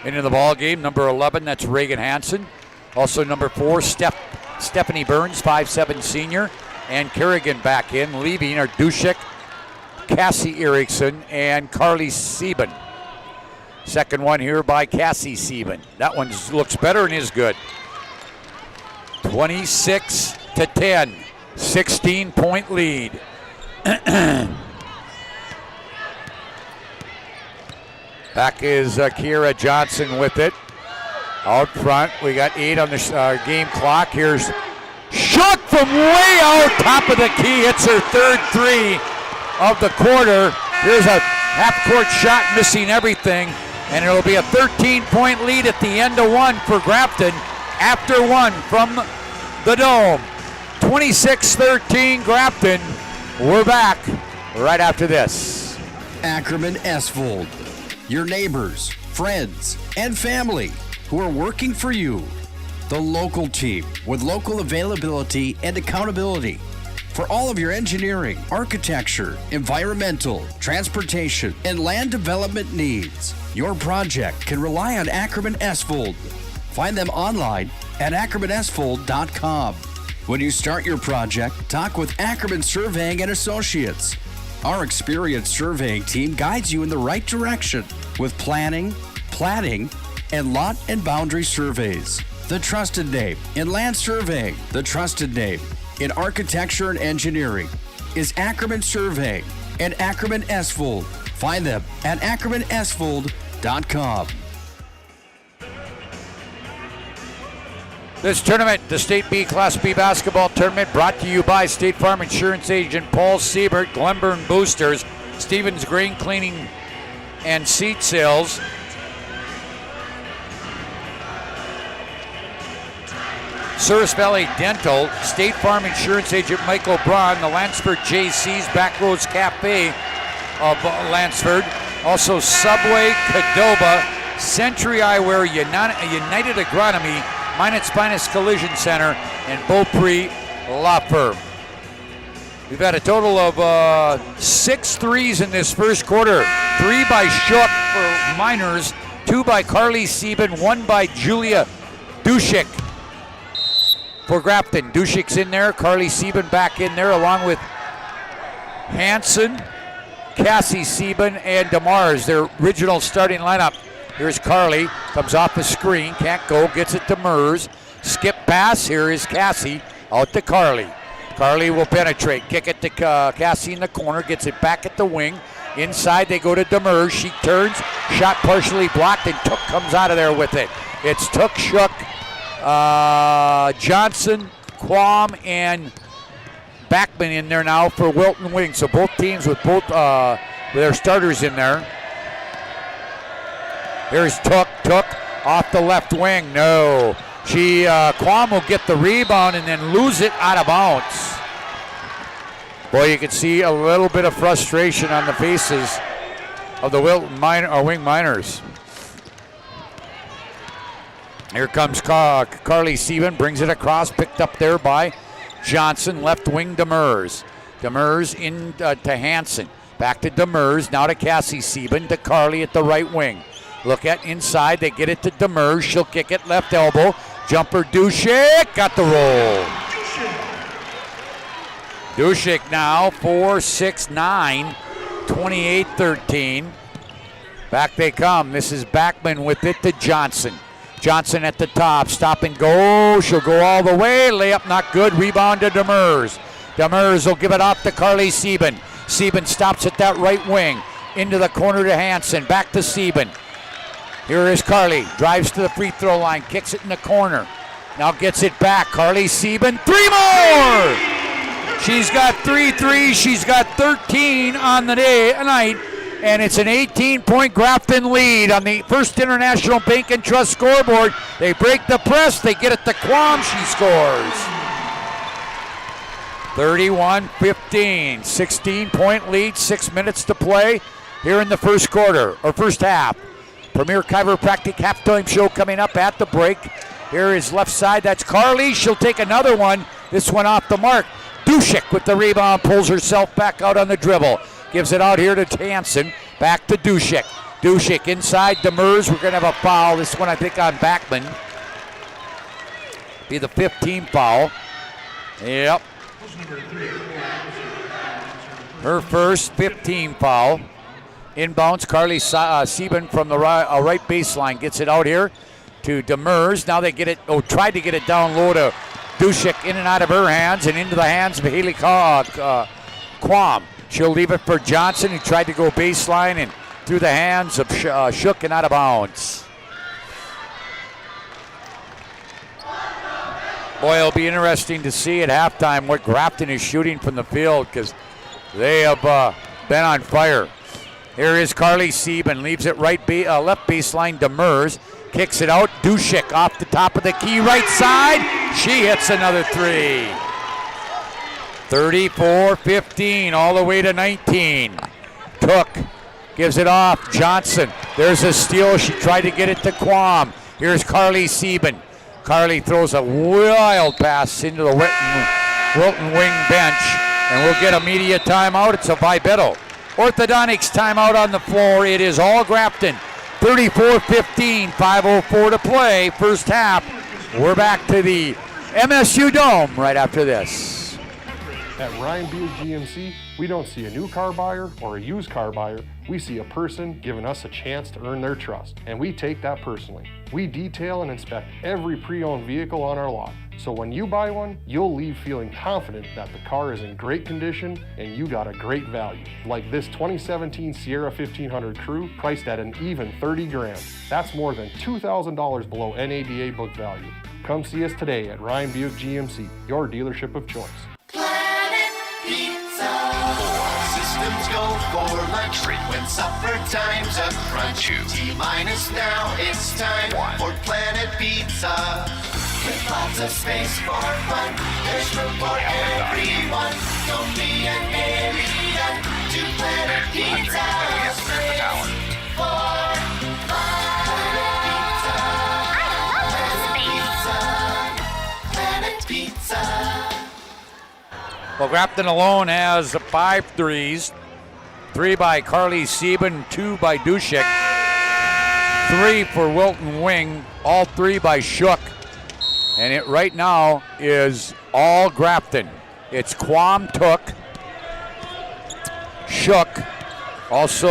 Into the ball game, number 11, that's Reagan Hansen. Also number 4, Stephanie Burns, 5'7" senior. And Kerrigan back in. Leaving are Dushik, Cassie Erickson, and Carly Sieben. Second one here by Cassie Sieben. That one looks better and is good. 26-10, 16-point lead. Back is Kiera Johnson with it. Out front, we got 8 on the game clock. Here's Shook from way out top of the key. Hits her third 3 of the quarter. Here's a half-court shot, missing everything. And it'll be a 13-point lead at the end of 1 for Grafton after 1 from the Dome. 26-13 Grafton. We're back right after this. Ackerman Esvold, your neighbors, friends, and family who are working for you. The local team with local availability and accountability. For all of your engineering, architecture, environmental, transportation, and land development needs, your project can rely on Ackerman Esvold. Find them online at ackermanesvold.com. When you start your project, talk with Ackerman Surveying and Associates. Our experienced surveying team guides you in the right direction with planning, platting, and lot and boundary surveys. The trusted name in land surveying, the trusted name in architecture and engineering is Ackerman Surveying and Ackerman Esvold. Find them at ackermanesvold.com. This tournament, the State B Class B basketball tournament, brought to you by State Farm Insurance Agent Paul Siebert, Glenburn Boosters, Stevens Grain Cleaning and Seat Sales, Souris Valley Dental, State Farm Insurance Agent Michael Braun, the Lansford JC's Backroads Cafe of Lansford, also Subway, Caddoba, Century Eyewear, United Agronomy, Minot Spinus Collision Center, and Beaupre Law Firm. We've had a total of 6 threes in this first quarter. 3 by Shook for Miners, 2 by Carly Sieben, 1 by Julia Dushik for Grafton. Dushik's in there, Carly Sieben back in there along with Hansen, Cassie Sieben, and DeMars, their original starting lineup. Here's Carly, comes off the screen, can't go, gets it to Mers. Skip pass, here is Cassie, out to Carly. Carly will penetrate, kick it to Cassie in the corner, gets it back at the wing. Inside they go to Demers, she turns, shot partially blocked, and Took comes out of there with it. It's Took, Shook, Johnson, Quam, and Backman in there now for Wilton Wing. So both teams with both their starters in there. Here's Took off the left wing. No. Quam will get the rebound and then lose it out of bounds. Boy, you can see a little bit of frustration on the faces of the Wilton Wing Miners. Here comes Carly Sieben, brings it across, picked up there by Johnson, left wing Demers. Demers in to Hansen, back to Demers, now to Cassie Sieben, to Carly at the right wing. Look at inside, they get it to Demers, she'll kick it, left elbow, jumper Dushik, got the roll. Dushik now, 4-6-9, 28-13. Back they come, this is Backman with it to Johnson. Johnson at the top, stop and go, she'll go all the way, layup not good, rebound to Demers. Demers will give it off to Carly Sieben. Sieben stops at that right wing, into the corner to Hansen, back to Sieben. Here is Carly, drives to the free throw line, kicks it in the corner. Now gets it back, Carly Sieben, 3 more! She's got 3 threes, she's got 13 on the night. And it's an 18-point Grafton lead on the First International Bank and Trust scoreboard. They break the press. They get it to Quam. She scores. 31-15. 16-point lead. 6 minutes to play here in the first quarter, or first half. Premier Chiropractic halftime show coming up at the break. Here is left side. That's Carly. She'll take another one. This one off the mark. Dushik with the rebound. Pulls herself back out on the dribble. Gives it out here to Hansen. Back to Dushik. Dushik inside Demers. We're going to have a foul. This one, I think, on Backman. Be the 15th foul. Yep. Her first 15 foul. Inbounds. Carly Sieben from the right baseline gets it out here to Demers. Now they get it. Tried to get it down low to Dushik, in and out of her hands and into the hands of Haley Quam. She'll leave it for Johnson, who tried to go baseline and through the hands of Shook and out of bounds. Boy, it'll be interesting to see at halftime what Grafton is shooting from the field, because they have been on fire. Here is Carly Sieben, leaves it left baseline. Demers kicks it out. Dushik off the top of the key, right side. She hits another three. 34-15, all the way to 19. Took, gives it off. Johnson, there's a steal. She tried to get it to Quam. Here's Carly Sieben. Carly throws a wild pass into the Wilton wing bench, and we'll get a media timeout. It's a Vibeto Orthodontics timeout on the floor. It is all Grafton. 34-15, 5:04 to play, first half. We're back to the MSU Dome right after this. At Ryan Buick GMC, we don't see a new car buyer or a used car buyer. We see a person giving us a chance to earn their trust, and we take that personally. We detail and inspect every pre-owned vehicle on our lot. So when you buy one, you'll leave feeling confident that the car is in great condition and you got a great value. Like this 2017 Sierra 1500 Crew, priced at an even 30 grand. That's more than $2,000 below NADA book value. Come see us today at Ryan Buick GMC, your dealership of choice. Planet Pizza. Systems go for luxury when supper time's a crunch. T-minus now, it's time for Planet Pizza. With lots of space for fun, there's room for everyone. Don't be an alien to Planet Pizza. Space for Planet Pizza. Well, Grafton alone has 5 threes. 3 by Carly Sieben, 2 by Dushik. 3 for Wilton Wing, all 3 by Shook. And it right now is all Grafton. It's Quam, Took, Shook, also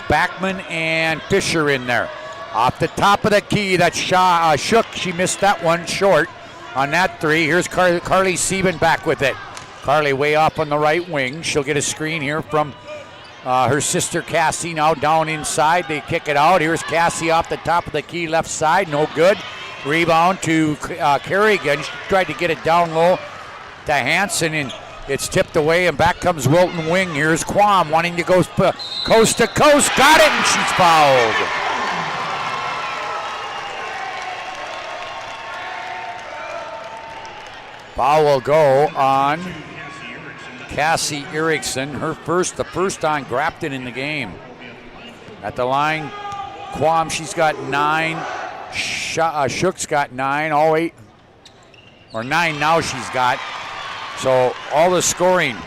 Backman and Fisher in there. Off the top of the key, that's Shook. She missed that one short on that 3. Here's Carly Sieben back with it. Carly way off on the right wing. She'll get a screen here from her sister Cassie, now down inside. They kick it out. Here's Cassie off the top of the key, left side, no good. Rebound to Kerrigan. She tried to get it down low to Hansen, and it's tipped away, and back comes Wilton Wing. Here's Quam wanting to go coast to coast. Got it, and she's fouled. Foul will go on Cassie Erickson, the first on Grafton in the game. At the line, Quam, she's got 9. Shook's got 9, all 8, or 9 now she's got. So all the scoring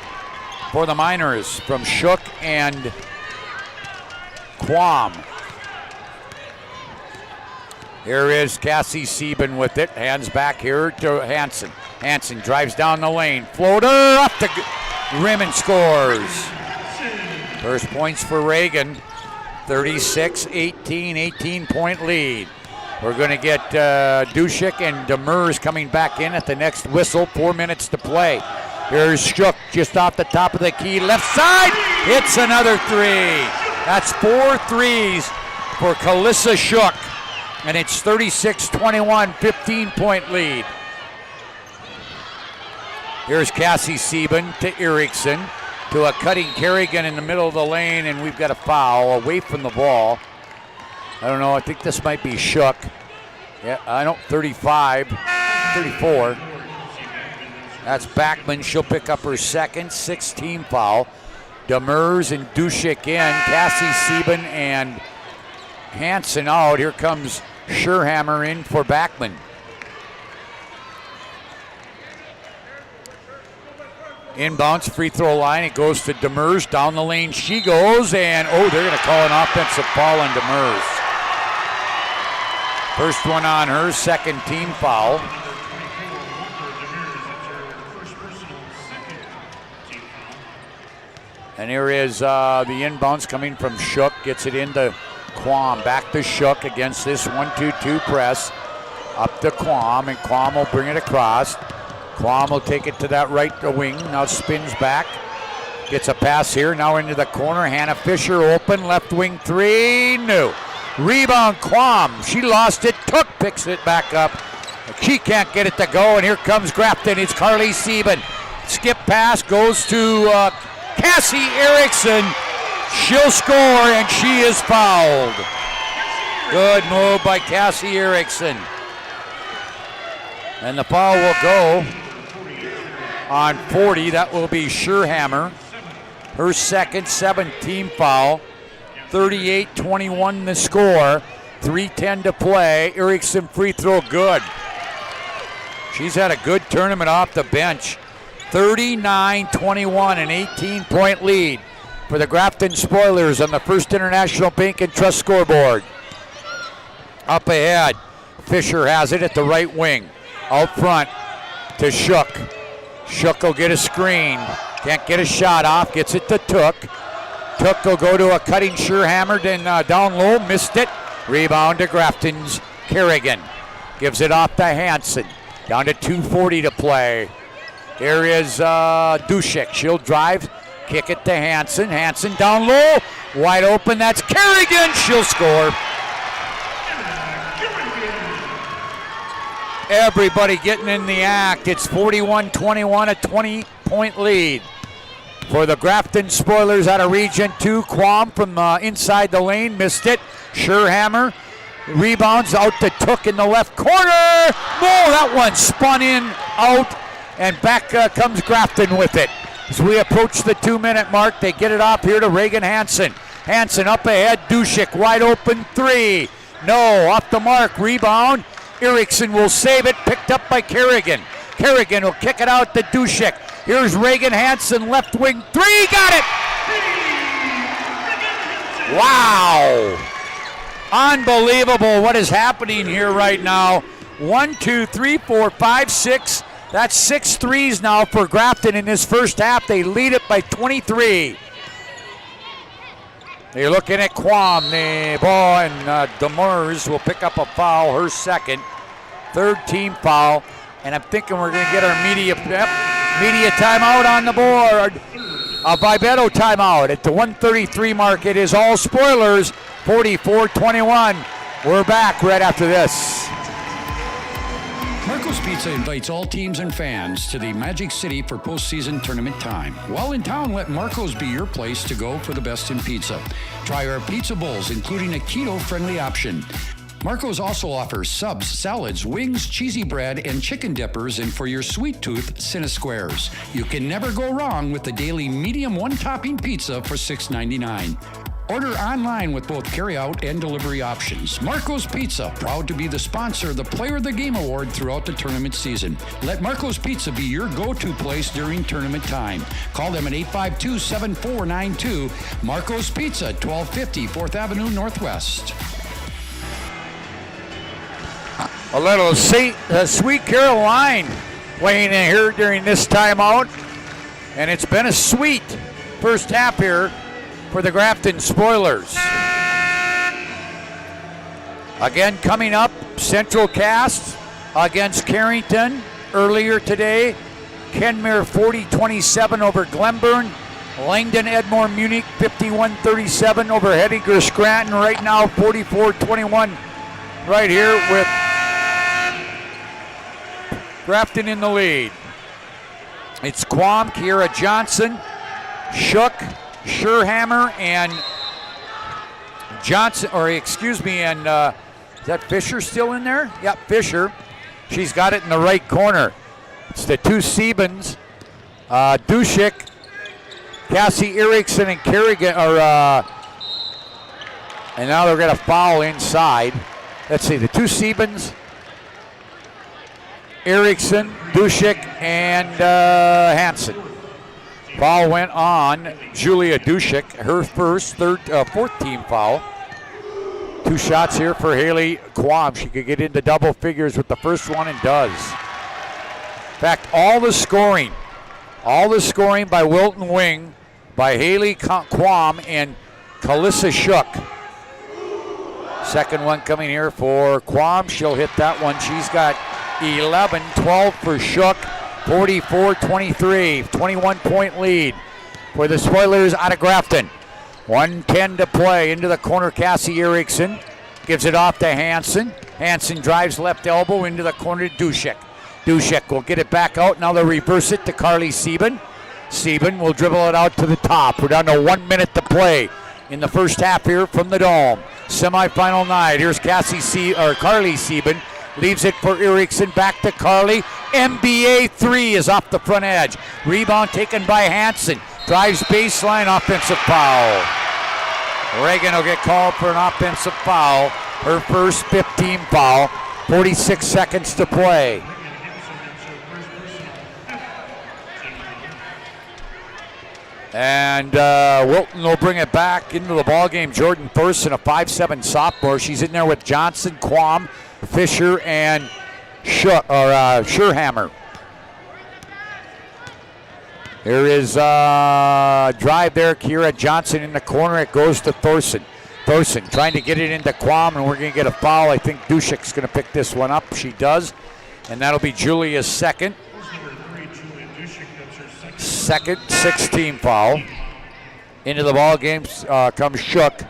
for the Miners from Shook and Quam. Here is Cassie Sieben with it. Hands back here to Hansen. Hansen drives down the lane. Floater up the rim and scores. First points for Reagan. 36-18, 18-point lead. We're going to get Dushik and Demers coming back in at the next whistle. 4 minutes to play. Here's Shook just off the top of the key. Left side. Hits another 3. That's 4 threes for Kalissa Shook. And it's 36-21, 15-point lead. Here's Cassie Sieben to Erickson. to a cutting Kerrigan in the middle of the lane, and we've got a foul away from the ball. I don't know, I think this might be Shook. Yeah, I don't, 35, 34. That's Backman. She'll pick up her second, 6th foul. Demers and Dushik in. Cassie Sieben and Hansen out. Here comes Scherhammer in for Backman. Inbounds, free throw line. It goes to Demers. Down the lane she goes, and they're going to call an offensive foul on Demers. First one on her, 2nd team foul. And here is the inbounds coming from Shook. Gets it into Quam. Back to Shook against this 1-2-2 press. Up to Quam, and Quam will bring it across. Quam will take it to that right wing. Now spins back. Gets a pass here. Now into the corner. Hannah Fisher open. Left wing three. No. Rebound Quam. She lost it. Took picks it back up. She can't get it to go. And here comes Grafton. It's Carly Sieben. Skip pass goes to Cassie Erickson. She'll score, and she is fouled. Good move by Cassie Erickson. And the foul will go on 40. That will be Scherhammer. Her second, 7th foul. 38-21 the score. 3:10 to play. Erickson free throw good. She's had a good tournament off the bench. 39-21, an 18-point lead for the Grafton Spoilers on the First International Bank and Trust scoreboard. Up ahead, Fisher has it at the right wing. Out front to Shook. Shook will get a screen. Can't get a shot off. Gets it to Took. Took will go to a cutting Scherhammer. Then down low. Missed it. Rebound to Grafton's Kerrigan. Gives it off to Hansen. Down to 2:40 to play. Here is Dushik. She'll drive. Kick it to Hansen. Hansen down low. Wide open. That's Kerrigan. She'll score. Everybody getting in the act. It's 41-21, a 20-point lead for the Grafton Spoilers out of Region 2. Quam from inside the lane, missed it. Scherhammer rebounds out to Took in the left corner. No, that one spun in, out, and back comes Grafton with it. As we approach the 2-minute mark, they get it off here to Reagan Hansen. Hansen up ahead, Dushik wide open three. No, off the mark, rebound. Erickson will save it, picked up by Kerrigan. Kerrigan will kick it out to Dushik. Here's Reagan Hansen, left wing three, got it! Wow! Unbelievable what is happening here right now. 1, 2, 3, 4, 5, 6. That's 6 threes now for Grafton in this first half. They lead it by 23. They're looking at Quam, the ball, and Demers will pick up a foul, her second. 3rd team foul, and I'm thinking we're going to get our media timeout on the board. A Vibeto timeout at the 1:33 mark. It is all Spoilers, 44-21. We're back right after this. Marco's Pizza invites all teams and fans to the Magic City for postseason tournament time. While in town, let Marco's be your place to go for the best in pizza. Try our pizza bowls, including a keto-friendly option. Marco's also offers subs, salads, wings, cheesy bread, and chicken dippers, and for your sweet tooth, Cinesquares. You can never go wrong with the daily medium one-topping pizza for $6.99. Order online with both carry-out and delivery options. Marco's Pizza, proud to be the sponsor of the Player of the Game Award throughout the tournament season. Let Marco's Pizza be your go-to place during tournament time. Call them at 852-7492. Marco's Pizza, 1250 4th Avenue Northwest. A little Sweet Caroline playing in here during this timeout. And it's been a sweet first half here for the Grafton Spoilers. Again, coming up, Central Cast against Carrington earlier today. Kenmare 40-27 over Glenburn. Langdon Edmore Munich 51-37 over Hettinger Scranton. Right now 44-21 right here with Grafton in the lead. It's Quam, Kiera Johnson, Shook, Scherhammer, and Johnson, and is that Fisher still in there? Yep, Fisher. She's got it in the right corner. It's the two Siebens, Dushik, Cassie Erickson, and Kerrigan and now they're going to foul inside. Let's see, the two Siebens, Erickson, Dushik, and Hansen. Foul went on Julia Dushik, her fourth team foul. 2 shots here for Haley Quam. She could get into double figures with the first one and does. In fact, all the scoring by Wilton Wing, by Haley Quam and Kalissa Shook. Second one coming here for Quam. She'll hit that one. She's got 11, 12 for Shook, 44-23, 21-point lead for the Spoilers out of Grafton. 1:10 to play. Into the corner, Cassie Erickson gives it off to Hansen. Hansen drives left elbow into the corner to Dushik. Dushik will get it back out. Now they'll reverse it to Carly Sieben. Sieben will dribble it out to the top. We're down to 1 minute to play in the first half here from the Dome. Semifinal night. Here's Carly Sieben. Leaves it for Erickson. Back to Carly. NBA 3 is off the front edge. Rebound taken by Hansen. Drives baseline, offensive foul. Reagan will get called for an offensive foul. Her first 15 foul. 46 seconds to play. And Wilton will bring it back into the ballgame. Jordan Thurston, a 5'7" sophomore. She's in there with Johnson, Quam, Fisher, and Scherhammer. There is a drive there. Kira Johnson in the corner. It goes to Thurston. Thurston trying to get it into Quam, and we're going to get a foul. I think Dushik's going to pick this one up. She does. And that'll be Julia's second. Second 16 foul. Into the ball game comes Shook.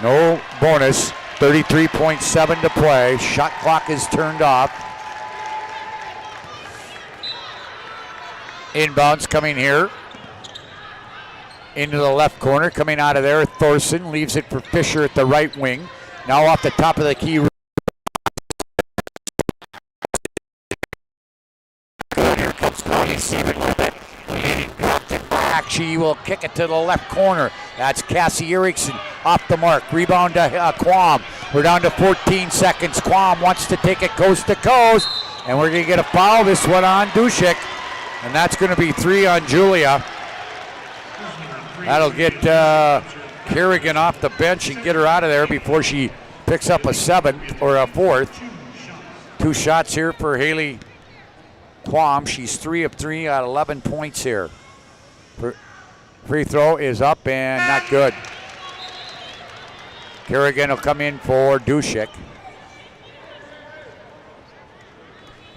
No bonus. 33.7 to play. Shot clock is turned off. Inbounds coming here. Into the left corner. Coming out of there, Thorson leaves it for Fisher at the right wing. Now off the top of the key. Here comes Carly Sieben with it. Dropped it back. She will kick it to the left corner. That's Cassie Erickson off the mark. Rebound to Quam. We're down to 14 seconds. Quam wants to take it coast to coast. And we're going to get a foul. This one on Dushik. And that's going to be 3 on Julia. That'll get Kerrigan off the bench and get her out of there before she picks up a 7th or a 4th. 2 shots here for Haley Quam. She's 3 of 3 at 11 points here. Free throw is up and not good. Kerrigan will come in for Dushik.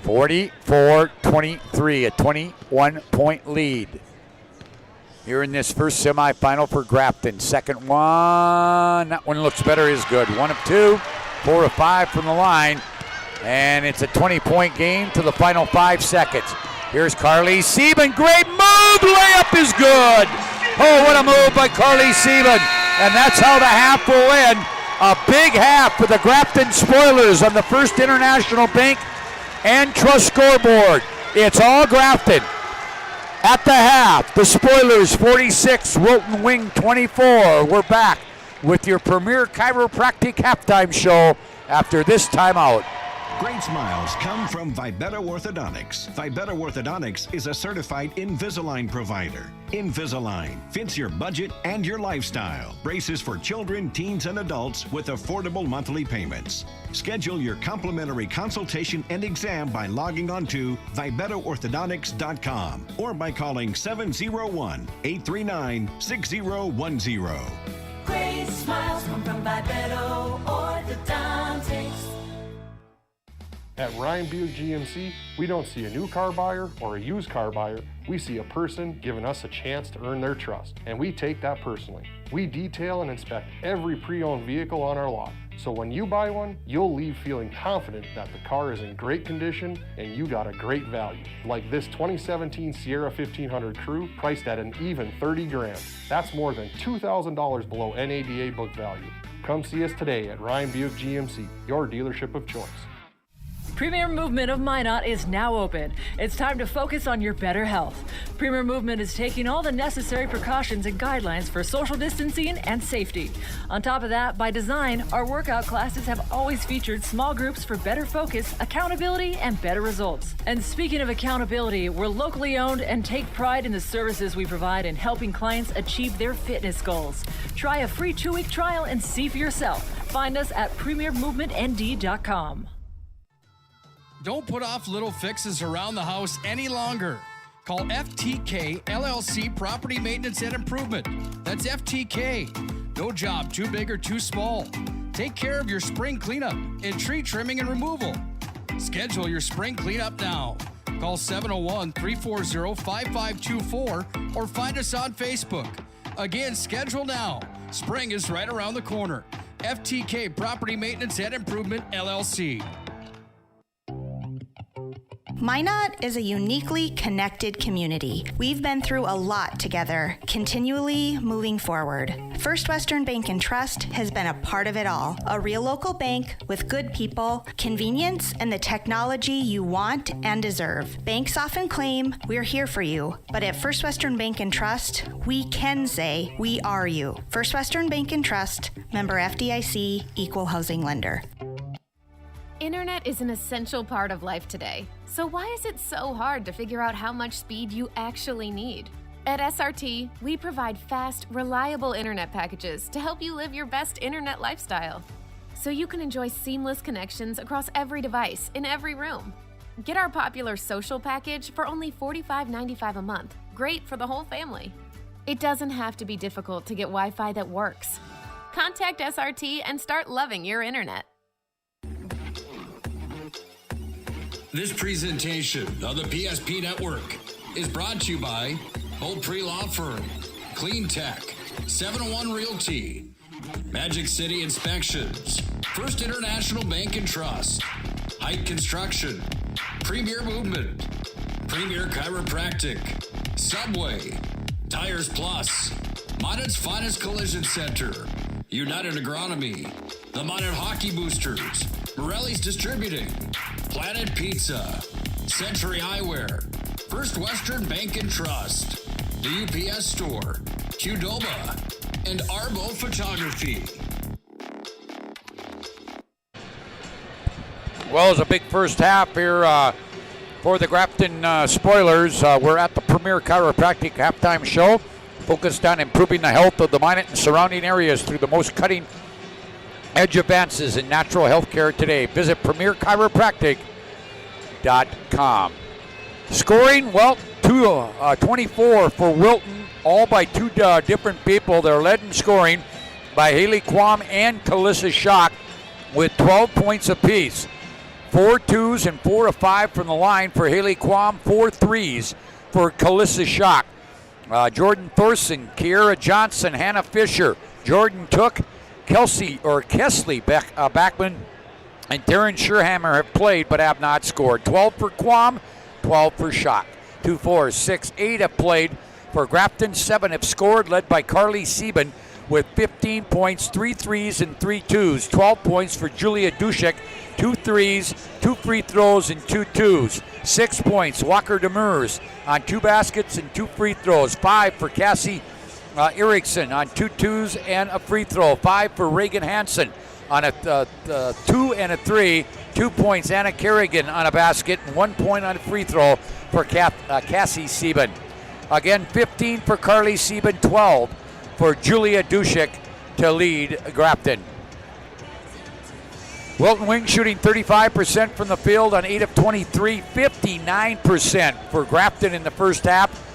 44-23, a 21-point lead here in this first semifinal for Grafton. Second one, that one looks better, is good. 1 of 2, 4 of 5 from the line, and it's a 20-point game to the final 5 seconds. Here's Carly Sieben, great move, layup is good. Oh, what a move by Carly Sieben, and that's how the half will end. A big half for the Grafton Spoilers on the First International Bank and Trust scoreboard. It's all Grafton. At the half, the Spoilers 46, Wilton Wing 24. We're back with your premier chiropractic halftime show after this timeout. Great smiles come from Vibetta Orthodontics. Vibetta Orthodontics is a certified Invisalign provider. Invisalign fits your budget and your lifestyle. Braces for children, teens, and adults with affordable monthly payments. Schedule your complimentary consultation and exam by logging on to VibettaOrthodontics.com or by calling 701-839-6010. Great smiles come from Vibetta Orthodontics. At Ryan Buick GMC, we don't see a new car buyer or a used car buyer. We see a person giving us a chance to earn their trust, and we take that personally. We detail and inspect every pre-owned vehicle on our lot. So when you buy one, you'll leave feeling confident that the car is in great condition and you got a great value. Like this 2017 Sierra 1500 Crew, priced at an even 30 grand. That's more than $2,000 below NADA book value. Come see us today at Ryan Buick GMC, your dealership of choice. Premier Movement of Minot is now open. It's time to focus on your better health. Premier Movement is taking all the necessary precautions and guidelines for social distancing and safety. On top of that, by design, our workout classes have always featured small groups for better focus, accountability, and better results. And speaking of accountability, we're locally owned and take pride in the services we provide in helping clients achieve their fitness goals. Try a free 2-week trial and see for yourself. Find us at premiermovementnd.com. Don't put off little fixes around the house any longer. Call FTK LLC Property Maintenance and Improvement. That's FTK. No job too big or too small. Take care of your spring cleanup and tree trimming and removal. Schedule your spring cleanup now. Call 701-340-5524 or find us on Facebook. Again, schedule now. Spring is right around the corner. FTK Property Maintenance and Improvement, LLC. Minot is a uniquely connected community. We've been through a lot together, continually moving forward. First Western Bank and Trust has been a part of it all. A real local bank with good people, convenience, and the technology you want and deserve. Banks often claim we're here for you, but at First Western Bank and Trust, we can say we are you. First Western Bank and Trust, member FDIC, equal housing lender. Internet is an essential part of life today. So why is it so hard to figure out how much speed you actually need? At SRT, we provide fast, reliable internet packages to help you live your best internet lifestyle. So you can enjoy seamless connections across every device in every room. Get our popular social package for only $45.95 a month. Great for the whole family. It doesn't have to be difficult to get Wi-Fi that works. Contact SRT and start loving your internet. This presentation of the PSP Network is brought to you by Old Tree Law Firm, Clean Tech, 701 Realty, Magic City Inspections, First International Bank and Trust, Height Construction, Premier Movement, Premier Chiropractic, Subway, Tires Plus, Minot's Finest Collision Center, United Agronomy, the Minot Hockey Boosters, Morelli's Distributing, Planet Pizza, Century Eyewear, First Western Bank and Trust, the UPS Store, Qdoba, and Arbo Photography. Well, it was a big first half here for the Grafton Spoilers. We're at the Premier Chiropractic halftime show, focused on improving the health of the Minot and surrounding areas through the most cutting edge advances in natural health care today. Visit premierchiropractic.com. Scoring, well, 24 for Wilton, all by two different people. They're led in scoring by Haley Quam and Kalissa Schock with 12 points apiece. 4 2s and 4 of 5 from the line for Haley Quam, 4 3s for Kalissa Schock. Jordan Thorson, Kiera Johnson, Hannah Fisher, Jordan Took, Kesley Backman, and Darren Sherhammer have played but have not scored. 12 for Quam, 12 for Schock. 2, 4, 6, 8 have played for Grafton. 7 have scored, led by Carly Sieben with 15 points, 3 threes and 3 twos. 12 points for Julia Dushek, 2 threes, 2 free throws, and 2 twos. 6 points, Walker Demers on 2 baskets and 2 free throws. 5 for Cassie Erickson on 2 twos and a free throw. 5 for Reagan Hansen on a 2 and a 3. 2 points, Anna Kerrigan on a basket, and 1 point on a free throw for Cassie Sieben. Again, 15 for Carly Sieben, 12 for Julia Dushek to lead Grafton. Wilton Wings shooting 35% from the field on 8 of 23, 59% for Grafton in the first half.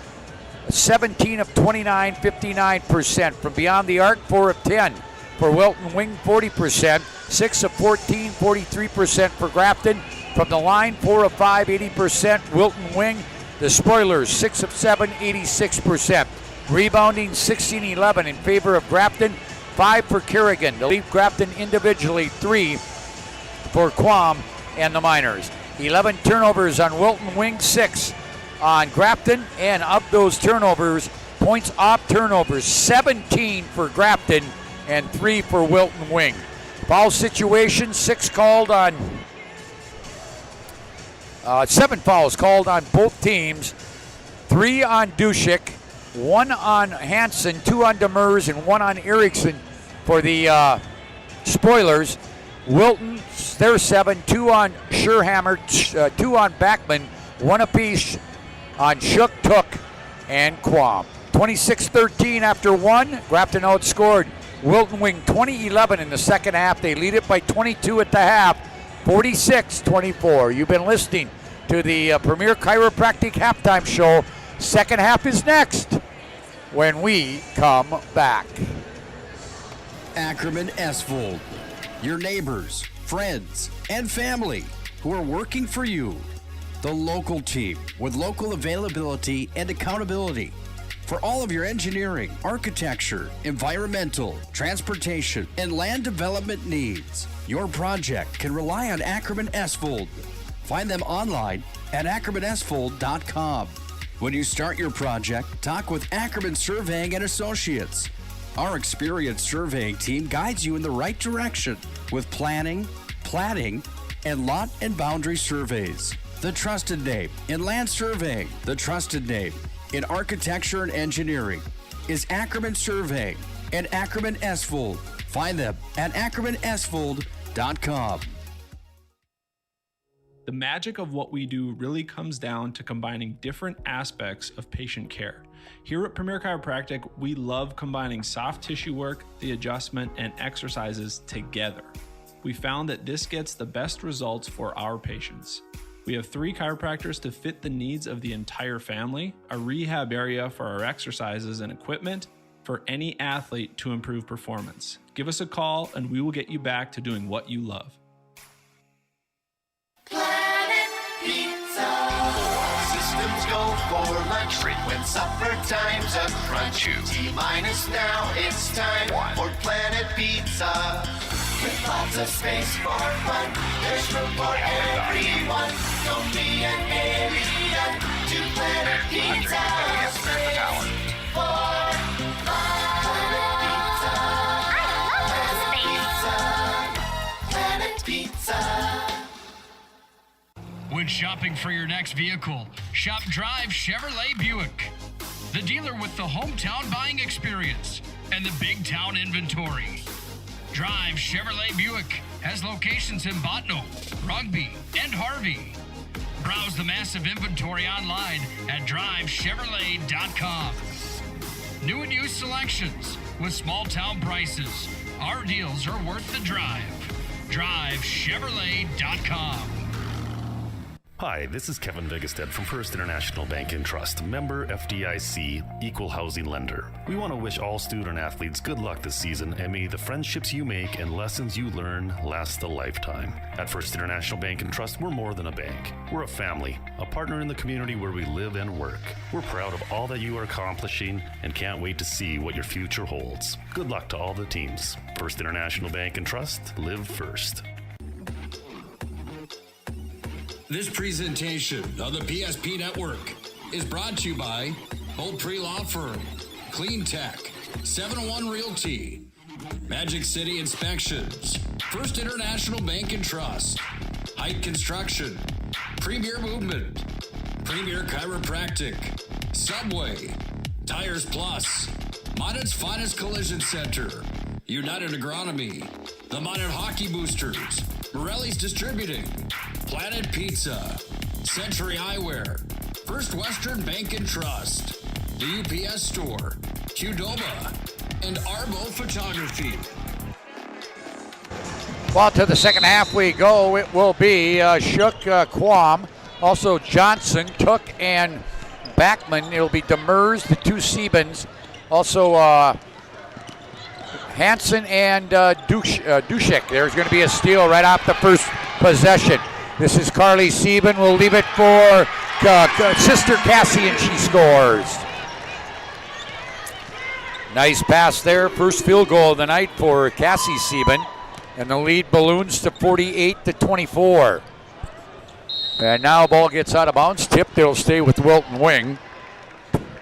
17 of 29, 59% from beyond the arc, 4 of 10 for Wilton Wing, 40%, 6 of 14, 43% for Grafton, From the line, 4 of 5, 80%. Wilton Wing. The Spoilers, 6 of 7, 86%. Rebounding, 16-11 in favor of Grafton, 5 for Kerrigan. To leave Grafton individually, 3 for Quam and the Miners. 11 turnovers on Wilton Wing, 6 on Grafton, and of those turnovers, points off turnovers, 17 for Grafton and 3 for Wilton Wing. Foul situation, 6 called on, 7 fouls called on both teams, 3 on Dushik, 1 on Hansen, 2 on Demers, and 1 on Erickson for the Spoilers. Wilton, their 7, 2 on Scherhammer, 2 on Backman, 1 apiece on Shook, Took, and Quam. 26-13 after 1. Grafton outscored Wilton Wing 20-11 in the second half. They lead it by 22 at the half, 46-24. You've been listening to the Premier Chiropractic Halftime Show. Second half is next when we come back. Ackerman Esvold, your neighbors, friends, and family who are working for you. The local team with local availability and accountability for all of your engineering, architecture, environmental, transportation, and land development needs. Your project can rely on Ackerman Esvold. Find them online at ackermanesvold.com. When you start your project, talk with Ackerman Surveying and Associates. Our experienced surveying team guides you in the right direction with planning, platting, and lot and boundary surveys. The trusted name in land surveying, the trusted name in architecture and engineering is Ackerman Surveying and Ackerman Esvold. Find them at ackermanesvold.com. The magic of what we do really comes down to combining different aspects of patient care. Here at Premier Chiropractic, we love combining soft tissue work, the adjustment, and exercises together. We found that this gets the best results for our patients. We have 3 chiropractors to fit the needs of the entire family, a rehab area for our exercises and equipment for any athlete to improve performance. Give us a call and we will get you back to doing what you love. Planet Pizza. Systems go for lunch break when supper time's a crunch. T-minus now, it's time for Planet Pizza. With lots of space for fun, there's room for everyone. Don't be an alien to Planet Pizza. Space for Planet Pizza. When shopping for your next vehicle, shop Drive Chevrolet Buick, the dealer with the hometown buying experience and the big town inventory. Drive Chevrolet Buick has locations in Botno, Rugby, and Harvey. Browse the massive inventory online at drivechevrolet.com. New and used selections with small town prices. Our deals are worth the drive. drivechevrolet.com. Hi, this is Kevin Vigestead from First International Bank and Trust, member FDIC, equal housing lender. We want to wish all student athletes good luck this season, and may the friendships you make and lessons you learn last a lifetime. At First International Bank and Trust, we're more than a bank. We're a family, a partner in the community where we live and work. We're proud of all that you are accomplishing and can't wait to see what your future holds. Good luck to all the teams. First International Bank and Trust, live first. This presentation of the PSP Network is brought to you by Bolt Tree Law Firm, Clean Tech, 701 Realty, Magic City Inspections, First International Bank and Trust, Height Construction, Premier Movement, Premier Chiropractic, Subway, Tires Plus, Minot's Finest Collision Center, United Agronomy, the Minot Hockey Boosters, Morelli's Distributing, Planet Pizza, Century Eyewear, First Western Bank and Trust, the UPS Store, Qdoba, and Arbo Photography. Well, to the second half we go. It will be Shook, Quam, also Johnson, Took, and Backman. It'll be Demers, the 2 Sebens, also Hansen and Dushik. There's going to be a steal right off the first possession. This is Carly Sieben. We'll leave it for sister Cassie, and she scores. Nice pass there. First field goal of the night for Cassie Sieben. And the lead balloons to 48-24. And now ball gets out of bounds. Tipped. It'll stay with Wilton Wing.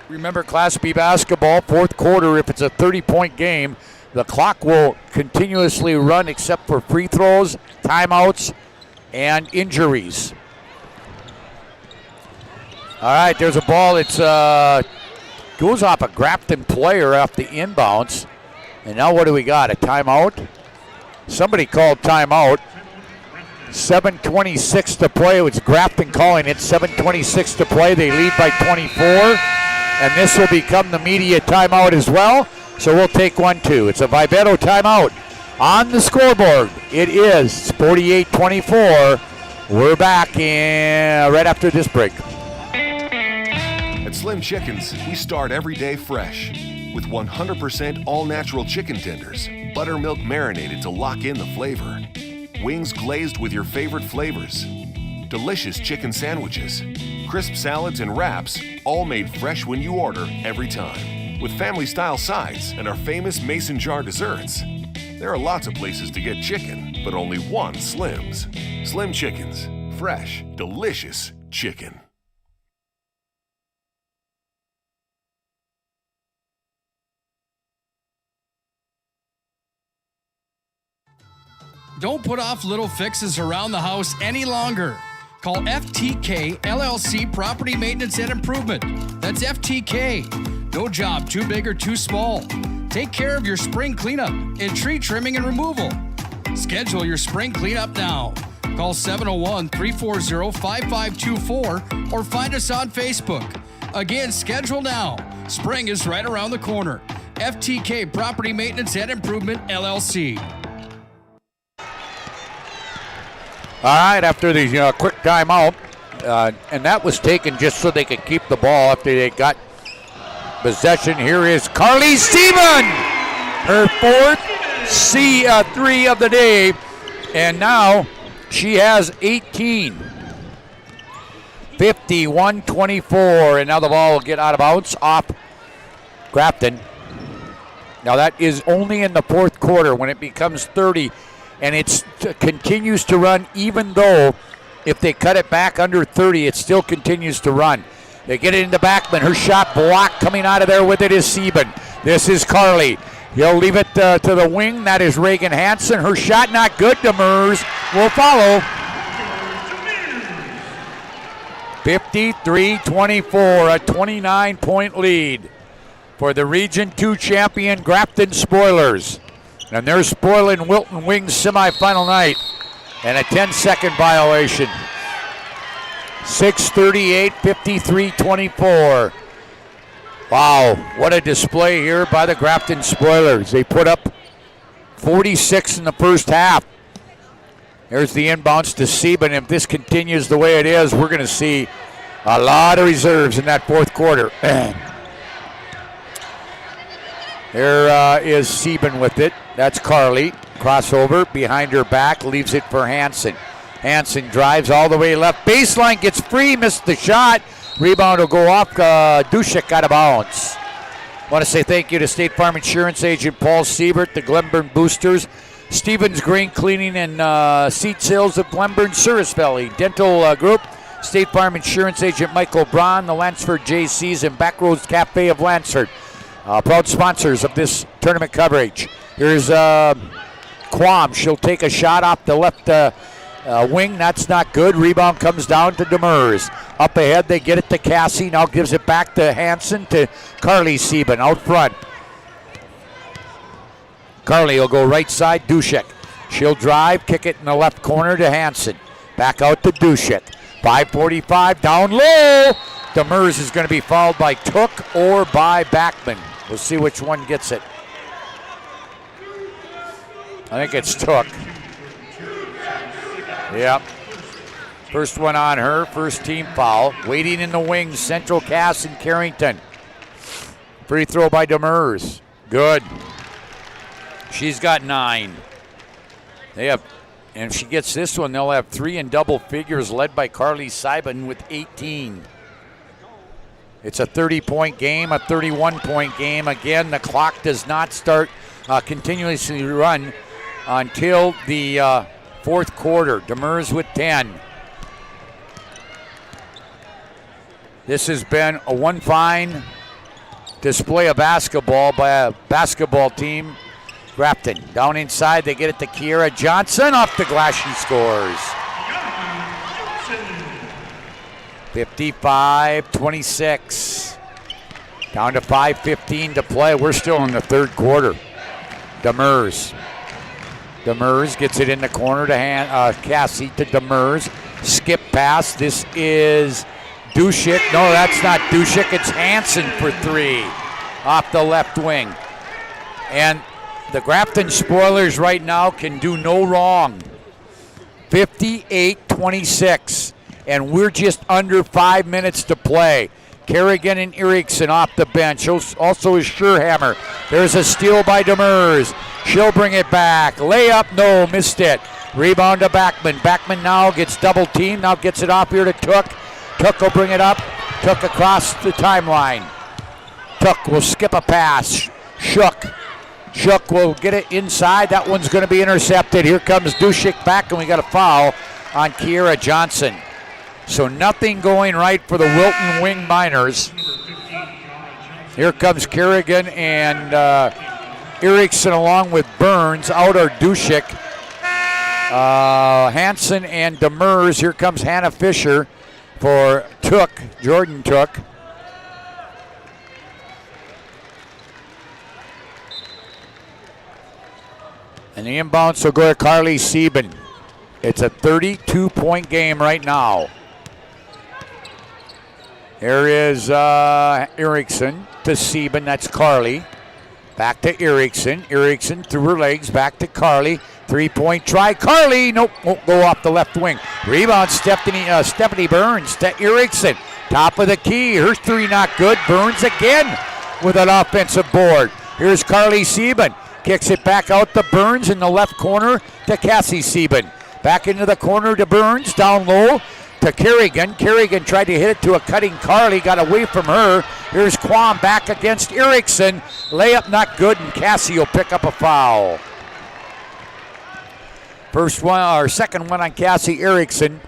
Remember, Class B basketball, fourth quarter, if it's a 30-point game, the clock will continuously run except for free throws, timeouts, and injuries. All right, there's a ball that goes off a Grafton player off the inbounds. And now what do we got, a timeout? Somebody called timeout. 7:26 to play. It was Grafton calling it. 7:26 to play. They lead by 24. And this will become the media timeout as well. So we'll take 1-2. It's a Vivetto timeout. On the scoreboard, it is 48-24. We're back right after this break. At Slim Chickens, we start every day fresh with 100% all-natural chicken tenders, buttermilk marinated to lock in the flavor, wings glazed with your favorite flavors, delicious chicken sandwiches, crisp salads and wraps, all made fresh when you order every time, with family-style sides and our famous mason jar desserts. There are lots of places to get chicken, but only one Slim's. Slim Chickens. Fresh, delicious chicken. Don't put off little fixes around the house any longer. Call FTK LLC Property Maintenance and Improvement. That's FTK. No job too big or too small. Take care of your spring cleanup and tree trimming and removal. Schedule your spring cleanup now. Call 701-340-5524 or find us on Facebook. Again, schedule now. Spring is right around the corner. FTK Property Maintenance and Improvement, LLC. All right, after the quick timeout, and that was taken just so they could keep the ball after they got possession. Here is Carly Sieben, her fourth C3 of the day, and now she has 18. 51-24, and now the ball will get out of bounds off Grafton. Now that is only in the fourth quarter when it becomes 30. And it continues to run, even though if they cut it back under 30, it still continues to run. They get it into Backman. Her shot blocked. Coming out of there with it is Sieben. This is Carly. He'll leave it to the wing. That is Reagan Hansen. Her shot not good. Demers will follow. 53-24, a 29-point lead for the Region 2 champion Grafton Spoilers. And they're spoiling Wilton Wings semifinal night. And a 10-second violation. 6:38, 53-24. Wow, what a display here by the Grafton Spoilers. They put up 46 in the first half. There's the inbounds to Sieben. If this continues the way it is, we're going to see a lot of reserves in that fourth quarter. There is Sieben with it. That's Carly. Crossover behind her back, leaves it for Hansen. Hansen drives all the way left. Baseline gets free, missed the shot. Rebound will go off. Dushek out of bounds. I want to say thank you to State Farm Insurance Agent Paul Siebert, the Glenburn Boosters, Stevens Grain Cleaning and Seat Sales of Glenburn, Service Valley Dental Group, State Farm Insurance Agent Michael Braun, the Lansford JCs, and Backroads Cafe of Lansford. Proud sponsors of this tournament coverage. Here's Quam. She'll take a shot off the left wing. That's not good. Rebound comes down to Demers. Up ahead, they get it to Cassie. Now gives it back to Hansen to Carly Sieben out front. Carly will go right side, Dushek. She'll drive, kick it in the left corner to Hansen. Back out to Dushek. 5:45 down low. Demers is going to be fouled by Took or by Backman. We'll see which one gets it. I think it's Took. Yep. First one on her, first team foul. Waiting in the wings, Central, Cass, and Carrington. Free throw by Demers. Good. She's got 9. They have And if she gets this one, they'll have 3 in double figures, led by Carly Seiben with 18. It's a 30-point game, a 31-point game. Again, the clock does not start continuously run until the fourth quarter. Demers with 10. This has been one fine display of basketball by a basketball team. Grafton down inside, they get it to Kiera Johnson. Off the glass, she scores. 55-26. Down to 5:15 to play. We're still in the third quarter. Demers gets it in the corner to Cassie to Demers. Skip pass. This is Dushik. No, that's not Dushik. It's Hansen for 3 off the left wing. And the Grafton Spoilers right now can do no wrong. 58-26. And we're just under 5 minutes to play. Kerrigan and Erickson off the bench. Also is Scherhammer. There's a steal by Demers. She'll bring it back. Layup, no, missed it. Rebound to Backman. Backman now gets double teamed. Now gets it off here to Took. Took will bring it up. Took across the timeline. Took will skip a pass. Shook will get it inside. That one's going to be intercepted. Here comes Dushik back, and we got a foul on Kiera Johnson. So nothing going right for the Wilton Wing Miners. Here comes Kerrigan and Erickson along with Burns. Out are Dushik, Hansen, and Demers. Here comes Hannah Fisher for Took, Jordan Took. And the inbounds will go to Carly Sieben. It's a 32-point game right now. There is Erickson to Sieben. That's Carly. Back to Erickson. Erickson through her legs. Back to Carly. 3-point try. Carly. Nope. Won't go off the left wing. Rebound. Stephanie Burns to Erickson. Top of the key. Her 3 not good. Burns again with an offensive board. Here's Carly Sieben. Kicks it back out to Burns in the left corner to Cassie Sieben. Back into the corner to Burns. Down low to Kerrigan. Kerrigan tried to hit it to a cutting Carly. Got away from her. Here's Quam back against Erickson. Layup not good, and Cassie will pick up a foul. Second one on Cassie Erickson.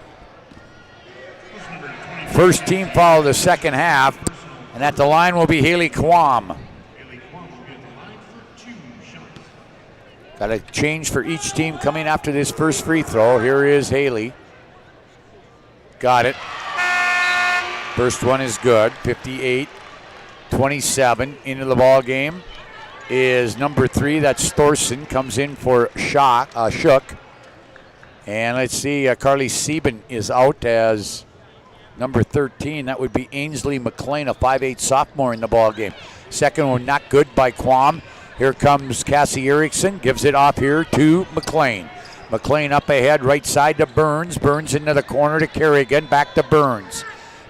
First team foul of the second half. And at the line will be Haley Quam. Got a change for each team coming after this first free throw. Here is Haley. Got it. First one is good. 58-27. Into the ball game is number 3. That's Thorson. Comes in for Shook. And let's see. Carly Sieben is out as number 13. That would be Ainsley McLean, a 5'8 sophomore in the ball game. Second one not good by Quam. Here comes Cassie Erickson, gives it off here to McLean. McLean up ahead, right side to Burns. Burns into the corner to Kerrigan, back to Burns.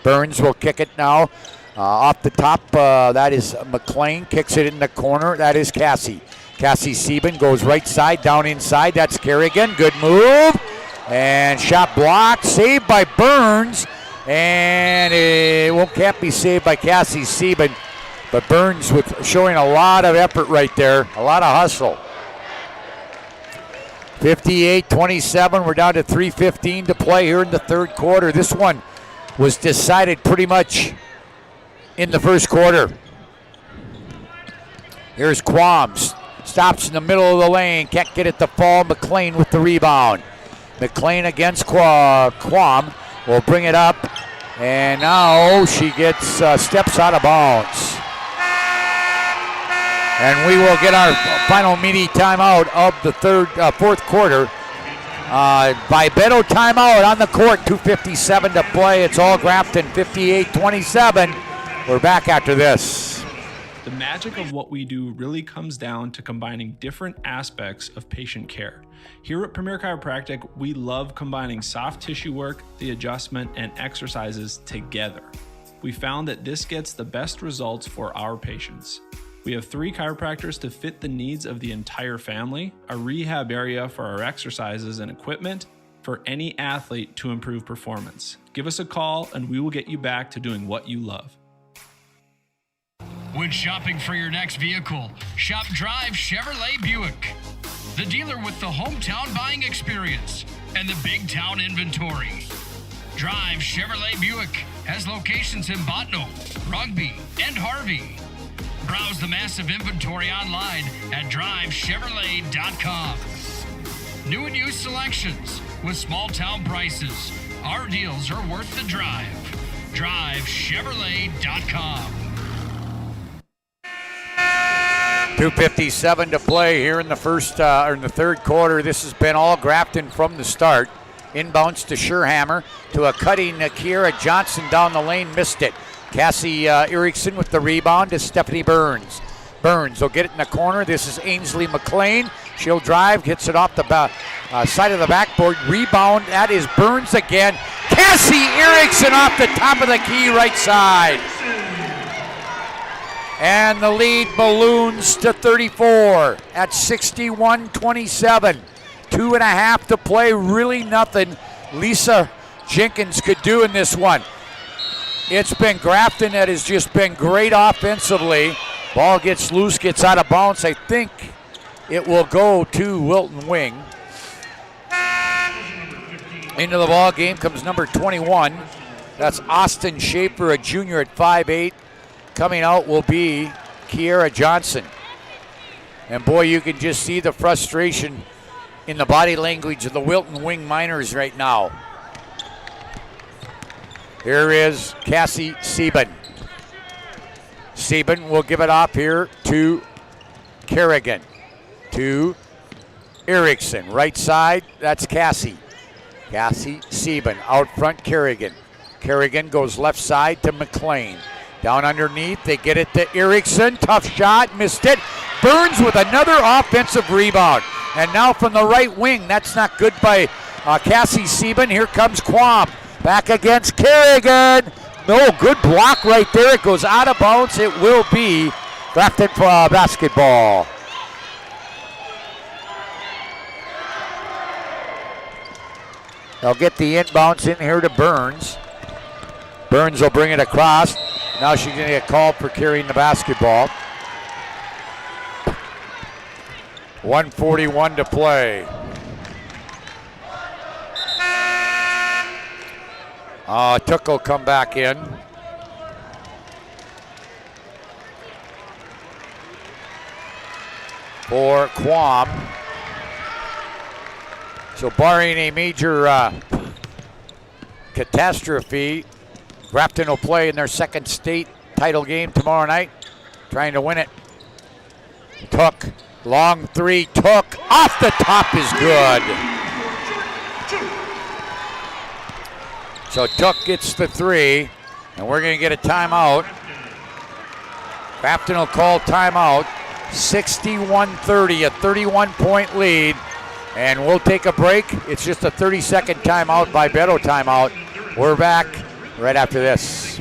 Burns will kick it now. Off the top, that is McLean, kicks it in the corner. That is Cassie. Cassie Sieben goes right side, down inside. That's Kerrigan, good move. And shot blocked, saved by Burns. And it can't be saved by Cassie Sieben. But Burns showing a lot of effort right there, a lot of hustle. 58-27, we're down to 3:15 to play here in the third quarter. This one was decided pretty much in the first quarter. Here's Quam, stops in the middle of the lane, can't get it to fall. McLean with the rebound. McLean against Quam, will bring it up, and now she gets steps out of bounds. And we will get our final media timeout of the fourth quarter. Vibeto timeout on the court, 2:57 to play. It's all Grafton, 58-27. We're back after this. The magic of what we do really comes down to combining different aspects of patient care. Here at Premier Chiropractic, we love combining soft tissue work, the adjustment, and exercises together. We found that this gets the best results for our patients. We have 3 chiropractors to fit the needs of the entire family, a rehab area for our exercises and equipment for any athlete to improve performance. Give us a call and we will get you back to doing what you love. When shopping for your next vehicle, shop Drive Chevrolet Buick, the dealer with the hometown buying experience and the big town inventory. Drive Chevrolet Buick has locations in Botno, Rugby, and Harvey. Browse the massive inventory online at drivechevrolet.com. New and used selections with small town prices. Our deals are worth the drive. drivechevrolet.com. 2:57 to play here in the third quarter. This has been all Grafton from the start. Inbounds to Scherhammer to a cutting Kiera Johnson down the lane, missed it. Cassie Erickson with the rebound to Stephanie Burns. Burns will get it in the corner. This is Ainsley McLean. She'll drive, gets it off the side of the backboard. Rebound, that is Burns again. Cassie Erickson off the top of the key, right side. And the lead balloons to 34 at 61-27. 2.5 to play, really nothing Lisa Jenkins could do in this one. It's been Grafton that has just been great offensively. Ball gets loose, gets out of bounds. I think it will go to Wilton Wing. Into the ball game comes number 21. That's Austin Schaefer, a junior at 5'8". Coming out will be Kiera Johnson. And boy, you can just see the frustration in the body language of the Wilton Wing Miners right now. Here is Cassie Sieben. Sieben will give it off here to Kerrigan. To Erickson. Right side, that's Cassie. Cassie Sieben. Out front, Kerrigan. Kerrigan goes left side to McLean. Down underneath, they get it to Erickson. Tough shot, missed it. Burns with another offensive rebound. And now from the right wing, that's not good by Cassie Sieben. Here comes Quam. Back against Kerrigan. No, good block right there. It goes out of bounds. It will be Grafton basketball. They'll get the inbounds in here to Burns. Burns will bring it across. Now she's going to get called for carrying the basketball. 1:41 to play. Took will come back in. For Quam. So barring a major catastrophe, Grafton will play in their second state title game tomorrow night, trying to win it. Took, long three, took, off the top is good. So Took gets the three, and we're going to get a timeout. Grafton will call timeout. 61-30, a 31-point lead, and we'll take a break. It's just a 30-second timeout by Beto timeout. We're back right after this.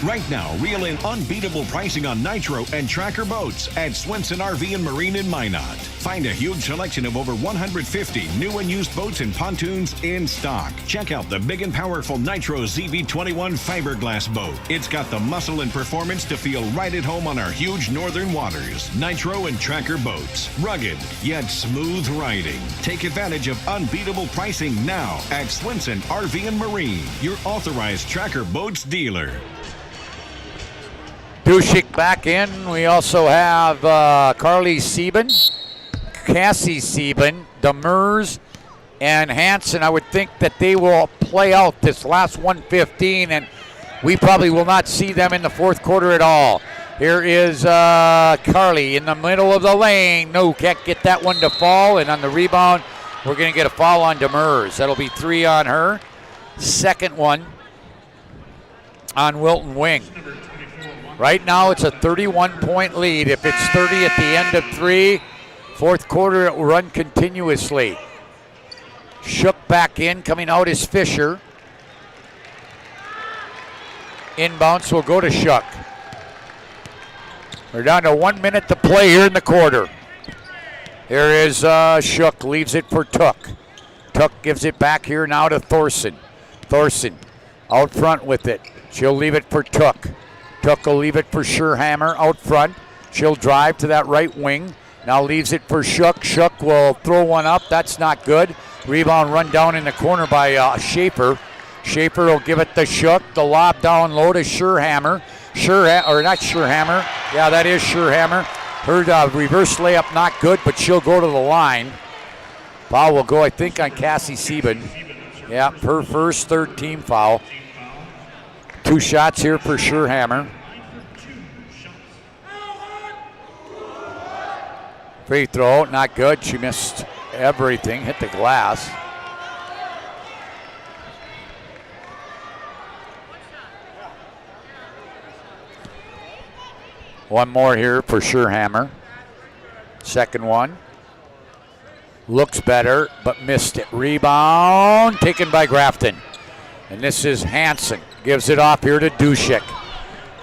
Right now, reel in unbeatable pricing on Nitro and Tracker boats at Swenson RV and Marine in Minot. Find a huge selection of over 150 new and used boats and pontoons in stock. Check out the big and powerful Nitro ZV21 fiberglass boat. It's got the muscle and performance to feel right at home on our huge northern waters. Nitro and Tracker boats. Rugged, yet smooth riding. Take advantage of unbeatable pricing now at Swenson RV and Marine, your authorized Tracker boats dealer. Dushik back in. We also have Carly Sieben, Cassie Sieben, Demers, and Hanson. I would think that they will play out this last 1:15, and we probably will not see them in the fourth quarter at all. Here is Carly in the middle of the lane. No, can't get that one to fall, and on the rebound, we're going to get a foul on Demers. That'll be 3 on her. Second one on Wilton Wing. Right now, it's a 31-point lead. If it's 30 at the end of 3, fourth quarter, it will run continuously. Shook back in. Coming out is Fisher. Inbounds will go to Shook. We're down to 1 minute to play here in the quarter. Here is Shook, leaves it for Took. Took gives it back here now to Thorson. Thorson out front with it. She'll leave it for Took. Took will leave it for Scherhammer out front. She'll drive to that right wing. Now leaves it for Shook. Shook will throw one up. That's not good. Rebound run down in the corner by Schaefer. Schaefer will give it to Shook. The lob down low to Scherhammer. Not Scherhammer. Yeah, that is Scherhammer. Her reverse layup not good, but she'll go to the line. Foul will go, I think, on Cassie Sieben. Yeah, her first, third team foul. 2 shots here for Scherhammer. Free throw, not good. She missed everything, hit the glass. One more here for Scherhammer. Second one. Looks better, but missed it. Rebound taken by Grafton. And this is Hansen. Gives it off here to Dushik.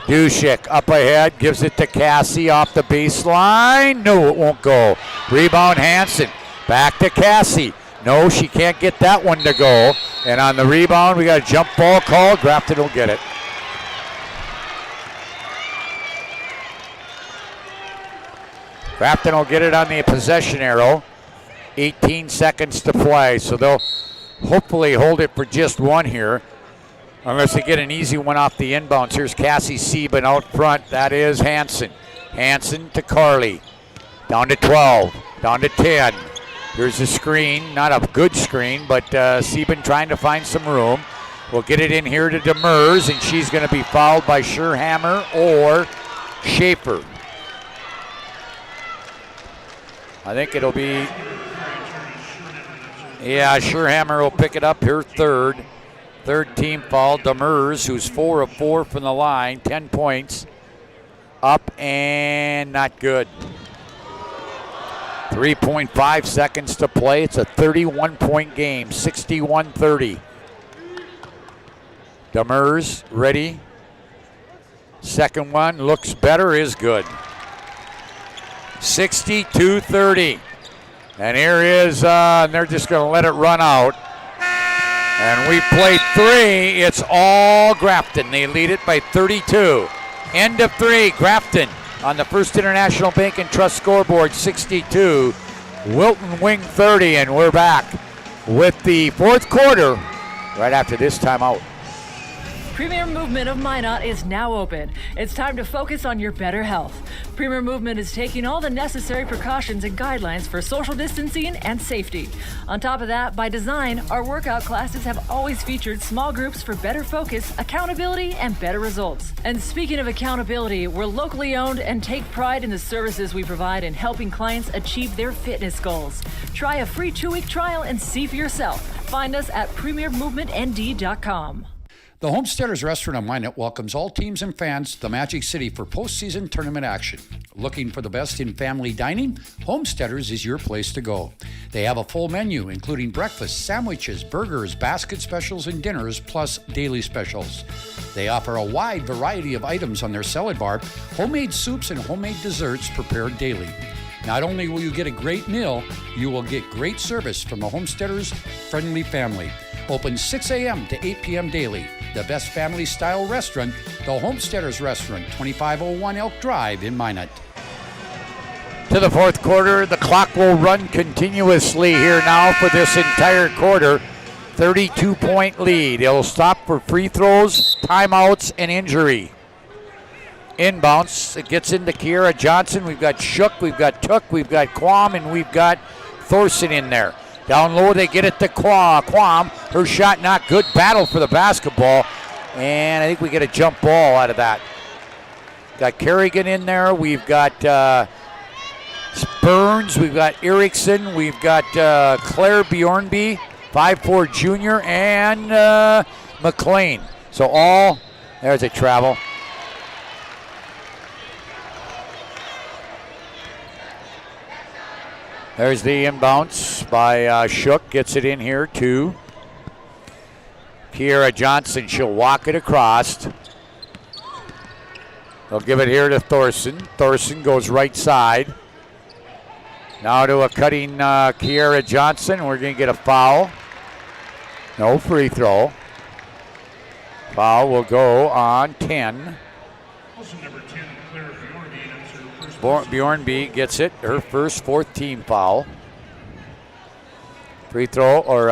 Dushik up ahead, gives it to Cassie off the baseline. No, it won't go. Rebound Hansen. Back to Cassie. No, she can't get that one to go. And on the rebound, we got a jump ball called. Grafton will get it. Grafton will get it on the possession arrow. 18 seconds to play, so they'll hopefully hold it for just one here, unless they get an easy one off the inbounds. Here's Cassie Sieben out front. That is Hansen. Hansen to Carly. Down to 12, down to 10. Here's the screen, not a good screen, but Sieben trying to find some room. We'll get it in here to Demers, and she's going to be fouled by Scherhammer or Schaefer. I think it'll be, yeah, Scherhammer will pick it up here third. Third team foul. Demers, who's 4 of 4 from the line, 10 points. Up and not good. 3.5 seconds to play. It's a 31-point game, 61-30. Demers ready. Second one looks better, is good. 62-30. And here is, they're just going to let it run out. And we play 3. It's all Grafton. They lead it by 32. End of 3. Grafton on the First International Bank and Trust scoreboard, 62. Wilton Wing 30. And we're back with the fourth quarter right after this timeout. Premier Movement of Minot is now open. It's time to focus on your better health. Premier Movement is taking all the necessary precautions and guidelines for social distancing and safety. On top of that, by design, our workout classes have always featured small groups for better focus, accountability, and better results. And speaking of accountability, we're locally owned and take pride in the services we provide in helping clients achieve their fitness goals. Try a free 2-week trial and see for yourself. Find us at premiermovementnd.com. The Homesteaders Restaurant on Minot welcomes all teams and fans to the Magic City for postseason tournament action. Looking for the best in family dining? Homesteaders is your place to go. They have a full menu, including breakfast, sandwiches, burgers, basket specials, and dinners, plus daily specials. They offer a wide variety of items on their salad bar, homemade soups, and homemade desserts prepared daily. Not only will you get a great meal, you will get great service from the Homesteaders friendly family. Open 6 a.m. to 8 p.m. daily. The best family-style restaurant, the Homesteaders Restaurant, 2501 Elk Drive in Minot. To the fourth quarter, the clock will run continuously here now for this entire quarter. 32-point lead. It'll stop for free throws, timeouts, and injury. Inbounds, it gets into Kiera Johnson. We've got Shook, we've got Took, we've got Quam, and we've got Thorson in there. Down low, they get it to Quam. Her shot not good. Battle for the basketball. And I think we get a jump ball out of that. Got Kerrigan in there. We've got Burns. We've got Erickson. We've got Claire Bjornby, 5'4" junior, and McLean. So all, there's a travel. There's the inbounds by Shook. Gets it in here to Kiera Johnson. She'll walk it across. They'll give it here to Thorson. Thorson goes right side. Now to a cutting Kiera Johnson. We're going to get a foul. No free throw. Foul will go on 10. Also number 10, Claire Bjornby. That's her first. Bjornby gets it, her first fourth team foul. Free throw or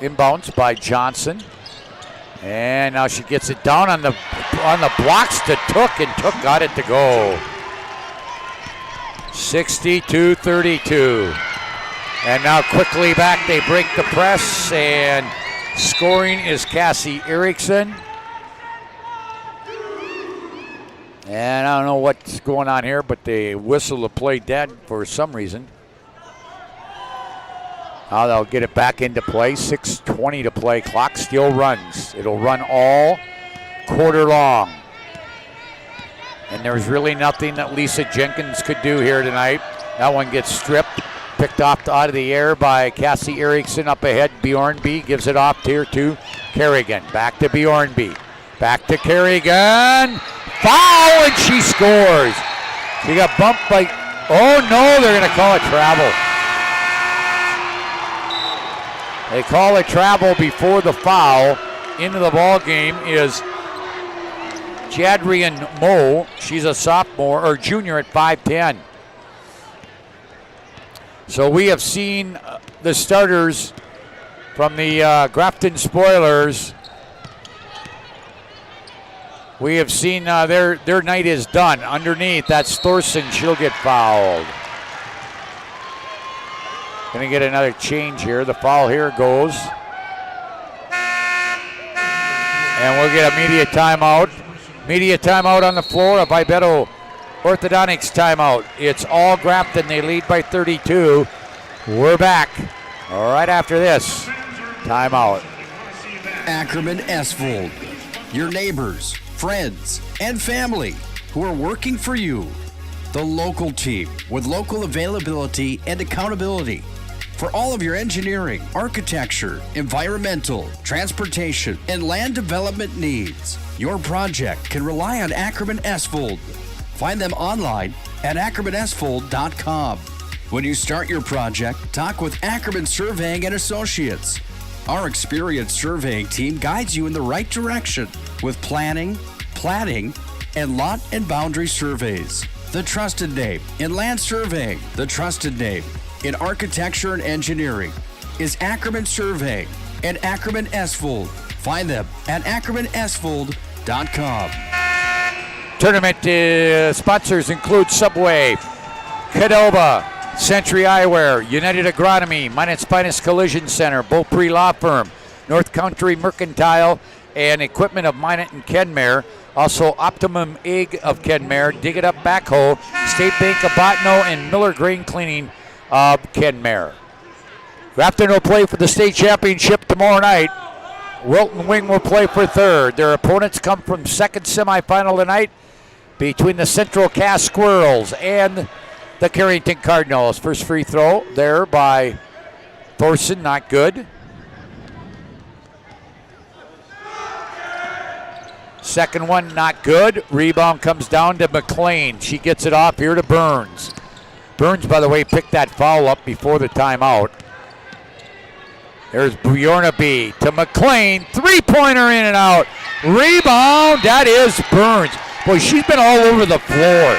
inbounds by Johnson. And now she gets it down on the blocks to Took, and Took got it to go. 62-32. And now quickly back, they break the press, and scoring is Cassie Erickson. And I don't know what's going on here, but they whistle the play dead for some reason. Now they'll get it back into play. 6:20 to play. Clock still runs. It'll run all quarter long. And there's really nothing that Lisa Jenkins could do here tonight. That one gets stripped. Picked off out of the air by Cassie Erickson up ahead. Bjornby gives it off here to Kerrigan. Back to Bjornby. Back to Kerrigan. Foul, and she scores. She got bumped by, oh no, they're going to call it travel. They call it travel before the foul. Into the ball game is Jadrian Moe. She's a sophomore or junior at 5'10". So we have seen the starters from the Grafton Spoilers. We have seen their night is done. Underneath, that's Thorson. She'll get fouled. Going to get another change here. The foul here goes. And we'll get a media timeout. Media timeout on the floor. A Vibeto Orthodontics timeout. It's all Grafton. They lead by 32. We're back right after this timeout. Ackerman Esvold, your neighbors, friends, and family who are working for you. The local team with local availability and accountability for all of your engineering, architecture, environmental, transportation, and land development needs. Your project can rely on Ackerman Esvold. Find them online at ackermanesvold.com. When you start your project, talk with Ackerman Surveying and Associates. Our experienced surveying team guides you in the right direction with planning, platting, and lot and boundary surveys. The trusted name in land surveying, the trusted name in architecture and engineering is Ackerman Surveying and Ackerman Esvold. Find them at ackermanesvold.com. Tournament sponsors include Subway, Cadova, Century Eyewear, United Agronomy, Minot's Finest Collision Center, Beaupre Law Firm, North Country Mercantile, and Equipment of Minot and Kenmare. Also Optimum Egg of Kenmare, Dig It Up Backhoe, State Bank of Bottineau, and Miller Grain Cleaning of Kenmare. Grafton will play for the state championship tomorrow night. Wilton Wing will play for third. Their opponents come from second semifinal tonight between the Central Cass Squirrels and the Carrington Cardinals. First free throw there by Thorson, not good. Second one, not good. Rebound comes down to McLean. She gets it off here to Burns. Burns, by the way, picked that foul up before the timeout. There's Bjornby to McLean. Three-pointer in and out. Rebound, that is Burns. Boy, she's been all over the floor.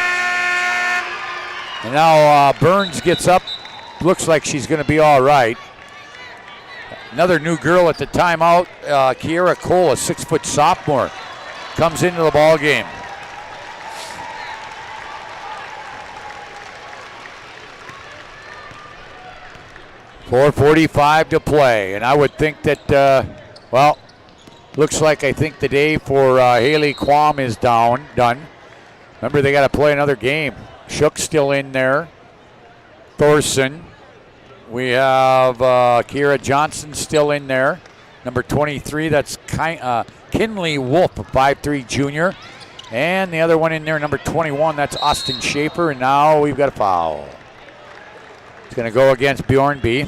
And now Burns gets up. Looks like she's going to be all right. Another new girl at the timeout, Kiera Cole, a 6-foot sophomore, comes into the ball game. .4:45 to play, and I would think that, looks like I think the day for Haley Quam is done. Remember, they got to play another game. Shook's still in there. Thorson. We have Kiera Johnson still in there. Number 23, that's Kinley Wolf, a 5'3 junior. And the other one in there, number 21, that's Austin Schaefer. And now we've got a foul. It's going to go against Bjornby.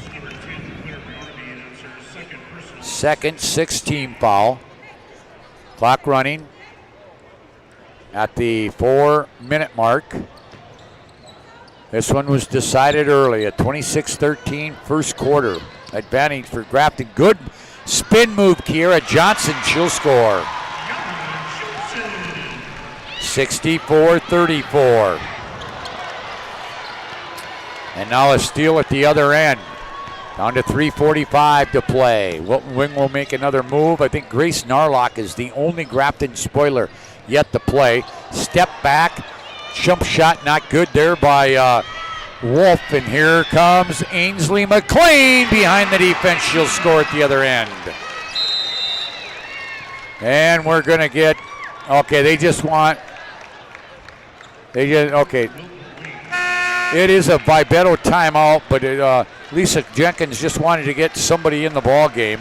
Second, 6-team foul. Clock running. at the 4-minute mark. This one was decided early at 26-13 first quarter. Advantage for Grafton. Good spin move, Kiera Johnson. She'll score. 64-34. And now a steal at the other end. Down to 3:45 to play. Wilton Wing will make another move. I think Grace Narlock is the only Grafton spoiler yet to play. Step back. Jump shot not good there by Wolf. And here comes Ainsley McLean behind the defense. She'll score at the other end. And we're going to get, okay, okay. It is a Vibeto timeout, but Lisa Jenkins just wanted to get somebody in the ball game.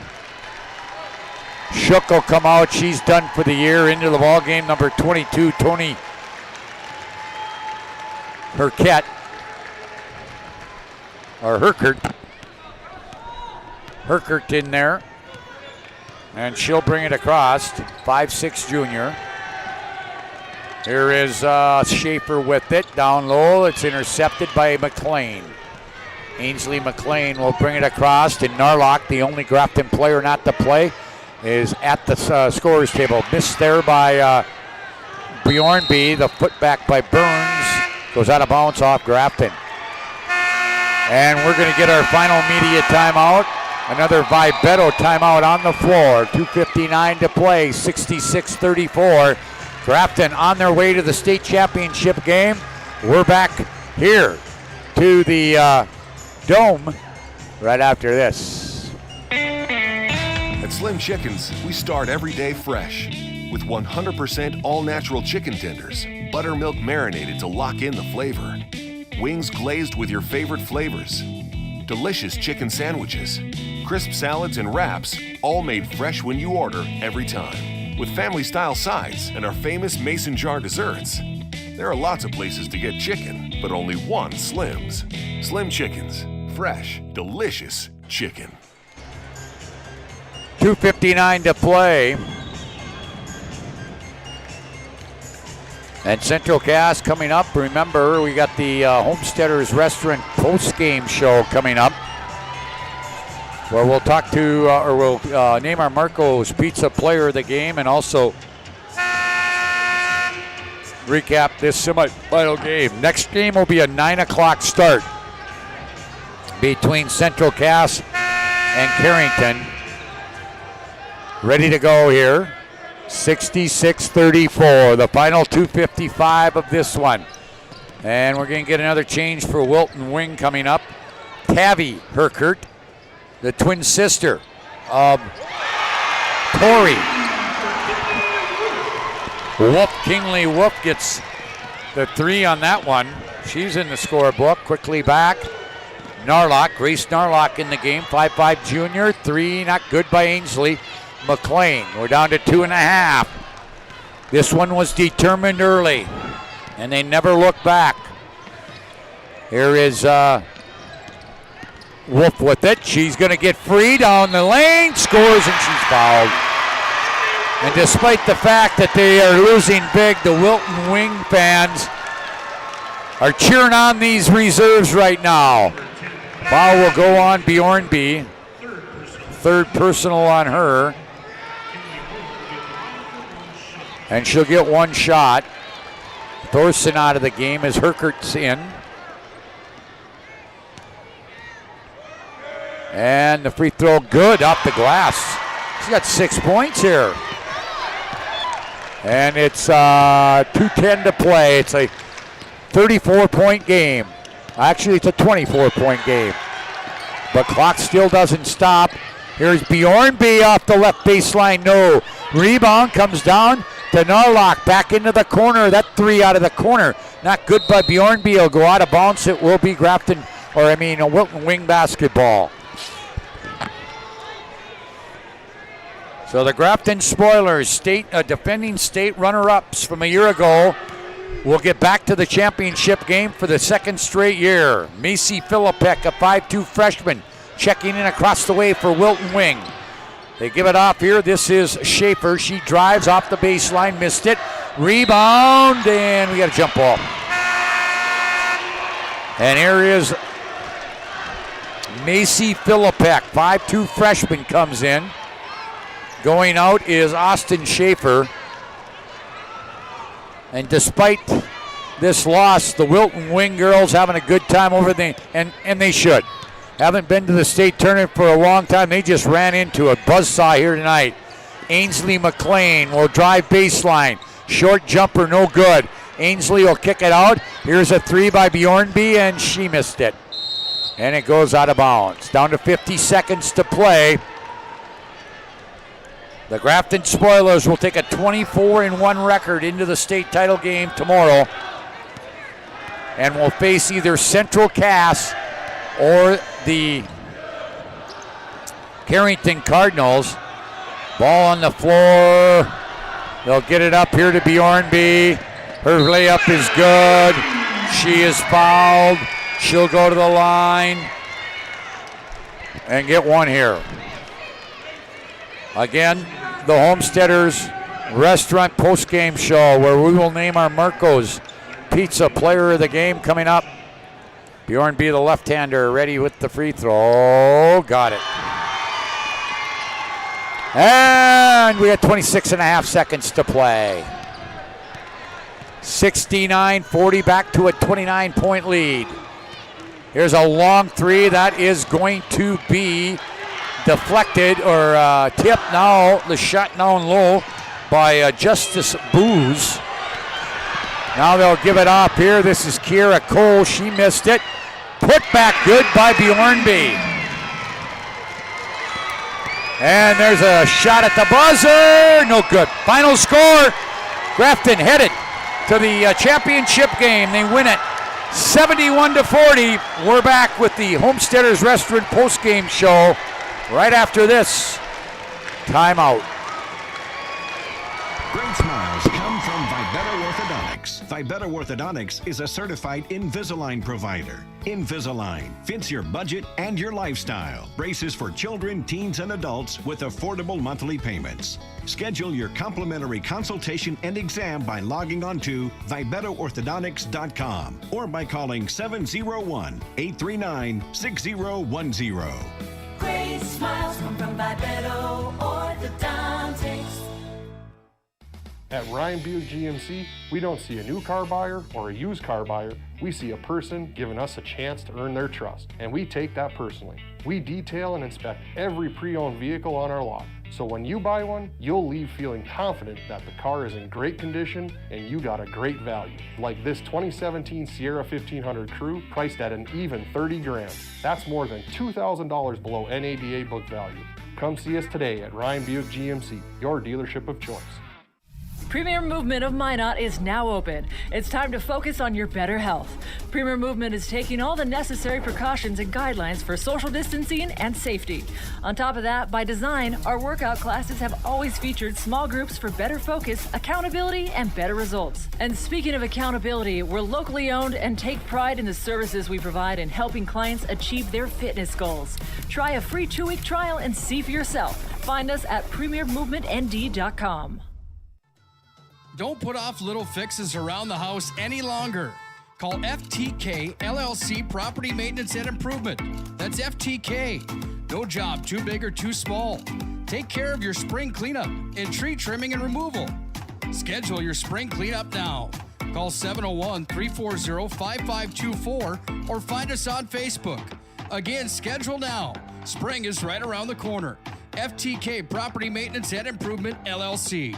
Shook will come out. She's done for the year. Into the ball game, number 22, Tony Herkert. Herkert in there. And she'll bring it across. 5'6" junior. Here is Schaefer with it. Down low. It's intercepted by McLean. Ainsley McLean will bring it across to Narlock, the only Grafton player not to play, is at the scorer's table. Missed there by Bjornby. The putback by Burns goes out of bounds off Grafton. And we're going to get our final media timeout. Another Vibeto timeout on the floor. 2:59 to play, 66-34. Grafton on their way to the state championship game. We're back here to the Dome right after this. At Slim Chickens, we start every day fresh with 100% all-natural chicken tenders, buttermilk marinated to lock in the flavor, wings glazed with your favorite flavors, delicious chicken sandwiches, crisp salads and wraps, all made fresh when you order every time, with family-style sides and our famous mason jar desserts. There are lots of places to get chicken, but only one Slim's. Slim Chickens. Fresh, delicious chicken. 2:59 to play. And Central Gas coming up. Remember, we got the Homesteaders Restaurant post-game show coming up, where we'll talk to, or we'll name our Marco's Pizza Player of the Game, and also recap this semifinal game. Next game will be a 9 o'clock start between Central Cass and Carrington. Ready to go here. 66-34, the final 2:55 of this one. And we're going to get another change for Wilton Wing coming up. Tavi Herkert, the twin sister of Tori. Kingley Wolf gets the 3 on that one. She's in the scorebook. Quickly back. Grace Narlock in the game, 5'5" junior. 3 not good by Ainsley McLean. We're down to 2.5. This one was determined early, and they never look back. Here is Wolf with it. She's going to get free down the lane, scores, and she's fouled. And despite the fact that they are losing big, the Wilton Wing fans are cheering on these reserves right now. Foul will go on Bjornby. Third personal on her. And she'll get one shot. Thorson out of the game as Herkert's in. And the free throw good off the glass. She's got 6 points here. And it's 2:10 to play. It's a 34-point game. Actually, it's a 24-point game. But clock still doesn't stop. Here's Bjornby off the left baseline. No. Rebound comes down to Narlock. Back into the corner. That 3 out of the corner. Not good by Bjornby. It'll go out of bounds. It will be a Wilton Wing basketball. So the Grafton Spoilers, defending state runner-ups from a year ago, will get back to the championship game for the second straight year. Macy Filipek, a 5'2" freshman, checking in across the way for Wilton Wing. They give it off here. This is Schaefer. She drives off the baseline, missed it. Rebound, and we got a jump ball. And here is Macy Philippek, 5'2" freshman, comes in. Going out is Austin Schaefer. And despite this loss, the Wilton Wing girls having a good time over there, and they should. Haven't been to the state tournament for a long time. They just ran into a buzzsaw here tonight. Ainsley McLean will drive baseline. Short jumper, no good. Ainsley will kick it out. Here's a three by Bjornby, and she missed it. And it goes out of bounds. Down to 50 seconds to play. The Grafton Spoilers will take a 24-1 record into the state title game tomorrow and will face either Central Cass or the Carrington Cardinals. Ball on the floor. They'll get it up here to Bjornby. Her layup is good. She is fouled. She'll go to the line and get one here. Again, the Homesteaders Restaurant post-game show where we will name our Marco's Pizza Player of the Game coming up. Bjornby, the left-hander, ready with the free throw. Got it. And we got 26.5 seconds to play. 69-40, back to a 29-point lead. Here's a long three. That is going to be deflected or tipped now. The shot down low by Justice Booz. Now they'll give it up here. This is Kira Cole. She missed it. Put back good by Bjornby. And there's a shot at the buzzer. No good. Final score. Grafton headed to the championship game. They win it 71-40. We're back with the Homesteaders Restaurant post-game show right after this timeout. Great smiles come from Vibetta Orthodontics. Vibetta Orthodontics is a certified Invisalign provider. Invisalign fits your budget and your lifestyle. Braces for children, teens, and adults with affordable monthly payments. Schedule your complimentary consultation and exam by logging on to VibettaOrthodontics.com or by calling 701-839-6010. Great smiles come from Vibetta Orthodontics. At Ryan Buick GMC, we don't see a new car buyer or a used car buyer. We see a person giving us a chance to earn their trust, and we take that personally. We detail and inspect every pre-owned vehicle on our lot. So when you buy one, you'll leave feeling confident that the car is in great condition and you got a great value. Like this 2017 Sierra 1500 Crew, priced at an even $30,000. That's more than $2,000 below NADA book value. Come see us today at Ryan Buick GMC, your dealership of choice. Premier Movement of Minot is now open. It's time to focus on your better health. Premier Movement is taking all the necessary precautions and guidelines for social distancing and safety. On top of that, by design, our workout classes have always featured small groups for better focus, accountability, and better results. And speaking of accountability, we're locally owned and take pride in the services we provide in helping clients achieve their fitness goals. Try a free 2-week trial and see for yourself. Find us at premiermovementnd.com. Don't put off little fixes around the house any longer. Call FTK LLC Property Maintenance and Improvement. That's FTK. No job too big or too small. Take care of your spring cleanup and tree trimming and removal. Schedule your spring cleanup now. Call 701-340-5524 or find us on Facebook. Again, schedule now. Spring is right around the corner. FTK Property Maintenance and Improvement, LLC.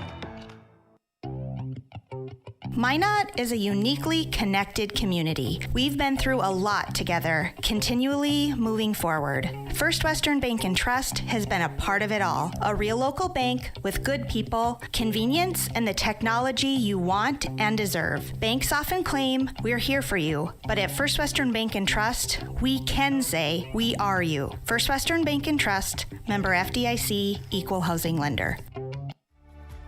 Minot is a uniquely connected community. We've been through a lot together, continually moving forward. First Western Bank and Trust has been a part of it all. A real local bank with good people, convenience, and the technology you want and deserve. Banks often claim we're here for you, but at First Western Bank and Trust, we can say we are you. First Western Bank and Trust, member FDIC, equal housing lender.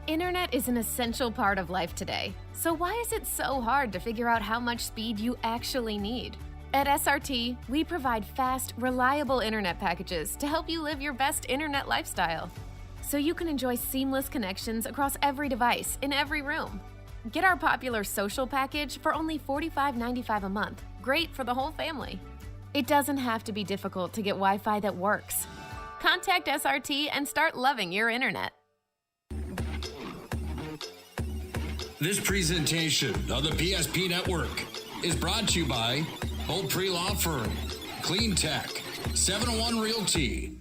Internet is an essential part of life today. So why is it so hard to figure out how much speed you actually need? At SRT, we provide fast, reliable internet packages to help you live your best internet lifestyle. So you can enjoy seamless connections across every device in every room. Get our popular social package for only $45.95 a month. Great for the whole family. It doesn't have to be difficult to get Wi-Fi that works. Contact SRT and start loving your internet. This presentation of the PSP Network is brought to you by Old Pre-Law Firm, Clean Tech, 701 Realty,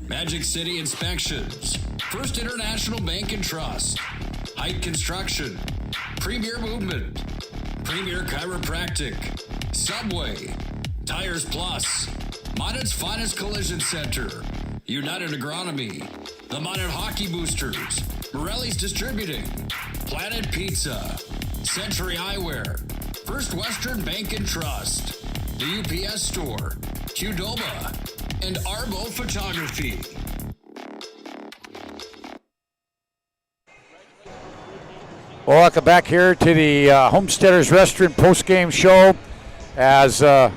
Magic City Inspections, First International Bank and Trust, Height Construction, Premier Movement, Premier Chiropractic, Subway, Tires Plus, Minot's Finest Collision Center, United Agronomy, the Minot Hockey Boosters, Morelli's Distributing, Planet Pizza, Century Eyewear, First Western Bank and Trust, the UPS Store, Qdoba, and Arbo Photography. Welcome back here to the Homesteaders Restaurant post-game show as a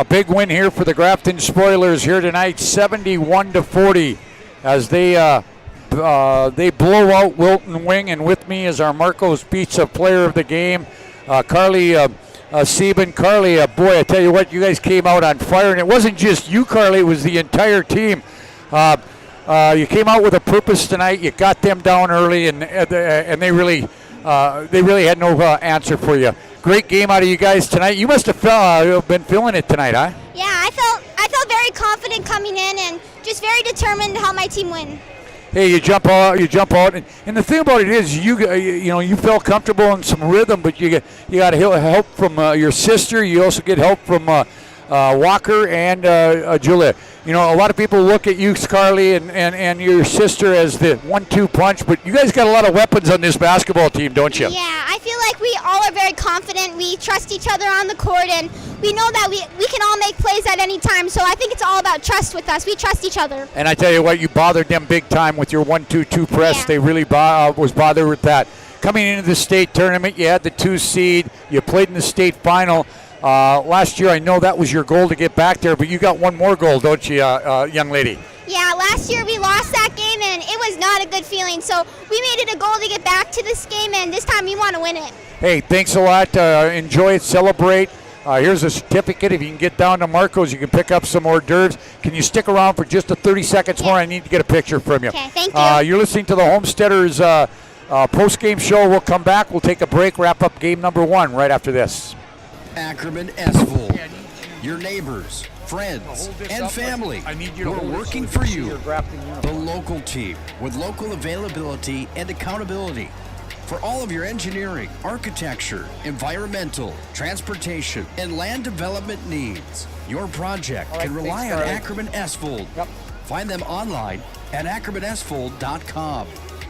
big win here for the Grafton Spoilers here tonight, 71-40, as they blow out Wilton Wing. And with me is our Marco's Pizza Player of the Game, Carly Sieben. Carly, boy, I tell you what, you guys came out on fire, and it wasn't just you, Carly, it was the entire team. You came out with a purpose tonight. You got them down early, and they really had no answer for you. Great game out of you guys tonight. You must have been feeling it tonight, huh? Yeah, I felt very confident coming in and just very determined to help my team win. Hey, you jump out, and the thing about it is, you felt comfortable in some rhythm, but you got help from your sister. You also get help from Walker and Julia. You know, a lot of people look at you, Carly, and your sister as the 1-2 punch, but you guys got a lot of weapons on this basketball team, don't you? Yeah, I feel like we all are very confident. We trust each other on the court, and we know that we can all make plays at any time, so I think it's all about trust with us. We trust each other. And I tell you what, you bothered them big time with your 1-2-2 press. Yeah. They really was bothered with that. Coming into the state tournament, you had the 2 seed. You played in the state final. Last year, I know that was your goal to get back there, but you got one more goal, don't you, young lady? Yeah, last year we lost that game, and it was not a good feeling. So we made it a goal to get back to this game, and this time we want to win it. Hey, thanks a lot. Enjoy it, celebrate. Here's a certificate. If you can get down to Marco's, you can pick up some hors d'oeuvres. Can you stick around for just 30 seconds more? I need to get a picture from you. Okay, thank you. You're listening to the Homesteaders post-game show. We'll come back. We'll take a break, wrap up game number 1 right after this. Ackerman Esvold, your neighbors, friends, and family who are working for you. The local team with local availability and accountability for all of your engineering, architecture, environmental, transportation, and land development needs. Your project can rely on Ackerman Esvold. Find them online at ackermanesvold.com.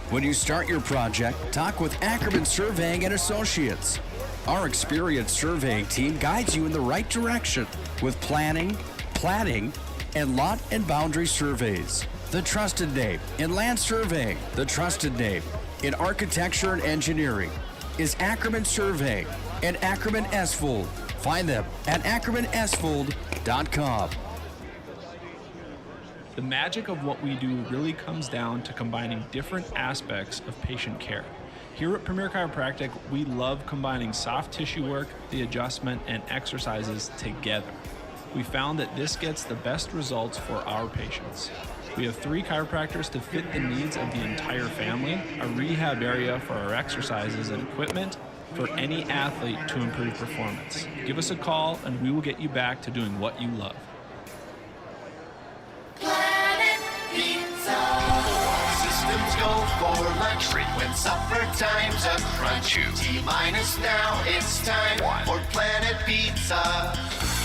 When you start your project, talk with Ackerman Surveying and Associates. Our experienced surveying team guides you in the right direction with planning, platting, and lot and boundary surveys. The trusted name in land surveying, the trusted name in architecture and engineering is Ackerman Surveying and Ackerman Esvold. Find them at ackermanesvold.com. The magic of what we do really comes down to combining different aspects of patient care. Here at Premier Chiropractic, we love combining soft tissue work, the adjustment, and exercises together. We found that this gets the best results for our patients. We have 3 chiropractors to fit the needs of the entire family, a rehab area for our exercises and equipment for any athlete to improve performance. Give us a call and we will get you back to doing what you love. Planet Pizza. Systems go for lunch when supper time's a crunch. T-minus now, it's time for Planet Pizza.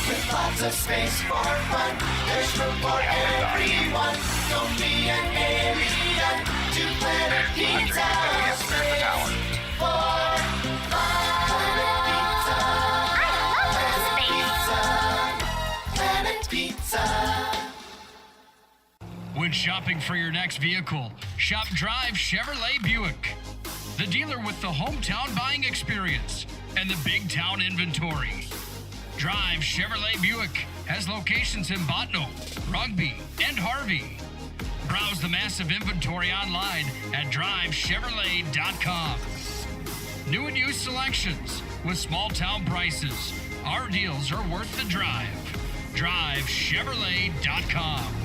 With lots of space for fun, there's room for everyone. Don't be an alien to Planet Pizza. Space for Planet Pizza. Planet Pizza. When shopping for your next vehicle, shop Drive Chevrolet Buick, the dealer with the hometown buying experience and the big town inventory. Drive Chevrolet Buick has locations in Botno, Rugby, and Harvey. Browse the massive inventory online at drivechevrolet.com. New and used selections with small town prices. Our deals are worth the drive. drivechevrolet.com.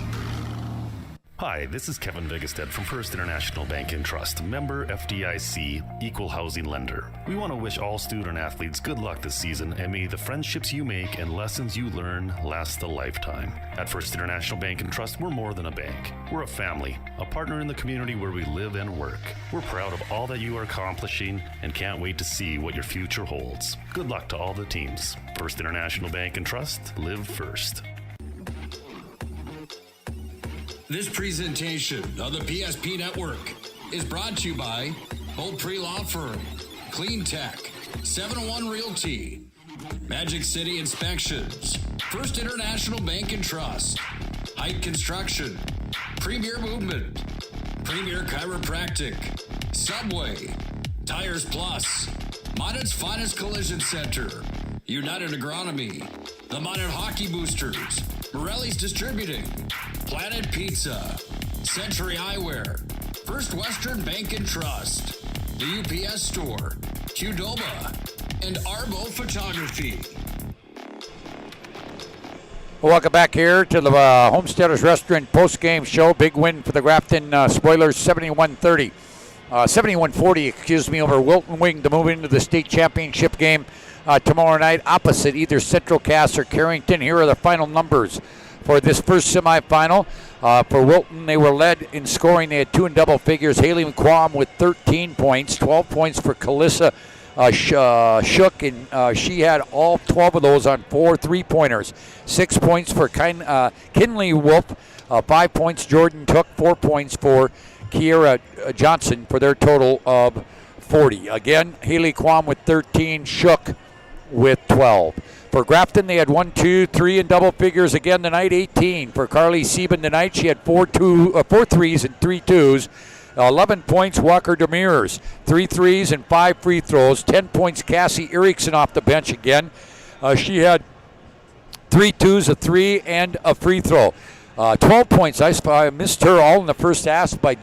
Hi, this is Kevin Vigestad from First International Bank and Trust, member FDIC, equal housing lender. We want to wish all student athletes good luck this season, and may the friendships you make and lessons you learn last a lifetime. At First International Bank and Trust, we're more than a bank. We're a family, a partner in the community where we live and work. We're proud of all that you are accomplishing and can't wait to see what your future holds. Good luck to all the teams. First International Bank and Trust, live first. This presentation of the PSP Network is brought to you by Beaupre Law Firm, Clean Tech, 701 Realty, Magic City Inspections, First International Bank and Trust, Height Construction, Premier Movement, Premier Chiropractic, Subway, Tires Plus, Monet's Finest Collision Center, United Agronomy, the Monet Hockey Boosters, Morelli's Distributing, Planet Pizza, Century Eyewear, First Western Bank and Trust, the UPS Store, Qdoba, and Arbo Photography. Welcome back here to the Homesteaders Restaurant post-game show. Big win for the Grafton Spoilers, 71-30. 71-40, over Wilton Wing to move into the state championship game tomorrow night opposite either Central Cass or Carrington. Here are the final numbers for this first semifinal. For Wilton, they were led in scoring. They had two in double figures. Haley McQuam with 13 points, 12 points for Calissa Shook, and she had all 12 of those on 4 3-pointers. 6 points for Kinley Wolf, 5 points Jordan Took, 4 points for Kiera Johnson for their total of 40. Again, Haley Quam with 13, Shook with 12. For Grafton, they had 1, 2, 3 in double figures again tonight, 18. For Carly Sieben tonight, she had 4 threes and 3 twos. 11 points, Walker Demers. 3 threes and 5 free throws. 10 points, Cassie Erickson off the bench again. She had 3 twos, a 3, and a free throw. 12 points. I missed her all in the first half by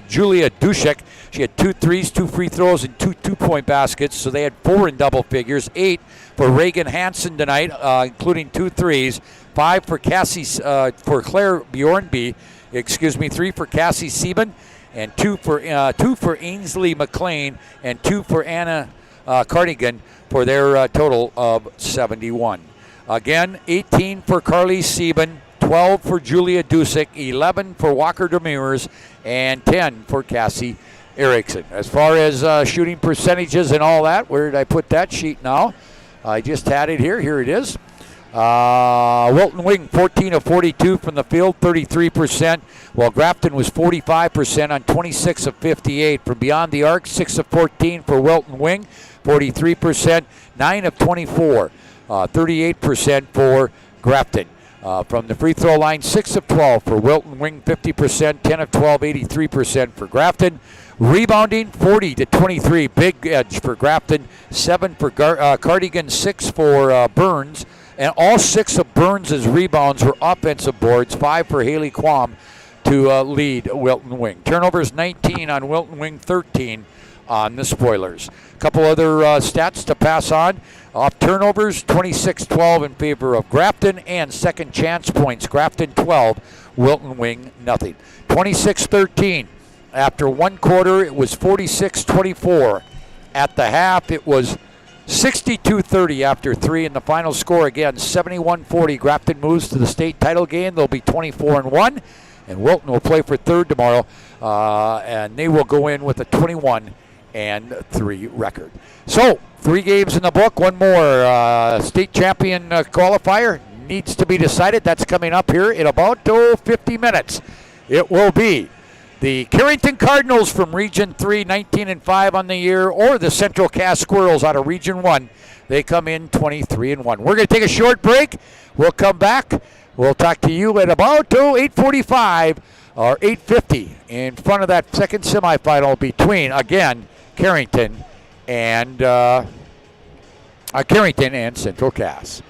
Julia Dushek. She had 2 threes, 2 free throws, and 2 2-point baskets, so they had 4 in double figures. 8 for Reagan Hansen tonight, including 2 threes. 5 for for Claire Bjornby, 3 for Cassie Sieben, and 2 for Ainsley McLean, and 2 for Anna Cardigan for their total of 71. Again, 18 for Carly Sieben, 12 for Julia Dusick, 11 for Walker Demers, and 10 for Cassie Erickson. As far as shooting percentages and all that, where did I put that sheet now? I just had it here. Here it is. Wilton Wing, 14 of 42 from the field, 33%, while Grafton was 45% on 26 of 58. From beyond the arc, 6 of 14 for Wilton Wing, 43%, 9 of 24, 38% for Grafton. From the free throw line, 6 of 12 for Wilton Wing, 50%, 10 of 12, 83% for Grafton. Rebounding, 40-23, big edge for Grafton, 7 for Cardigan, 6 for Burns, and all 6 of Burns' rebounds were offensive boards, 5 for Haley Quam to lead Wilton Wing. Turnovers, 19 on Wilton Wing, 13 on the Spoilers. A couple other stats to pass on. Off turnovers, 26-12 in favor of Grafton, and second chance points, Grafton 12, Wilton Wing nothing. 26-13. After one quarter, it was 46-24. At the half, it was 62-30 after 3, and the final score again, 71-40. Grafton moves to the state title game. They'll be 24-1, and Wilton will play for third tomorrow, and they will go in with a 21-3 record. So, 3 games in the book, one more state champion qualifier needs to be decided. That's coming up here in about 50 minutes. It will be the Carrington Cardinals from Region 3, 19-5 on the year, or the Central Cass Squirrels out of Region 1. They come in 23-1. We're going to take a short break. We'll come back. We'll talk to you at about 8:45 or 8:50 in front of that second semifinal between, again, Carrington and Central Cass.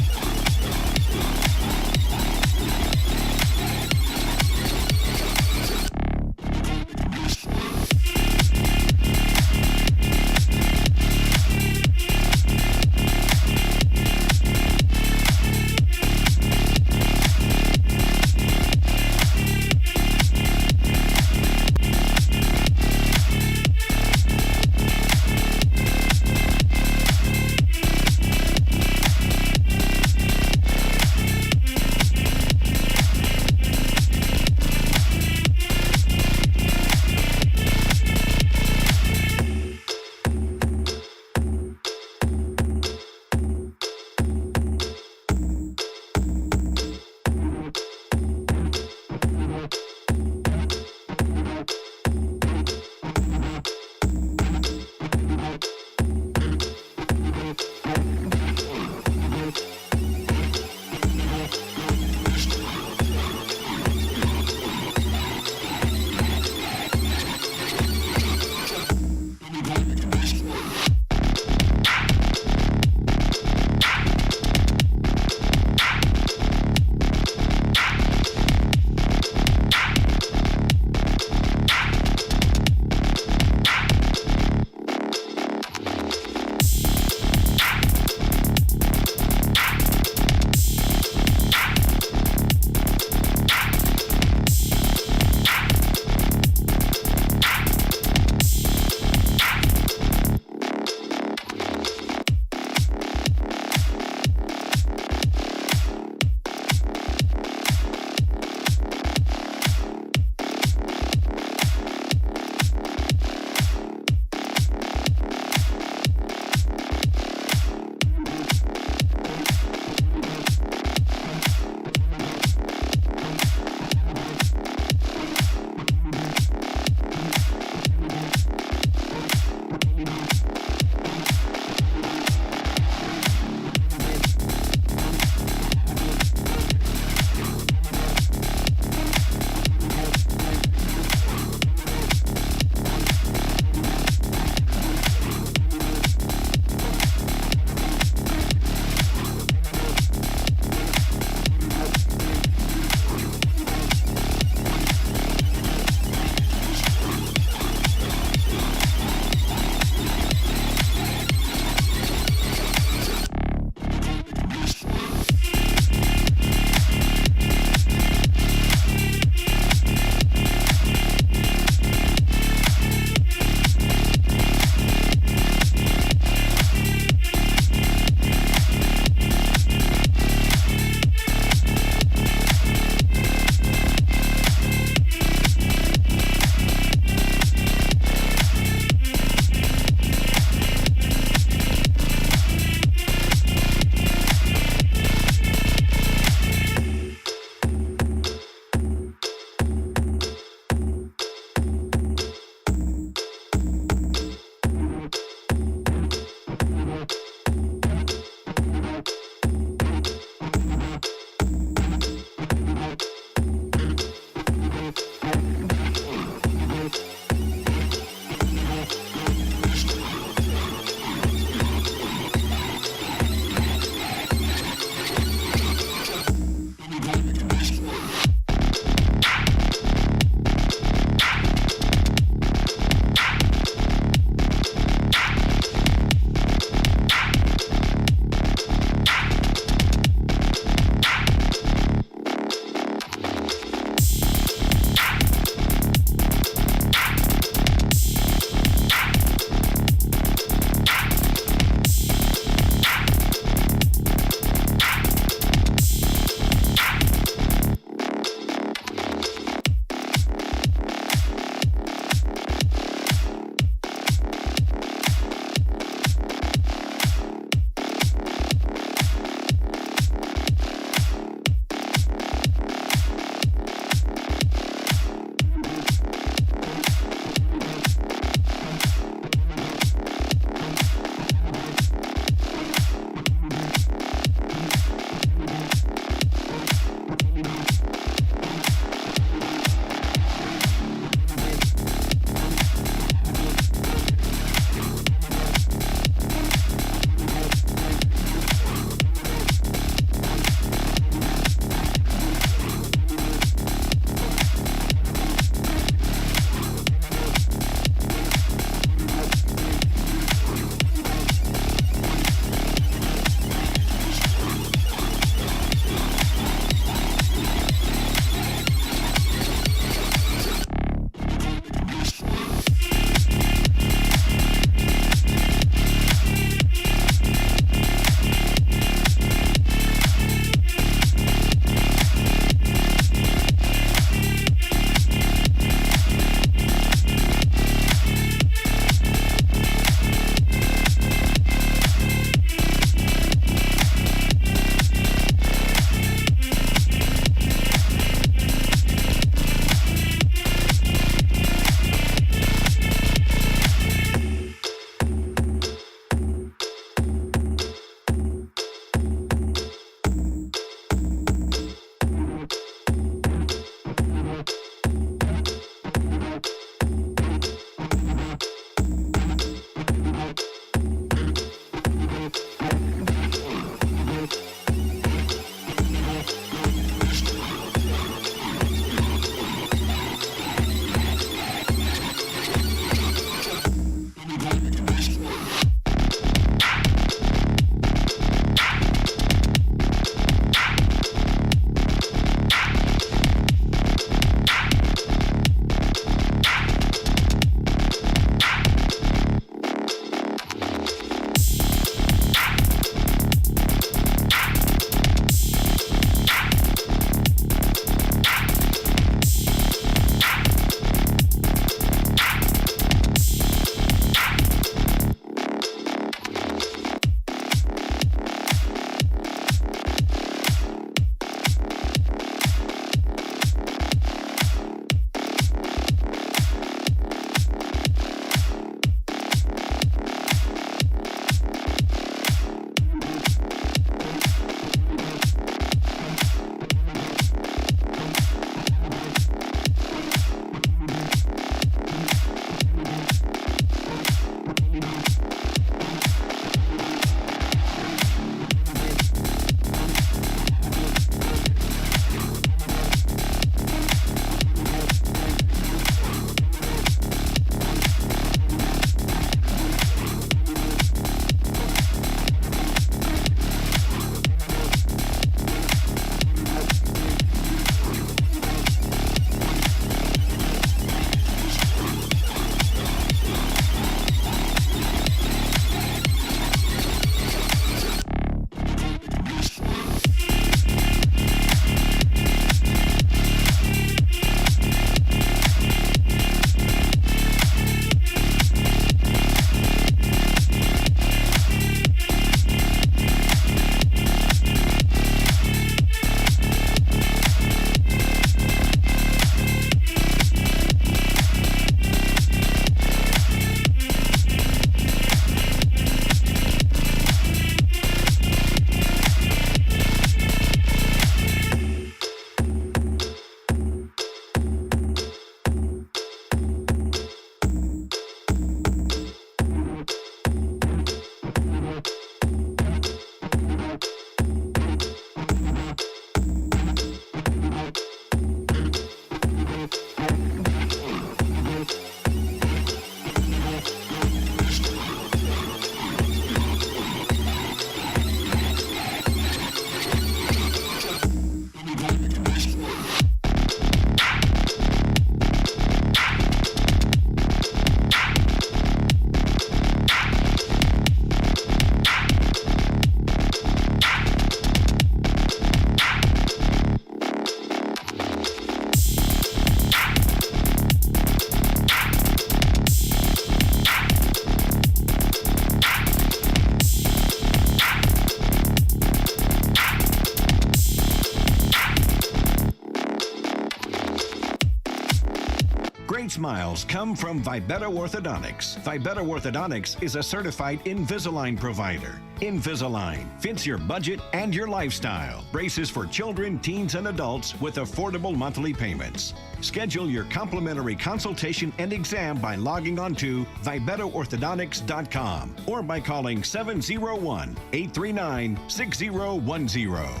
Bright smiles come from Vibeto Orthodontics. Vibeto Orthodontics is a certified Invisalign provider. Invisalign fits your budget and your lifestyle. Braces for children, teens, and adults with affordable monthly payments. Schedule your complimentary consultation and exam by logging on to VibetoOrthodontics.com or by calling 701-839-6010.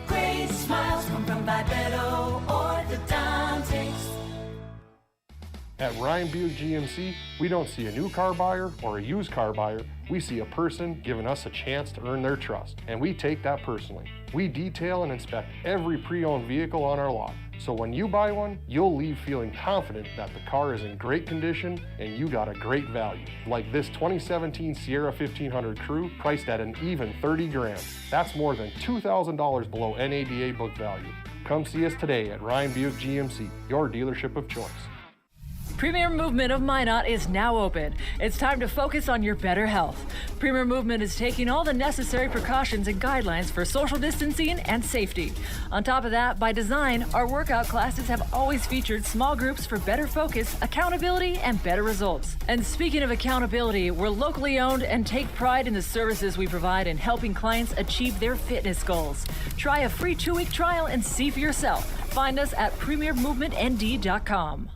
Great smiles come from Vibeto Orthodontics. At Ryan Buick GMC, we don't see a new car buyer or a used car buyer. We see a person giving us a chance to earn their trust, and we take that personally. We detail and inspect every pre-owned vehicle on our lot. So when you buy one, you'll leave feeling confident that the car is in great condition and you got a great value. Like this 2017 Sierra 1500 Crew priced at an even $30,000. That's more than $2,000 below NADA book value. Come see us today at Ryan Buick GMC, your dealership of choice. Premier Movement of Minot is now open. It's time to focus on your better health. Premier Movement is taking all the necessary precautions and guidelines for social distancing and safety. On top of that, by design, our workout classes have always featured small groups for better focus, accountability, and better results. And speaking of accountability, we're locally owned and take pride in the services we provide in helping clients achieve their fitness goals. Try a free 2-week trial and see for yourself. Find us at premiermovementnd.com.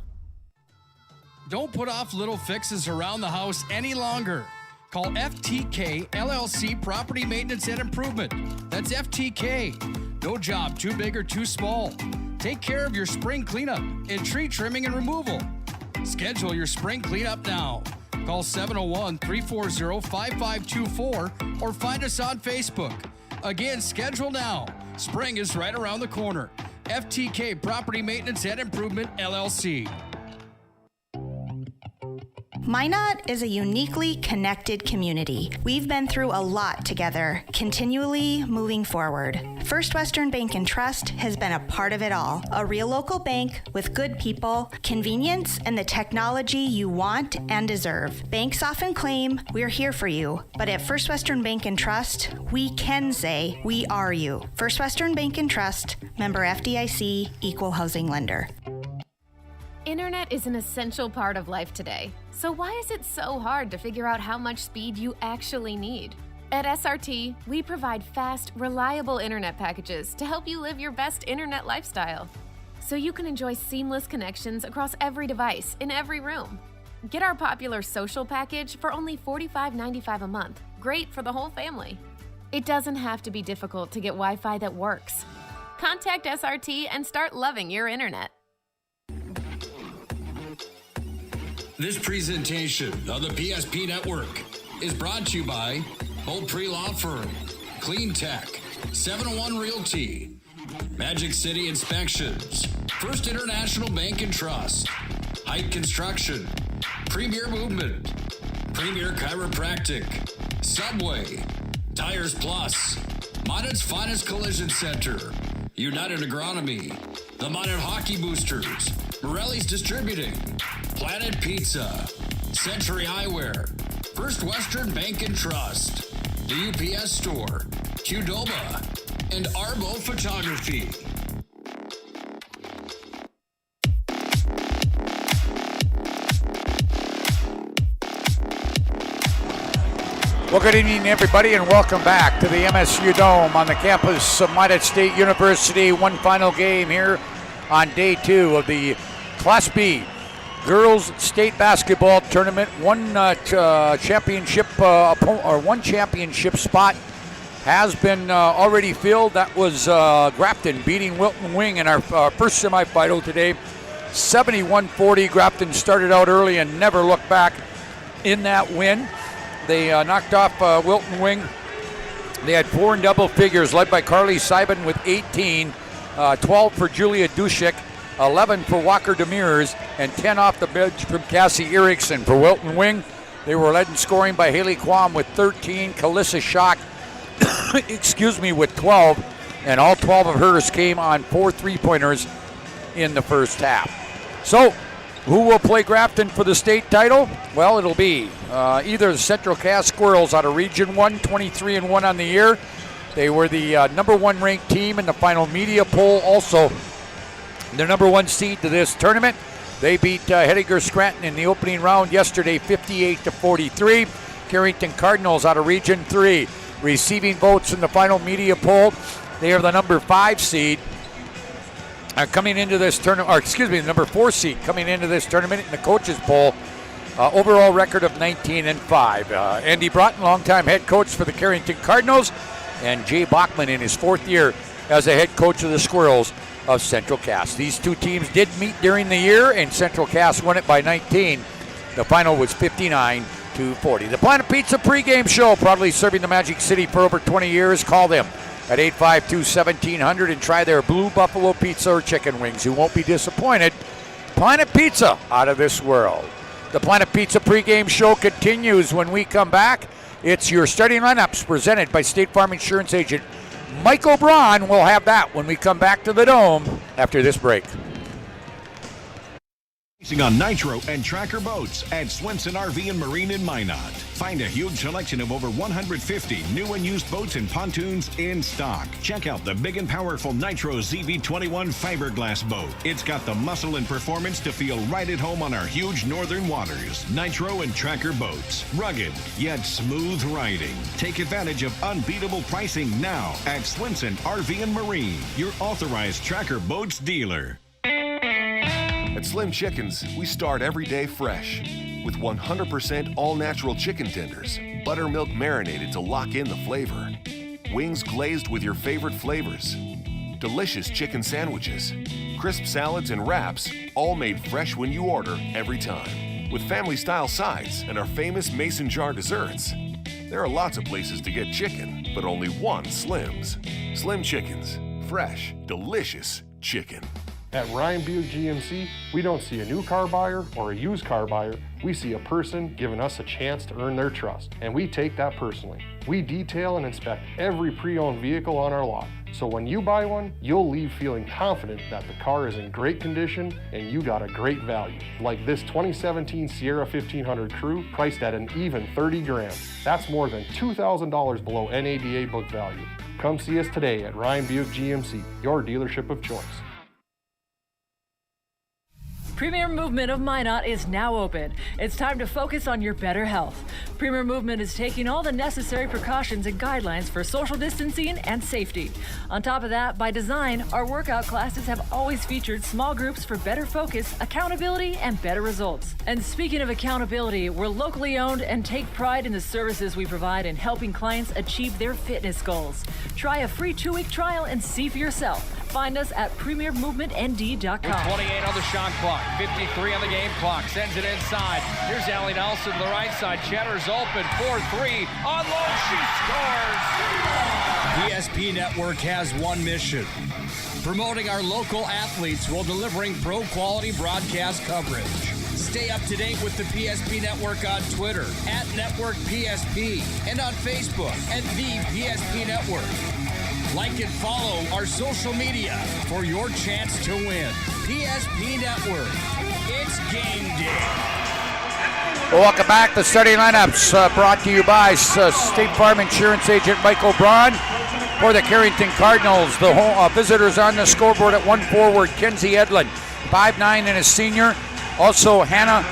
Don't put off little fixes around the house any longer. Call FTK LLC Property Maintenance and Improvement. That's FTK. No job too big or too small. Take care of your spring cleanup and tree trimming and removal. Schedule your spring cleanup now. Call 701-340-5524 or find us on Facebook. Again, schedule now. Spring is right around the corner. FTK Property Maintenance and Improvement, LLC. Minot is a uniquely connected community. We've been through a lot together, continually moving forward. First Western Bank and Trust has been a part of it all. A real local bank with good people, convenience, and the technology you want and deserve. Banks often claim we're here for you, but at First Western Bank and Trust, we can say we are you. First Western Bank and Trust, member FDIC, equal housing lender. Internet is an essential part of life today. So why is it so hard to figure out how much speed you actually need? At SRT, we provide fast, reliable internet packages to help you live your best internet lifestyle. So you can enjoy seamless connections across every device in every room. Get our popular social package for only $45.95 a month. Great for the whole family. It doesn't have to be difficult to get Wi-Fi that works. Contact SRT and start loving your internet. This presentation of the PSP Network is brought to you by Old Pre-Law Firm, Clean Tech, 701 Realty, Magic City Inspections, First International Bank and Trust, Height Construction, Premier Movement, Premier Chiropractic, Subway, Tires Plus, Minot's Finest Collision Center, United Agronomy, the Minot Hockey Boosters, Morelli's Distributing, Planet Pizza, Century Eyewear, First Western Bank and Trust, the UPS Store, Qdoba, and Arbo Photography. Well, good evening, everybody, and welcome back to the MSU Dome on the campus of Minot State University. One final game here on day 2 of the Class B Girls State Basketball Tournament. One championship spot has been already filled. That was Grafton beating Wilton Wing in our first semifinal today, 71-40. Grafton started out early and never looked back in that win. They knocked off Wilton Wing. They had 4 in double figures, led by Carly Seiben with 18, 12 for Julia Dushik, 11 for Walker Demers, and 10 off the bench from Cassie Erickson. For Wilton Wing, they were led in scoring by Haley Quam with 13, Kalissa Schock, with 12, and all 12 of hers came on 4 3-pointers in the first half. So, who will play Grafton for the state title? Well, it'll be either the Central Cass Squirrels out of Region 1, 23-1 on the year. They were the number 1 ranked team in the final media poll, also the number 1 seed to this tournament. They beat Hettinger Scranton in the opening round yesterday, 58-43. Carrington Cardinals out of Region 3. Receiving votes in the final media poll, they are the number 5 seed. Coming into this tournament, or excuse me, the number 4 seed coming into this tournament in the coaches poll. Overall record of 19-5. Andy Broughton, longtime head coach for the Carrington Cardinals, and Jay Bachman in his 4th year as the head coach of the Squirrels of Central Cass. These two teams did meet during the year, and Central Cass won it by 19. The final was 59-40. The Planet Pizza pregame show, proudly serving the Magic City for over 20 years. Call them at 852-1700 and try their Blue Buffalo Pizza or chicken wings. You won't be disappointed. Planet Pizza, out of this world. The Planet Pizza pregame show continues when we come back. It's your starting lineups presented by State Farm Insurance Agent Mike O'Brien. We'll have that when we come back to the Dome after this break. Racing on Nitro and Tracker boats at Swenson RV and Marine in Minot. Find a huge selection of over 150 new and used boats and pontoons in stock. Check out the big and powerful Nitro ZV21 fiberglass boat. It's got the muscle and performance to feel right at home on our huge northern waters. Nitro and Tracker boats. Rugged, yet smooth riding. Take advantage of unbeatable pricing now at Swenson RV and Marine, your authorized Tracker boats dealer. At Slim Chickens, we start every day fresh with 100% all-natural chicken tenders, buttermilk marinated to lock in the flavor, wings glazed with your favorite flavors, delicious chicken sandwiches, crisp salads and wraps, all made fresh when you order every time, with family-style sides and our famous mason jar desserts. There are lots of places to get chicken, but only one Slim's. Slim Chickens, fresh, delicious chicken. At Ryan Buick GMC, we don't see a new car buyer or a used car buyer. We see a person giving us a chance to earn their trust, and we take that personally. We detail and inspect every pre-owned vehicle on our lot, so when you buy one, you'll leave feeling confident that the car is in great condition and you got a great value. Like this 2017 Sierra 1500 Crew, priced at an even $30,000. That's more than $2,000 below NADA book value. Come see us today at Ryan Buick GMC, your dealership of choice. Premier Movement of Minot is now open. It's time to focus on your better health. Premier Movement is taking all the necessary precautions and guidelines for social distancing and safety. On top of that, by design, our workout classes have always featured small groups for better focus, accountability, and better results. And speaking of accountability, we're locally owned and take pride in the services we provide in helping clients achieve their fitness goals. Try a free 2-week trial and see for yourself. Find us at premiermovementnd.com. With 28 on the shot clock, 53 on the game clock, sends it inside. Here's Allie Nelson to the right side. Cheddar's open, 4-3, on low, she scores! PSP Network has one mission: promoting our local athletes while delivering pro-quality broadcast coverage. Stay up to date with the PSP Network on Twitter at Network PSP and on Facebook at The PSP Network. Like and follow our social media for your chance to win. PSP Network. It's game day. Welcome back. The starting lineups brought to you by State Farm Insurance Agent Mike O'Brien for the Carrington Cardinals. The visitors on the scoreboard at 1 forward, Kenzie Edlin, 5'9" and a senior. Also Hannah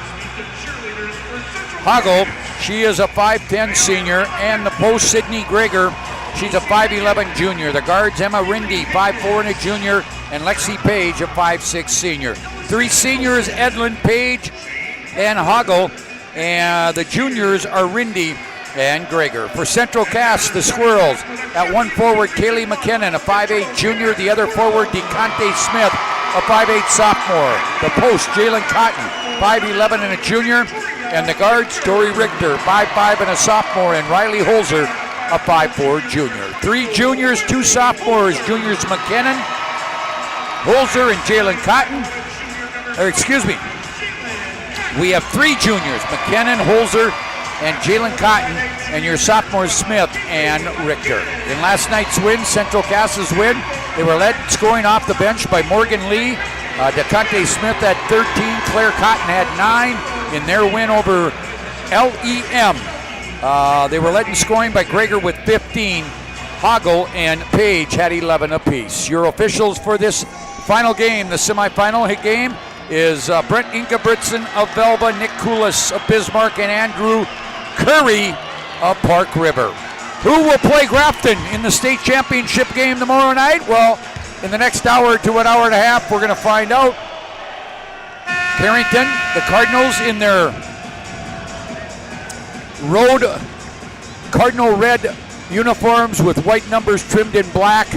Hoggle, she is a 5'10" senior, and the post Sydney Greger. She's a 5'11" junior. The guards, Emma Rindy, 5'4" and a junior, and Lexi Page, a 5'6" senior. 3 seniors, Edlin, Page, and Hoggle, and the juniors are Rindy and Greger. For Central Cass, the Squirrels, at 1 forward, Kaylee McKinnon, a 5'8" junior. The other forward, DeConte Smith, a 5'8" sophomore. The post, Jalen Cotton, 5'11" and a junior, and the guards, Dory Richter, 5'5" and a sophomore, and Riley Holzer, a 5'4" junior. 3 juniors, 2 sophomores, juniors McKinnon, Holzer, and Jalen Cotton. We have 3 juniors, McKinnon, Holzer, and Jalen Cotton, and your sophomores Smith and Richter. In last night's win, Central Cass's win, they were led scoring off the bench by Morgan Lee, DeConte Smith had 13, Claire Cotton had 9 in their win over LEM. They were led in scoring by Greger with 15. Hoggle and Page had 11 apiece. Your officials for this final game, the semifinal game, is Brent Ingebrigtsen of Velva, Nick Koulis of Bismarck, and Andrew Curry of Park River. Who will play Grafton in the state championship game tomorrow night? Well, in the next hour to an hour and a half, we're going to find out. Carrington, the Cardinals in their road Cardinal red uniforms with white numbers trimmed in black.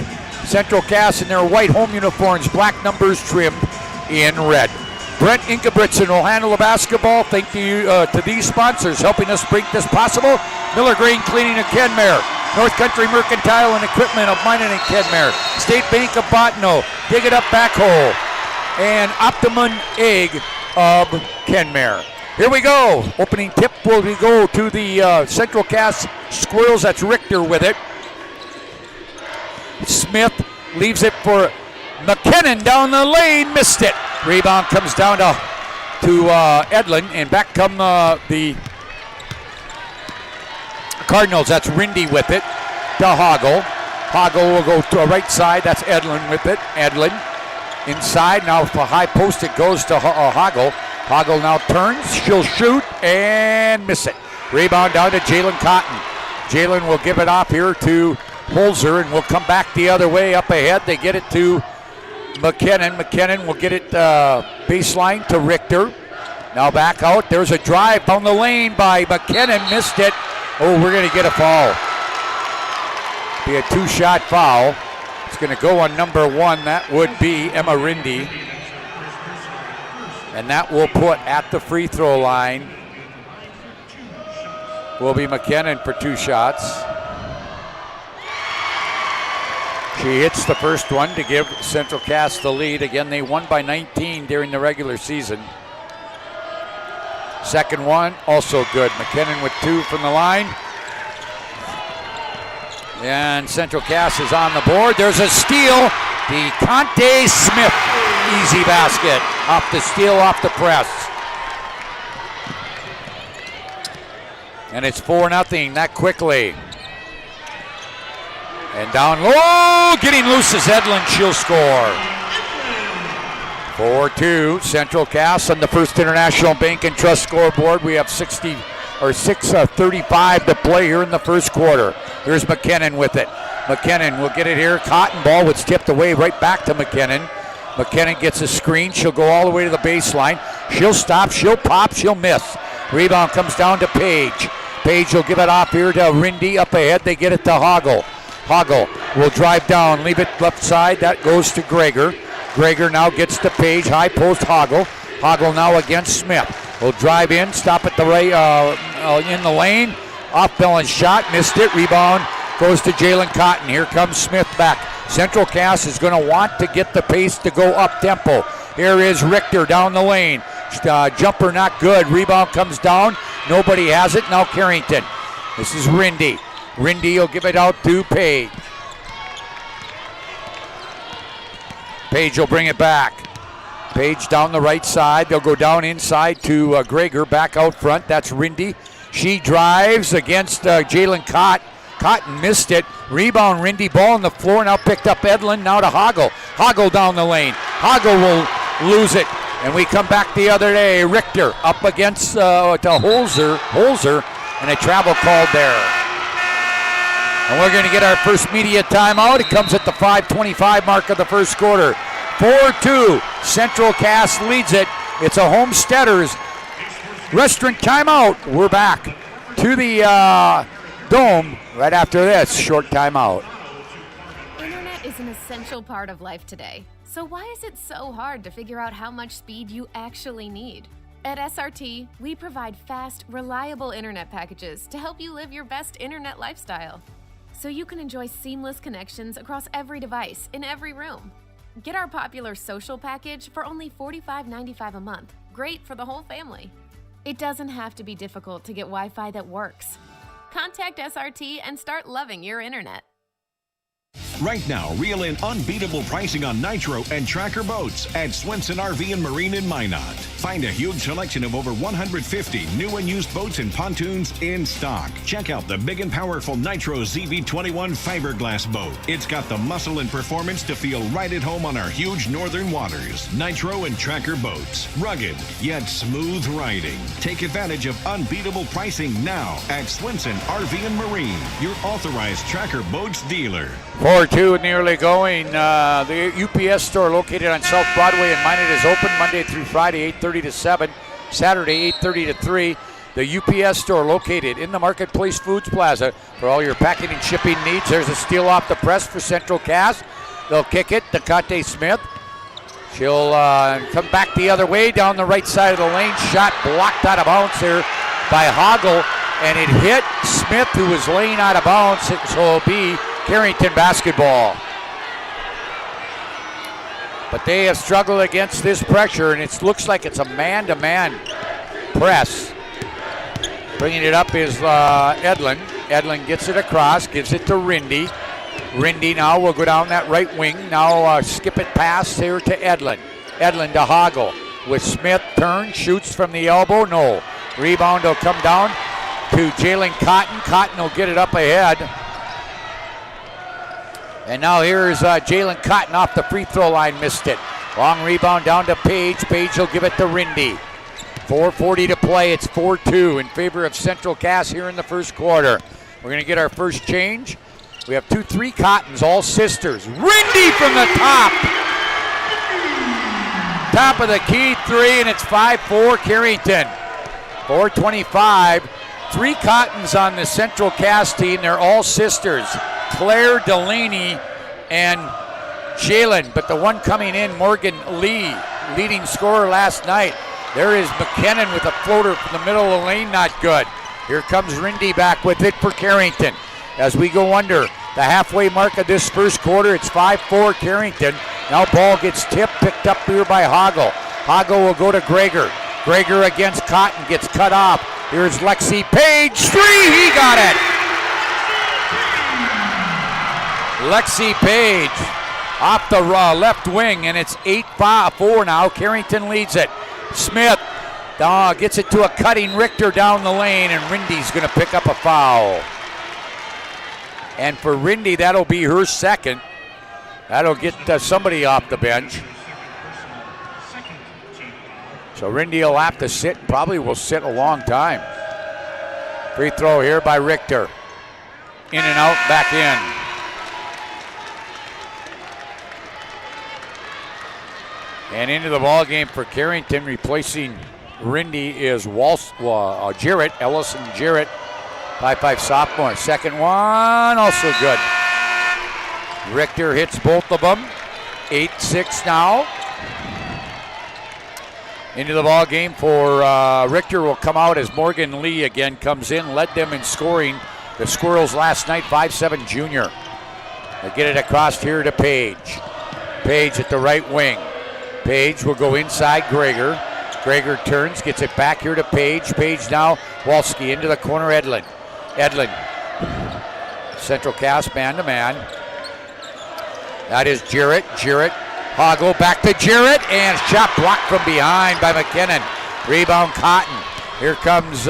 Central Cass in their white home uniforms, black numbers trimmed in red. Brent Ingebrigtsen will handle the basketball. Thank you to these sponsors helping us make this possible. Miller Grain Cleaning of Kenmare, North Country Mercantile and Equipment of Minot and Kenmare, State Bank of Bottineau, Dig It Up Backhole, and Optimum Egg of Kenmare. Here we go. Opening tip will go to the Central Cass Squirrels. That's Richter with it. Smith leaves it for McKinnon down the lane. Missed it. Rebound comes down to Edlin, and back come the Cardinals. That's Rindy with it to Hoggle. Hoggle will go to the right side. That's Edlin with it. Edlin inside. Now for high post it goes to Hoggle. Hoggle now turns. She'll shoot and miss it. Rebound down to Jalen Cotton. Jalen will give it off here to Holzer, and will come back the other way up ahead. They get it to McKinnon. McKinnon will get it baseline to Richter. Now back out. There's a drive down the lane by McKinnon. Missed it. Oh, we're going to get a foul. Be a two-shot foul. It's going to go on number one. That would be Emma Rindy. And that will put at the free throw line will be McKinnon for two shots. She hits the first one to give Central Cass the lead. Again, they won by 19 during the regular season. Second one, also good. McKinnon with two from the line. And Central Cass is on the board. There's a steal. DeConte Smith, easy basket. Off the steal, off the press. And it's 4-0 that quickly. And down low, getting loose is Edlin. She'll score. 4-2, Central Cass on the First International Bank and Trust scoreboard. We have 6:35 to play here in the first quarter. Here's McKinnon with it. McKinnon will get it here. Cotton ball was tipped away right back to McKinnon. McKinnon gets a screen. She'll go all the way to the baseline. She'll stop, she'll pop, she'll miss. Rebound comes down to Page. Page will give it off here to Rindy up ahead. They get it to Hoggle. Hoggle will drive down, leave it left side. That goes to Greger. Greger now gets to Page. High post Hoggle. Hoggle now against Smith. Will drive in, stop at the right in the lane. Off balance shot, missed it. Rebound goes to Jalen Cotton. Here comes Smith back. Central Cass is going to want to get the pace to go up tempo. Here is Richter down the lane. Jumper not good. Rebound comes down. Nobody has it. Now Carrington. This is Rindy. Rindy will give it out to Page. Page will bring it back. Page down the right side. They'll go down inside to Greger. Back out front. That's Rindy. She drives against Jalen Cott. Cotton missed it. Rebound Rindy. Ball on the floor. Now picked up Edlin. Now to Hoggle. Hoggle down the lane. Hoggle will lose it. And we come back the other day. Richter up against to Holzer. Holzer. And a travel called there. And we're going to get our first media timeout. It comes at the 5:25 mark of the first quarter. 4-2. Central Cass leads it. It's a Homesteaders restaurant timeout. We're back to the Dome right after this short timeout. Internet is an essential part of life today. So why is it so hard to figure out how much speed you actually need? At SRT, we provide fast, reliable internet packages to help you live your best internet lifestyle, so you can enjoy seamless connections across every device in every room. Get our popular social package for only $45.95 a month. Great for the whole family. It doesn't have to be difficult to get Wi-Fi that works. Contact SRT and start loving your internet. Right now, reel in unbeatable pricing on Nitro and Tracker boats at Swenson RV and Marine in Minot. Find a huge selection of over 150 new and used boats and pontoons in stock. Check out the big and powerful Nitro ZV21 fiberglass boat. It's got the muscle and performance to feel right at home on our huge northern waters. Nitro and Tracker boats. Rugged, yet smooth riding. Take advantage of unbeatable pricing now at Swenson RV and Marine, your authorized Tracker boats dealer. 4-2 nearly going. The UPS store located on South Broadway in Minot is open Monday through Friday, 8:30 to 7, Saturday, 8:30 to 3. The UPS store located in the Marketplace Foods Plaza for all your packing and shipping needs. There's a steal off the press for Central Cass. They'll kick it. DeConte Smith. She'll come back the other way down the right side of the lane. Shot blocked out of bounds here by Hoggle, and it hit Smith, who was laying out of bounds, so it'll be Carrington basketball. But they have struggled against this pressure, and it looks like it's a man-to-man press. Bringing it up is Edlin. Edlin gets it across, gives it to Rindy. Rindy now will go down that right wing. Now skip it past here to Edlin. Edlin to Hoggle with Smith. Turn, shoots from the elbow. No. Rebound will come down to Jalen Cotton. Cotton will get it up ahead. And now here's Jalen Cotton off the free throw line. Missed it. Long rebound down to Page. Page will give it to Rindy. 4:40 to play. It's 4-2 in favor of Central Cass here in the first quarter. We're going to get our first change. We have 2-3 Cottons, all sisters. Rindy from the top. Top of the key three, and it's 5-4 Carrington. 4:25. 3 Cottons on the Central Cass team. They're all sisters. Claire, Delaney, and Jalen. But the one coming in, Morgan Lee, leading scorer last night. There is McKinnon with a floater from the middle of the lane, not good. Here comes Rindy back with it for Carrington. As we go under the halfway mark of this first quarter, it's 5-4 Carrington. Now ball gets tipped, picked up here by Hoggle. Hoggle will go to Greger. Greger against Cotton, gets cut off. Here's Lexi Page, 3, he got it! Lexi Page off the left wing, and it's 8-4 now. Carrington leads it. Smith gets it to a cutting Richter down the lane, and Rindy's going to pick up a foul. And for Rindy, that'll be her second. That'll get somebody off the bench. So Rindy will have to sit, probably will sit a long time. Free throw here by Richter. In and out, back in. And into the ball game for Carrington, replacing Rindy is Jarrett, Ellison Jarrett, 5'5" sophomore. Second one, also good. Richter hits both of them. 8-6 now. Into the ball game for Richter will come out as Morgan Lee again comes in, led them in scoring. The Squirrels last night, 5'7" junior. They get it across here to Page. Page at the right wing. Page will go inside Greger. Greger turns, gets it back here to Page. Page now, Walski into the corner, Edlin. Edlin. Central Cass man-to-man. That is Jarrett. Jarrett. Hoggle back to Jarrett, and shot blocked from behind by McKinnon. Rebound Cotton. Here comes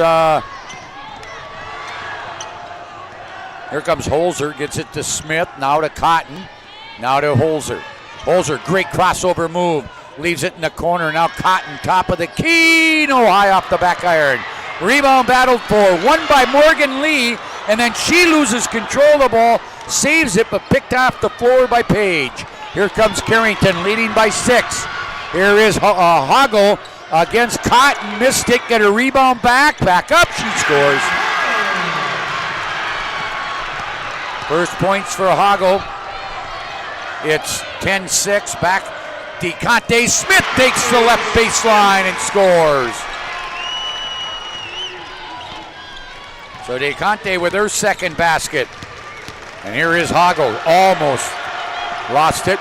Holzer, gets it to Smith, now to Cotton, now to Holzer. Holzer, great crossover move, leaves it in the corner. Now Cotton, top of the key, no, high off the back iron. Rebound battled for, won by Morgan Lee, and then she loses control of the ball, saves it, but picked off the floor by Page. Here comes Carrington, leading by 6. Here is Hoggle against Cotton. Missed it, get a rebound back up, she scores. First points for Hoggle. It's 10-6, back. DeConte Smith takes the left baseline and scores. So DeConte with her second basket. And here is Hoggle, almost lost it.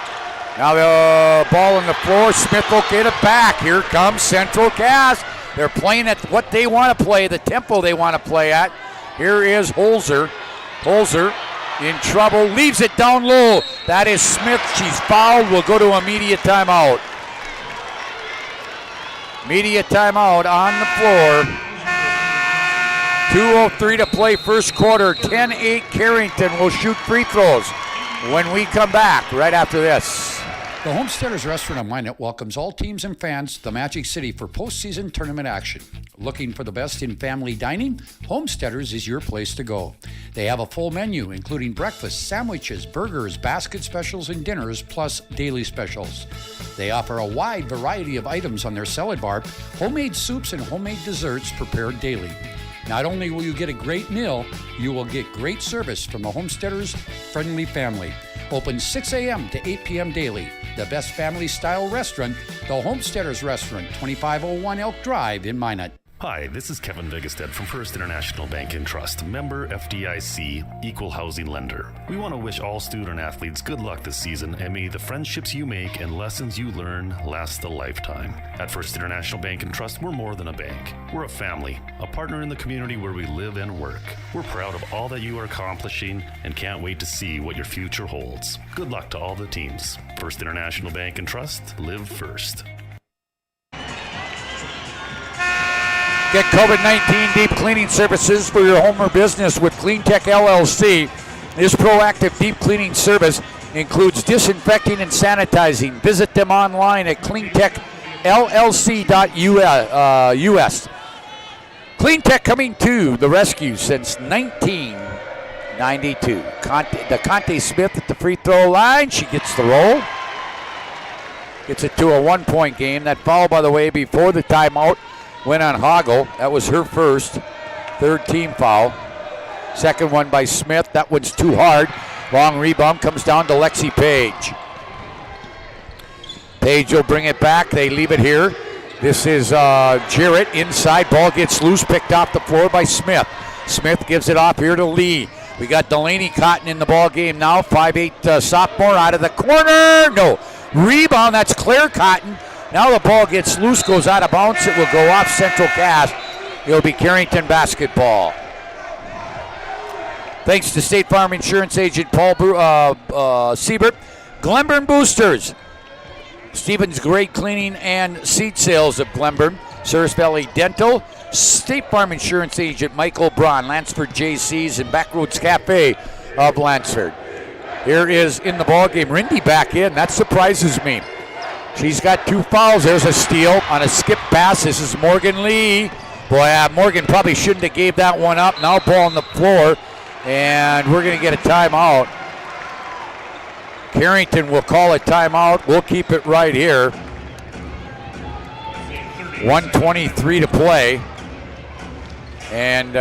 Now the ball on the floor. Smith will get it back. Here comes Central Cass. They're playing at what they want to play, the tempo they want to play at. Here is Holzer. Holzer in trouble, leaves it down low. That is Smith. She's fouled. We'll go to a media timeout. Media timeout on the floor. 2:03 to play first quarter. 10-8 Carrington will shoot free throws when we come back right after this. The Homesteaders Restaurant on Minot welcomes all teams and fans to the Magic City for postseason tournament action. Looking for the best in family dining? Homesteaders is your place to go. They have a full menu, including breakfast, sandwiches, burgers, basket specials, and dinners, plus daily specials. They offer a wide variety of items on their salad bar, homemade soups, and homemade desserts prepared daily. Not only will you get a great meal, you will get great service from the Homesteaders friendly family. Open 6 a.m. to 8 p.m. daily. The best family-style restaurant, the Homesteaders Restaurant, 2501 Elk Drive in Minot. Hi, this is Kevin Vigestead from First International Bank and Trust, member FDIC, equal housing lender. We want to wish all student athletes good luck this season, and may the friendships you make and lessons you learn last a lifetime. At First International Bank and Trust, we're more than a bank. We're a family, a partner in the community where we live and work. We're proud of all that you are accomplishing and can't wait to see what your future holds. Good luck to all the teams. First International Bank and Trust, live first. Get COVID-19 deep cleaning services for your home or business with CleanTech LLC. This proactive deep cleaning service includes disinfecting and sanitizing. Visit them online at cleantechllc.us. CleanTech coming to the rescue since 1992. Conte Smith at the free throw line. She gets the roll. Gets it to a 1-point game. That foul, by the way, before the timeout went on Hoggle. That was her first. Third team foul. Second one by Smith. That one's too hard. Long rebound comes down to Lexi Page. Page will bring it back. They leave it here. This is Jarrett inside. Ball gets loose, picked off the floor by Smith. Smith gives it off here to Lee. We got Delaney Cotton in the ball game now. 5'8" sophomore out of the corner. No. Rebound. That's Claire Cotton. Now the ball gets loose, goes out of bounds. It will go off Central Cast. It'll be Carrington basketball. Thanks to State Farm Insurance Agent Paul Siebert. Glenburn Boosters. Stevens Grade Cleaning and Seed Sales of Glenburn. Service Valley Dental. State Farm Insurance Agent Michael Braun. Lansford JC's and Backroads Cafe of Lansford. Here is in the ball game Rindy back in. That surprises me. She's got 2 fouls. There's a steal on a skip pass. This is Morgan Lee. Boy, Morgan probably shouldn't have gave that one up. Now ball on the floor, and we're going to get a timeout. Carrington will call a timeout. We'll keep it right here. 1:23 to play. And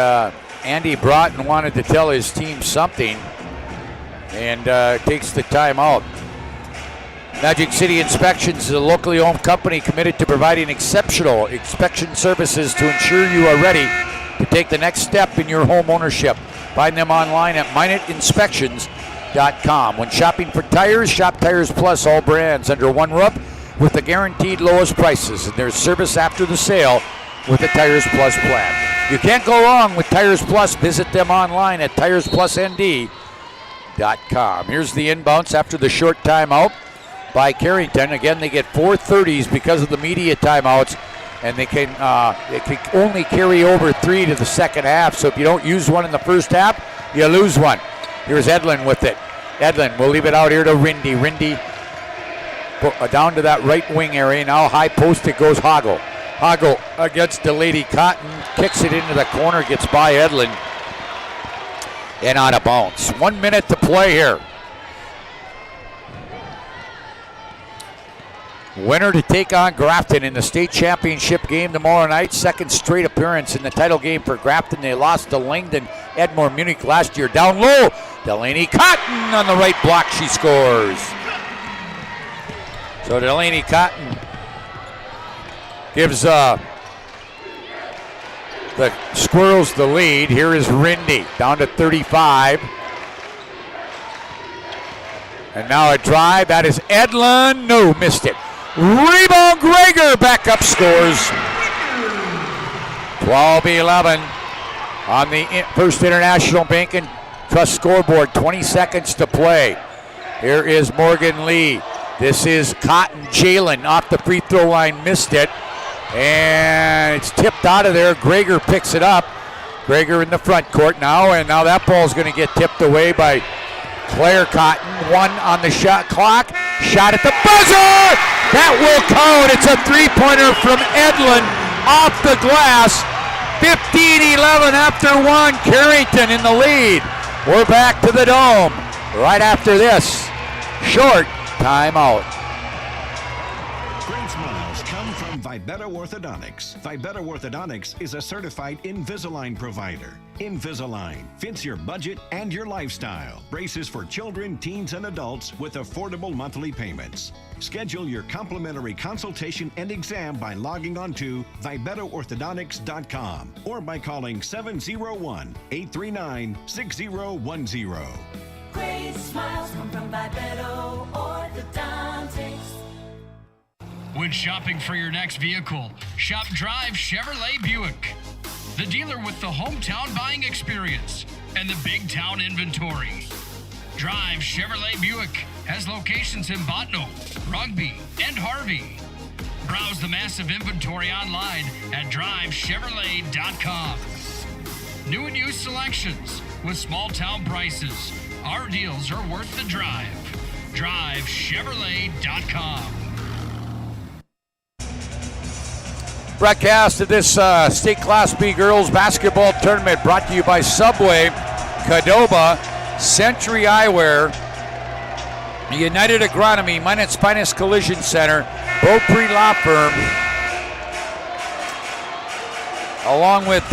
Andy Broughton wanted to tell his team something, and takes the timeout. Magic City Inspections is a locally owned company committed to providing exceptional inspection services to ensure you are ready to take the next step in your home ownership. Find them online at MinutInspections.com. When shopping for tires, shop Tires Plus, all brands under one roof with the guaranteed lowest prices. And there's service after the sale with the Tires Plus plan. You can't go wrong with Tires Plus. Visit them online at TiresPlusND.com. Here's the inbounds after the short timeout by Carrington. Again, they get 4 30s because of the media timeouts, and they can only carry over 3 to the second half. So if you don't use one in the first half, you lose one. Here's Edlin with it. Edlin will leave it out here to Rindy. Rindy down to that right wing area. Now high post it goes Hoggle. Hoggle against the Lady Cotton, kicks it into the corner, gets by Edlin, and out of bounds. 1 minute to play here. Winner to take on Grafton in the state championship game tomorrow night. Second straight appearance in the title game for Grafton. They lost to Langdon Edmore Munich last year. Down low, Delaney Cotton on the right block. She scores. So Delaney Cotton gives the Squirrels the lead. Here is Rindy down to 35. And now a drive. That is Edlin. No, missed it. Rebound, Greger, back up, scores. 12-11 on the First International Bank and Trust scoreboard, 20 seconds to play. Here is Morgan Lee. This is Cotton Jalen off the free throw line, missed it. And it's tipped out of there. Greger picks it up. Greger in the front court now, and now that ball's going to get tipped away by Claire Cotton. 1 on the shot clock. Shot at the buzzer! That will count. It's a three-pointer from Edlin off the glass. 15-11 after 1. Carrington in the lead. We're back to the Dome right after this short timeout. Great smiles come from Vibetta Orthodontics. Vibetta Orthodontics is a certified Invisalign provider. Invisalign fits your budget and your lifestyle. Braces for children, teens, and adults with affordable monthly payments. Schedule your complimentary consultation and exam by logging on to VibettaOrthodontics.com or by calling 701-839-6010. Great smiles come from Vibetta Orthodontics. When shopping for your next vehicle, shop Drive Chevrolet Buick, the dealer with the hometown buying experience and the big town inventory. Drive Chevrolet Buick has locations in Botno, Rugby, and Harvey. Browse the massive inventory online at drivechevrolet.com. New and used selections with small town prices. Our deals are worth the drive. drivechevrolet.com. Broadcast of this State Class B Girls Basketball Tournament brought to you by Subway, Qdoba, Century Eyewear, United Agronomy, Minot's Finest Collision Center, Beaupre Law Firm, along with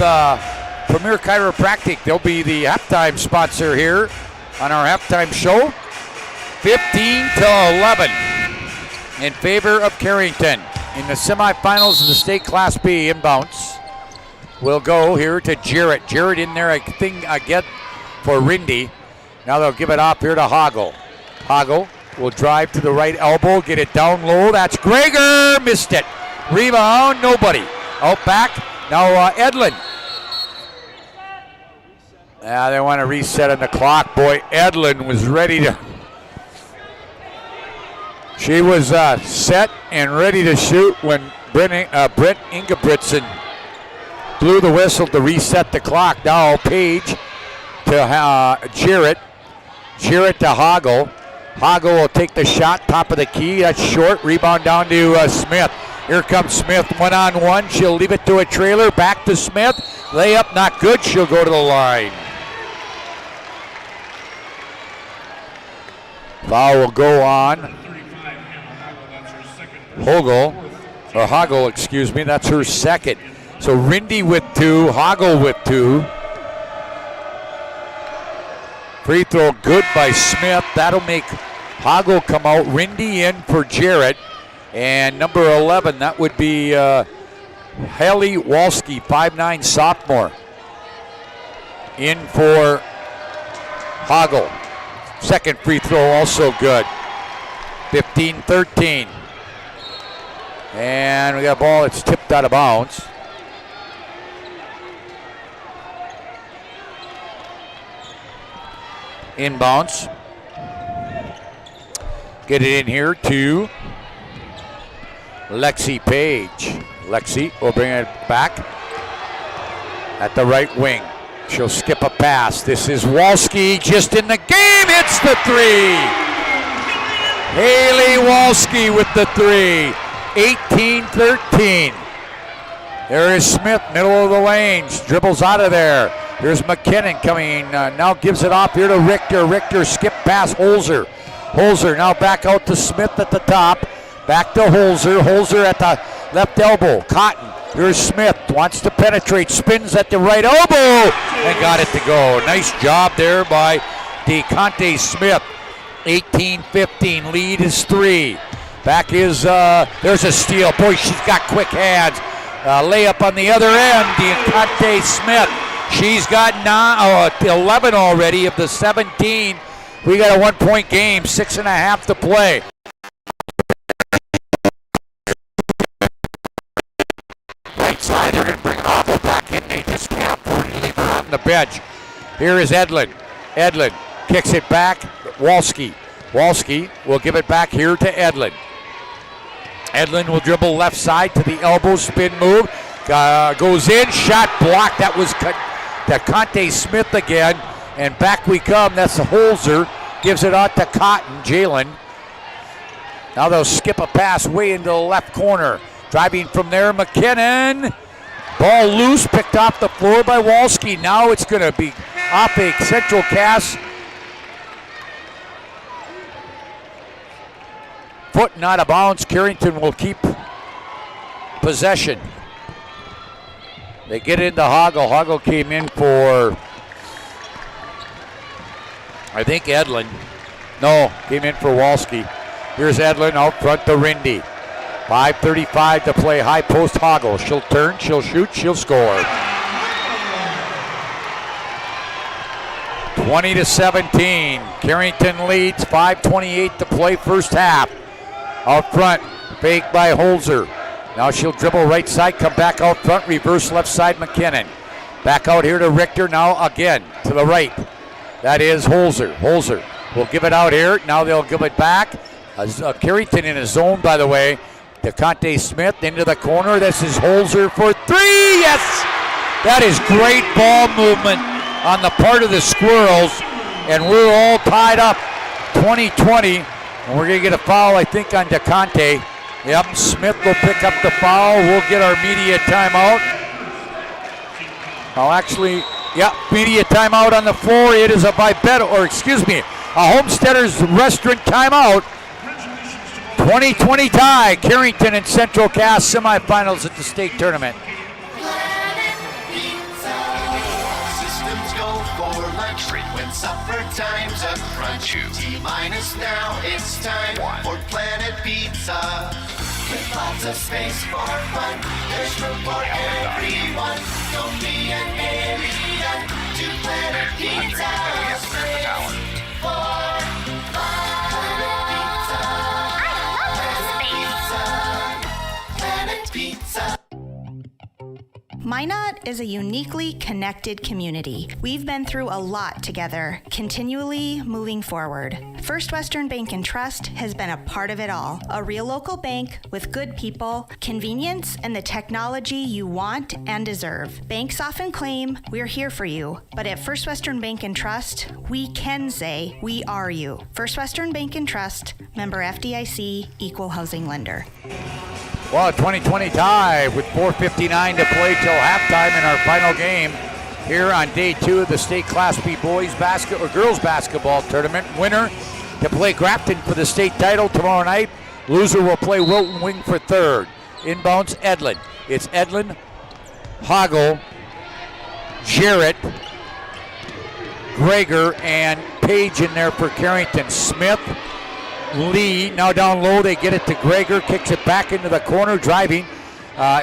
Premier Chiropractic. They'll be the halftime sponsor here on our halftime show. 15-11 in favor of Carrington. In the semifinals of the State Class B inbounds, we'll go here to Jarrett. Jarrett in there, I think, again for Rindy. Now they'll give it off here to Hoggle. Hoggle will drive to the right elbow, get it down low. That's Greger, missed it. Rebound, nobody. Out back, now Edlin. They want to reset on the clock. Boy, Edlin was ready to. She was set and ready to shoot when Brent Ingebrigtsen blew the whistle to reset the clock. Now Page to Jarrett. Jarrett to Hoggle. Hoggle will take the shot, top of the key. That's short. Rebound down to Smith. Here comes Smith, 1-on-1. She'll leave it to a trailer. Back to Smith. Layup not good. She'll go to the line. Foul will go on Hoggle, excuse me. That's her second. So Rindy with 2, Hoggle with 2. Free throw good by Smith. That'll make Hoggle come out. Rindy in for Jarrett. And number 11, that would be Haley Walski, 5'9" sophomore. In for Hoggle. Second free throw also good. 15-13. And we got a ball that's tipped out of bounds. Inbounds. Get it in here to Lexi Page. Lexi will bring it back at the right wing. She'll skip a pass. This is Walski just in the game. Hits the 3. Haley Walski with the 3. 18-13. There is Smith, middle of the lane. Dribbles out of there. Here's McKinnon coming. Now gives it off here to Richter. Richter skip past Holzer. Holzer now back out to Smith at the top. Back to Holzer. Holzer at the left elbow. Cotton. Here's Smith. Wants to penetrate. Spins at the right elbow. And got it to go. Nice job there by DeConte Smith. 18-15. Lead is 3. Back is, there's a steal. Boy, she's got quick hands. Layup on the other end. DeConte Smith. She's got 11 already of the 17. We got a 1-point game. 6.5 to play. Right side, they're going to bring it off the back in. They just can't afford to leave her on the bench. Here is Edlin. Edlin kicks it back. Walski. Walski will give it back here to Edlin. Edlin will dribble left side to the elbow, spin move. Goes in, shot blocked. That was DeConte Smith again. And back we come. That's the Holzer. Gives it out to Cotton, Jalen. Now they'll skip a pass way into the left corner. Driving from there, McKinnon. Ball loose, picked off the floor by Walski. Now it's going to be off a Central Cass. Foot not out of bounds. Carrington will keep possession. They get into Hoggle. Hoggle came in for, I think, Edlin. No, came in for Walski. Here's Edlin out front to Rindy. 5:35 to play. High post Hoggle. She'll turn, she'll shoot, she'll score. 20-17. Carrington leads. 5:28 to play first half. Out front, fake by Holzer. Now she'll dribble right side, come back out front, reverse left side McKinnon. Back out here to Richter, now again to the right. That is Holzer. Holzer will give it out here. Now they'll give it back. Carrington in his zone, by the way. DeConte Smith into the corner. This is Holzer for three. Yes! That is great ball movement on the part of the Squirrels. And we're all tied up 20-20. And we're going to get a foul, I think, on DeConte. Yep, Smith will pick up the foul. We'll get our media timeout. Oh, actually, yeah, media timeout on the floor. It is a Homesteaders Restaurant timeout. 20-20 tie. Carrington and Central Cass semifinals at the state tournament. Systems go for lunch. Frequent supper time's a crunch. T-minus now, it's time for Planet Pizza. With lots of space for fun, there's room for everyone. Don't be an alien to Planet Pizza. Space for fun. Planet Pizza. Minot is a uniquely connected community. We've been through a lot together, continually moving forward. First Western Bank and Trust has been a part of it all. A real local bank with good people, convenience, and the technology you want and deserve. Banks often claim we're here for you, but at First Western Bank and Trust, we can say we are you. First Western Bank and Trust, member FDIC, equal housing lender. Well, a 20-20 tie with 4:59 to play till halftime in our final game here on day 2 of the state Class B girls basketball tournament. Winner to play Grafton for the state title tomorrow night. Loser will play Wilton Wing for third. Inbounds Edlin. It's Edlin, Hoggle, Jarrett, Greger, and Page in there for Carrington. Smith, Lee, now down low, they get it to Greger, kicks it back into the corner, driving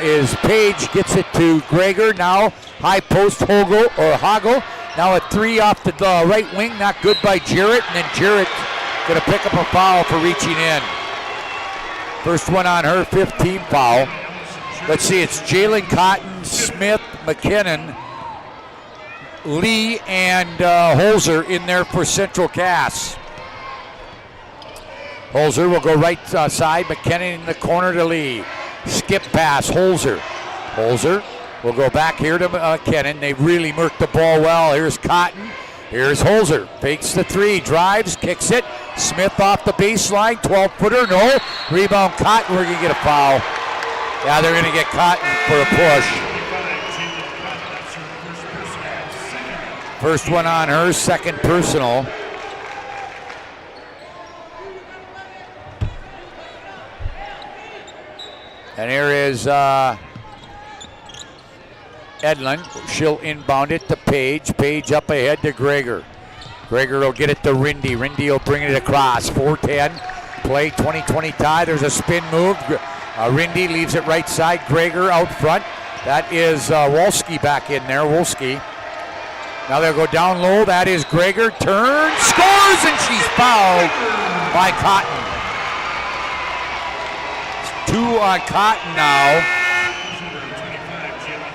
is Page, gets it to Greger, now high post Hoggle, now a three off the right wing, not good by Jarrett, and then Jarrett gonna pick up a foul for reaching in. First one on her, 15 foul. Let's see, it's Jalen Cotton, Smith, McKinnon, Lee, and Holzer in there for Central Cass. Holzer will go right side. McKinnon in the corner to Lee. Skip pass, Holzer. Holzer will go back here to McKinnon. They really murked the ball well. Here's Cotton. Here's Holzer. Fakes the three, drives, kicks it. Smith off the baseline, 12-footer, no. Rebound Cotton, we're going to get a foul. Yeah, they're going to get Cotton for a push. First one on her, second personal. And here is Edlin. She'll inbound it to Page. Page up ahead to Greger. Greger will get it to Rindy. Rindy will bring it across. 4:10. Play 20-20 tie. There's a spin move. Rindy leaves it right side. Greger out front. That is Wolski back in there. Wolski. Now they'll go down low. That is Greger. Turns, scores, and she's fouled by Cotton. 2 on Cotton now.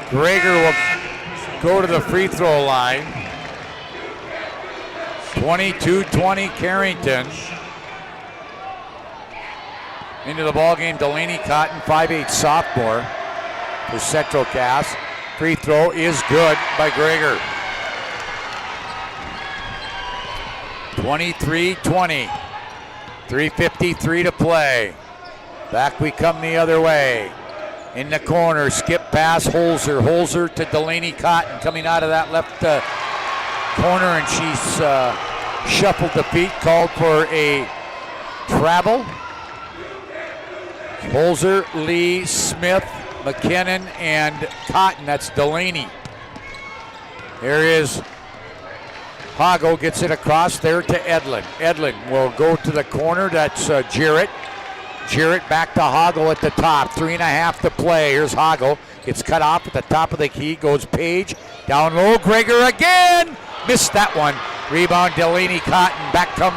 Greger will go to the free throw line. 22-20 Carrington. Into the ballgame, Delaney Cotton, 5'8" sophomore for Central Cass. Free throw is good by Greger. 23-20. 3:53 to play. Back we come the other way. In the corner, skip pass, Holzer. Holzer to Delaney Cotton coming out of that left corner, and she's shuffled the feet, called for a travel. Holzer, Lee, Smith, McKinnon, and Cotton. That's Delaney. Here is Hago, gets it across there to Edlin. Edlin will go to the corner. That's Jarrett. Jarrett back to Hago at the top. 3.5 to play. Here's Hago. Gets cut off at the top of the key. Goes Page. Down low. Greger again. Missed that one. Rebound Delaney Cotton. Back come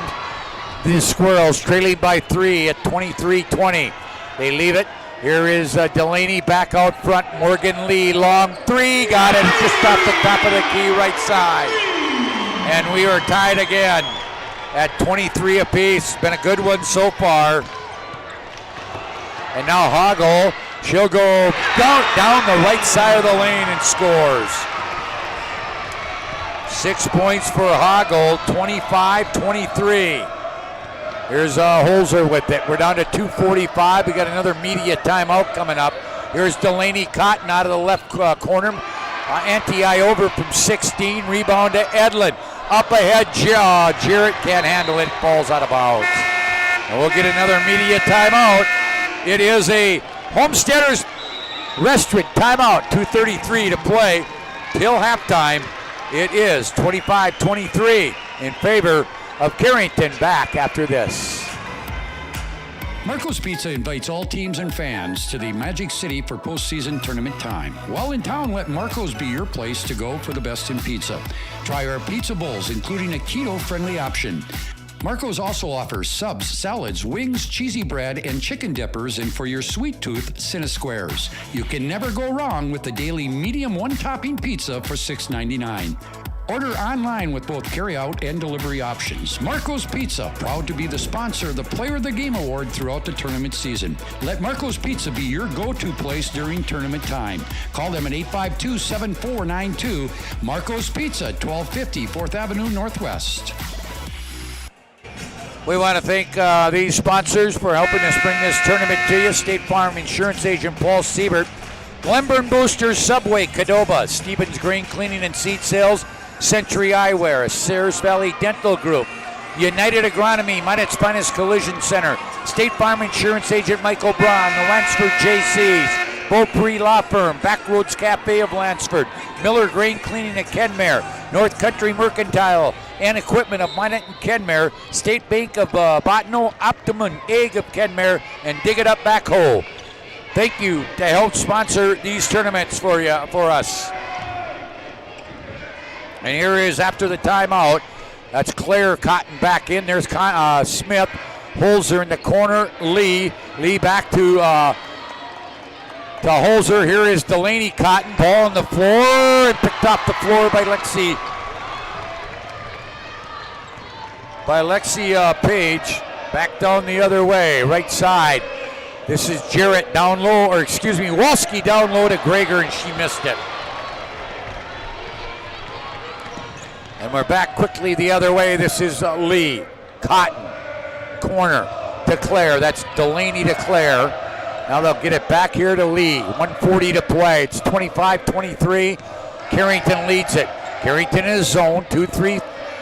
the Squirrels, trailing by 3 at 23-20. They leave it. Here is Delaney back out front. Morgan Lee, long three. Got it just off the top of the key, right side. And we are tied again at 23 apiece. Been a good one so far. And now Hago, she'll go down the right side of the lane and scores. 6 points for Hago, 25-23. Here's Holzer with it. We're down to 2:45. We got another media timeout coming up. Here's Delaney Cotton out of the left corner. Anti-eye over from 16. Rebound to Edlin. Up ahead, Jarrett can't handle it. Falls out of bounds. And we'll get another media timeout. It is a Homesteaders Restaurant timeout. 2:33 to play till halftime. It is 25-23 in favor of Carrington. Back after this. Marco's Pizza invites all teams and fans to the Magic City for postseason tournament time. While in town, let Marco's be your place to go for the best in pizza. Try our pizza bowls, including a keto-friendly option. Marco's also offers subs, salads, wings, cheesy bread, and chicken dippers, and for your sweet tooth, Cinesquares. You can never go wrong with the daily medium one-topping pizza for $6.99. Order online with both carry-out and delivery options. Marco's Pizza, proud to be the sponsor of the Player of the Game Award throughout the tournament season. Let Marco's Pizza be your go-to place during tournament time. Call them at 852-7492. Marco's Pizza, 1250 4th Avenue Northwest. We want to thank these sponsors for helping us bring this tournament to you. State Farm Insurance Agent Paul Siebert, Glenburn Boosters, Subway, Cadova, Stevens Grain Cleaning and Seed Sales, Century Eyewear, Sayers Valley Dental Group, United Agronomy, Minot's Finest Collision Center, State Farm Insurance Agent Michael Braun, the Lansford JCs, Beaupre Law Firm, Backroads Cafe of Lansford, Miller Grain Cleaning at Kenmare, North Country Mercantile and Equipment of Minot and Kenmare, State Bank of Bottineau, Optimum Egg of Kenmare, and Dig It Up Backhoe. Thank you to help sponsor these tournaments for us. And here is after the timeout. That's Claire Cotton back in. There's Smith. Holzer in the corner. Lee back to Holzer. Here is Delaney Cotton. Ball on the floor and picked off the floor by Lexi Page. Back down the other way, right side. This is Jarrett down low, Walski down low to Greger, and she missed it. And we're back quickly the other way. This is Lee. Cotton. Corner to Claire. That's Delaney to Claire. Now they'll get it back here to Lee. 1:40 to play. It's 25-23. Carrington leads it. Carrington in his zone. 2-3.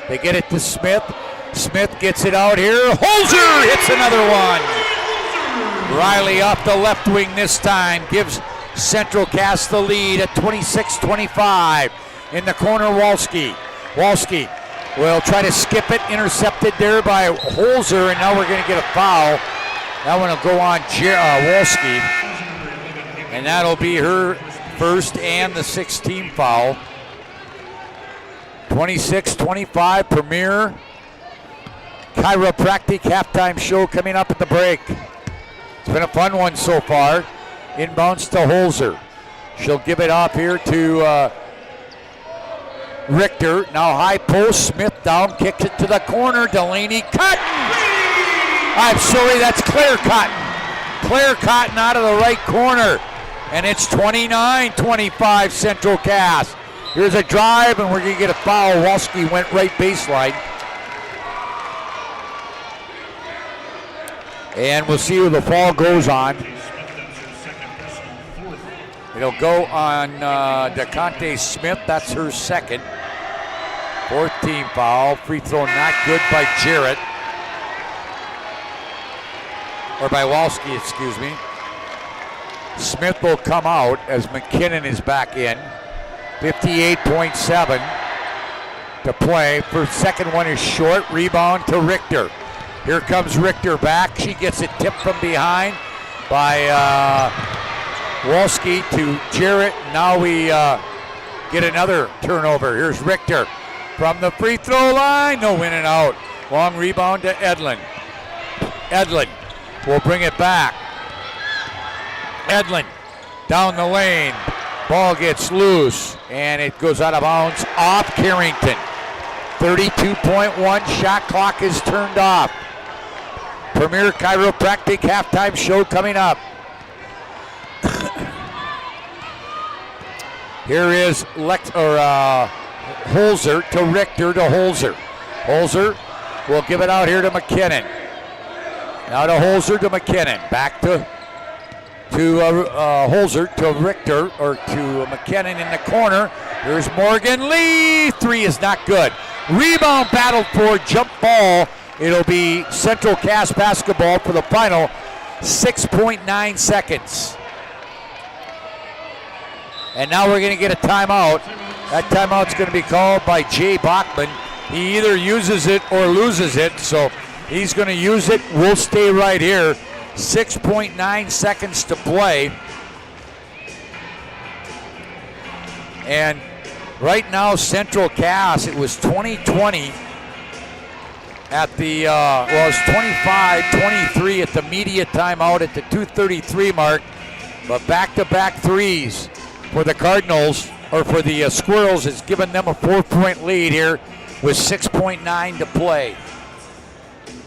They get it to Smith. Smith gets it out here. Holzer hits another one. Riley off the left wing this time. Gives Central Cass the lead at 26-25. In the corner, Walski will try to skip it. Intercepted there by Holzer, and now we're going to get a foul. That one will go on Walski. And that'll be her first and the 6th team foul. 26-25, Premier Chiropractic halftime show coming up at the break. It's been a fun one so far. Inbounds to Holzer. She'll give it off here to Richter, now high post, Smith down, kicks it to the corner, Delaney Cotton. I'm sorry, that's Claire Cotton. Claire Cotton out of the right corner. And it's 29-25 Central Cass. Here's a drive, and we're going to get a foul. Walski went right baseline. And we'll see who the foul goes on. It'll go on DeConte Smith. That's her second. Fourth team foul. Free throw not good by Jarrett. Or by Walski, excuse me. Smith will come out as McKinnon is back in. 58.7 to play. First, second one is short. Rebound to Richter. Here comes Richter back. She gets it tipped from behind by Walski to Jarrett. Now we get another turnover. Here's Richter from the free throw line. No in and out. Long rebound to Edlin. Edlin will bring it back. Edlin down the lane. Ball gets loose, and it goes out of bounds off Carrington. 32.1 shot clock is turned off. Premier Chiropractic halftime show coming up. Here is Holzer to Richter to Holzer. Holzer will give it out here to McKinnon. Now to Holzer to McKinnon. Back to Holzer to Richter, or to McKinnon in the corner. Here's Morgan Lee. Three is not good. Rebound battled for, jump ball. It'll be Central Cass basketball for the final 6.9 seconds. And now we're going to get a timeout. That timeout's going to be called by Jay Bachman. He either uses it or loses it, so he's going to use it. We'll stay right here. 6.9 seconds to play. And right now, Central Cass, it was 20-20 at the, well, it's 25-23 at the media timeout at the 2:33 mark. But back-to-back threes for the Cardinals, or for the Squirrels, has given them a 4-point lead here with 6.9 to play.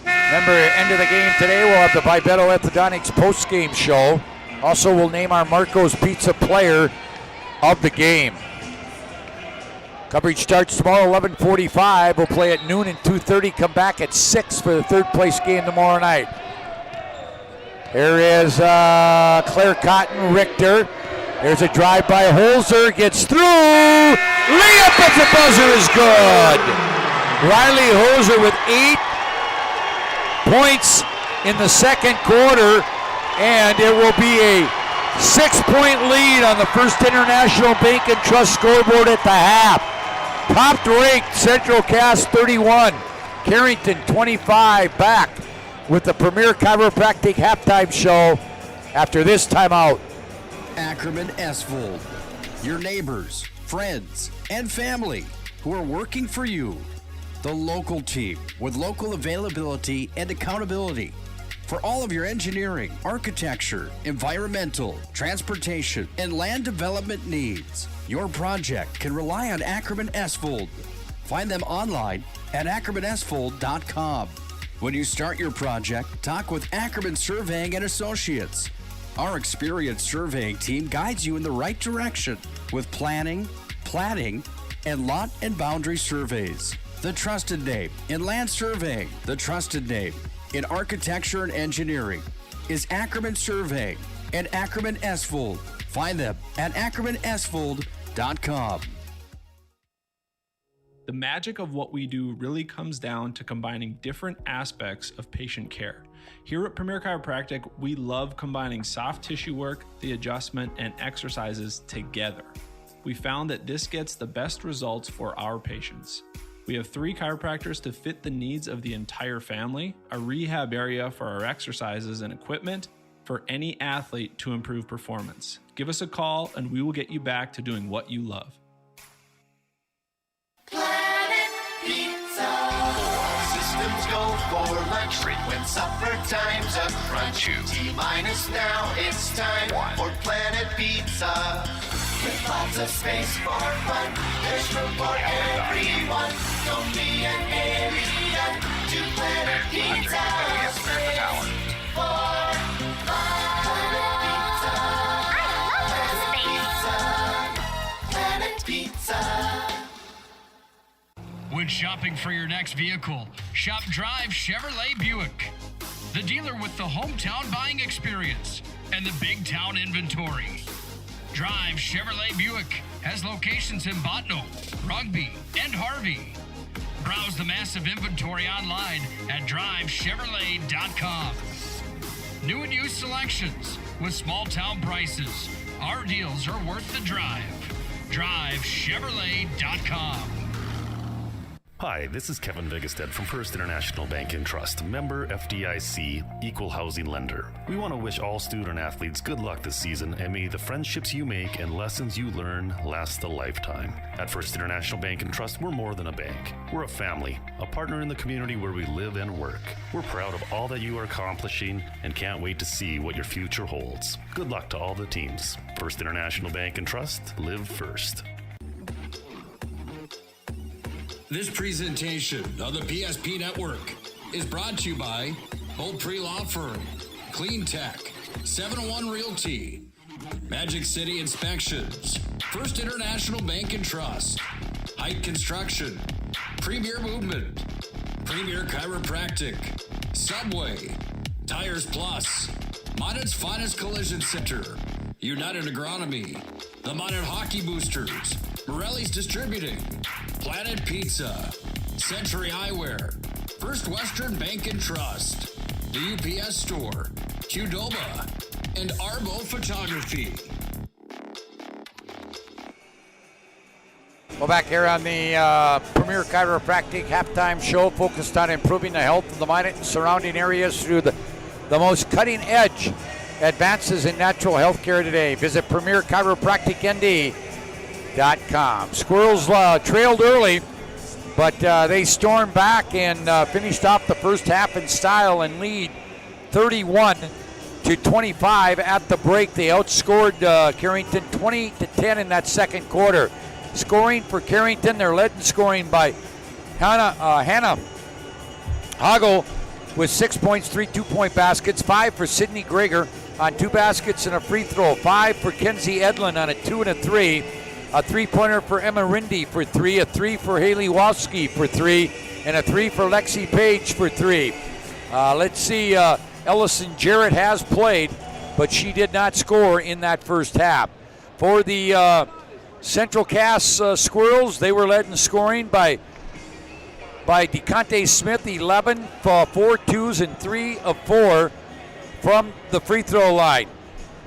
Remember, end of the game today, we'll have the Vivetto Orthodontics post-game show. Also, we'll name our Marco's Pizza player of the game. Coverage starts tomorrow, 11:45. We'll play at noon and 2:30. Come back at 6 for the third-place game tomorrow night. Here is Claire Cotton, Richter. There's a drive by Holzer, gets through. Layup at the buzzer is good. Riley Holzer with 8 points in the second quarter, and it will be a 6-point lead on the First International Bank and Trust scoreboard at the half. Top ranked Central Cass 31, Carrington 25, back with the Premier Chiropractic halftime show after this timeout. Ackerman Esvold, your neighbors, friends, and family who are working for you. The local team with local availability and accountability for all of your engineering, architecture, environmental, transportation, and land development needs. Your project can rely on Ackerman Esvold. Find them online at ackermanesvold.com. When you start your project, talk with Ackerman Surveying and Associates. Our experienced surveying team guides you in the right direction with planning, platting, and lot and boundary surveys. The trusted name in land surveying, the trusted name in architecture and engineering is Ackerman Surveying and Ackerman Esvold. Find them at ackermanesvold.com. The magic of what we do really comes down to combining different aspects of patient care. Here at Premier Chiropractic, we love combining soft tissue work, the adjustment, and exercises together. We found that this gets the best results for our patients. We have 3 chiropractors to fit the needs of the entire family, a rehab area for our exercises and equipment for any athlete to improve performance. Give us a call and we will get you back to doing what you love. Planet Pizza. Systems go for luxury when supper time's a crunch. T-minus now, it's time for Planet Pizza. With lots of space for fun, there's room for everyone. Don't be an alien to Planet Pizza. Space for Planet Pizza. When shopping for your next vehicle, shop Drive Chevrolet Buick, the dealer with the hometown buying experience and the big town inventory. Drive Chevrolet Buick has locations in Botno, Rugby, and Harvey. Browse the massive inventory online at drivechevrolet.com. New and used selections with small town prices. Our deals are worth the drive. drivechevrolet.com. Hi, this is Kevin Vigestad from First International Bank and Trust, member FDIC, equal housing lender. We want to wish all student athletes good luck this season, and may the friendships you make and lessons you learn last a lifetime. At First International Bank and Trust, we're more than a bank. We're a family, a partner in the community where we live and work. We're proud of all that you are accomplishing and can't wait to see what your future holds. Good luck to all the teams. First International Bank and Trust, live first. This presentation of the PSP Network is brought to you by Bolt Pre-Law Firm, Clean Tech, 701 Realty, Magic City Inspections, First International Bank and Trust, Height Construction, Premier Movement, Premier Chiropractic, Subway, Tires Plus, Monet's Finest Collision Center, United Agronomy, the Monet Hockey Boosters, Morelli's Distributing, Planet Pizza, Century Eyewear, First Western Bank and Trust, the UPS Store, Qdoba, and Arbo Photography. Well, back here on the Premier Chiropractic halftime show, focused on improving the health of the Minot and surrounding areas through the most cutting-edge advances in natural health care today. Visit PremierChiropracticND.com. Squirrels trailed early, but they stormed back and finished off the first half in style and lead 31-25 at the break. They outscored Carrington 20-10 in that second quarter. Scoring for Carrington, they're led in scoring by Hannah Hagel with 6 points, 3 2-point baskets, 5 for Sydney Greger on 2 baskets and a free throw, 5 for Kenzie Edlin on a 2 and a 3, a 3-pointer for Emma Rindy for 3, a 3 for Haley Walski for 3, and a 3 for Lexi Page for 3. Let's see, Ellison Jarrett has played, but she did not score in that first half. For the Central Cass Squirrels, they were led in scoring by DeConte Smith, 11, 4 twos and 3 of 4 from the free throw line.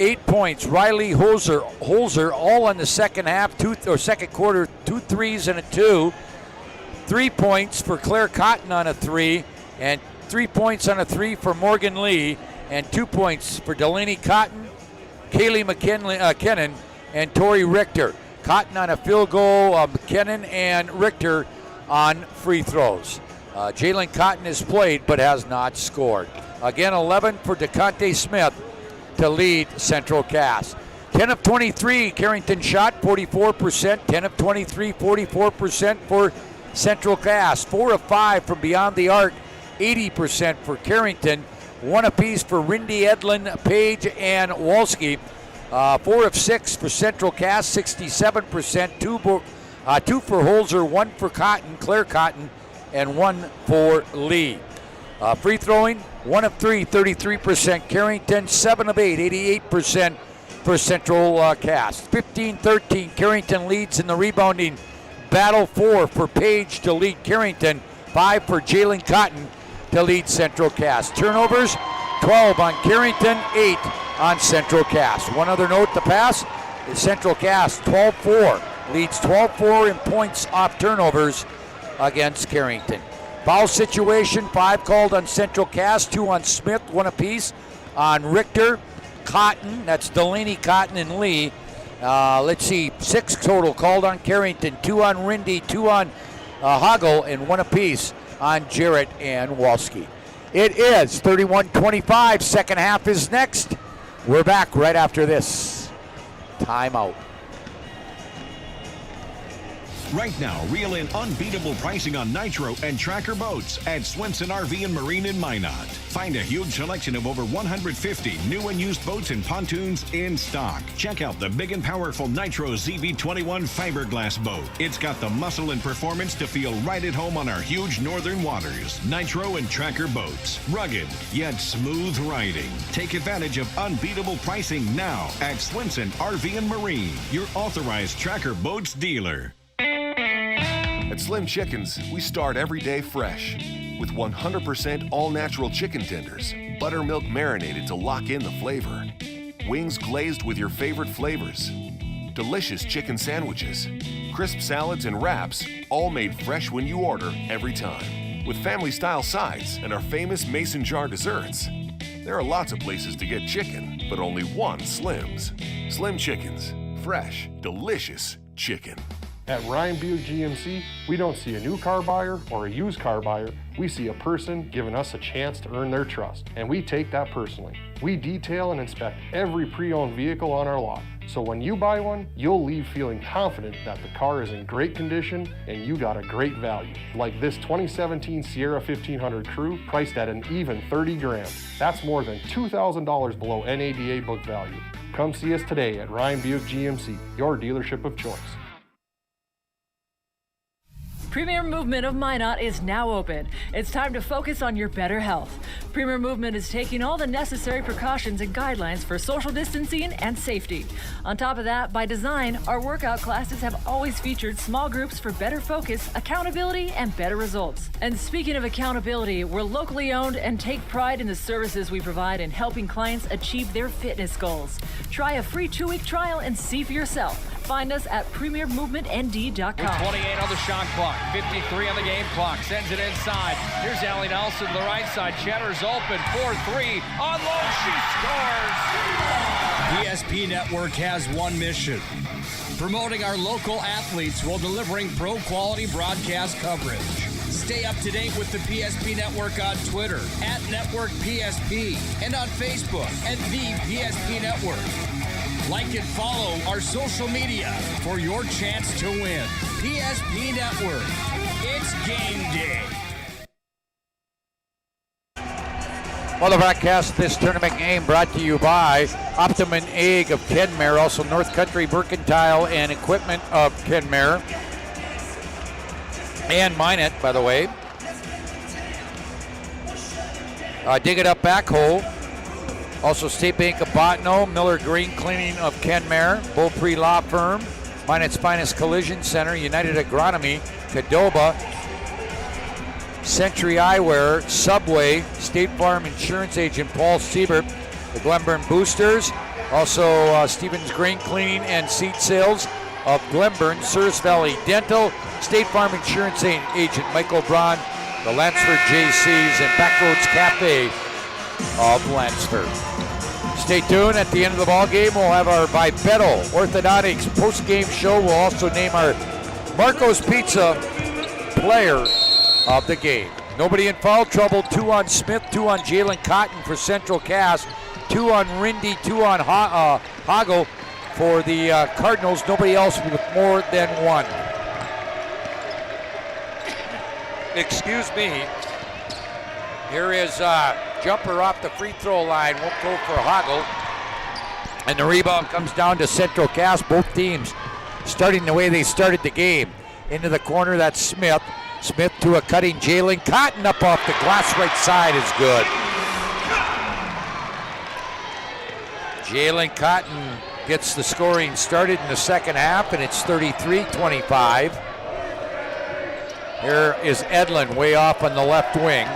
8 points. Riley Holzer all on the second half, second quarter, 2 threes and a 2. 3 points for Claire Cotton on a 3, and 3 points on a 3 for Morgan Lee, and 2 points for Delaney Cotton, Kaylee McKinnon, and Tori Richter. Cotton on a field goal, McKinnon and Richter on free throws. Jalen Cotton has played but has not scored. Again, 11 for DeConte Smith to lead Central Cass. 10 of 23, Carrington shot, 44%. 10 of 23, 44% for Central Cass. 4 of 5 from beyond the arc, 80% for Carrington. 1 apiece for Rindy, Edlin, Page, and Walski. 4 of 6 for Central Cass, 67%. 2 for Holzer, 1 for Cotton, Claire Cotton, and 1 for Lee. Free throwing, 1 of 3, 33%. Carrington, 7 of 8, 88% for Central Cass. 15-13, Carrington leads in the rebounding battle. 4 for Page to lead Carrington. 5 for Jalen Cotton to lead Central Cass. Turnovers, 12 on Carrington, 8 on Central Cass. One other note to pass is Central Cass 12-4, leads 12-4 in points off turnovers against Carrington. Foul situation, 5 called on Central Cass, 2 on Smith, 1 apiece on Richter, Cotton, that's Delaney, Cotton, and Lee. Let's see, 6 total called on Carrington, 2 on Rindy, 2 on Hagel, and 1 apiece on Jarrett and Walski. It is 31-25, second half is next. We're back right after this timeout. Right now, reel in unbeatable pricing on Nitro and Tracker boats at Swenson RV and Marine in Minot. Find a huge selection of over 150 new and used boats and pontoons in stock. Check out the big and powerful Nitro ZV21 fiberglass boat. It's got the muscle and performance to feel right at home on our huge northern waters. Nitro and Tracker boats. Rugged, yet smooth riding. Take advantage of unbeatable pricing now at Swenson RV and Marine, your authorized Tracker boats dealer. At Slim Chickens, we start every day fresh with 100% all-natural chicken tenders, buttermilk marinated to lock in the flavor, wings glazed with your favorite flavors, delicious chicken sandwiches, crisp salads and wraps, all made fresh when you order every time, with family-style sides and our famous mason jar desserts. There are lots of places to get chicken, but only one Slim's. Slim Chickens. Fresh, delicious chicken. At Ryan Buick GMC, we don't see a new car buyer or a used car buyer. We see a person giving us a chance to earn their trust, and we take that personally. We detail and inspect every pre-owned vehicle on our lot, so when you buy one, you'll leave feeling confident that the car is in great condition and you got a great value. Like this 2017 Sierra 1500 Crew, priced at an even $30,000. That's more than $2,000 below NADA book value. Come see us today at Ryan Buick GMC, your dealership of choice. Premier Movement of Minot is now open. It's time to focus on your better health. Premier Movement is taking all the necessary precautions and guidelines for social distancing and safety. On top of that, by design, our workout classes have always featured small groups for better focus, accountability, and better results. And speaking of accountability, we're locally owned and take pride in the services we provide in helping clients achieve their fitness goals. Try a free 2-week trial and see for yourself. Find us at premiermovementnd.com. With 28 on the shot clock, 53 on the game clock, sends it inside. Here's Allie Nelson to the right side. Cheddar's open, 4-3, on low, she scores! PSP Network has one mission: promoting our local athletes while delivering pro-quality broadcast coverage. Stay up to date with the PSP Network on Twitter, @NetworkPSP, and on Facebook, @The PSP Network. Like and follow our social media for your chance to win. PSP Network. It's game day. Well, the broadcast of this tournament game brought to you by Optimum Egg of Kenmare, also North Country Mercantile and Equipment of Kenmare, and Minot, by the way. Dig It Up Backhoe. Also State Bank of Bottineau, Miller Green Cleaning of Kenmare, Beaupre Law Firm, Minot's Finest Collision Center, United Agronomy, Cadoba, Century Eyewear, Subway, State Farm Insurance Agent Paul Siebert, the Glenburn Boosters, also Stevens Grain Cleaning and Seed Sales of Glenburn, Souris Valley Dental, State Farm Insurance Agent Michael Braun, the Lansford JCs, and Backroads Cafe of Lansford. Stay tuned. At the end of the ball game, we'll have our Bipedal Orthodontics post-game show. We'll also name our Marco's Pizza player of the game. Nobody in foul trouble. 2 on Smith, 2 on Jalen Cotton for Central Cass, 2 on Rindy, 2 on Hoggle for the Cardinals. Nobody else with more than 1. Excuse me. Here is jumper off the free throw line, won't go for Hoggle. And the rebound comes down to Central Cass. Both teams starting the way they started the game. Into the corner, that's Smith. Smith to a cutting Jalen Cotton up off the glass right side is good. Jalen Cotton gets the scoring started in the second half, and it's 33-25. Here is Edlin way off on the left wing.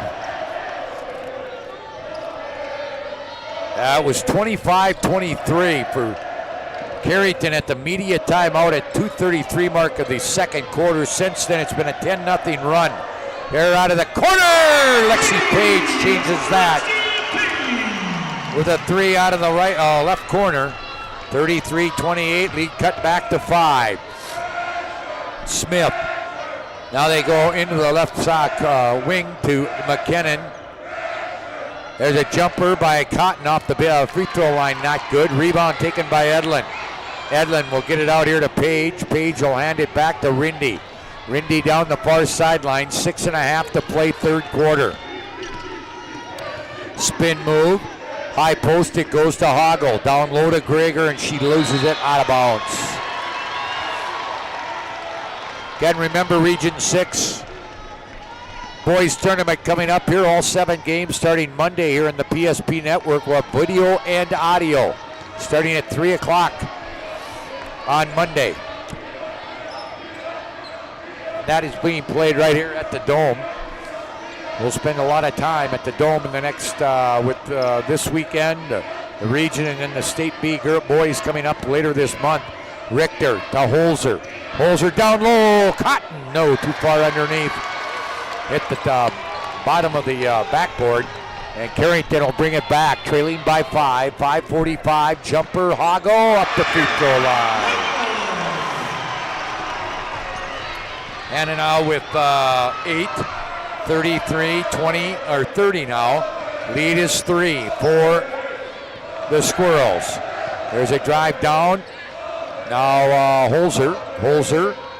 That was 25-23 for Carrington at the media timeout at 2:33 mark of the second quarter. Since then, it's been a 10-0 run. Here out of the corner, Lexi Page changes that with a 3 out of the right left corner. 33-28, lead cut back to 5. Smith. Now they go into the left sock wing to McKinnon. There's a jumper by Cotton off the free throw line, not good. Rebound taken by Edlin. Edlin will get it out here to Page. Page will hand it back to Rindy. Rindy down the far sideline, 6.5 to play third quarter. Spin move, high post, it goes to Hoggle. Down low to Greger, and she loses it out of bounds. Again, remember Region 6 boys tournament coming up here. All 7 games starting Monday here in the PSP Network. We'll have video and audio starting at 3 o'clock on Monday. That is being played right here at the Dome. We'll spend a lot of time at the Dome in the next, this weekend, the region, and then the State B boys coming up later this month. Richter to Holzer. Holzer down low. Cotton, no, too far underneath. Hit the bottom of the backboard. And Carrington will bring it back, trailing by 5. 5:45, jumper, Hoggle up the free throw line. And now with 8, 33, 20, or 30 now. Lead is 3 for the Squirrels. There's a drive down. Now Holzer,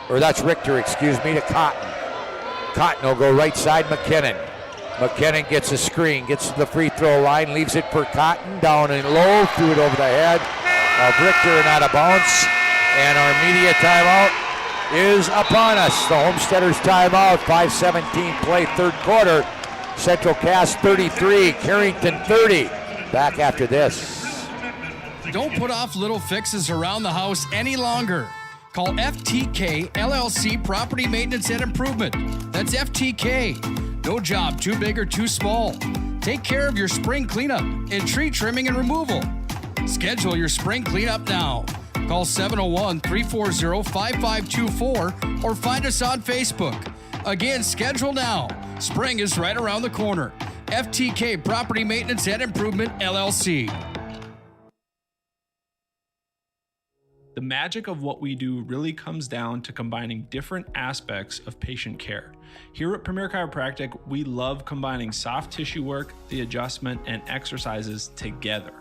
or that's Richter, excuse me, to Cotton. Cotton will go right side, McKinnon. McKinnon gets a screen, gets to the free throw line, leaves it for Cotton, down and low, threw it over the head of Richter and out of bounds. And our media timeout is upon us. The Homesteaders timeout, 5:17 play third quarter. Central Cass 33, Carrington 30. Back after this. Don't put off little fixes around the house any longer. Call FTK LLC Property Maintenance and Improvement. That's FTK. No job too big or too small. Take care of your spring cleanup and tree trimming and removal. Schedule your spring cleanup now. Call 701-340-5524 or find us on Facebook. Again, schedule now. Spring is right around the corner. FTK Property Maintenance and Improvement, LLC. The magic of what we do really comes down to combining different aspects of patient care. Here at Premier Chiropractic, we love combining soft tissue work, the adjustment, and exercises together.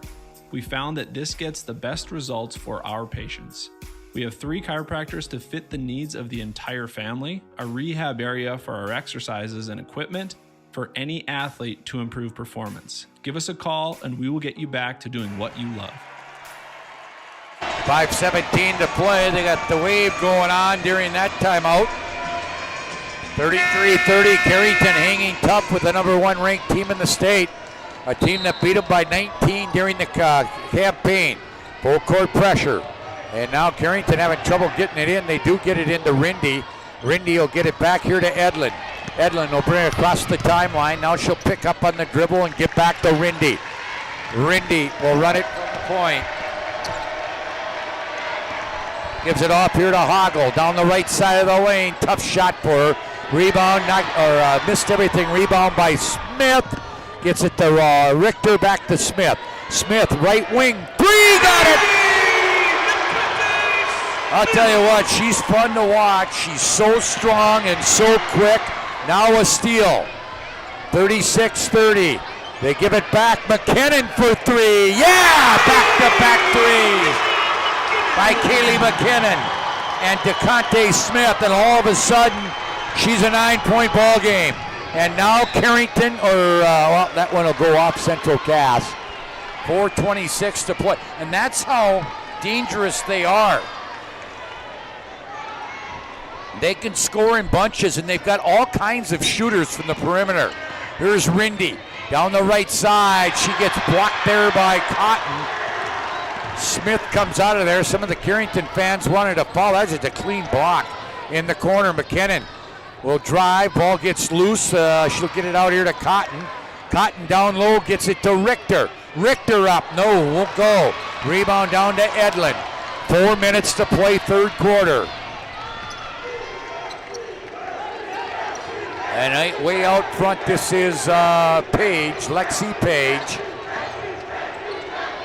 We found that this gets the best results for our patients. We have 3 chiropractors to fit the needs of the entire family, a rehab area for our exercises and equipment, for any athlete to improve performance. Give us a call and we will get you back to doing what you love. 5:17 to play. They got the wave going on during that timeout. 33-30, Carrington hanging tough with the number 1 ranked team in the state. A team that beat them by 19 during the campaign. Full court pressure. And now Carrington having trouble getting it in. They do get it into Rindy. Rindy will get it back here to Edlin. Edlin will bring it across the timeline. Now she'll pick up on the dribble and get back to Rindy. Rindy will run it from the point. Gives it off here to Hoggle down the right side of the lane. Tough shot for her. Rebound, missed everything. Rebound by Smith. Gets it to Richter, back to Smith. Smith, right wing, 3, got it! I'll tell you what, she's fun to watch. She's so strong and so quick. Now a steal. 36-30. They give it back. McKinnon for 3. Yeah! Back-to-back threes by Kaylee McKinnon and DeConte Smith, and all of a sudden, she's a 9-point ball game. And now Carrington, that one will go off Central Cass. 4:26 to play. And that's how dangerous they are. They can score in bunches, and they've got all kinds of shooters from the perimeter. Here's Rindy down the right side. She gets blocked there by Cotton. Smith comes out of there. Some of the Carrington fans wanted a foul. That's just a clean block in the corner. McKinnon will drive. Ball gets loose. She'll get it out here to Cotton. Cotton down low, gets it to Richter. Richter up. No, won't go. Rebound down to Edlin. 4 minutes to play third quarter. And way out front, this is Page, Lexi Page.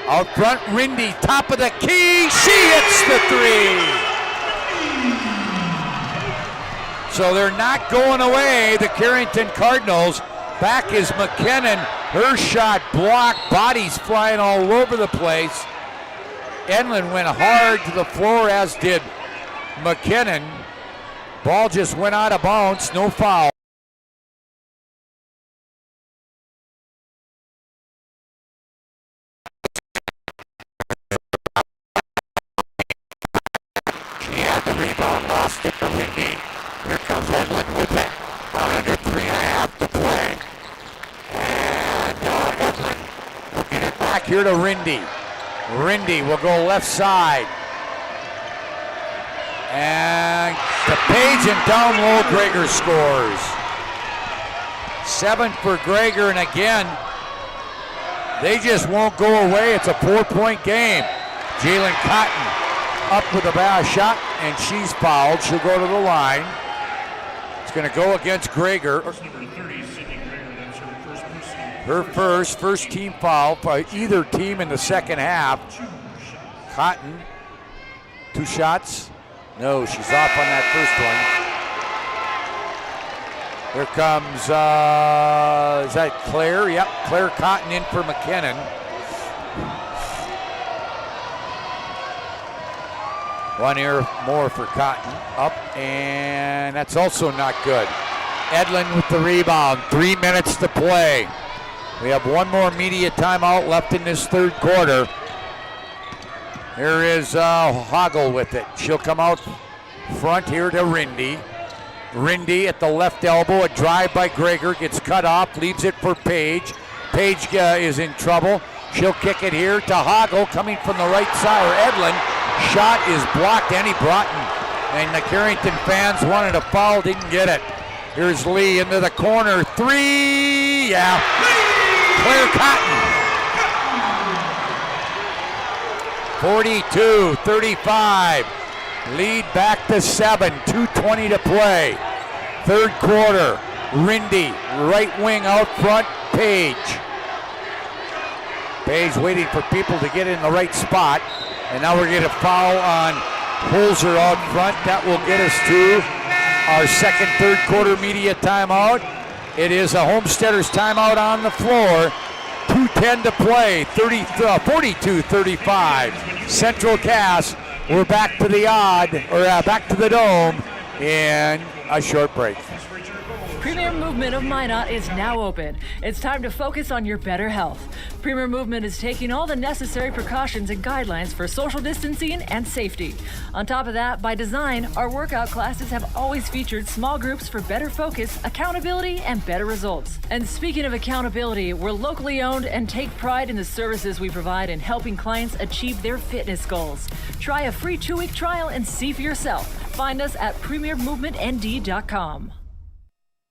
Out front, Rindy, top of the key. She hits the 3. So they're not going away, the Carrington Cardinals. Back is McKinnon. Her shot blocked, bodies flying all over the place. Edlin went hard to the floor, as did McKinnon. Ball just went out of bounds, no foul. She had the rebound, lost it to Windy. Here comes Edlin with it. Under 3.5 to play. And Edlin will get it back here to Rindy. Rindy will go left side. And to Page, and down low, Greger scores. 7 for Greger, and again, they just won't go away. It's a 4-point game. Jalen Cotton up with a bad shot, and she's fouled. She'll go to the line. It's going to go against Greger. Her first team foul by either team in the second half. Cotton, 2 shots. No, she's off on that first one. Here comes, is that Claire? Yep, Claire Cotton in for McKinnon. One here more for Cotton. Up, and that's also not good. Edlin with the rebound. 3 minutes to play. We have one more media timeout left in this third quarter. Here is Hoggle with it. She'll come out front here to Rindy. Rindy at the left elbow. A drive by Greger. Gets cut off. Leaves it for Page. Page is in trouble. She'll kick it here to Hoggle coming from the right side. Or Edlin. Shot is blocked. Annie Broughton. And the Carrington fans wanted a foul. Didn't get it. Here's Lee into the corner. 3. Yeah. Claire Cotton. 42-35. Lead back to 7. 2:20 to play. Third quarter. Rindy, right wing out front. Page. Page waiting for people to get in the right spot. And now we're going to foul on Holzer out front. That will get us to our second third quarter media timeout. It is a Homesteaders timeout on the floor. 2:10 to play, 42-35. Central Cass, we're back to the back to the dome in a short break. Premier Movement of Minot is now open. It's time to focus on your better health. Premier Movement is taking all the necessary precautions and guidelines for social distancing and safety. On top of that, by design, our workout classes have always featured small groups for better focus, accountability, and better results. And speaking of accountability, we're locally owned and take pride in the services we provide in helping clients achieve their fitness goals. Try a free 2-week trial and see for yourself. Find us at premiermovementnd.com.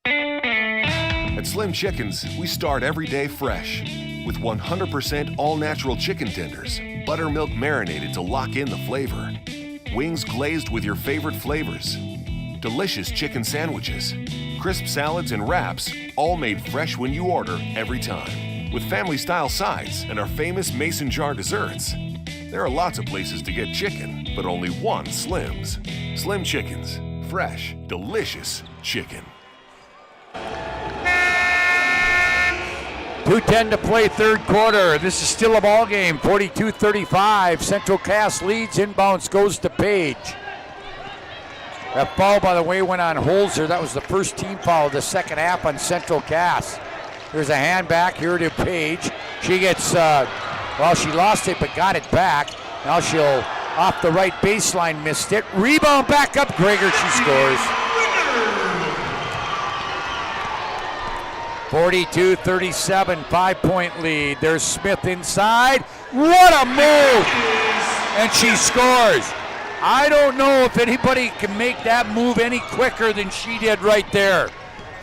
At Slim Chickens, we start every day fresh with 100% all-natural chicken tenders, buttermilk marinated to lock in the flavor, wings glazed with your favorite flavors, delicious chicken sandwiches, crisp salads and wraps, all made fresh when you order every time, with family-style sides and our famous mason jar desserts. There are lots of places to get chicken, but only one Slim's. Slim Chickens, fresh, delicious chicken. 2:10 to play third quarter. This is still a ball game, 42-35. Central Cass leads, inbounds goes to Page. That foul, by the way, went on Holzer. That was the first team foul of the second half on Central Cass. There's a hand back here to Page. She gets, she lost it but got it back. Now she'll, off the right baseline, missed it. Rebound back up, Greger, she scores. 42-37, 5-point lead. There's Smith inside. What a move! And she scores. I don't know if anybody can make that move any quicker than she did right there.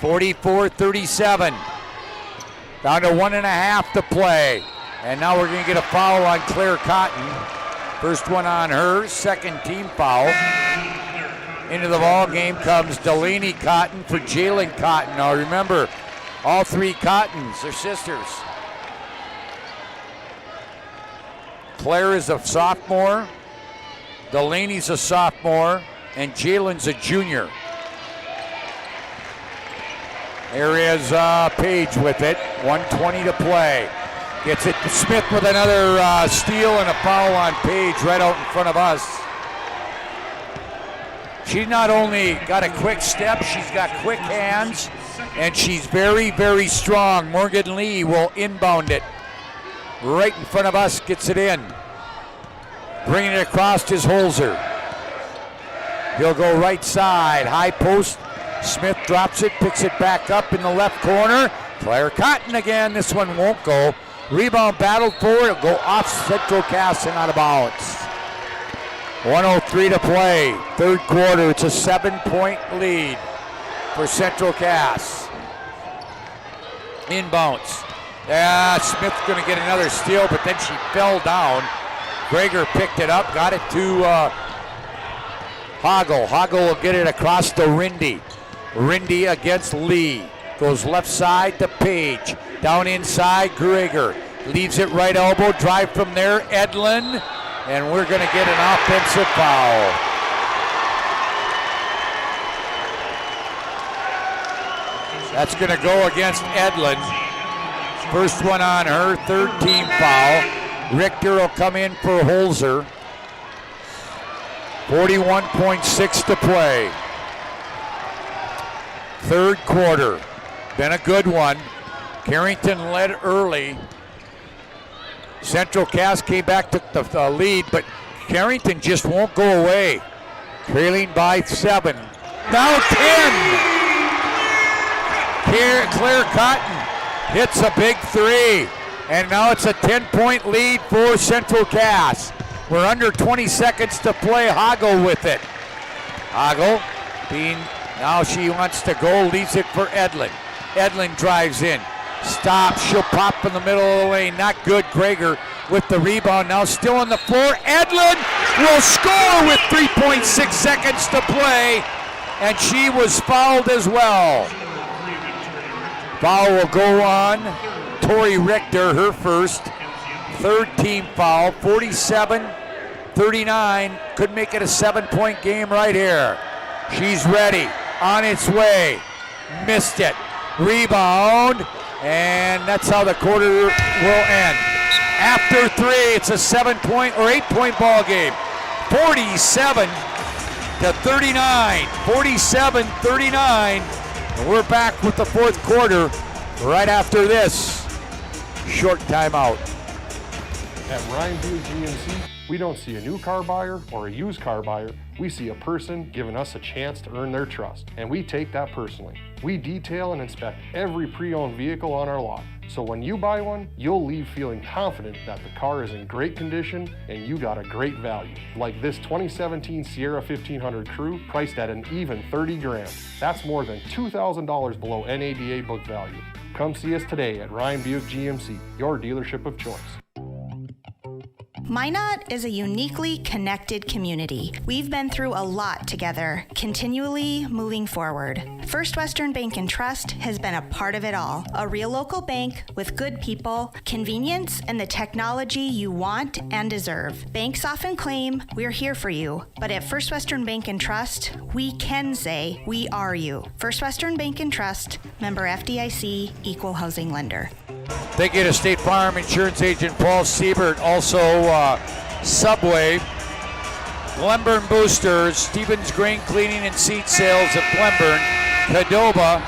44-37. Down to 1.5 to play. And now we're going to get a foul on Claire Cotton. First one on her, second team foul. Into the ball game comes Delaney Cotton for Jalen Cotton. Now remember, all 3 Cottons are sisters. Claire is a sophomore, Delaney's a sophomore, and Jalen's a junior. Here is Page with it, 1:20 to play. Gets it to Smith with another steal and a foul on Page right out in front of us. She's not only got a quick step, she's got quick hands, and she's very, very strong. Morgan Lee will inbound it. Right in front of us, gets it in. Bringing it across is Holzer. He'll go right side, high post. Smith drops it, picks it back up in the left corner. Claire Cotton again, this one won't go. Rebound battled for it, it'll go off Central Cass and out of bounds. 1:03 to play, third quarter. It's a 7-point lead for Central Cass. Inbounds. Smith's going to get another steal, but then she fell down. Greger picked it up, got it to Hoggle. Hoggle will get it across to Rindy. Rindy against Lee. Goes left side to Page. Down inside, Greger. Leaves it right elbow, drive from there, Edlin. And we're going to get an offensive foul. That's going to go against Edlin. First one on her, third team foul. Richter will come in for Holzer. 41.6 to play. Third quarter. Been a good one. Carrington led early. Central Cass came back, took the lead, but Carrington just won't go away. Trailing by 7. Now 10. Claire Cotton hits a big 3. And now it's a 10-point lead for Central Cass. We're under 20 seconds to play. Hoggle with it. Hoggle now she wants to go, leaves it for Edlin. Edlin drives in. Stops, she'll pop in the middle of the lane. Not good. Greger with the rebound. Now still on the floor. Edlin will score with 3.6 seconds to play. And she was fouled as well. Foul will go on Tori Richter, her first. Third team foul, 47-39. Could make it a 7-point game right here. She's ready, on its way. Missed it. Rebound, and that's how the quarter will end. After 3, it's a 7-point or 8-point ball game. 47-39. 47-39. And we're back with the fourth quarter right after this short timeout. At Ryan Buick GMC, we don't see a new car buyer or a used car buyer. We see a person giving us a chance to earn their trust, and we take that personally. We detail and inspect every pre-owned vehicle on our lot, so when you buy one, you'll leave feeling confident that the car is in great condition and you got a great value. Like this 2017 Sierra 1500 Crew, priced at an even $30,000. That's more than $2,000 below NADA book value. Come see us today at Ryan Buick GMC, your dealership of choice. Minot is a uniquely connected community. We've been through a lot together, continually moving forward. First Western Bank and Trust has been a part of it all. A real local bank with good people, convenience, and the technology you want and deserve. Banks often claim we're here for you, but at First Western Bank and Trust, we can say we are you. First Western Bank and Trust, member FDIC, equal housing lender. Thank you to State Farm Insurance Agent Paul Siebert, also Subway, Glenburn Boosters, Stevens Grain Cleaning and Seed Sales of Glenburn, Cadova,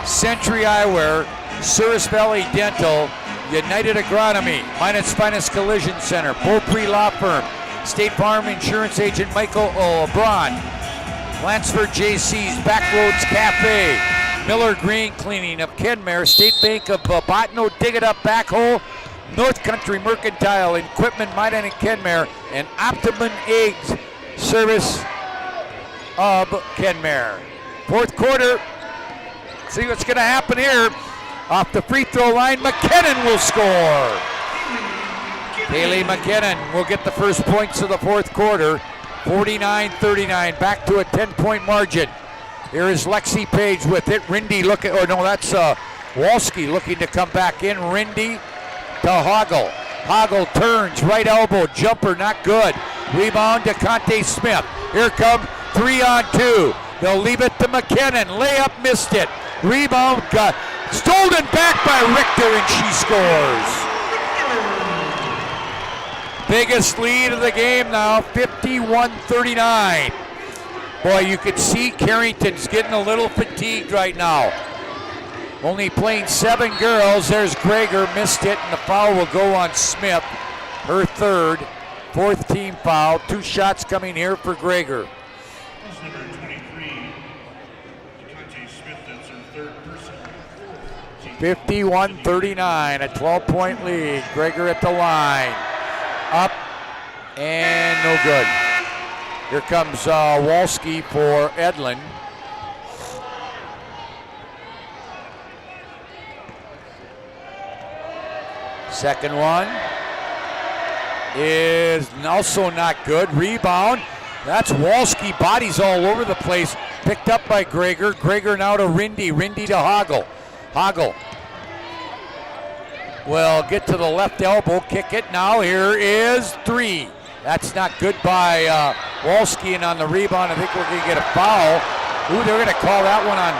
Century Eyewear, Souris Valley Dental, United Agronomy, Minot's Finest Collision Center, Beaupre Law Firm, State Farm Insurance Agent Michael O'Brien, Lansford JC's Backroads Cafe, Miller Green Cleaning of Kenmare, State Bank of Botno, Dig It Up Backhoe, North Country Mercantile Equipment, Minot and Kenmare, and Optimum Eggs Service of Kenmare. Fourth quarter, see what's going to happen here. Off the free throw line, McKinnon will score. Kaylee McKinnon will get the first points of the fourth quarter. 49-39, back to a 10-point margin. Here is Lexi Page with it. Rindy looking, or no, that's Walski looking to come back in. Rindy to Hoggle. Hoggle turns, right elbow, jumper, not good. Rebound to Conte Smith. Here come 3-on-2. They'll leave it to McKinnon. Layup, missed it. Rebound, got stolen back by Richter, and she scores. Biggest lead of the game now, 51-39. Boy, you can see Carrington's getting a little fatigued right now. Only playing 7 girls. There's Greger, missed it, and the foul will go on Smith. Her third, 4th team foul. 2 shots coming here for Greger. That's number 23, DeConte Smith. That's her 3rd personal. 51-39, a 12-point lead. Greger at the line. Up and no good. Here comes Walski for Edlin. Second one is also not good. Rebound. That's Walski. Bodies all over the place. Picked up by Greger. Greger now to Rindy. Rindy to Hoggle. Hoggle will get to the left elbow. Kick it now. Here is 3. That's not good by Walski, and on the rebound, I think we're going to get a foul. Ooh, they're going to call that one on,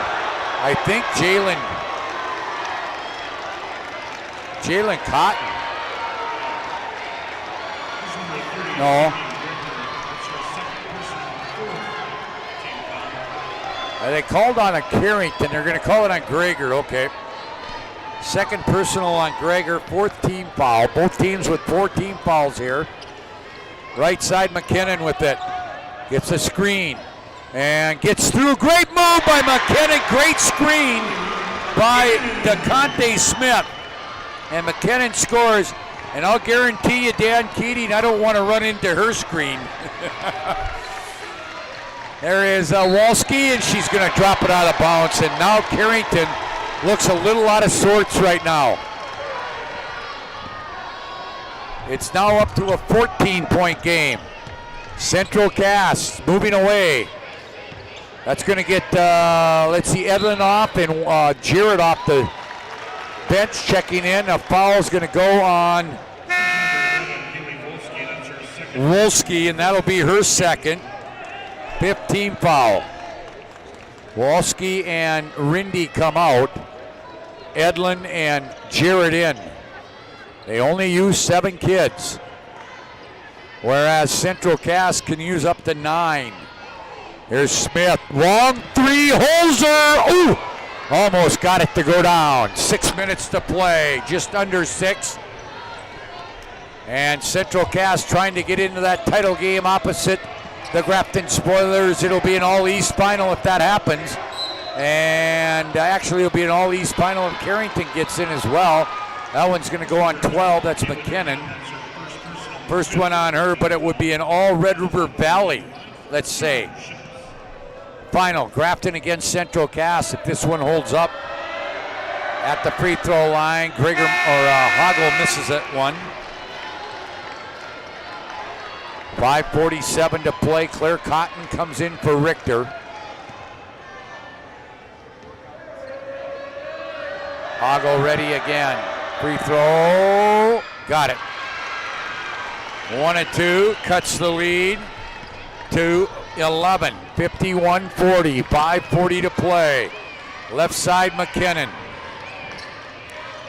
I think, Jalen Cotton. No. They called on a Carrington. They're going to call it on Greger. Okay. Second personal on Greger. 4th team foul. Both teams with 4 team fouls here. Right side McKinnon with it. Gets a screen and gets through. Great move by McKinnon. Great screen by DeConte Smith. And McKinnon scores. And I'll guarantee you, Dan Keating, I don't want to run into her screen. There is Walski, and she's going to drop it out of bounds. And now Carrington looks a little out of sorts right now. It's now up to a 14-point game. Central Cass moving away. That's going to get, let's see, Edlin off and Jarrett off the bench checking in. A foul is going to go on Wolski, and that'll be her second. 5th team foul. Wolski and Rindy come out. Edlin and Jarrett in. They only use 7 kids, whereas Central Cass can use up to 9. Here's Smith. Wrong 3. Holzer. Ooh! Almost got it to go down. 6 minutes to play. Just under 6. And Central Cass trying to get into that title game opposite the Grafton Spoilers. It'll be an all-East final if that happens. And actually it'll be an all-East final if Carrington gets in as well. That one's going to go on 12. That's McKinnon. First one on her, but it would be an all Red River Valley, let's say. Final, Grafton against Central Cass. If this one holds up at the free throw line, Hoggle misses it one. 5:47 to play. Claire Cotton comes in for Richter. Hoggle ready again. Free throw, got it. 1 and 2, cuts the lead to 11. 51-40, 5:40 to play. Left side McKinnon.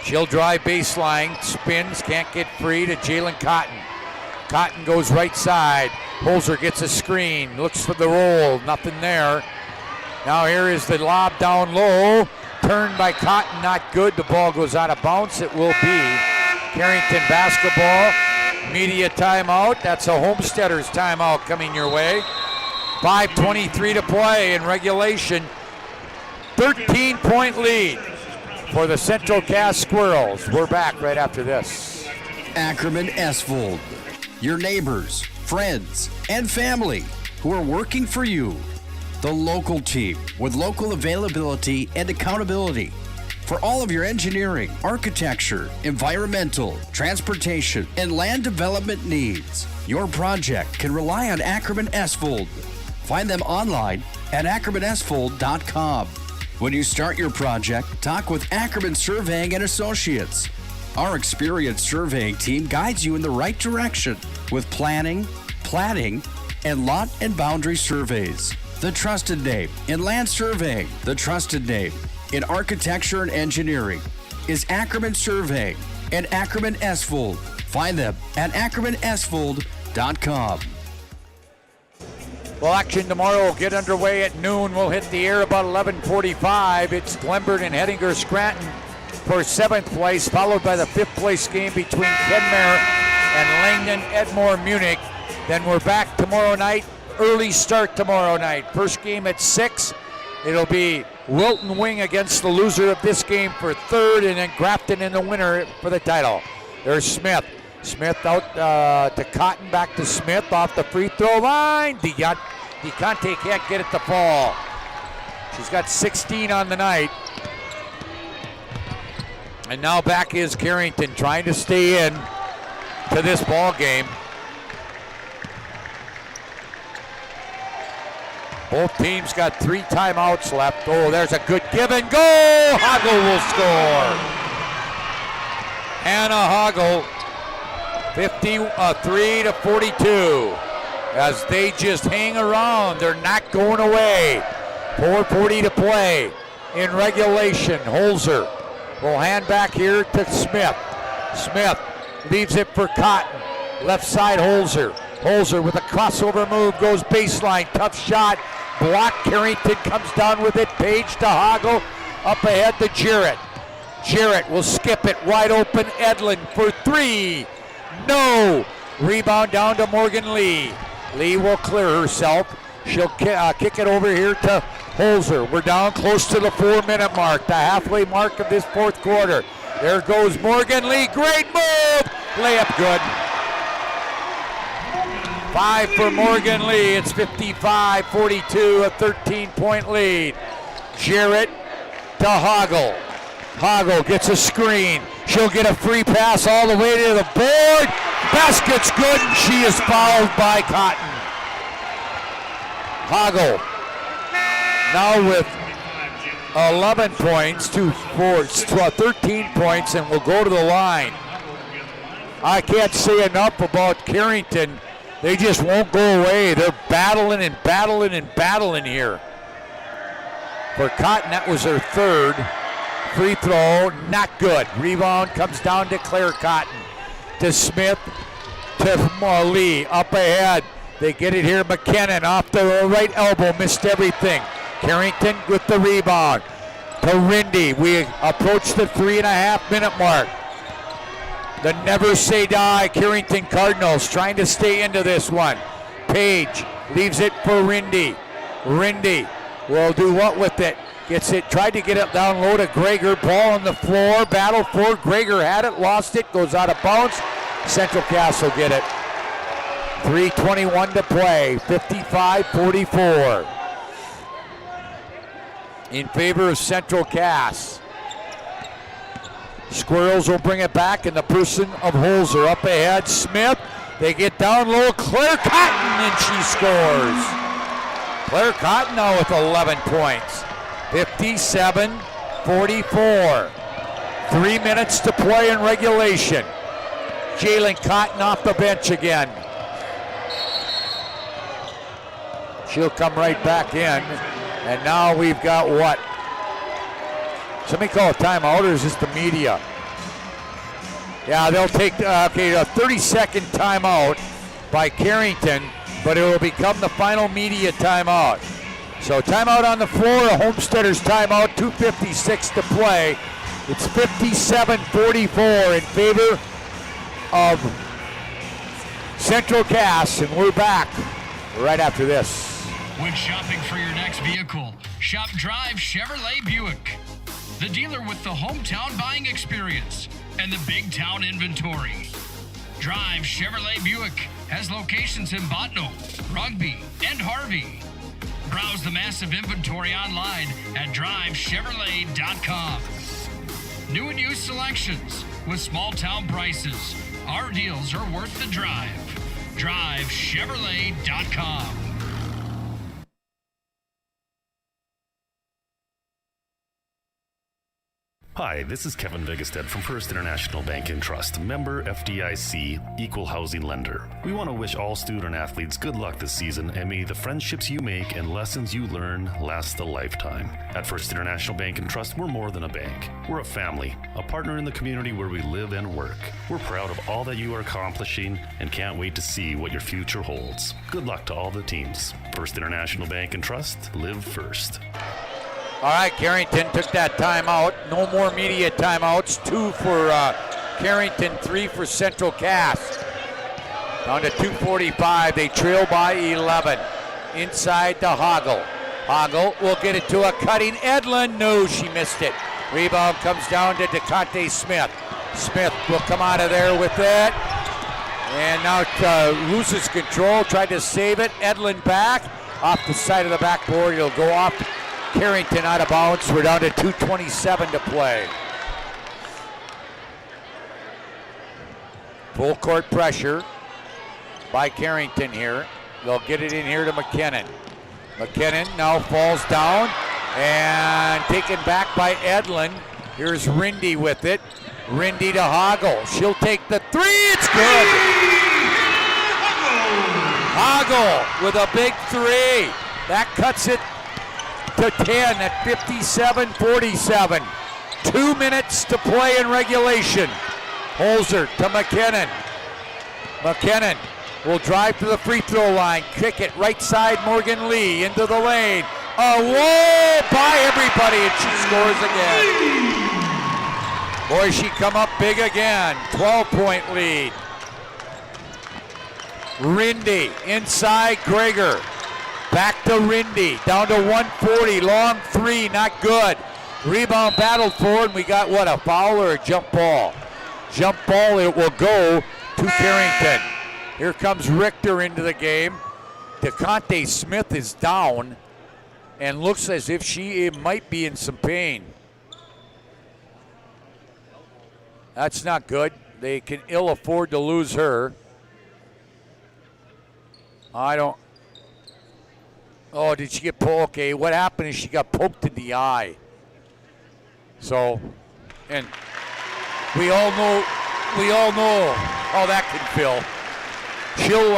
She'll drive baseline, spins, can't get free to Jalen Cotton. Cotton goes right side. Holzer gets a screen, looks for the roll, nothing there. Now here is the lob down low. Turned by Cotton, not good. The ball goes out of bounds. It will be Carrington basketball. Media timeout. That's a Homesteaders timeout coming your way. 5:23 to play in regulation. 13-point lead for the Central Cass Squirrels. We're back right after this. Ackerman Esvold, your neighbors, friends, and family who are working for you. The local team with local availability and accountability for all of your engineering, architecture, environmental, transportation, and land development needs. Your project can rely on Ackerman Esvold. Find them online at ackermanesvold.com. When you start your project, talk with Ackerman Surveying and Associates. Our experienced surveying team guides you in the right direction with planning, platting, and lot and boundary surveys. The trusted name in land surveying, the trusted name in architecture and engineering is Ackerman Surveying and Ackerman Esvold. Find them at ackermanesvold.com. Well, action tomorrow will get underway at noon. We'll hit the air about 11:45. It's Glenbard and Hettinger Scranton for 7th place, followed by the 5th place game between Kenmare and Langdon Edmore Munich. Then we're back tomorrow night, early start tomorrow night. First game at 6. It'll be Wilton Wing against the loser of this game for 3rd, and then Grafton in the winner for the title. There's Smith. Smith out to Cotton, back to Smith off the free throw line. DeConte can't get it to fall. She's got 16 on the night. And now back is Carrington trying to stay in to this ball game. Both teams got 3 timeouts left. Oh, there's a good give and go. Hoggle will score. Hannah Hoggle, 53 to 42. As they just hang around, they're not going away. 4:40 to play in regulation. Holzer will hand back here to Smith. Smith leaves it for Cotton. Left side Holzer. Holzer with a crossover move, goes baseline, tough shot. Block, Carrington comes down with it. Page to Hoggle, up ahead to Jarrett. Jarrett will skip it, wide open. Edlin for 3. No! Rebound down to Morgan Lee. Lee will clear herself. She'll kick it over here to Holzer. We're down close to the 4-minute mark, the halfway mark of this 4th quarter. There goes Morgan Lee. Great move! Layup good. 5 for Morgan Lee. It's 55-42, a 13-point lead. Jarrett to Hoggle. Hoggle gets a screen. She'll get a free pass all the way to the board. Basket's good, and she is fouled by Cotton. Hoggle now with 11 points, 13 points, and will go to the line. I can't say enough about Carrington. They just won't go away. They're battling and battling and battling here. For Cotton, that was her 3rd. Free throw, not good. Rebound comes down to Claire Cotton. To Smith, to Lee, up ahead. They get it here, McKinnon off the right elbow, missed everything. Carrington with the rebound. To Rindy, we approach the 3.5-minute mark. The never say die Carrington Cardinals trying to stay into this one. Page leaves it for Rindy. Rindy will do what with it? Gets it, tried to get it down low to Greger. Ball on the floor, battle for Greger, had it, lost it, goes out of bounds. Central Cass will get it. 3:21 to play, 55-44. In favor of Central Cass. Squirrels will bring it back in the person of Holzer. Up ahead, Smith. They get down low, Claire Cotton, and she scores. Claire Cotton now with 11 points. 57-44. 3 minutes to play in regulation. Jalen Cotton off the bench again. She'll come right back in. And now we've got what? Somebody call a timeout, or is this the media? Yeah, they'll take a 30-second timeout by Carrington, but it will become the final media timeout. So timeout on the floor, a Homesteaders timeout, 2:56 to play. It's 57-44 in favor of Central Cass, and we're back right after this. When shopping for your next vehicle, shop Drive Chevrolet Buick, the dealer with the hometown buying experience and the big town inventory. Drive Chevrolet Buick has locations in Botno, Rugby, and Harvey. Browse the massive inventory online at drivechevrolet.com. New and used selections with small town prices. Our deals are worth the drive. drivechevrolet.com. Hi, this is Kevin Vigestead from First International Bank and Trust, member FDIC, equal housing lender. We want to wish all student athletes good luck this season, and may the friendships you make and lessons you learn last a lifetime. At First International Bank and Trust, we're more than a bank. We're a family, a partner in the community where we live and work. We're proud of all that you are accomplishing and can't wait to see what your future holds. Good luck to all the teams. First International Bank and Trust, live first. All right, Carrington took that timeout. No more media timeouts. 2 for Carrington, 3 for Central Cass. Down to 2:45. They trail by 11. Inside to Hoggle. Hoggle will get it to a cutting Edlin. No, she missed it. Rebound comes down to DeConte Smith. Smith will come out of there with it. And now loses control. Tried to save it. Edlin back. Off the side of the backboard. It'll go off Carrington out of bounds. We're down to 2:27 to play. Full court pressure by Carrington here. They'll get it in here to McKinnon. McKinnon now falls down and taken back by Edlin. Here's Rindy with it. Rindy to Hoggle. She'll take the three. It's good. Hoggle with a big three. That cuts it to 10 at 57-47. 2 minutes to play in regulation. Holzer to McKinnon. McKinnon will drive to the free throw line. Kick it right side, Morgan Lee into the lane. A wall by everybody, and she scores again. Boy, she come up big again. 12-point lead. Rindy inside Greger. Back to Rindy, down to 140, long three, not good. Rebound battled for, and we got what, a foul or a jump ball? Jump ball, it will go to Carrington. Here comes Richter into the game. DeConte Smith is down and looks as if she might be in some pain. That's not good. They can ill afford to lose her. Oh, did she get poked? Okay, what happened is she got poked in the eye. So, and we all know how that can feel. She'll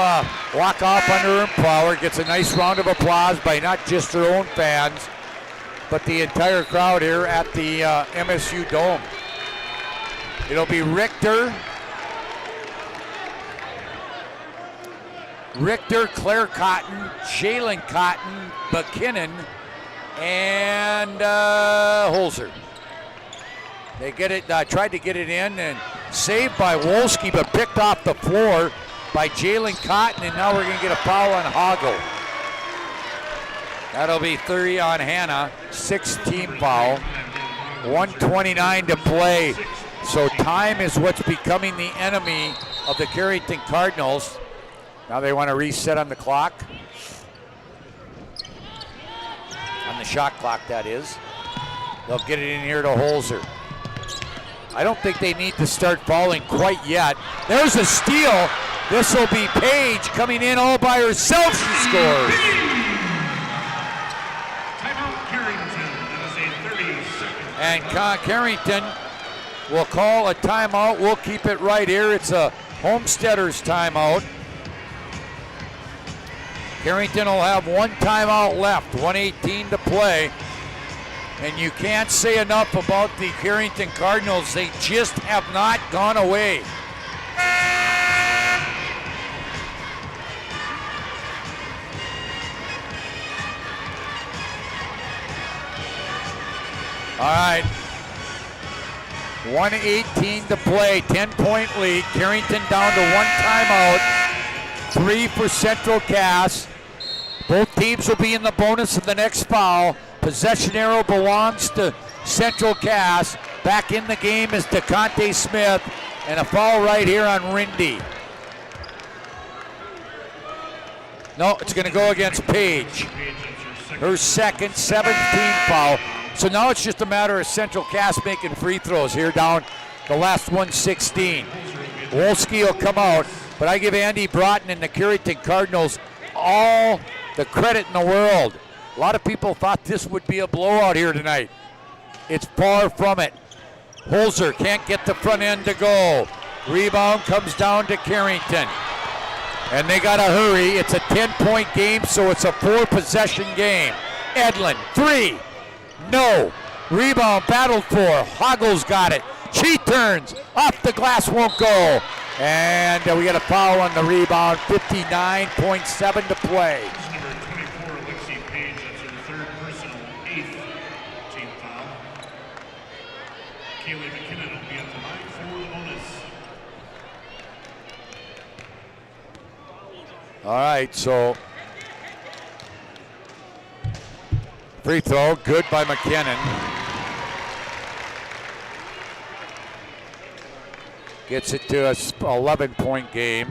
walk off under her power, gets a nice round of applause by not just her own fans, but the entire crowd here at the MSU Dome. It'll be Richter, Claire Cotton, Jalen Cotton, McKinnon, and Holzer. They get it, tried to get it in, and saved by Wolski, but picked off the floor by Jalen Cotton, and now we're going to get a foul on Hoggle. That'll be 30 on Hannah, 6-team foul. 1:29 to play. So time is what's becoming the enemy of the Carrington Cardinals. Now they want to reset on the clock. On the shot clock, that is. They'll get it in here to Holzer. I don't think they need to start fouling quite yet. There's a steal. This will be Paige coming in all by herself. She scores. Timeout Carrington. That is a 30-second. And Carrington will call a timeout. We'll keep it right here. It's a Homesteaders timeout. Carrington will have one timeout left, 1:18 to play. And you can't say enough about the Carrington Cardinals. They just have not gone away. All right. 1:18 to play, 10-point lead. Carrington down to one timeout. 3 for Central Cass. Both teams will be in the bonus of the next foul. Possession arrow belongs to Central Cass. Back in the game is DeConte Smith, and a foul right here on Rindy. No, it's going to go against Paige. Her second, 7th-team foul. So now it's just a matter of Central Cass making free throws here down the last 1:16. Wolski will come out, but I give Andy Broughton and the Carrington Cardinals all the credit in the world. A lot of people thought this would be a blowout here tonight. It's far from it. Holzer can't get the front end to go. Rebound comes down to Carrington. And they got to hurry. It's a 10-point game, so it's a 4-possession game. Edlin, 3. No. Rebound battled for. Hoggle's got it. She turns. Off the glass, won't go. And we got a foul on the rebound. 59.7 to play. Number 24, Lexi Page, that's her third personal, 8th team foul. Kaylee McKinnon will be at the line for the bonus. All right, so free throw, good by McKinnon. Gets it to a 11-point game.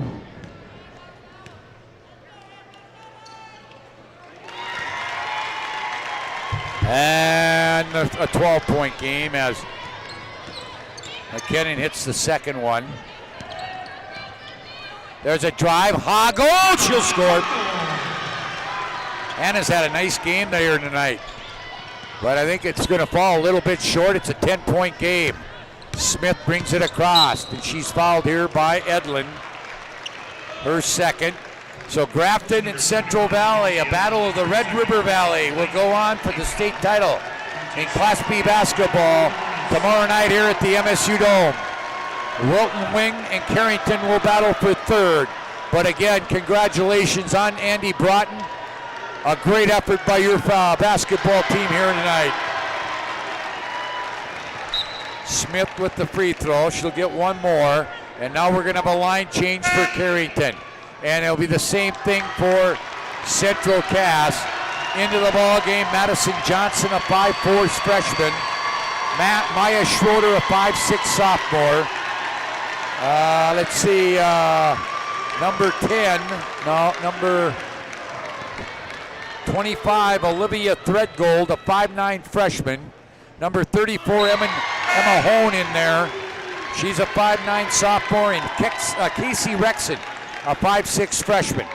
And a 12-point game as McKinnon hits the second one. There's a drive. Hoggle, she'll score. Anna's had a nice game there tonight. But I think it's going to fall a little bit short. It's a 10-point game. Smith brings it across, and she's fouled here by Edlin. Her second. So Grafton and Central Valley, a battle of the Red River Valley, will go on for the state title in Class B basketball tomorrow night here at the MSU Dome. Wilton Wing and Carrington will battle for third. But again, congratulations on Andy Broughton. A great effort by your basketball team here tonight. Smith with the free throw. She'll get one more. And now we're going to have a line change for Carrington. And it'll be the same thing for Central Cass. Into the ball game, Madison Johnson, a 5'4" freshman. Maya Schroeder, a 5'6" sophomore. Let's see, number 10, no, number 25, Olivia Threadgold, a 5'9" freshman. Number 34, Emma Hone in there. She's a 5'9" sophomore. And Casey Rexon, a 5'6" freshman.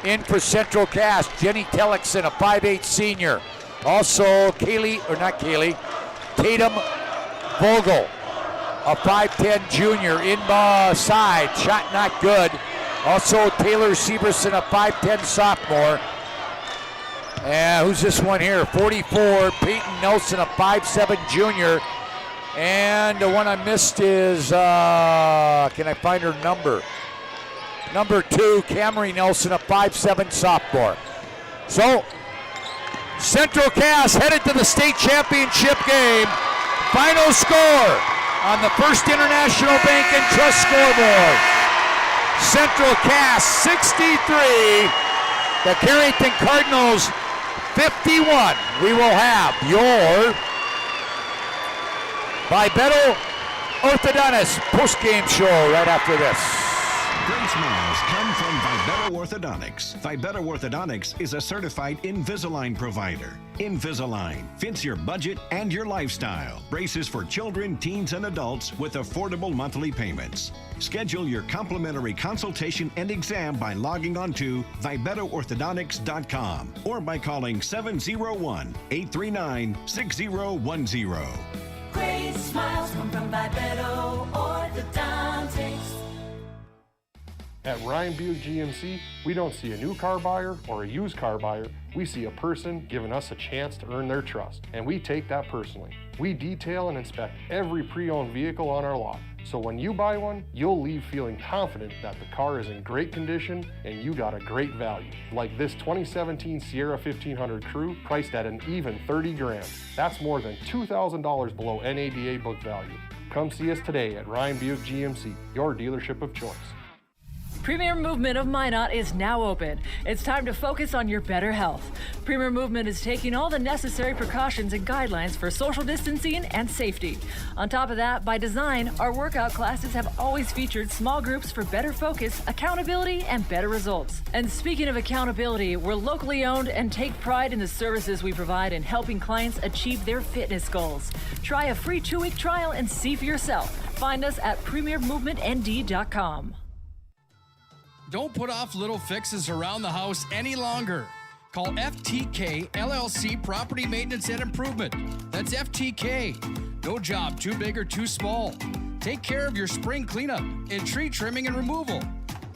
In for Central Cass, Jenny Tellickson, a 5'8" senior. Also Tatum Vogel, a 5'10" junior. Inside, shot not good. Also Taylor Severson, a 5'10" sophomore. Who's this one here? 44, Peyton Nelson, a 5'7" junior. And the one I missed is, can I find her number? Number 2, Camry Nelson, a 5'7" sophomore. So, Central Cass headed to the state championship game. Final score on the First International Bank and Trust scoreboard. Central Cass 63, the Carrington Cardinals 51. We will have your Bibeto Orthodontist post-game show right after this. Great smiles come from Vibeto Orthodontics. Vibeto Orthodontics is a certified Invisalign provider. Invisalign fits your budget and your lifestyle. Braces for children, teens, and adults with affordable monthly payments. Schedule your complimentary consultation and exam by logging on to VibetoOrthodontics.com or by calling 701-839-6010. Great smiles come from Bibeto Orthodontics. At Ryan Buick GMC, we don't see a new car buyer or a used car buyer. We see a person giving us a chance to earn their trust, and we take that personally. We detail and inspect every pre-owned vehicle on our lot. So when you buy one, you'll leave feeling confident that the car is in great condition and you got a great value. Like this 2017 Sierra 1500 Crew, priced at an even 30 grand. That's more than $2,000 below NADA book value. Come see us today at Ryan Buick GMC, your dealership of choice. Premier Movement of Minot is now open. It's time to focus on your better health. Premier Movement is taking all the necessary precautions and guidelines for social distancing and safety. On top of that, by design, our workout classes have always featured small groups for better focus, accountability, and better results. And speaking of accountability, we're locally owned and take pride in the services we provide in helping clients achieve their fitness goals. Try a free 2-week trial and see for yourself. Find us at premiermovementnd.com. Don't put off little fixes around the house any longer. Call FTK LLC Property Maintenance and Improvement. That's FTK. No job too big or too small. Take care of your spring cleanup and tree trimming and removal.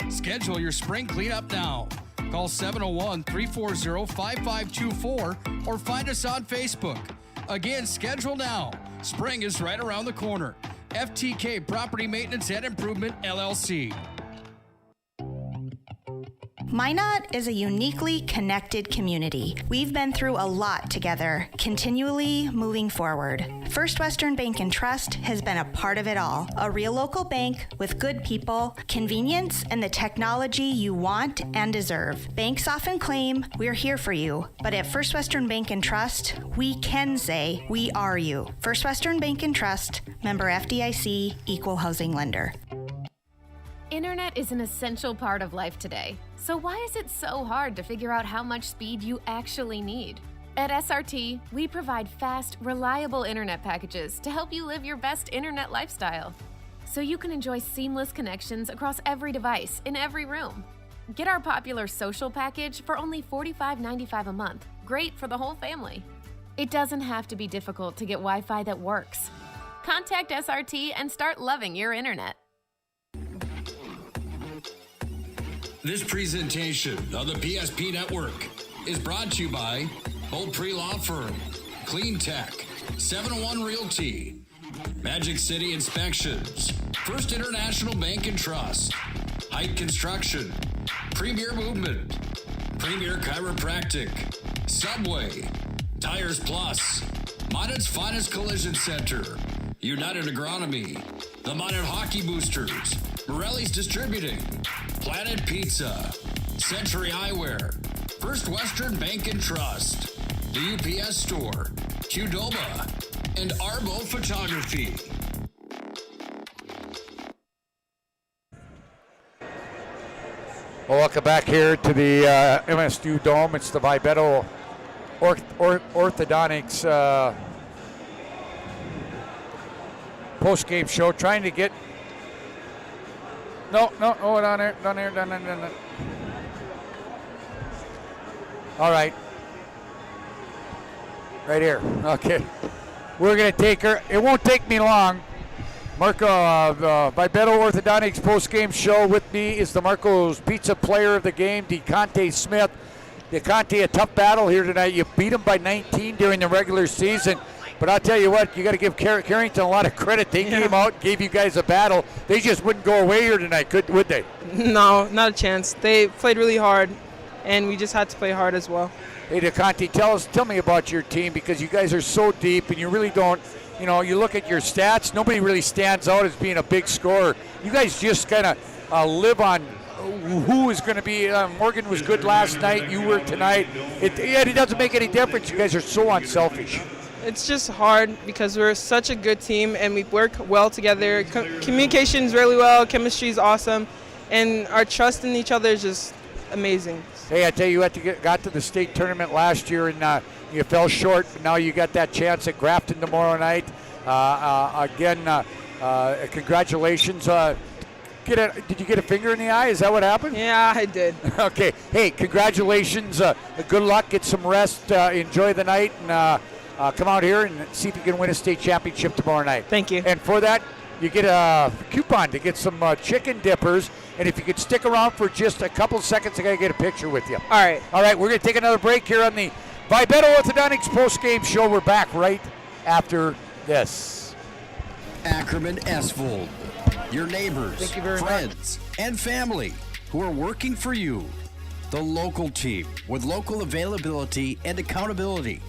Schedule your spring cleanup now. Call 701-340-5524 or find us on Facebook. Again, schedule now. Spring is right around the corner. FTK Property Maintenance and Improvement, LLC. Minot is a uniquely connected community. We've been through a lot together, continually moving forward. First Western Bank and Trust has been a part of it all. A real local bank with good people, convenience, and the technology you want and deserve. Banks often claim we're here for you, but at First Western Bank and Trust, we can say we are you. First Western Bank and Trust, member FDIC, equal housing lender. Internet is an essential part of life today. So why is it so hard to figure out how much speed you actually need? At SRT, we provide fast, reliable internet packages to help you live your best internet lifestyle, so you can enjoy seamless connections across every device in every room. Get our popular social package for only $45.95 a month. Great for the whole family. It doesn't have to be difficult to get Wi-Fi that works. Contact SRT and start loving your internet. This presentation of the PSP Network is brought to you by Beaupre Law Firm, Clean Tech, 701 Realty, Magic City Inspections, First International Bank and Trust, Height Construction, Premier Movement, Premier Chiropractic, Subway, Tires Plus, Minot's Finest Collision Center, United Agronomy, the Minot Hockey Boosters, Morelli's Distributing, Planet Pizza, Century Eyewear, First Western Bank and Trust, the UPS Store, Qdoba, and Arbo Photography. Well, welcome back here to the MSU Dome. It's the Bipedal Orthodontics post-game show. Trying to get... No, down there. All right. Right here. Okay. We're going to take her. It won't take me long. Marco, Bipedal Orthodontics post-game show. With me is the Marco's Pizza player of the game, DeConte Smith. DeConte, a tough battle here tonight. You beat him by 19 during the regular season. But I'll tell you what, you got to give Carrington a lot of credit. They came out, gave you guys a battle. They just wouldn't go away here tonight, would they? No, not a chance. They played really hard, and we just had to play hard as well. Hey, DeConte, tell me about your team, because you guys are so deep, and you really don't, you look at your stats, nobody really stands out as being a big scorer. You guys just kind of live on who is going to be. Morgan was good last night. You were tonight. It doesn't make any difference. You guys are so unselfish. It's just hard because we're such a good team and we work well together. Communication's really well, chemistry's awesome, and our trust in each other is just amazing. Hey, I tell you what, you got to the state tournament last year and you fell short, but now you got that chance at Grafton tomorrow night. Congratulations. Did you get a finger in the eye? Is that what happened? Yeah, I did. Okay. Hey, congratulations. Good luck. Get some rest. Enjoy the night, and come out here and see if you can win a state championship tomorrow night. Thank you. And for that, you get a coupon to get some chicken dippers. And if you could stick around for just a couple seconds, I got to get a picture with you. All right. All right, we're going to take another break here on the Bipedal Orthodontics post-game show. We're back right after this. Ackerman Esvold, your neighbors, friends, and family who are working for you. The local team with local availability and accountability.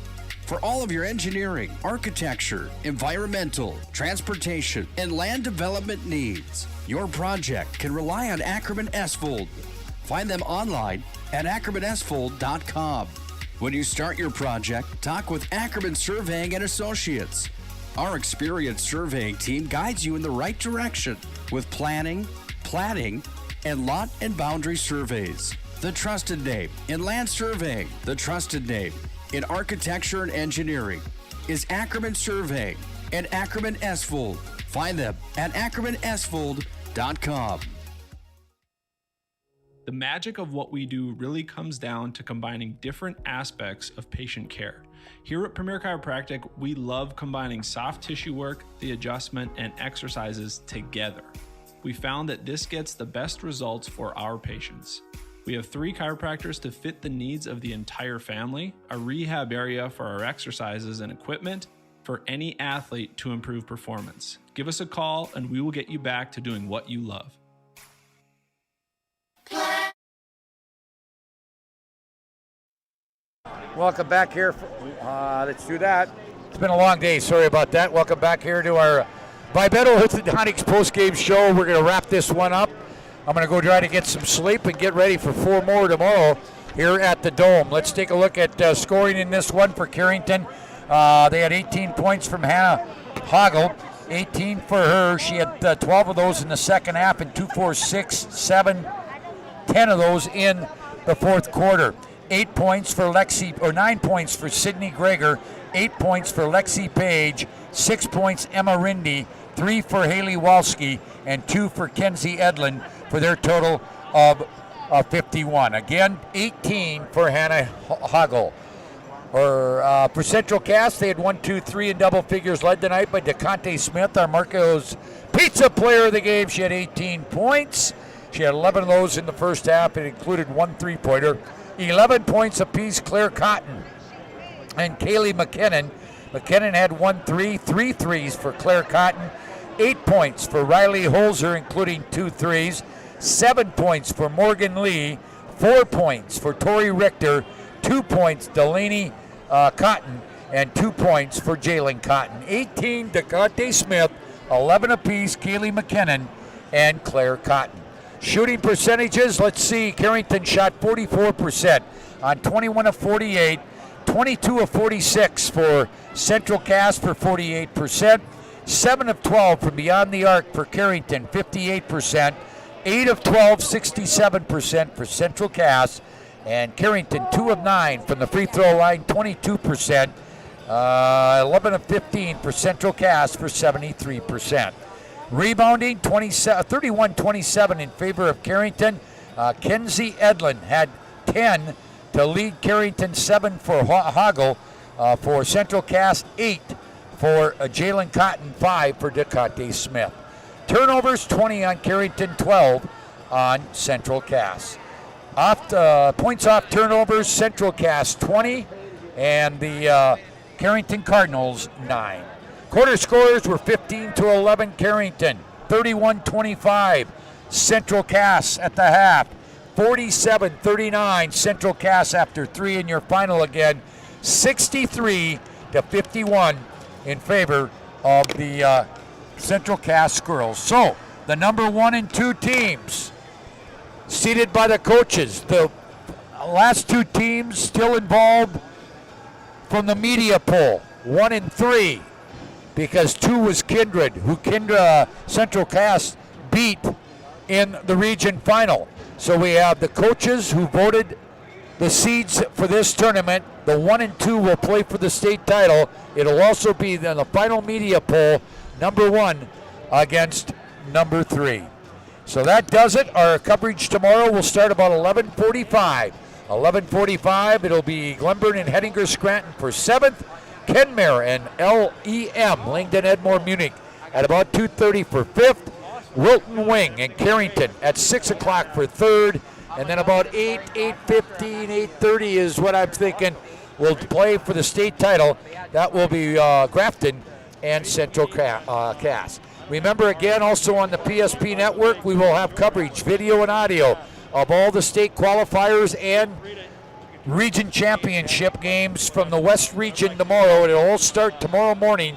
For all of your engineering, architecture, environmental, transportation, and land development needs, your project can rely on Ackerman Esvold. Find them online at ackermanesvold.com. When you start your project, talk with Ackerman Surveying and Associates. Our experienced surveying team guides you in the right direction with planning, platting, and lot and boundary surveys. The trusted name in land surveying, the trusted name in architecture and engineering is Ackerman Surveying and Ackerman Esvold. Find them at ackermanesvold.com. The magic of what we do really comes down to combining different aspects of patient care. Here at Premier Chiropractic, we love combining soft tissue work, the adjustment, and exercises together. We found that this gets the best results for our patients. We have 3 chiropractors to fit the needs of the entire family, a rehab area for our exercises and equipment for any athlete to improve performance. Give us a call and we will get you back to doing what you love. Welcome back here. Let's do that. It's been a long day. Sorry about that. Welcome back here to our BAKETBALL Orthodontics post-game show. We're going to wrap this one up. I'm going to go try to get some sleep and get ready for 4 more tomorrow here at the Dome. Let's take a look at scoring in this one for Carrington. They had 18 points from Hannah Hoggle. 18 for her. She had 12 of those in the second half, and 2, 4, 6, 7, 10 of those in the fourth quarter. 9 points for Sydney Greger, 8 points for Lexi Page, 6 points Emma Rindy, 3 for Haley Walski, and 2 for Kenzie Edlin for their total of 51. Again, 18 for Hannah Hoggle. For Central Cass, they had 1, 2, 3 in double figures, led tonight by DeConte Smith, our Marco's Pizza player of the game. She had 18 points. She had 11 of those in the first half. It included 1 3-pointer. 11 points apiece, Claire Cotton and Kaylee McKinnon. McKinnon had 1 3, 3 threes for Claire Cotton. 8 points for Riley Holzer, including 2 threes. 7 points for Morgan Lee. 4 points for Tori Richter. 2 points Delaney Cotton, and 2 points for Jalen Cotton. 18 DeConte Smith, 11 apiece Kaylee McKinnon and Claire Cotton. Shooting percentages, let's see. Carrington shot 44% on 21 of 48, 22 of 46 for Central Cass for 48%, 7 of 12 from beyond the arc for Carrington, 58%, 8 of 12, 67% for Central Cass, and Carrington 2 of 9 from the free throw line, 22%, 11 of 15 for Central Cass for 73%. Rebounding, 31-27 in favor of Carrington. Kenzie Edlin had 10 to lead Carrington, 7 for Hoggle. For Central Cass, 8 for Jalen Cotton, 5 for DeConte Smith. Turnovers, 20 on Carrington, 12 on Central Cass. Points off turnovers, Central Cass 20, and the Carrington Cardinals 9. Quarter scores were 15-11 Carrington, 31-25 Central Cass at the half, 47-39 Central Cass after 3 in your final again, 63-51 in favor of the Central Cass girls. So the number 1 and 2 teams seated by the coaches. The last 2 teams still involved from the media poll, 1 and 3. Because 2 was Kindred, who Central Cass beat in the region final. So we have the coaches who voted the seeds for this tournament. The 1 and 2 will play for the state title. It'll also be the final media poll, number 1 against number 3. So that does it. Our coverage tomorrow will start about 11:45. 11:45, it'll be Glenburn and Hettinger Scranton for 7th. Kenmare and LEM, Langdon Edmore Munich, at about 2:30 for 5th. Wilton Wing and Carrington at 6 o'clock for 3rd. And then about 8:15, 8:30 is what I'm thinking will play for the state title. That will be Grafton and Central Cass. Remember, again, also on the PSP network, we will have coverage, video and audio, of all the state qualifiers and region championship games from the West region tomorrow. It'll all start tomorrow morning.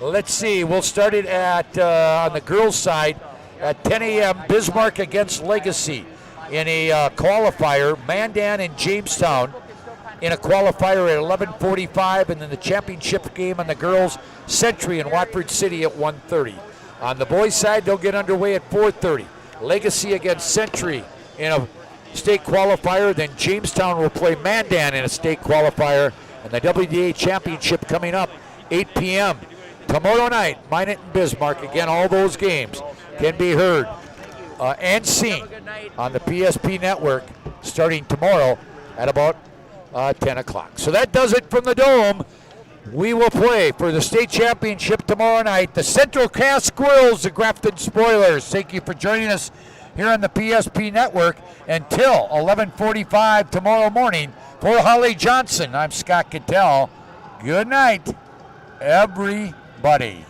Let's see, we'll start it at on the girls' side at 10 a.m. Bismarck against Legacy in a qualifier. Mandan and Jamestown in a qualifier at 11:45, and then the championship game on the girls, Century and Watford City at 1:30. On the boys' side, they'll get underway at 4:30. Legacy against Century in a state qualifier, then Jamestown will play Mandan in a state qualifier, and the WDA championship coming up 8 p.m. tomorrow night. Minot and Bismarck, again, all those games can be heard and seen on the PSP network starting tomorrow at about 10 o'clock. So that does it from the Dome. We will play for the state championship tomorrow night. The Central Cass Squirrels, the Grafton Spoilers. Thank you for joining us here on the PSP network until 11:45 tomorrow morning. For Holly Johnson, I'm Scott Cattell. Good night, everybody.